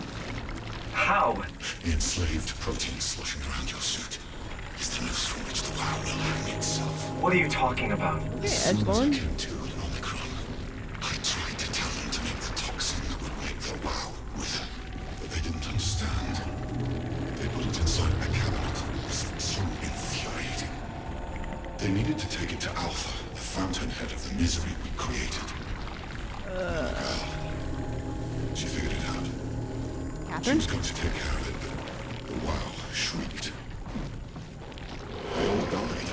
How? The enslaved protein sloshing around your suit is the noose from which the wow will hang itself. What are you talking about? Hey, Edgelord. I tried to tell them to make the toxin that would make their wow wither, but they didn't understand. They put it inside a cabinet. So infuriating. They needed to take it to Alpha, the fountainhead of the misery we created. Girl. She figured it out. Catherine? She was going to take care of it, but the wow shrieked. They all died.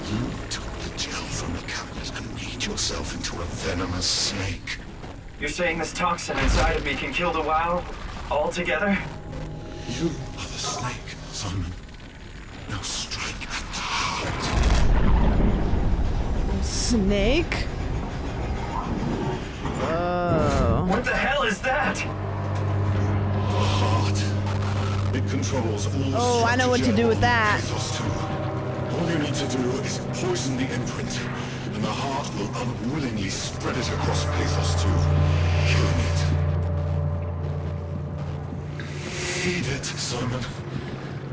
You took the gel from the cabinet and made yourself into a venomous snake. You're saying this toxin inside of me can kill the wow altogether? You are the snake, Simon. Now strike at the heart. Snake? Whoa. What the hell is that? The heart. It controls all. Oh, I know what to do with that. All you need to do is poison the imprint, and the heart will unwillingly spread it across Pathos 2, killing it. Feed it, Simon.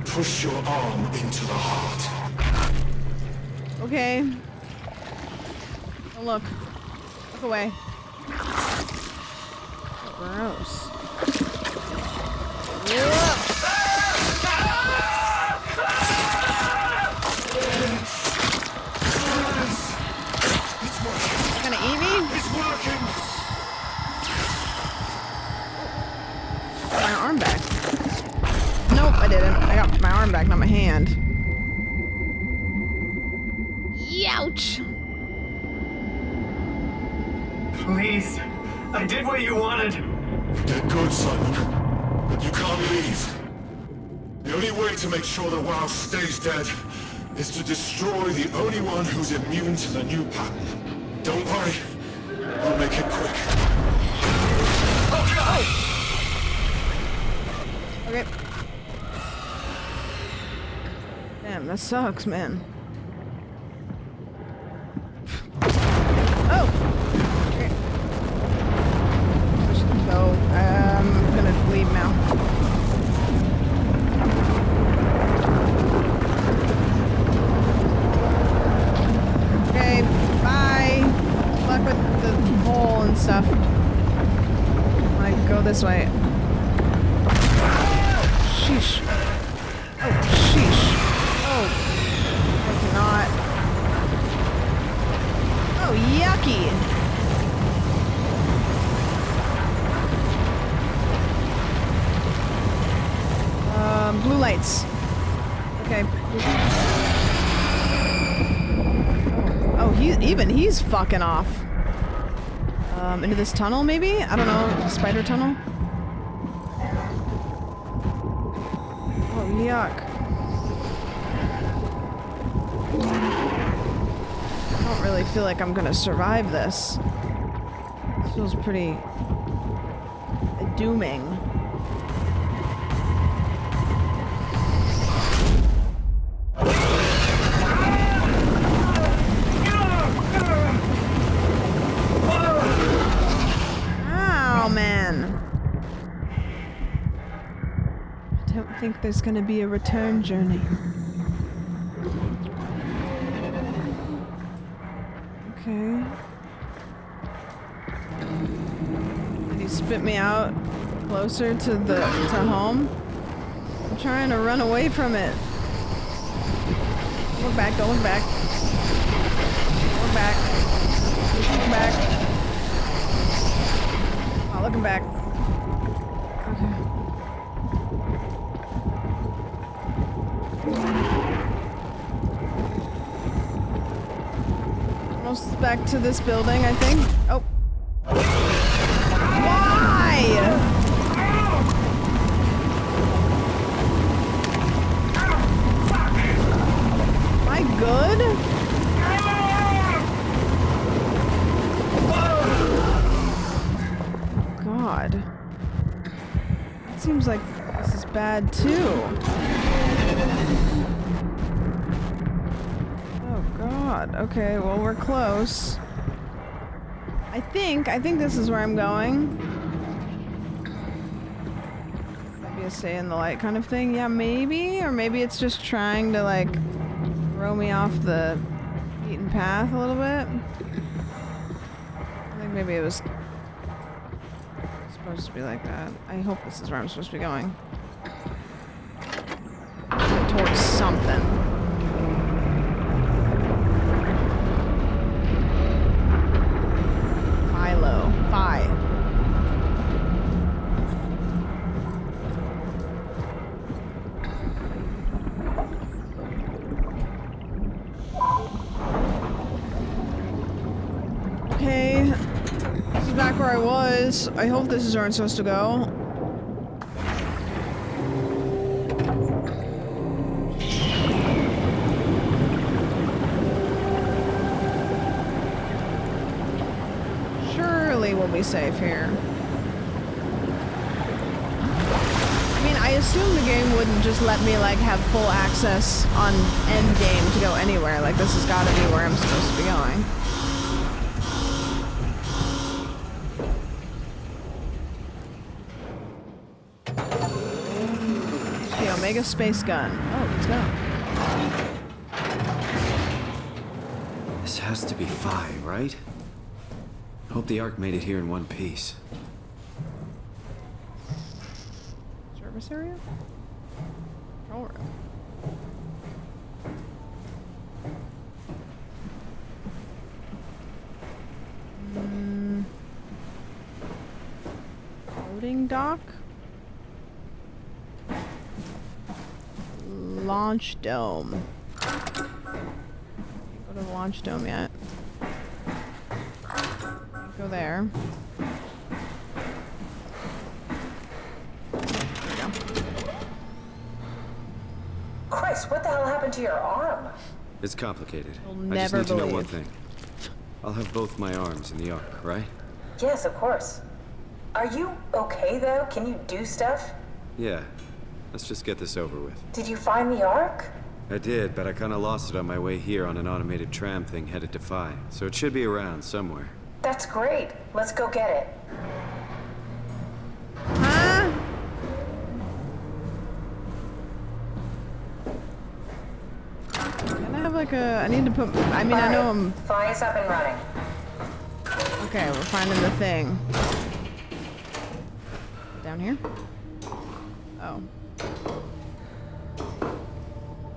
Push your arm into the heart. Okay. Don't look. Look away. Gross. Gonna eat me? It's working. My arm back. Nope, I didn't. I got my arm back, not my hand. Youch! Please. I did what you wanted. Get good, Simon. You can't leave. The only way to make sure the WoW stays dead is to destroy the only one who's immune to the new pattern. Don't worry. I'll make it quick. Okay. Damn, that sucks, man. Oh! Okay. I should go. I'm gonna leave now. Okay, bye. Good luck with the hole and stuff. I go this way. Sheesh. Oh, sheesh. Oh. I cannot. Oh, yucky. Blue lights. Okay. Oh, he's fucking off. Into this tunnel, maybe? I don't know. Spider tunnel? Oh, yuck. I don't really feel like I'm gonna survive this. This feels pretty dooming. Oh, man. I don't think there's gonna be a return journey. Okay. Did he spit me out closer to home? I'm trying to run away from it. Don't look back, don't look back. Don't look back. Look back. Not looking back. Okay. Almost back to this building, I think. Oh. Why? Am I good? God. It seems like this is bad too. God. Okay, well, we're close. I think this is where I'm going. Maybe a stay in the light kind of thing. Yeah, maybe. Or maybe it's just trying to, like, throw me off the beaten path a little bit. I think maybe it was supposed to be like that. I hope this is where I'm supposed to be going. Towards something. Phi. Okay, this is back where I was. I hope this is where I'm supposed to go. We'll be safe here. I mean, I assume the game wouldn't just let me, like, have full access on end game to go anywhere. Like, this has got to be where I'm supposed to be going. Omega space gun. Oh, let's go. This has to be Phi, right? Hope the Ark made it here in one piece. Service area? Control room. Loading dock? Launch dome. Can't go to the launch dome yet. Can't go there. Chris, what the hell happened to your arm? It's complicated. You'll I just never need to know one believe. thing. I'll have both my arms in the Ark, right? Yes, of course. Are you okay, though? Can you do stuff? Yeah. Let's just get this over with. Did you find the Ark? I did, but I kinda lost it on my way here on an automated tram thing headed to Phi. So it should be around somewhere. That's great. Let's go get it. Huh? Can I have like a... I need to put... I mean, I know I'm... Phi's up and running. Okay, we're finding the thing. Down here? Oh.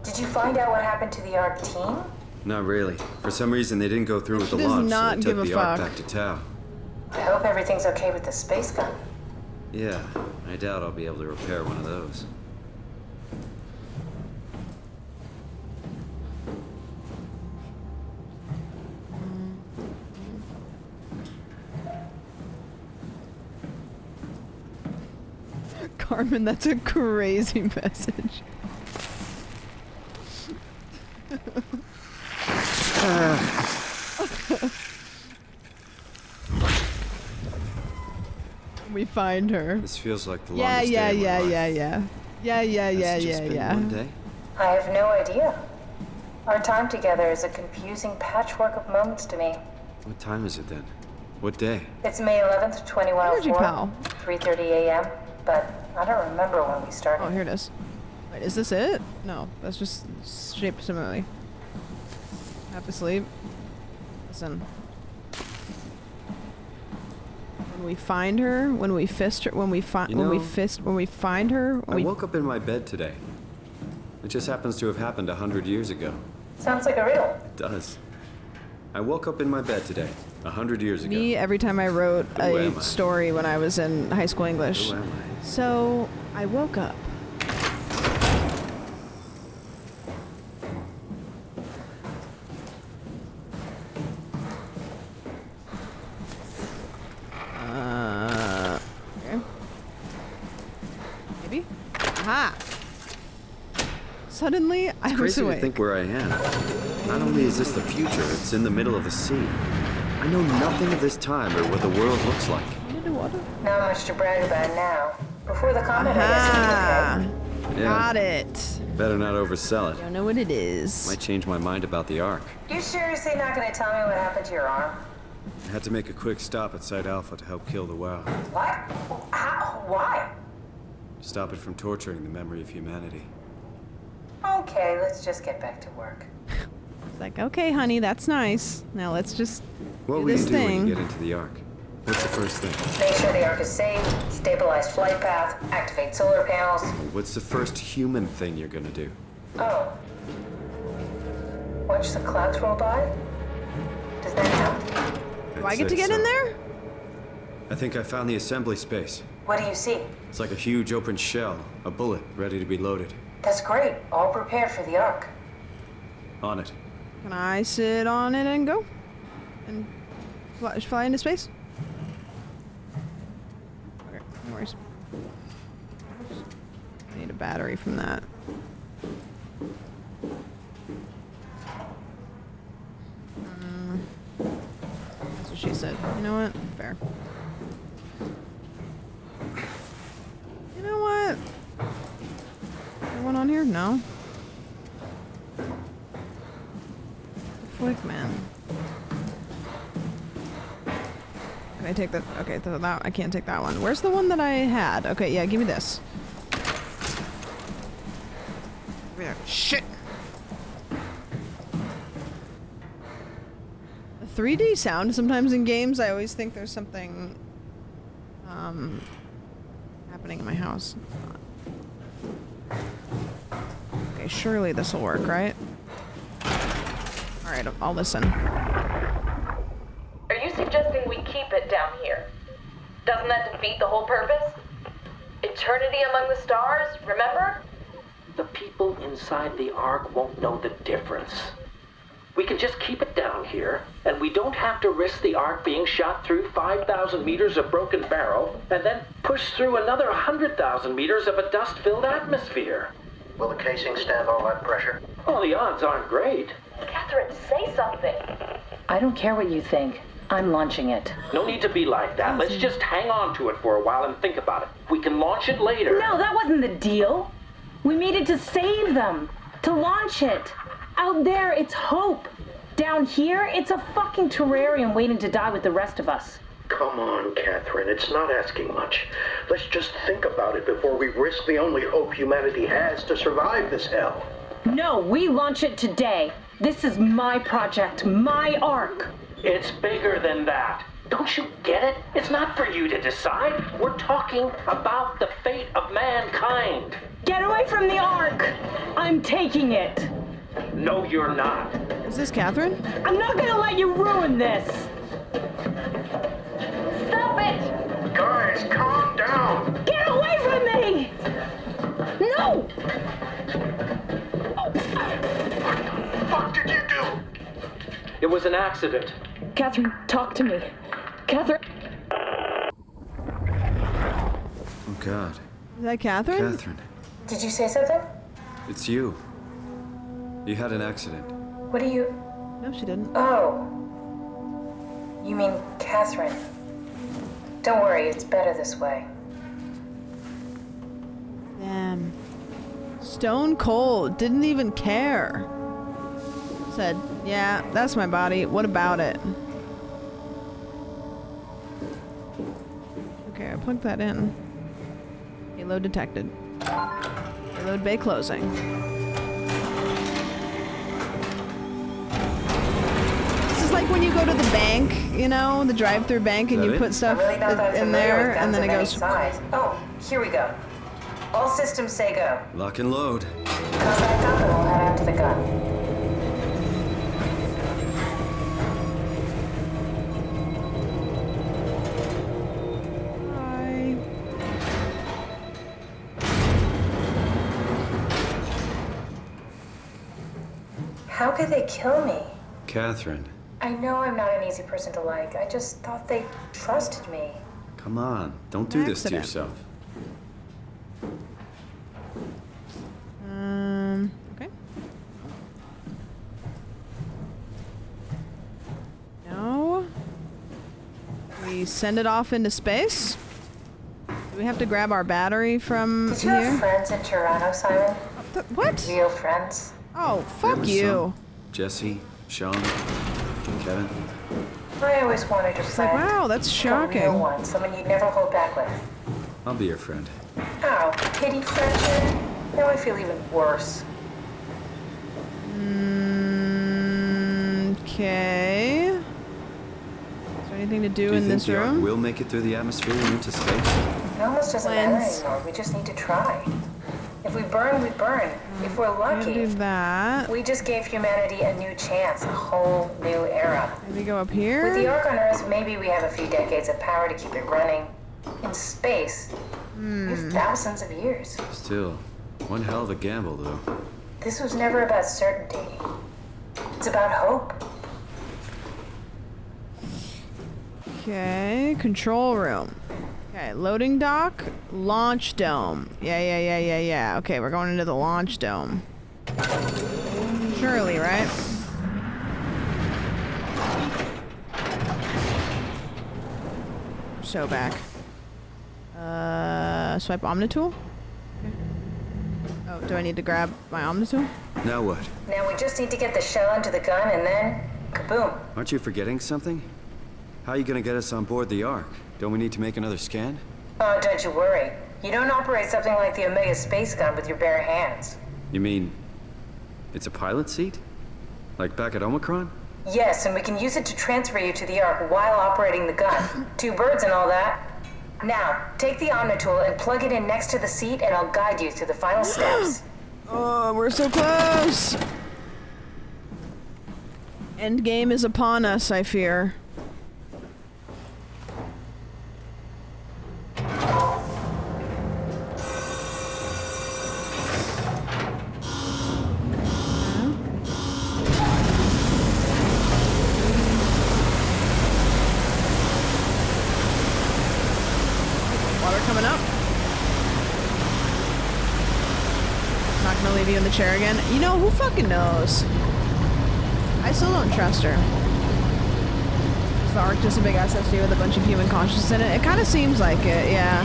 Did you find out what happened to the Ark team? Not really. For some reason, they didn't go through with the She does launch, so not they give took a the Ark fuck. back to Tau. I hope everything's okay with the space gun. Yeah, I doubt I'll be able to repair one of those. Carmen, that's a crazy message. We find her. This feels like the Yeah, longest yeah, day of my yeah, life. yeah, yeah. Yeah, yeah, yeah, Has it just yeah, been yeah. one day? I have no idea. Our time together is a confusing patchwork of moments to me. What time is it then? What day? It's May 11th, Energy 2104, pal. 3:30 a.m., but I don't remember when we started. Oh, here it is. Wait, is this it? No, that's just shaped similarly. Half asleep. Listen. When we find her, when we fist her, when we find, You when we know, fist, when we find her, I we woke up in my bed today. It just happens to have happened 100 years ago. Sounds like a riddle. It does. I woke up in my bed today, 100 years ago. me every time I wrote Who am a I? story when I was in high school English. Who am I? So I woke up. Okay. Maybe. Aha. Suddenly, I was Crazy to awake. think where I am. Not only is this the future, it's in the middle of the sea. I know nothing of this time or what the world looks like. Not much to brag about now. Before the comet, I guess it was okay. Yeah. Got it. Better not oversell it. Don't know what it is. Might change my mind about the Ark. You seriously not gonna tell me what happened to your arm? I had to make a quick stop at Site Alpha to help kill the WoW. What? How? Why? Stop it from torturing the memory of humanity. Okay, let's just get back to work. It's like, okay, honey, that's nice. Now let's just What do will you this do when thing. you get into the Ark? What's the first thing? Make sure the Ark is safe, stabilize flight path, activate solar panels. What's the first human thing you're gonna do? Oh. Watch the clouds roll by? Does that count? Do I get to get in there? I think I found the assembly space. What do you see? It's like a huge open shell, a bullet ready to be loaded. That's great. All prepared for the Ark. On it. Can I sit on it and go? And fly into space? Okay, no worries. I need a battery from that. That's what she said. You know what? Fair. You know what? Anyone on here? No. Flick, man. Can I take that? Okay, that I can't take that one. Where's the one that I had? Okay, yeah, give me this. Yeah, shit. The 3D sound sometimes in games, I always think there's something happening in my house. Okay, surely this will work, right? Alright, I'll listen. Are you suggesting we keep it down here? Doesn't that defeat the whole purpose? Eternity among the stars, remember? The people inside the Ark won't know the difference. We can just keep it down here, and we don't have to risk the Ark being shot through 5,000 meters of broken barrel, and then push through another 100,000 meters of a dust-filled atmosphere. Will the casing stand all that pressure? Well, the odds aren't great. Catherine, say something. I don't care what you think. I'm launching it. No need to be like that. Let's just hang on to it for a while and think about it. We can launch it later. No, that wasn't the deal. We made it to save them. To launch it. Out there, it's hope. Down here, it's a fucking terrarium waiting to die with the rest of us. Come on, Catherine. It's not asking much. Let's just think about it before we risk the only hope humanity has to survive this hell. No, we launch it today. This is my project, my Ark. It's bigger than that. Don't you get it? It's not for you to decide. We're talking about the fate of mankind. Get away from the Ark! I'm taking it. No, you're not. Is this Catherine? I'm not gonna let you ruin this. Stop it! Guys, calm down. Get away from me! No! What the fuck did you do? It was an accident. Catherine, talk to me. Catherine. Oh, God. Is that Catherine? Catherine, Did you say something? it's you. You had an accident. What do you... No, she didn't. Oh. You mean Catherine. Don't worry, it's better this way. Damn. Stone cold. Didn't even care. Said, yeah, that's my body. What about it? Okay, I plugged that in. Payload detected. Payload bay closing. This is like when you go to the bank, you know, the drive-through bank, and you put stuff in there, and then it goes. Oh, here we go. All systems say go. Lock and load. Come back up and we'll head out to the gun. How could they kill me? Catherine, I know I'm not an easy person to like. I just thought they trusted me. come on. Don't do this to Accident. yourself. Okay. No. We send it off into space. Do we have to grab our battery from Did you here? have friends in Toronto, Simon? What? Real friends? Oh, fuck was you. some. Jesse, Sean, Kevin. I always wanted a It's like, friend. wow, that's A shocking. real one, someone you'd never hold back with. I'll be your friend. Oh, pity friendship? Now I feel even worse. Okay. Is there anything to do Do you in think this the Ark room? will make it through the atmosphere and into space? It almost doesn't matter Plans. anymore. We just need to try. If we burn, we burn. If we're lucky, do that. we just gave humanity a new chance, a whole new era. Maybe go up here? With the Ark on Earth, maybe we have a few decades of power to keep it running. In space, we have thousands of years. Still, one hell of a gamble, though. This was never about certainty. It's about hope. Okay, control room. Okay, loading dock, launch dome. Yeah. Okay, we're going into the launch dome. Surely, right? We're so back. Swipe Omnitool? Okay. Oh, do I need to grab my Omnitool? Now what? Now we just need to get the shell into the gun and then, kaboom. Aren't you forgetting something? How are you gonna get us on board the Ark? Don't we need to make another scan? Oh, don't you worry. You don't operate something like the Omega space gun with your bare hands. You mean It's a pilot seat? Like back at Omicron? Yes, and we can use it to transfer you to the Ark while operating the gun. 2 birds and all that. Now, take the Omnitool and plug it in next to the seat, and I'll guide you through the final steps. Oh, we're so close! Endgame is upon us, I fear. Water coming up. Not gonna leave you in the chair again. You know, who fucking knows? I still don't trust her. Is the Ark just a big SSD with a bunch of human consciousness in it? It kind of seems like it, yeah.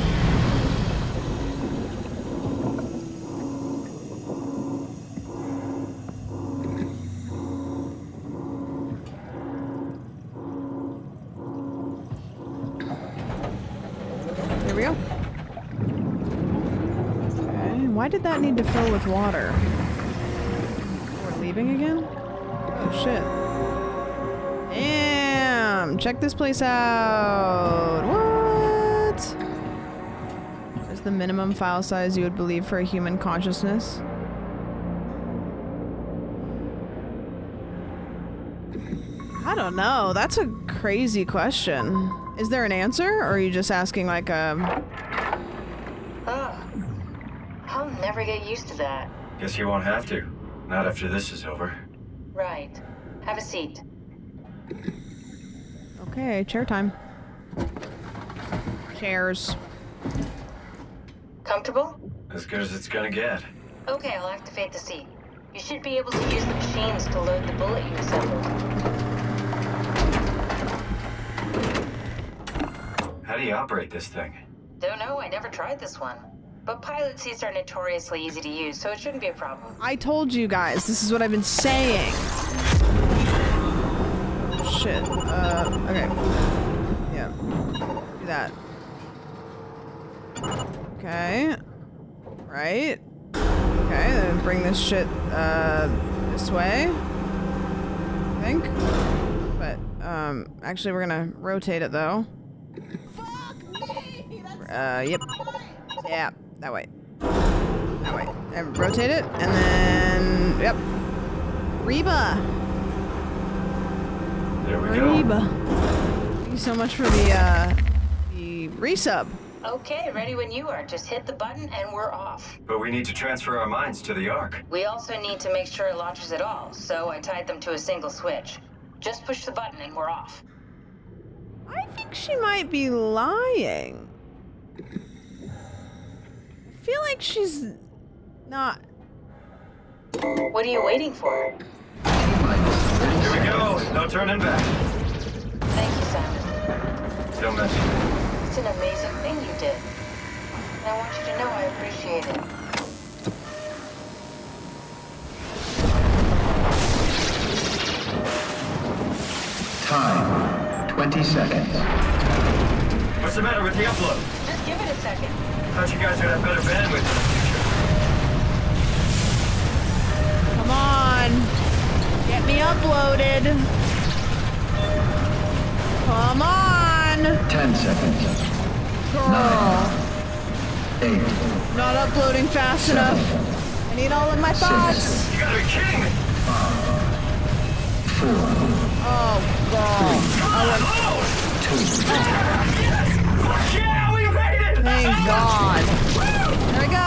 Here we go. Okay, why did that need to fill with water? We're leaving again? Oh shit. Damn! Check this place out! What? Is the minimum file size you would believe for a human consciousness? I don't know. That's a crazy question. Is there an answer, or are you just asking like a... I'll never get used to that. Guess you won't have to. Not after this is over. Right. Have a seat. Okay, chair time. Chairs. Comfortable? As good as it's gonna get. Okay, I'll activate the seat. You should be able to use the machines to load the bullet you assembled. How do you operate this thing? Don't know, I never tried this one. But pilot seats are notoriously easy to use, so it shouldn't be a problem. I told you guys, this is what I've been saying. Shit. Okay. Yeah. Do that. Okay. Right. Okay, then bring this shit, this way. I think. But, actually we're gonna rotate it though. Yep. Yeah, that way. That way. And rotate it, and then, yep. Reba! There we go. Reba. Thank you so much for the resub. Okay, ready when you are. Just hit the button and we're off. But we need to transfer our minds to the Ark. We also need to make sure it launches at all, so I tied them to a single switch. Just push the button and we're off. I think she might be lying. I feel like she's not. What are you waiting for? Here we go. No turning back. Thank you, Simon. Don't mention it. It's an amazing thing you did. And I want you to know I appreciate it. Time, 20 seconds. What's the matter with the upload? Just give it a second. Thought you guys would have better bandwidth in the future. Come on. Get me uploaded. Come on. 10 seconds. Girl. 9, 8. Not uploading fast enough. I need all of my thoughts. You gotta be kidding me! 4. Oh, God. 2. Yes! Fuck yeah, we made it! Thank God. There we go.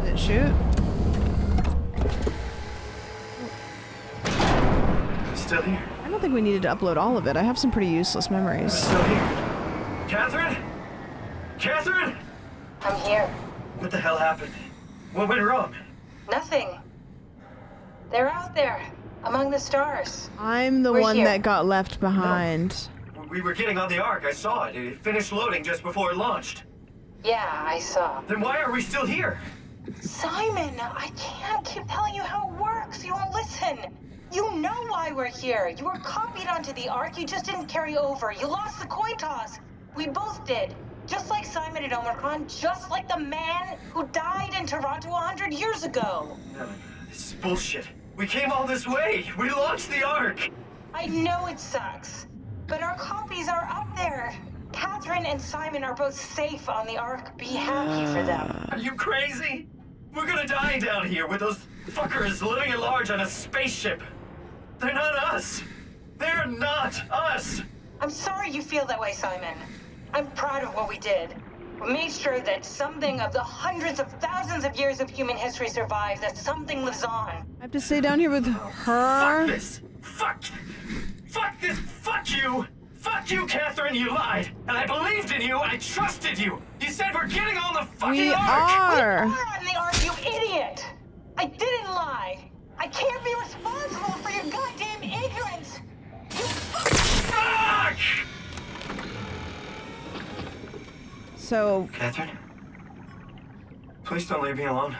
Did it shoot? I'm still here. I don't think we needed to upload all of it. I have some pretty useless memories. Still here. Catherine? Catherine? I'm here. What the hell happened? What went wrong? Nothing. They're out there, among the stars. I'm the We're one here. that got left behind. We were getting on the Ark. I saw it. It finished loading just before it launched. Yeah, I saw. Then why are we still here? Simon, I can't keep telling you how it works. You won't listen. You know why we're here. You were copied onto the Ark. You just didn't carry over. You lost the coin toss. We both did. Just like Simon and Omicron, just like the man who died in Toronto 100 years ago. No, this is bullshit. We came all this way. We launched the Ark. I know it sucks, but our copies are up there. Catherine and Simon are both safe on the Ark. Be happy for them. Are you crazy? We're gonna die down here with those fuckers living at large on a spaceship. They're not us. They're not us. I'm sorry you feel that way, Simon. I'm proud of what we did. We made sure that something of the hundreds of thousands of years of human history survives, that something lives on. I have to stay down here with her. Fuck this. Fuck this. Fuck you. Fuck you, Catherine. You lied. And I believed in you. I trusted you. You said we're getting on the fucking We Ark. are. We are on the Ark, you idiot. I didn't lie. I can't be responsible for your goddamn ignorance. You fuck! So. Catherine? Please don't leave me alone.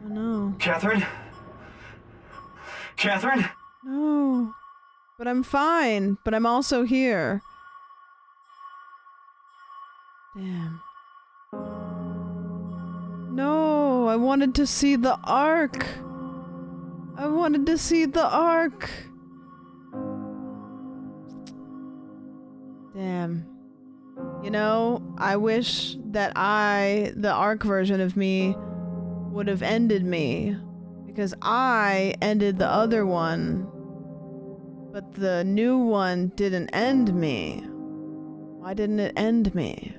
Oh no. Catherine? Catherine? No. But I'm fine. But I'm also here. Damn. No, I wanted to see the Ark. I wanted to see the Ark. Damn. You know, I wish that the Ark version of me would have ended me. Because I ended the other one. But the new one didn't end me. Why didn't it end me?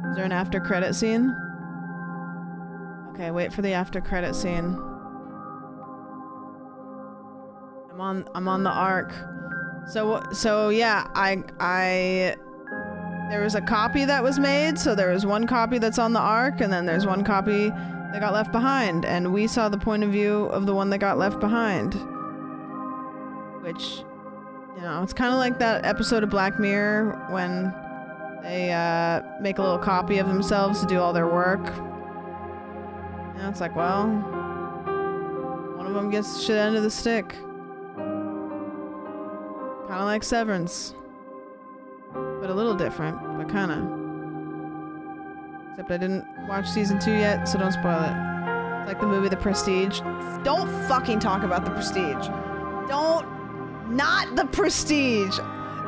Is there an after credit scene? Okay, wait for the after credit scene. I'm on the Ark. So yeah, there was a copy that was made, so there was one copy that's on the Ark, and then there's one copy that got left behind, and we saw the point of view of the one that got left behind. Which, you know, it's kind of like that episode of Black Mirror when they make a little copy of themselves to do all their work. You know, it's like, well, one of them gets shit end of the stick. Kind of like Severance. But a little different, but kind of. Except I didn't watch season 2 yet, so don't spoil it. It's like the movie The Prestige. Don't fucking talk about The Prestige. Not The Prestige.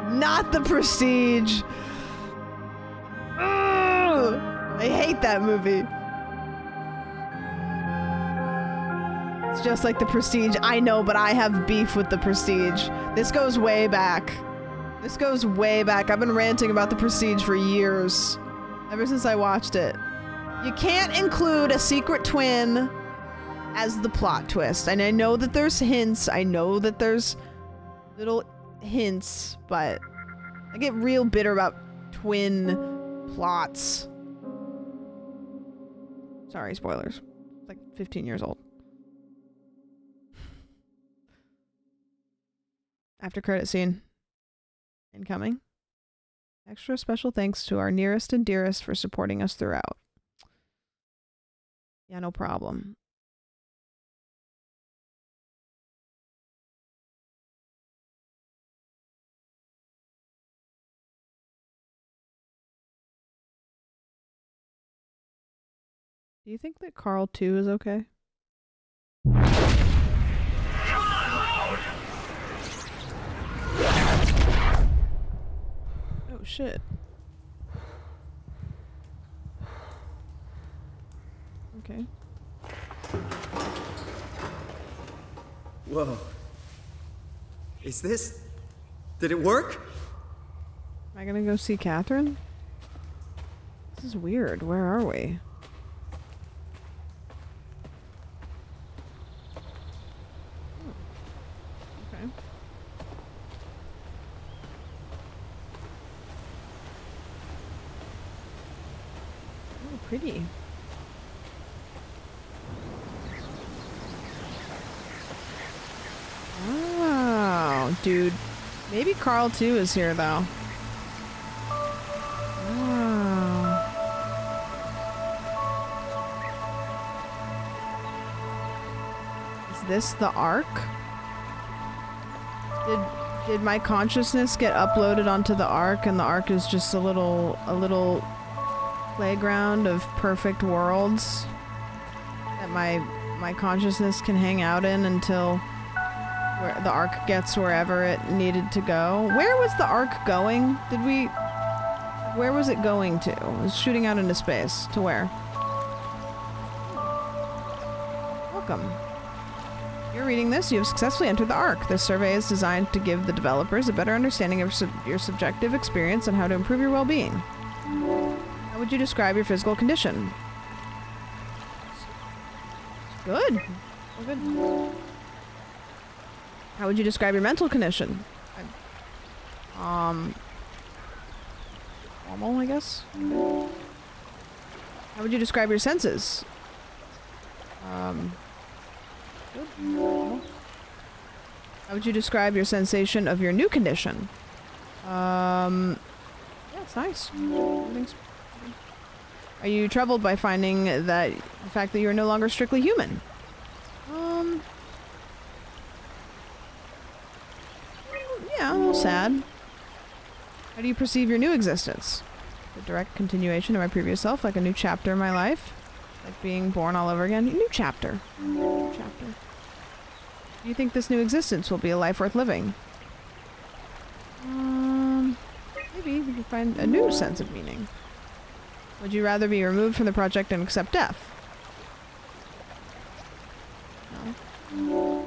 Not The Prestige. Ugh, I hate that movie. It's just like The Prestige. I know, but I have beef with The Prestige. This goes way back. This goes way back. I've been ranting about The Prestige for years. Ever since I watched it. You can't include a secret twin as the plot twist. And I know that there's hints. I know that there's little hints, but I get real bitter about twin plots. Sorry, spoilers. It's like 15 years old. After credit scene. Incoming. Extra special thanks to our nearest and dearest for supporting us throughout. Yeah, no problem. Do you think that Carl 2 is okay? Oh shit. Okay. Whoa. Is this... Did it work? Am I gonna go see Catherine? This is weird. Where are we? Okay. Oh, pretty. Wow, dude. Maybe Carl 2 is here, though. Wow. Is this the Ark? Did my consciousness get uploaded onto the Ark, and the Ark is just a little playground of perfect worlds that my consciousness can hang out in until where the Ark gets wherever it needed to go? Where was the Ark going? Where was it going to? It was shooting out into space. To where? Welcome. You're reading this. You have successfully entered the Ark. This survey is designed to give the developers a better understanding of your subjective experience and how to improve your well-being. How would you describe your physical condition? Good. Oh, good. How would you describe your mental condition? Normal, I guess. How would you describe your senses? Good. Normal. How would you describe your sensation of your new condition? Yeah, it's nice. Everything's... Are you troubled by finding that the fact that you're no longer strictly human? Yeah, a little sad. How do you perceive your new existence? The direct continuation of my previous self, like a new chapter in my life? Like being born all over again? New chapter. New chapter. Do you think this new existence will be a life worth living? Maybe we can find a new sense of meaning. Would you rather be removed from the project and accept death? No.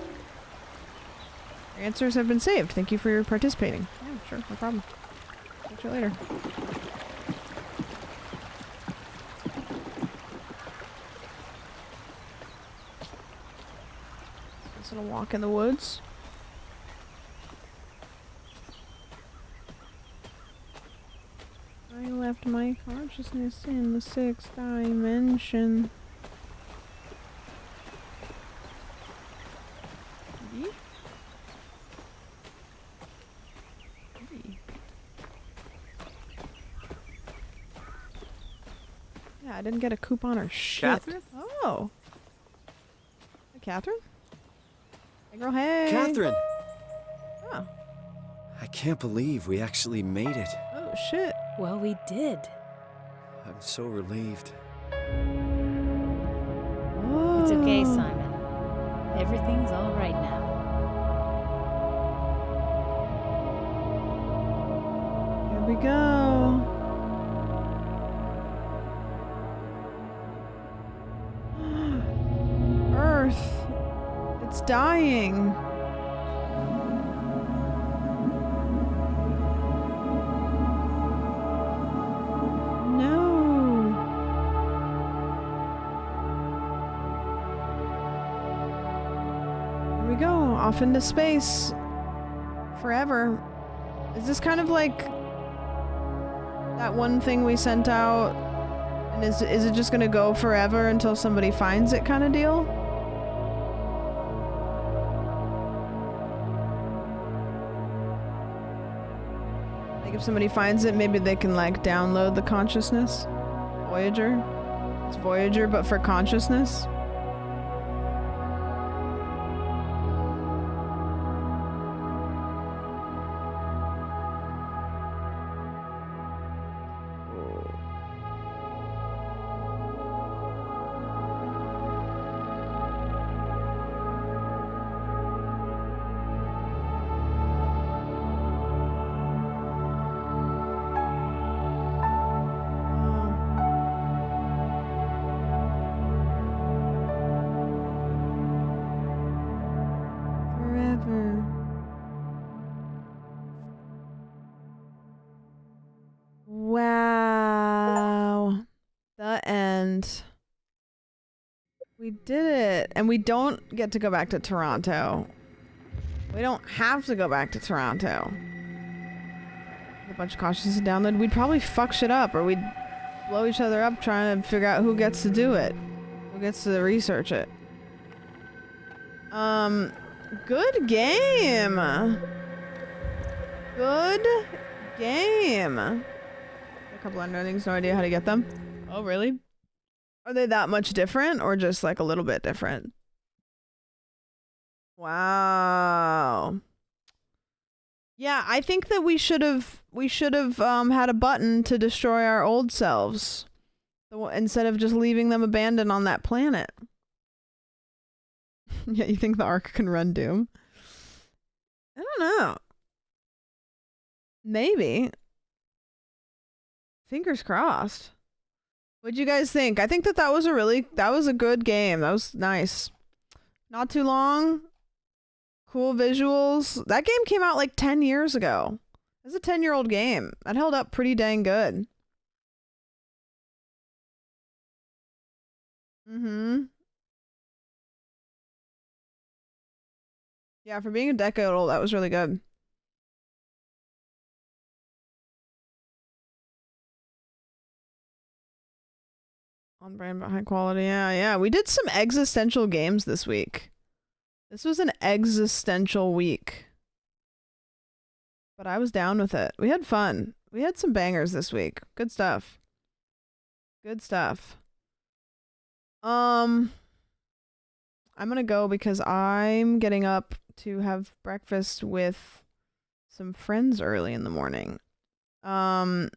Your answers have been saved. Thank you for participating. Yeah, sure, no problem. Catch you later. This little walk in the woods. I left my consciousness in the 6th dimension. Maybe? Maybe. Yeah, I didn't get a coupon or shit. Catherine? Oh. Hey, Catherine? Hey, girl, hey. Catherine! Oh. I can't believe we actually made it. Oh, shit. Well, we did. I'm so relieved. It's okay, Simon. Everything's all right now. Here we go. Earth. It's dying. Off into space forever. Is this kind of like that one thing we sent out, and is it just gonna go forever until somebody finds it kind of deal? Like if somebody finds it, maybe they can like download the consciousness? Voyager? It's Voyager but for consciousness? Wow. The end. We did it. And we don't get to go back to Toronto. We don't have to go back to Toronto. A bunch of consciousness download. We'd probably fuck shit up, or we'd blow each other up trying to figure out who gets to do it. Who gets to research it. Good game. Good game. A couple underlings, no idea how to get them. Oh, really? Are they that much different, or just like a little bit different? Wow. Yeah, I think that we should have had a button to destroy our old selves instead of just leaving them abandoned on that planet. Yeah, you think the Ark can run Doom? I don't know. Maybe. Fingers crossed. What'd you guys think? I think that was a good game. That was nice. Not too long. Cool visuals. That game came out like 10 years ago. It's a 10-year-old game. That held up pretty dang good. Yeah, for being a decade old, that was really good. On brand but high quality. Yeah. We did some existential games this week. This was an existential week. But I was down with it. We had fun. We had some bangers this week. Good stuff. Good stuff. I'm gonna go because I'm getting up to have breakfast with some friends early in the morning. We're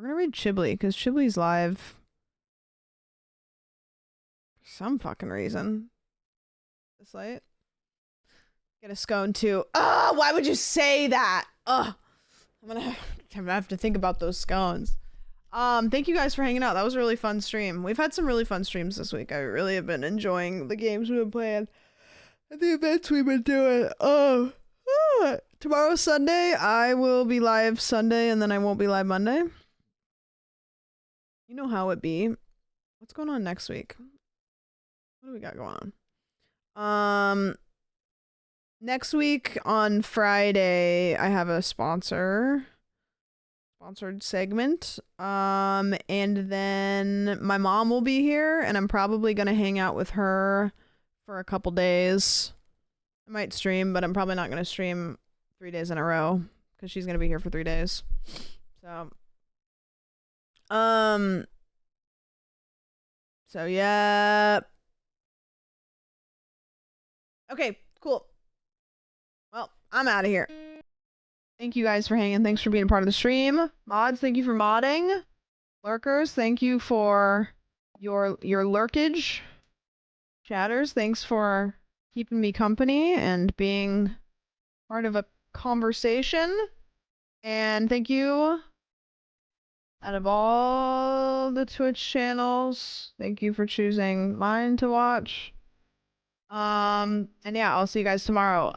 gonna read Chibli because Chibli's live for some fucking reason. This late. Get a scone too. Oh, why would you say that? Ugh. I'm gonna have to think about those scones. Thank you guys for hanging out. That was a really fun stream. We've had some really fun streams this week. I really have been enjoying the games we've been playing and the events we've been doing. Tomorrow's Sunday. I will be live Sunday and then I won't be live Monday. You know how it be. What's going on next week? What do we got going on? Next week on Friday, I have a sponsored segment. And then my mom will be here and I'm probably going to hang out with her for a couple days. I might stream, but I'm probably not going to stream 3 days in a row because she's going to be here for 3 days. So yeah. Okay, cool. Well, I'm out of here. Thank you guys for hanging. Thanks for being a part of the stream. Mods, thank you for modding. Lurkers, thank you for your lurkage. Chatters, thanks for keeping me company and being part of a conversation. And thank you out of all the Twitch channels. Thank you for choosing mine to watch. And yeah, I'll see you guys tomorrow.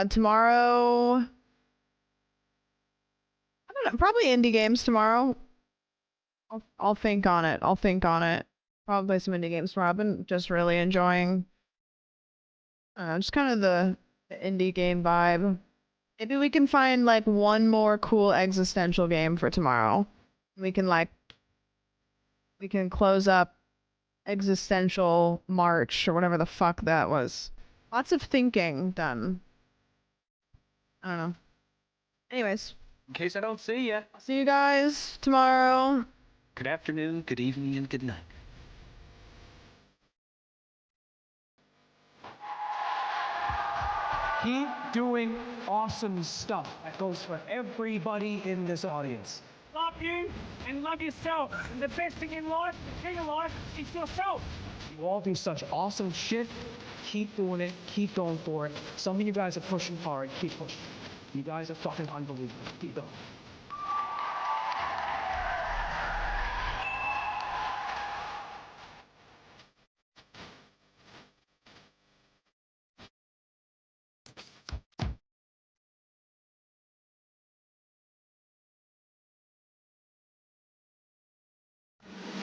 Tomorrow, I don't know, probably indie games tomorrow. I'll think on it. Probably play some indie games tomorrow. I've been just really enjoying just kind of the indie game vibe. Maybe we can find like one more cool existential game for tomorrow. We can close up Existential March or whatever the fuck that was. Lots of thinking done. I don't know. Anyways. In case I don't see ya. See you guys tomorrow. Good afternoon, good evening, and good night. Keep doing awesome stuff. That goes for everybody in this audience. Love you and love yourself. And the best thing in life, the king of life, is yourself. You all do such awesome shit. Keep doing it. Keep going for it. Some of you guys are pushing hard. Keep pushing. You guys are fucking unbelievable. Keep going.